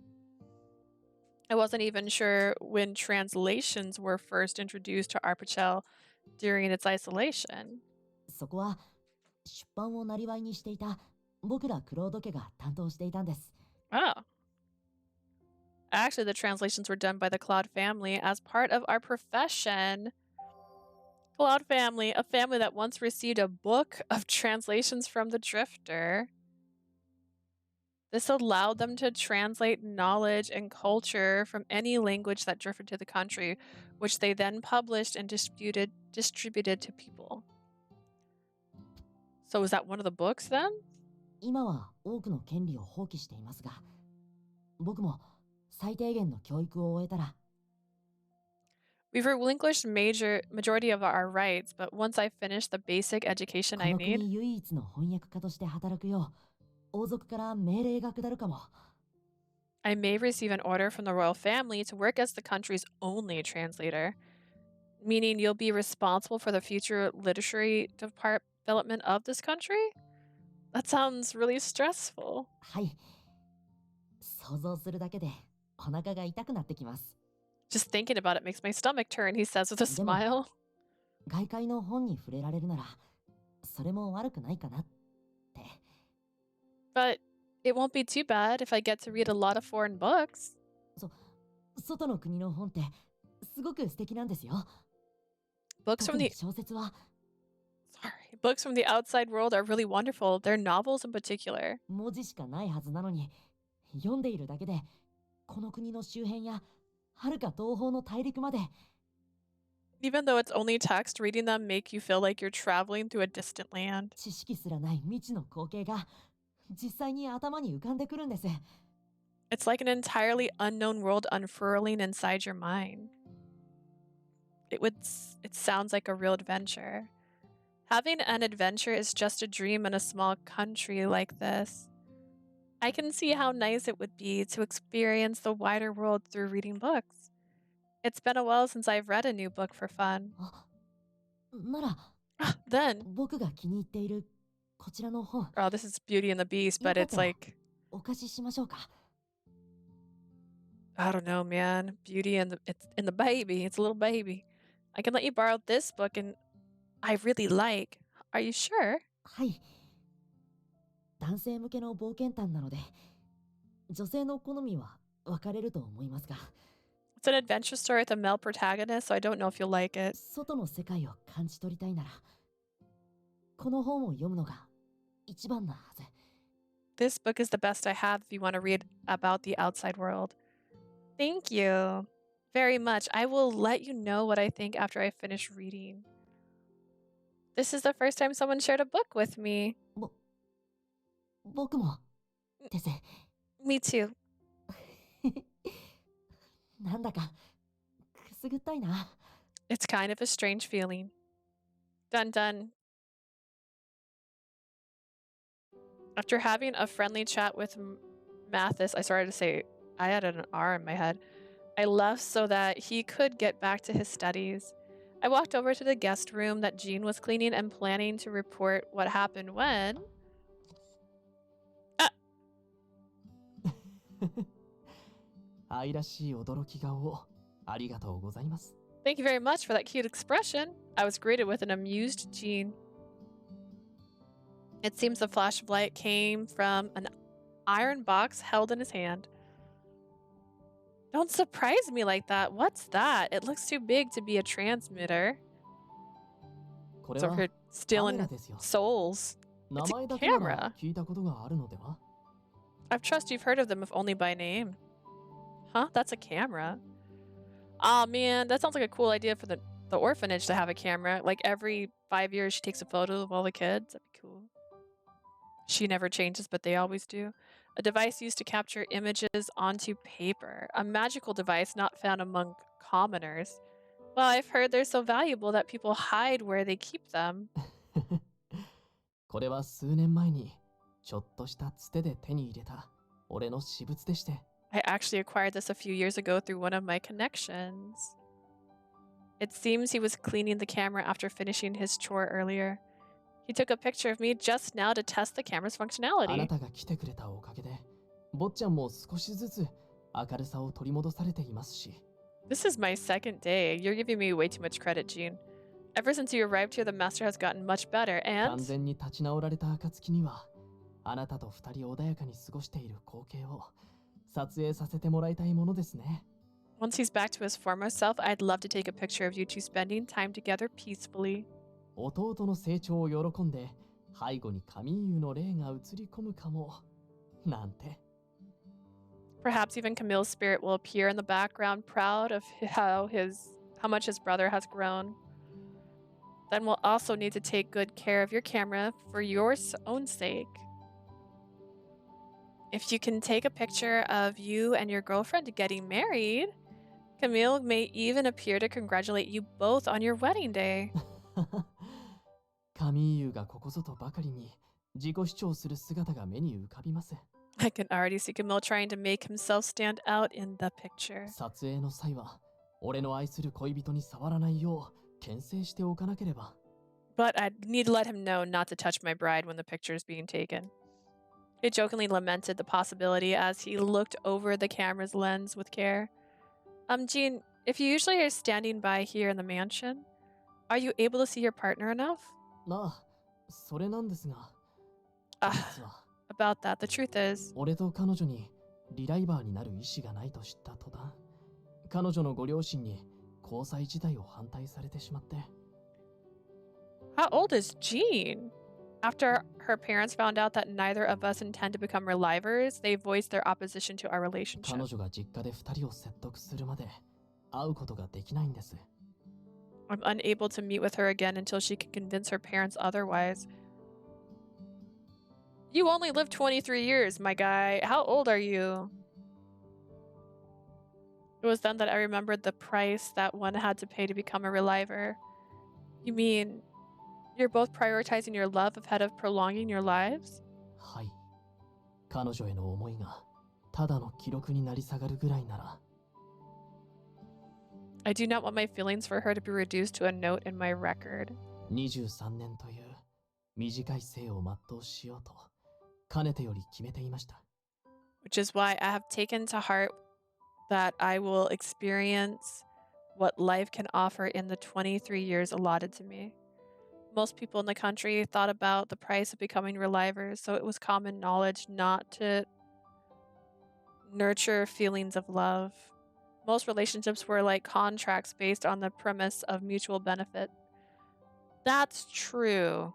I wasn't even sure when translations were first introduced to Arpachel during its isolation. そこは出版をなりわいにしていた僕らクロード家が担当していたんです。 Oh. Actually, the translations were done by the Claude family as part of our profession. Claude family, a family that once received a book of translations from the Drifter. This allowed them to translate knowledge and culture from any language that drifted to the country, which they then published and distributed to people. So is that one of the books then? 今は多くの権利を放棄していますが、僕も最低限の教育を終えたら、 We've relinquished majority of our rights, but once I finish the basic education こ I の need, 国唯一の翻訳家として働くよう、王族から命令が下るかも。 I may receive an order from the royal family to work as the country's only translator, meaning you'll be responsible for the future literary development of this country? That sounds really stressful. はい。想像するだけでお腹が痛くなってきます。 Just thinking about it makes my stomach turn, he says with a でも、 smile. 外界の本に触れられるなら、それも悪くないかなって。 But it won't be too bad if I get to read a lot of foreign books. 外の国の本ってすごく素敵なんですよ。 Books 特 from に the 小説は books from the outside world are really wonderful. They're novels in particular. 文字しかないはずなのに、読んでいるだけでこの国の周辺や遥か東方の大陸まで Even though it's only text, reading them make you feel like you're traveling through a distant land. 知識すらない未知の光景が実際に頭に浮かんでくるんです。 It's like an entirely unknown world unfurling inside your mind. It sounds like a real adventure. Having an adventure is just a dream in a small country like this. I can see how nice it would be to experience the wider world through reading books. It's been a while since I've read a new book for fun. なら Then, 僕が気に入っているこちらの本、 oh, this is Beauty and the Beast, but よかっ it's たら like, お貸ししましょうか。 I don't know, man. Beauty and the baby. It's a little baby. I can let you borrow this book, and I really like. Are you sure? はい。男性向けの冒険譚なので、女性の好みは分かれると思いますが、 It's an adventure story with a male protagonist, so I don't know if you'll like it. 外の世界を感じ取りたいなら、この本を読むのが一番なはず。 This book is the best I have if you want to read about the outside world. Thank you very much. I will let you know what I think after I finish reading. This is the first time someone shared a book with me. 僕もです。 Me too. なんだかくすぐったいな。 It's kind of a strange feeling. Dun dun. After having a friendly chat with Mathis, I started to say, I had an R in my head. I left so that he could get back to his studies. I walked over to the guest room that Jean was cleaning and planning to report what happened when... 愛らしい驚き顔をありがとうございます。 Thank you very much for that cute expression. I was greeted with an amused Jean. It seems the flash of light came from an iron box held in his hand. Don't surprise me like that. What's that? It looks too big to be a transmitter. これ It's over は here カメ stealing ラですよ。 souls. 名 It's 前 a だけな camera. ら聞いたことがあるのでは？ I trust you've heard of them if only by name. Huh? That's a camera. Aw, man, that sounds like a cool idea for the orphanage to have a camera. Like every 5 years she takes a photo of all the kids. That'd be cool. She never changes, but they always do. A device used to capture images onto paper. A magical device not found among commoners. Well, I've heard they're so valuable that people hide where they keep them. これは数年前にちょっとしたつてで手に入れた俺の私物でして。 I actually acquired this a few years ago through one of my connections. It seems he was cleaning the camera after finishing his chore earlier. He took a picture of me just now to test the camera's あな functionality. たが来てくれたおかげで、坊ちゃんも少しずつ明るさを取り戻されていますし。 This is my second day. You're giving me way too much credit, Jean. Ever since you arrived here, the master has gotten much better, 完 and 全に立ち直られた暁には、あなたと二人穏やかに過ごしている光景を撮影させてもらいたいものですね。 once he's back to his former self, I'd love to take a picture of you two spending time together peacefully. 弟の成長を喜んで、背後にカミーユの霊が映り込むかも、なんて。Perhaps even Camille's spirit will appear in the background, proud of how much his brother has grown. Then we'll also need to take good care of your camera for your own sake. If you can take a picture of you and your girlfriend getting married, Camille may even appear to congratulate you both on your wedding day. カミーユがここぞとばかりに自己主張する姿が目に浮かびます。I can already see Camille trying to make himself stand out in the picture. 撮影の際は俺の愛する恋人に触らないよう牽制しておかなければ。But I need to let him know not to touch my bride when the picture is being taken. He jokingly lamented the possibility as he looked over the camera's lens with care. Jean, if you usually are standing by here in the mansion, are you able to see your partner enough? ああ、それなんですが。About that, the truth is, 俺と彼女にリライバーになる意思がないと知った途端、彼女のご両親に交際自体を反対されてしまって。How old is Jean? After her parents found out that neither of us intend to become relivers, they voiced their opposition to our relationship. 彼女が実家で2人を説得するまで会うことができないんです。I'm unable to meet with her again until she can convince her parents otherwise. You only lived 23 years, my guy. How old are you? It was then that I remembered the price that one had to pay to become a reliver. You mean you're both prioritizing your love ahead of prolonging your lives? はい。彼女への思いがただの記録になり下がるぐらいなら。I do not want my feelings for her to be reduced to a note in my record. 23年という短い生を全うしようとかねてより決めていました。Which is why I have taken to heart that I will experience what life can offer in the 23 years allotted to me. Most people in the country thought about the price of becoming relivers, so it was common knowledge not to nurture feelings of love. Most relationships were like contracts based on the premise of mutual benefit. That's true.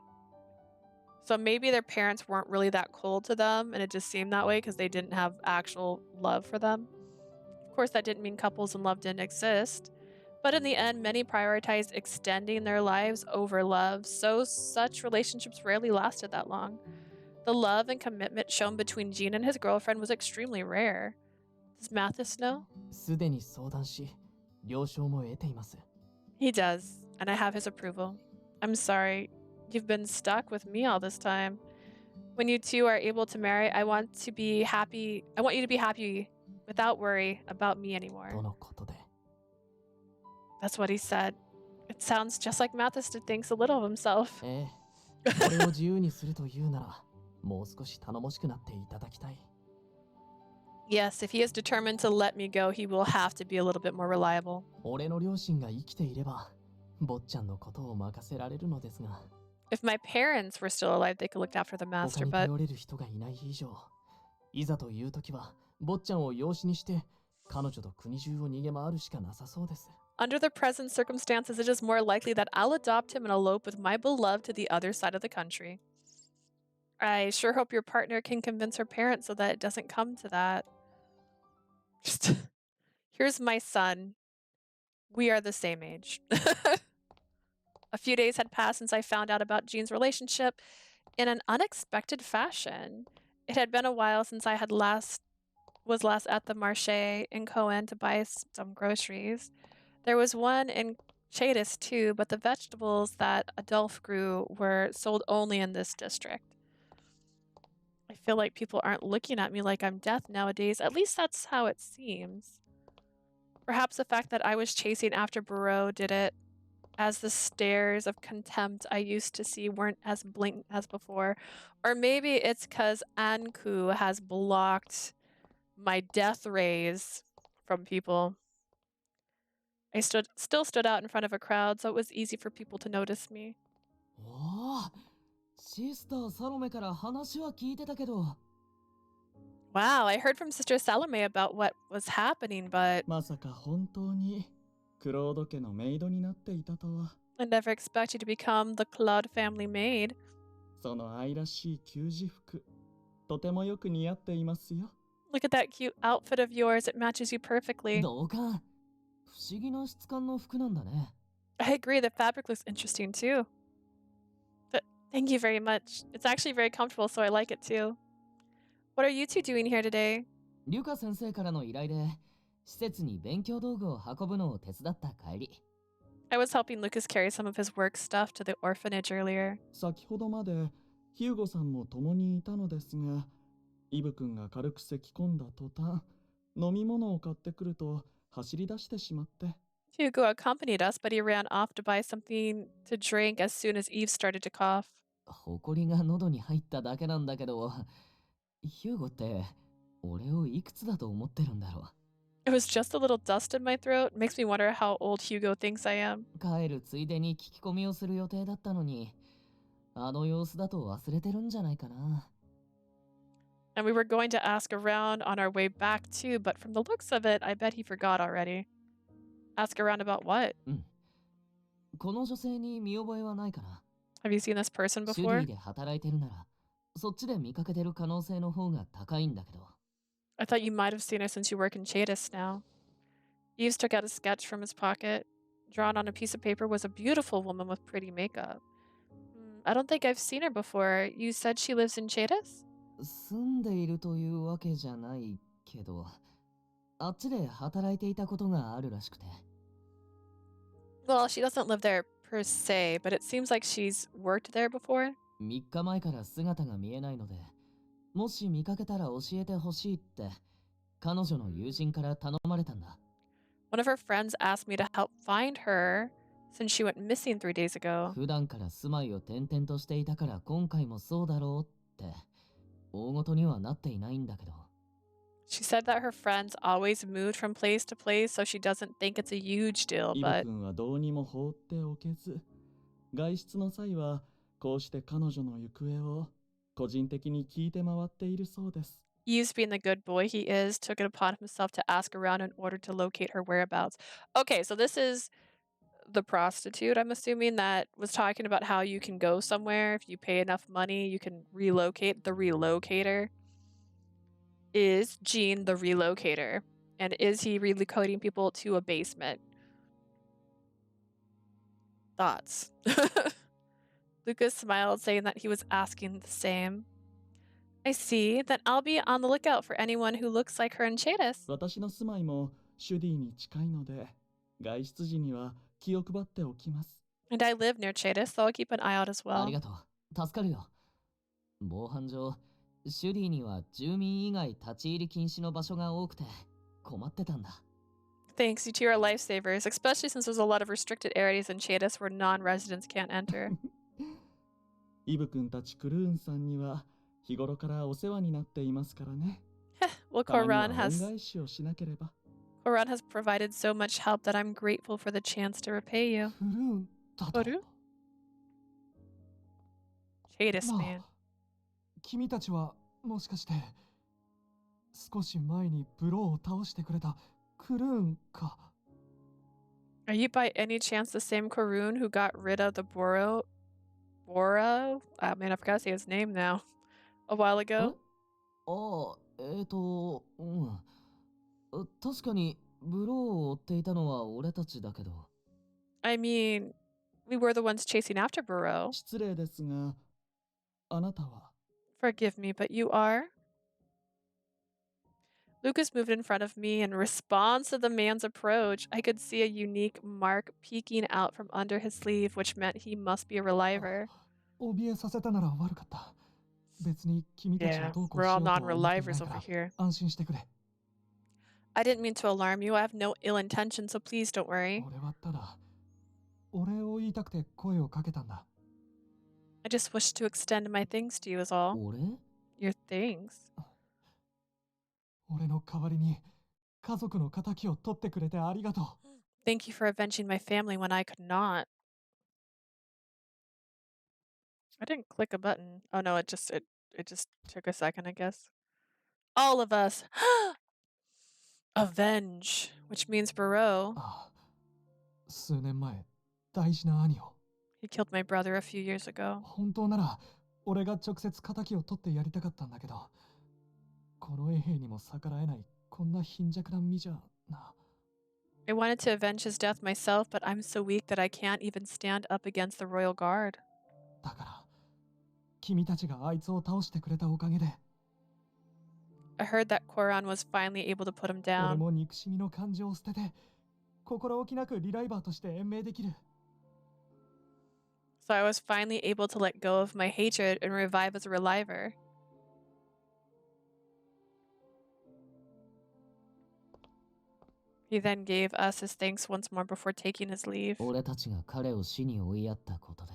So maybe their parents weren't really that cold to them, and it just seemed that way because they didn't have actual love for them. Of course, that didn't mean couples in love didn't exist. But in the end, many prioritized extending their lives over love, so such relationships rarely lasted that long. The love and commitment shown between Jean and his girlfriend was extremely rare. Does Matthis know? すでに相談し、了承も得ています。He does, and I have his approval. I'm sorry, you've been stuck with me all this time. When you two are able to marry, I want you to be happy without worry about me anymore. とのことで。That's what he said. It sounds just like Matthis thinks a little of himself. ええ、これを自由にするというなら、もう少し頼もしくなっていただきたい。Yes, if he is determined to let me go, he will have to be a little bit more reliable. 俺の両親が生きていれば、坊ちゃんのことを任せられるのですが。If my parents were still alive, they could look after the master, 他に but 頼れる人がいない以上、いざという時は、坊ちゃんを養子にして、彼女と国中を逃げ回るしかなさそうです。under the present circumstances, it is more likely that I'll adopt him and elope with my beloved to the other side of the country. I sure hope your partner can convince her parents so that it doesn't come to that. Just, here's my son. We are the same age. A few days had passed since I found out about Jean's relationship in an unexpected fashion. It had been a while since I was last at the Marché in Cohen to buy some groceries. There was one in Chadis too, but the vegetables that Adolphe grew were sold only in this district. I feel like people aren't looking at me like I'm death nowadays. At least that's how it seems. Perhaps the fact that I was chasing after Barreau did it, as the stares of contempt I used to see weren't as blatant as before. Or maybe it's because Anku has blocked my death rays from people. I still stood out in front of a crowd, so it was easy for people to notice me. おお、シスターサロメから話は聞いてたけど。Wow, I heard from Sister Salome about what was happening, but まさか本当にクロード家のメイドになっていたとは。I never expected to become the Claude family maid. その愛らしい給仕服、とてもよく似合っていますよ。Look at that cute outfit of yours. It matches you perfectly. 同感。不思議な質感の服なんだね。I agree, the fabric looks interesting too. But thank you very much. It's actually very comfortable, so I like it too. What are you two doing here today? リュカ先生からの依頼で、施設に勉強道具を運ぶのを手伝った帰り。I was helping Lucas carry some of his work stuff to the orphanage earlier. 先ほどまでヒューゴさんも共にいたのですが、イブ君が軽く咳き込んだ途端、飲み物を買ってくると走り出してしまって。Hugo accompanied us, but he ran off to buy something to drink as soon as Eve started to cough. ほこりが喉に入っただけなんだけど、ヒューゴって俺をいくつだと思ってるんだろう。It was just a little dust in my throat. Makes me wonder how old Hugo thinks I am. 帰るついでに聞き込みをする予定だったのに、あの様子だと忘れてるんじゃないかな。And we were going to ask around on our way back too, but from the looks of it, I bet he forgot already. Ask around about what? この女性に見覚えはないかな。Have you seen this person シュ before? リーで働いてるなら、そっちで見かけてる可能性の方が高いんだけど。I thought you might have seen her since you work in Chatis now. Eves took out a sketch from his pocket. Drawn on a piece of paper was a beautiful woman with pretty makeup. I don't think I've seen her before. You said she lives in Chatis? 住んでいるというわけじゃないけど、あっちで働いていたことがあるらしくて。Well, she doesn't live there per se, but it seems like she's worked there before. 3日前から姿が見えないので、もし見かけたら教えてほしいって彼女の友人から頼まれたんだ。One of her friends asked me to help find her since she went missing 3 days ago. 普段から住まいを転々としていたから今回もそうだろうって大ごとにはなっていないんだけど。She said that her friends always moved from place to place, so she doesn't think it's a huge deal, イブ but 君はどうにも放っておけず、外出の際はこうして彼女の行方を個人的に聞いて回っているそうです。Eves, being the good boy he is, took it upon himself to ask around in order to locate her whereabouts. Okay, so this is the prostitute, I'm assuming, that was talking about how you can go somewhere if you pay enough money, you can relocate. The relocator is Gene, the relocator. And is he relocating people to a basement? Thoughts? Lucas smiled, saying that he was asking the same. I see. Then I'll be on the lookout for anyone who looks like her in Chatis. 私の住まいもシュディに近いので、外出時には気を配っておきます。And I live near Chatis, so I'll keep an eye out as あ well. りがとう。助かるよ。防犯上、シュリーには住民以外立ち入り禁止の場所が多くて困ってたんだ。Thanks, you two are lifesavers, especially since there's a lot of restricted areas in Chatis where non-residents can't enter. イブ君たちクルーンさんには日頃からお世話になっていますからね。Well, たまには Koran 恩 has 返しをしなければ。Koran has provided so much help that I'm grateful for the chance to repay you. クルーンだと。 Koru? Chatis, ま man. あ、君たちはもしかして少し前にブローを倒してくれたクルーンか。 Are you by any chance the same Korun who got rid of the Boro? Oh man, I forgot to say his name now. A while え ago? ああ、確かにブローを追っていたのは俺たちだけど。I mean, we were the ones chasing after Boro. 失礼ですが、あなたは Forgive me, but you are? Lucas moved in front of me in response to the man's approach. I could see a unique mark peeking out from under his sleeve, which meant he must be a reliver. 怯えさせたなら悪かった。別に君たちを Yeah, どうこう we're しよ all うとは思っていない non-relivers か over ら here. 安心してくれ。 I didn't mean to alarm you. I have no ill intention, so please don't worry. 俺はただお礼を言いたくて声をかけたんだ。 I just wish to extend my thanks to you is all. 俺 Your things. 俺の代わりに家族の仇を取ってくれてありがとう。 Thank you for avenging my family when I could not. I didn't click a button. Oh no, it just took a second, I guess. All of us. Avenge, which means Barreau. ああ、数年前大事な兄を。 He killed my brother a few years ago. 本当なら俺が直接仇を取ってやりたかったんだけど、この衛兵にも逆らえないこんな貧弱な身じゃな。I wanted to avenge his death myself, but I'm so weak that I can't even stand up against the royal guard. だから君たちがあいつを倒してくれたおかげで I heard that Koran was finally able to put him 俺 down. も憎しみの感情を捨てて心置きなくリライバーとして延命できる。 So I was finally able to let go of my hatred and revive as a reliver. He then gave us his thanks once more before taking his leave. 俺たちが彼を死に追いやったことで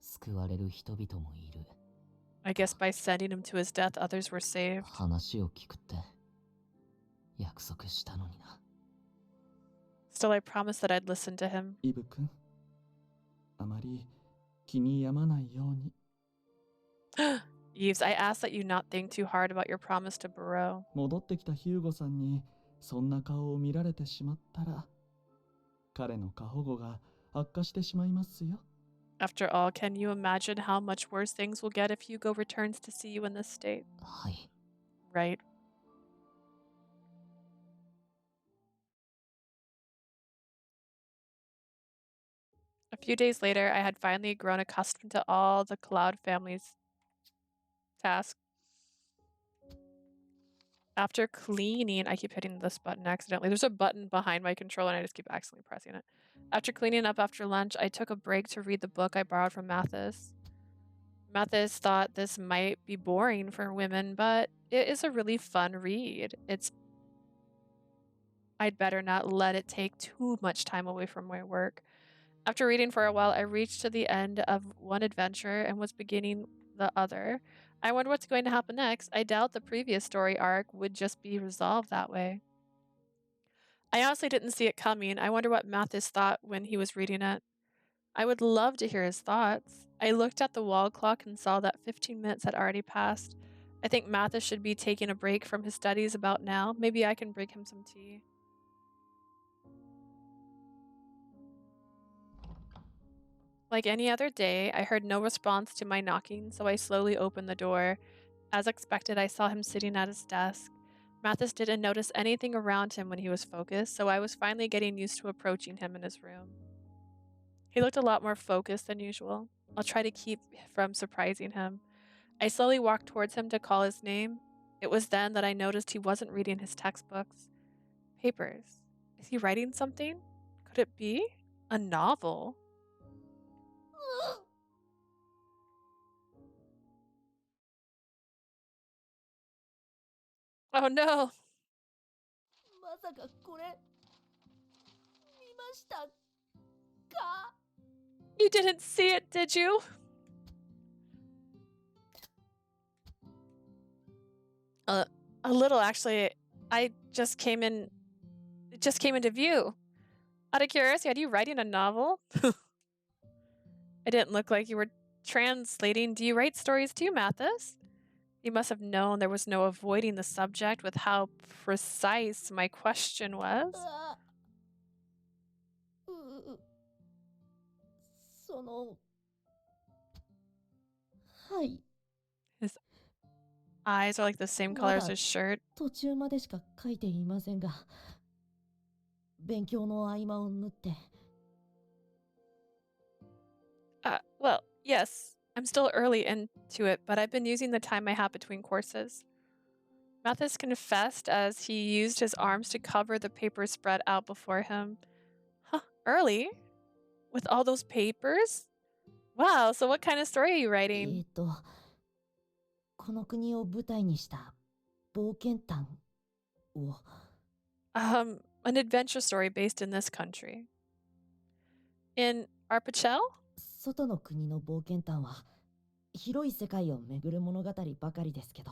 救われる人々もいる。 I guess by sending him to his death, others were saved. 話を聞くって約束したのにな。 Still, I promised that I'd listen to him. イブ君、あまり気に病まないように。 Eves, I ask that you not think too hard about your promise to Barreau. 戻ってきたヒューゴさんにそんな顔を見られてしまったら、彼の過保護が悪化してしまいますよ。 After all, can you imagine how much worse things will get if Hugo returns to see you in this state? はい。 Right. A few days later, I had finally grown accustomed to all the Cloud family's tasks. After cleaning, I keep hitting this button accidentally. There's a button behind my controller and I just keep accidentally pressing it. After cleaning up after lunch, I took a break to read the book I borrowed from Mathis. Mathis thought this might be boring for women, but it is a really fun read. I'd better not let it take too much time away from my work. After reading for a while, I reached to the end of one adventure and was beginning the other. I wonder what's going to happen next. I doubt the previous story arc would just be resolved that way. I honestly didn't see it coming. I wonder what Mathis thought when he was reading it. I would love to hear his thoughts. I looked at the wall clock and saw that 15 minutes had already passed. I think Mathis should be taking a break from his studies about now. Maybe I can bring him some tea. Like any other day, I heard no response to my knocking, so I slowly opened the door. As expected, I saw him sitting at his desk. Mathis didn't notice anything around him when he was focused, so I was finally getting used to approaching him in his room. He looked a lot more focused than usual. I'll try to keep from surprising him. I slowly walked towards him to call his name. It was then that I noticed he wasn't reading his textbooks. Papers. Is he writing something? Could it be? A novel? Oh no! まさかこれ見ましたか？ You didn't see it, did you? A little, actually. It just came into view. Out of curiosity, are you writing a novel? It didn't look like you were translating. Do you write stories too, Mathis? You must have known there was no avoiding the subject with how precise my question was. そのはい。 His eyes are like the same color as his shirt. 途中までしか書いていませんが、勉強の合間を縫って。Well, yes. I'm still early into it, but I've been using the time I have between courses. Mathis confessed as he used his arms to cover the paper spread out before him. Huh, early? With all those papers? Wow, so what kind of story are you writing? この国を舞台にした冒険譚を。An adventure story based in this country. In Arpachel? 外の国の冒険譚は広い世界を巡る物語ばかりですけど。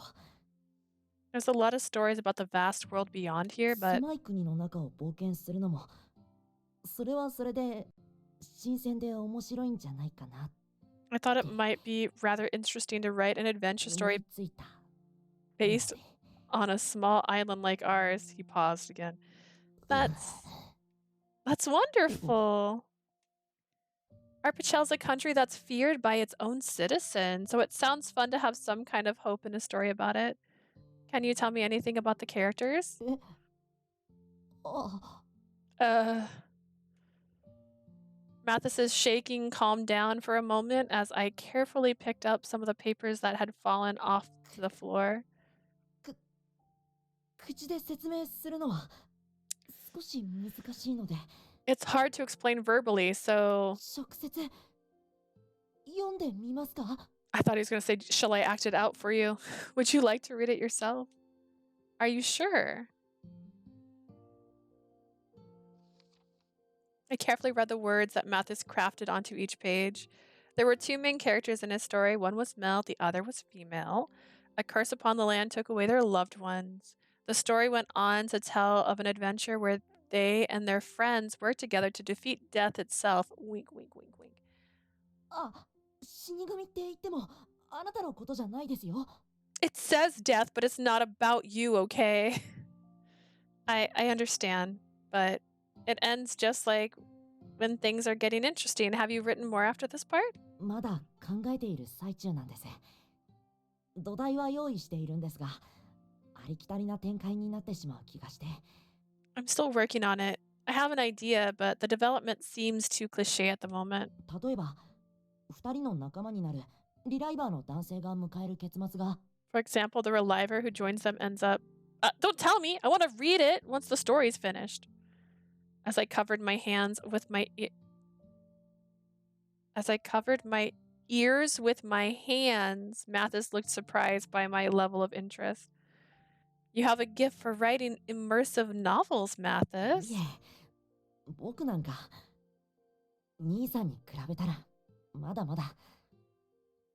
There's a lot of stories about the vast world beyond here, but 狭い国の中を冒険するのも、それはそれで新鮮で面白いんじゃないかな。I thought it might be rather interesting to write an adventure story based on a small island like ours. He paused again. That's wonderful. Arpachel's a country that's feared by its own citizens, so it sounds fun to have some kind of hope in a story about it. Can you tell me anything about the characters? あ、 Mathis's shaking calmed down for a moment as I carefully picked up some of the papers that had fallen off to the floor. 口で説明するのは少し難しいので。 It's hard to explain verbally, so 直接読んでみますか? I thought he was going to say, shall I act it out for you? Would you like to read it yourself? Are you sure? I carefully read the words that Mathis crafted onto each page. There were two main characters in his story. One was male, the other was female. A curse upon the land took away their loved ones. The story went on to tell of an adventure where they and their friends worked together to defeat death itself. Wink, wink, wink, wink. あ、死神って言ってもあなたのことじゃないですよ。 It says death, but it's not about you, okay? I understand, but it ends just like when things are getting interesting. Have you written more after this part? まだ考えている最中なんです。土台は用意しているんですが、ありきたりな展開になってしまう気がして。 I'm still working on it. I have an idea, but the development seems too cliché at the moment. 例えば、二人の仲間になるリライバーの男性が迎える結末が。 For example, the reliver who joins them ends up... don't tell me! I want to read it once the story's finished. As I covered my hands with my... As I covered my ears with my hands, Mathis looked surprised by my level of interest. You have a gift for writing immersive novels, Mathis. いえ、僕なんか兄さんに比べたらまだまだ。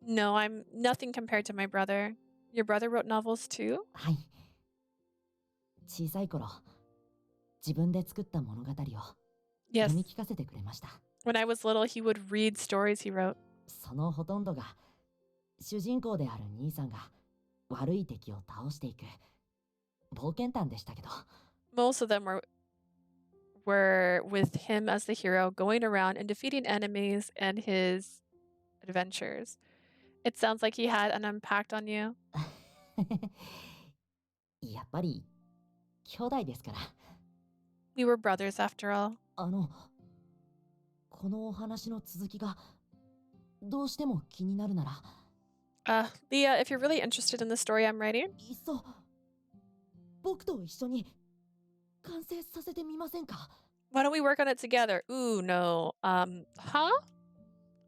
No, I'm nothing compared to my brother. Your brother wrote novels too? はい。小さい頃、自分で作った物語を Yes. 読み聞かせてくれました。 When I was little, he would read stories he wrote. そのほとんどが主人公である兄さんが悪い敵を倒していく冒険譚でしたけど。 Most of them were with him as the hero, going around and defeating enemies and his adventures. It sounds like he had an impact on you. やっぱり兄弟ですから。 We were brothers after all. このお話の続きがどうしても気になるなら。Leah, if you're really interested in the story I'm writing, いっそ僕と一緒に完成させてみませんか? why don't we work on it together? Ooh, no. Huh?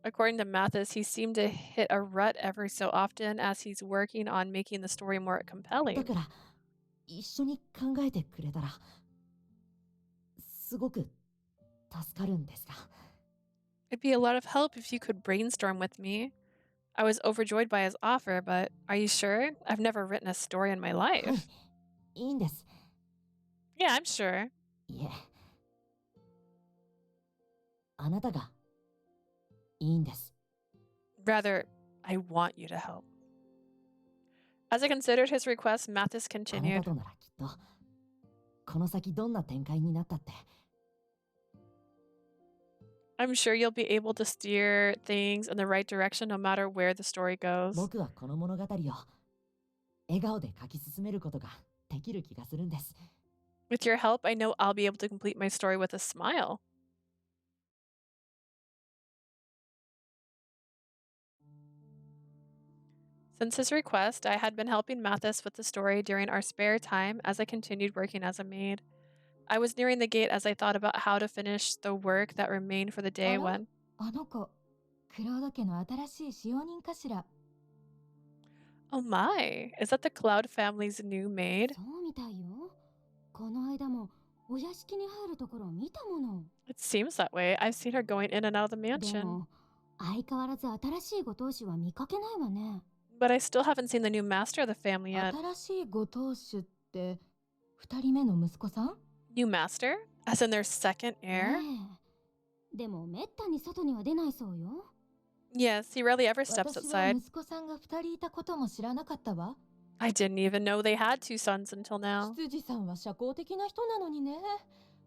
According to Mathis, he seemed to hit a rut every so often as he's working on making the story more だ compelling. から一緒に考えてくれたらすごく助かるんですが。 It'd be a lot of help if you could brainstorm with me. I was overjoyed by his offer, but are you sure? I've never written a story in my はい、 life. いいんです。 Yeah, I'm sure. いえ、あなたがいいんです。 Rather, I want you to help. As I considered his request, Mathis あなた continued. とならきっとこの先どんな展開になったって I'm sure you'll be able to steer things in the right direction no matter where the story goes. 僕はこの物語を笑顔で書き進めることができる気がするんです。 With your help, I know I'll be able to complete my story with a smile. Since his request, I had been helping Mathis with the story during our spare time as I continued working as a maid. I was nearing the gate as I thought about how to finish the work that remained for the day when... あの子、クロード家の新しい使用人かしら。 Oh my, is that the Cloud family's new maid? そうみたいよ。この間もお屋敷に入るところを見たもの。 It seems that way. I've seen her going in and out of the で mansion. も、相変わらず新しいご当主は見かけないわね。 But I still haven't seen the new master of the family yet. 新しいご当主って二人目の息子さん？ New master? As in their second heir? ねえ。でもめったに外には出ないそうよ。 Yes, he rarely ever steps 私は outside. 息子さんが二人いたことも知らなかったわ。 I didn't even know they had two sons until now. 執事さんは社交的な人なのにね。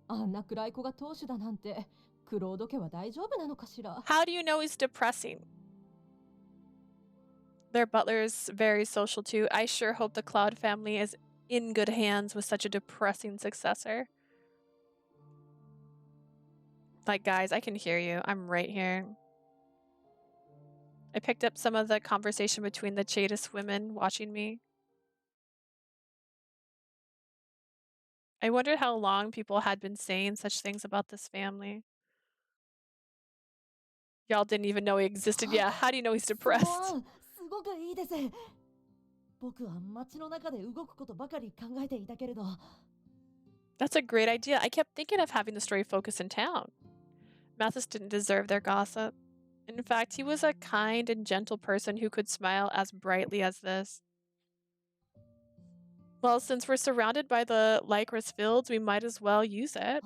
あんな暗い子が当主だなんて、クロード家は大丈夫なのかしら。 How do you know he's depressing? Their butler's very social too. I sure hope the Claude family is in good hands with such a depressing successor. Like, guys, I can hear you. I'm right here. I picked up some of the conversation between the Chatus women watching me. I wondered how long people had been saying such things about this family. Y'all didn't even know he existed. Yeah, how do you know he's depressed? すごくいいです。僕は街の中で動くことばかり考えていたけれど。That's a great idea. I kept thinking of having the story focus in town. Mathis didn't deserve their gossip. In fact, he was a kind and gentle person who could smile as brightly as this. Well, since we're surrounded by the Lycris fields, we might as well use it.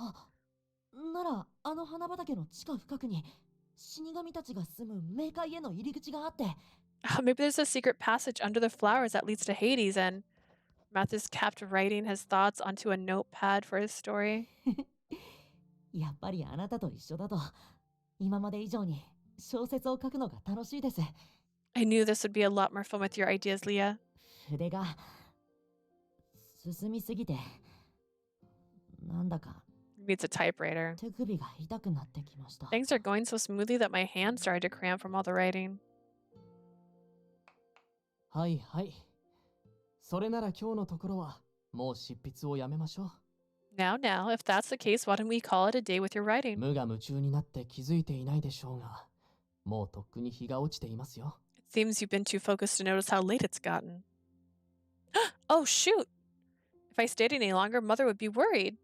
なら、あの花畑の地下深くに死神たちが住む冥界への入り口があって。Maybe there's a secret passage under the flowers that leads to Hades, and Mathis kept writing his thoughts onto a notepad for his story. やっぱりあなたと一緒だと、今まで以上に小説を書くのが楽しいです。I knew this would be a lot more fun with your ideas, Leah. 筆が進みすぎて、なんだか Needs a typewriter. 手首が痛くなってきました。Things are going so smoothly that my hands started to cramp from all the writing. はいはい。それなら今日のところはもう執筆をやめましょう。Now, if that's the case, why don't we call it a day with your writing? 無我夢中になって気づいていないでしょうが、もうとっくに日が落ちていますよ。It seems you've been too focused to notice how late it's gotten. Oh, shoot! If I stayed any longer, Mother would be worried.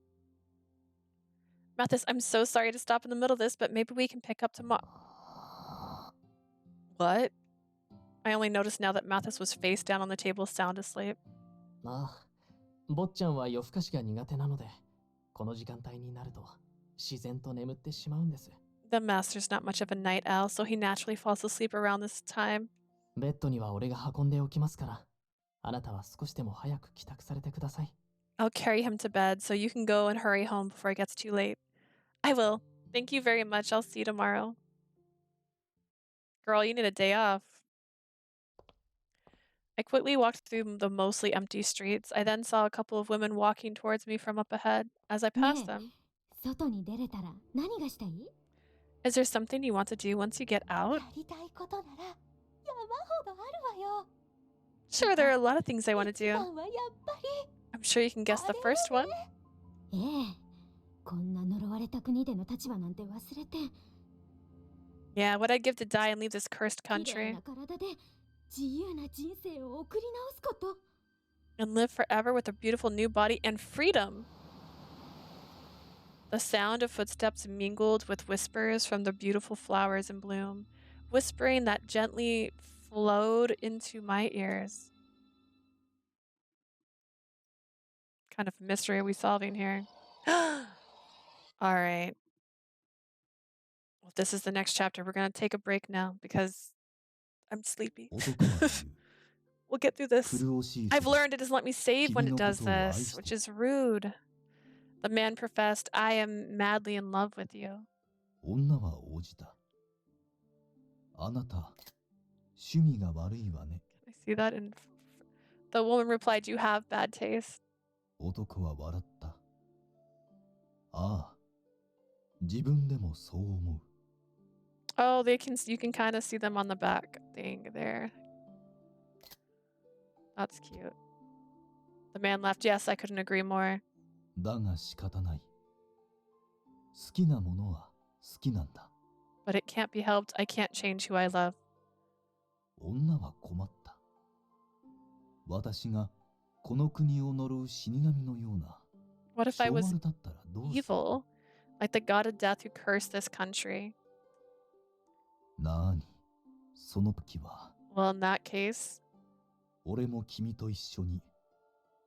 Matthis, I'm so sorry to stop in the middle of this, but maybe we can pick up tomorrow. What? I only noticed now that Matthis was face down on the table, sound asleep. ああ、坊ちゃんは夜更かしが苦手なので、この時間帯になると自然と眠ってしまうんです。The master's not much of a night owl, so he naturally falls asleep around this time. ベッドには俺が運んでおきますから、あなたは少しでも早く帰宅されてください。I'll carry him to bed, so you can go and hurry home before it gets too late. I will. Thank you very much. I'll see you tomorrow. Girl, you need a day off. I quickly walked through the mostly empty streets. I then saw a couple of women walking towards me from up ahead. As I passed them, 外に出れたら何がしたい？ is there something you want to do once you get out? やりたいことなら山ほどあるわよ。 Sure, there are a lot of things I want to 一 do. 番はやっぱり I'm sure you can guess the first one. ええ、こんな呪われた国での立場なんて忘れて、 Yeah, what I'd give to die and leave this cursed 綺麗 country な体で自由な人生を送り直すこと。 and live forever with a beautiful new body and freedom. The sound of footsteps mingled with whispers from the beautiful flowers in bloom, whispering that gently flowed into my ears. Kind of mystery are we solving here? All right. Well, this is the next chapter. We're going to take a break now because I'm sleepy. We'll get through this. I've learned it doesn't let me save when it does this, which is rude. The man professed, I am madly in love with you. 女は応じた。あなた、趣味が悪いわね。 I see that in... The woman replied, you have bad taste. 男は笑った。ああ、自分でもそう思う。 Oh, you can kind of see them on the back thing there. That's cute. The man laughed. Yes, I couldn't agree more. だが仕方ない。好きなものは好きなんだ。 But it can't be helped. I can't change who I love. 女は困った。私がこの国を呪う死神のような。 What if I was 性悪だったらどうする？ evil? Like the god of death who cursed this country? なあに、その時は。 Well, in that case, 俺も君と一緒に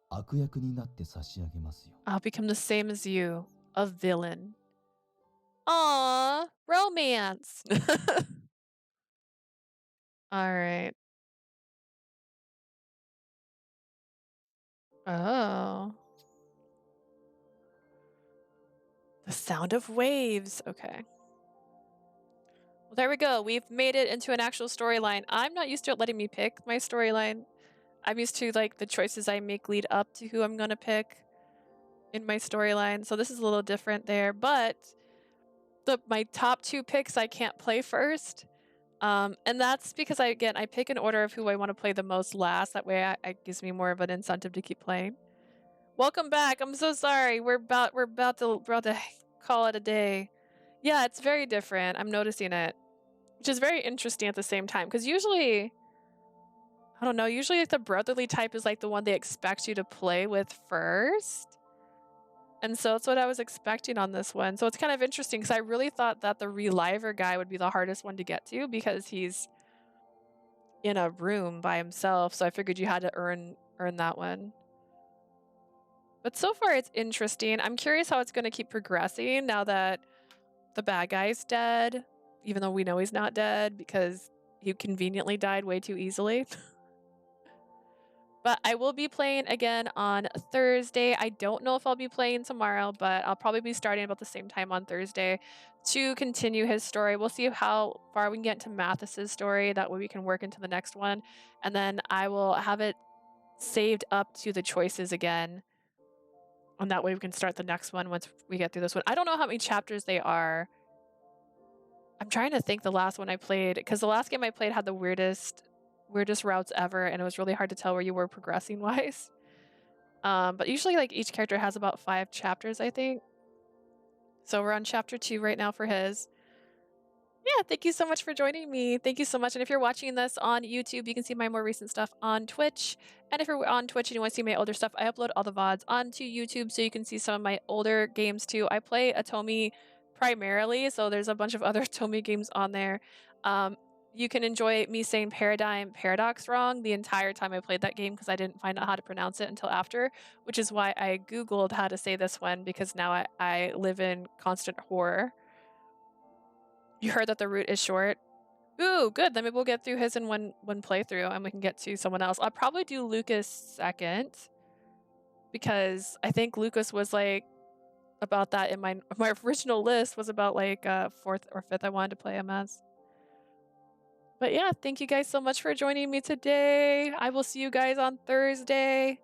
悪役になって差し上げますよ。 I'll become the same as you, a villain. Aww, romance. All right. Oh. The sound of waves. Okay. Well, there we go. We've made it into an actual storyline. I'm not used to it letting me pick my storyline. I'm used to like the choices I make lead up to who I'm gonna pick in my storyline. So this is a little different there, but my top 2 picks I can't play first. And that's because I pick an order of who I want to play the most last. That way it gives me more of an incentive to keep playing. Welcome back. I'm so sorry. We're about to call it a day. Yeah, it's very different. I'm noticing it, which is very interesting at the same time. Because usually, I don't know. Usually, like, the brotherly type is like the one they expect you to play with first. And so that's what I was expecting on this one. So it's kind of interesting because I really thought that the reliver guy would be the hardest one to get to because he's in a room by himself. So I figured you had to earn that one. But so far it's interesting. I'm curious how it's going to keep progressing now that the bad guy's dead, even though we know he's not dead because he conveniently died way too easily. But I will be playing again on Thursday. I don't know if I'll be playing tomorrow, but I'll probably be starting about the same time on Thursday to continue his story. We'll see how far we can get into Mathis's story. That way we can work into the next one. And then I will have it saved up to the choices again. And that way we can start the next one once we get through this one. I don't know how many chapters they are. I'm trying to think the last one I played, because the last game I played had the weirdest routes ever, and it was really hard to tell where you were progressing wise. But usually like each character has about 5 chapters, I think. So we're on chapter 2 right now for his. Yeah, thank you so much for joining me. Thank you so much. And if you're watching this on YouTube, you can see my more recent stuff on Twitch. And if you're on Twitch and you want to see my older stuff, I upload all the VODs onto YouTube so you can see some of my older games too. I play Atomi primarily, so there's a bunch of other Atomi games on there. You can enjoy me saying Paradox wrong the entire time I played that game because I didn't find out how to pronounce it until after, which is why I Googled how to say this one because now I live in constant horror. You heard that the route is short? Ooh, good. Then maybe we'll get through his in one playthrough and we can get to someone else. I'll probably do Lucas second because I think Lucas was like about that in my original list was about like 4th or 5th I wanted to play him as. But yeah, thank you guys so much for joining me today. I will see you guys on Thursday.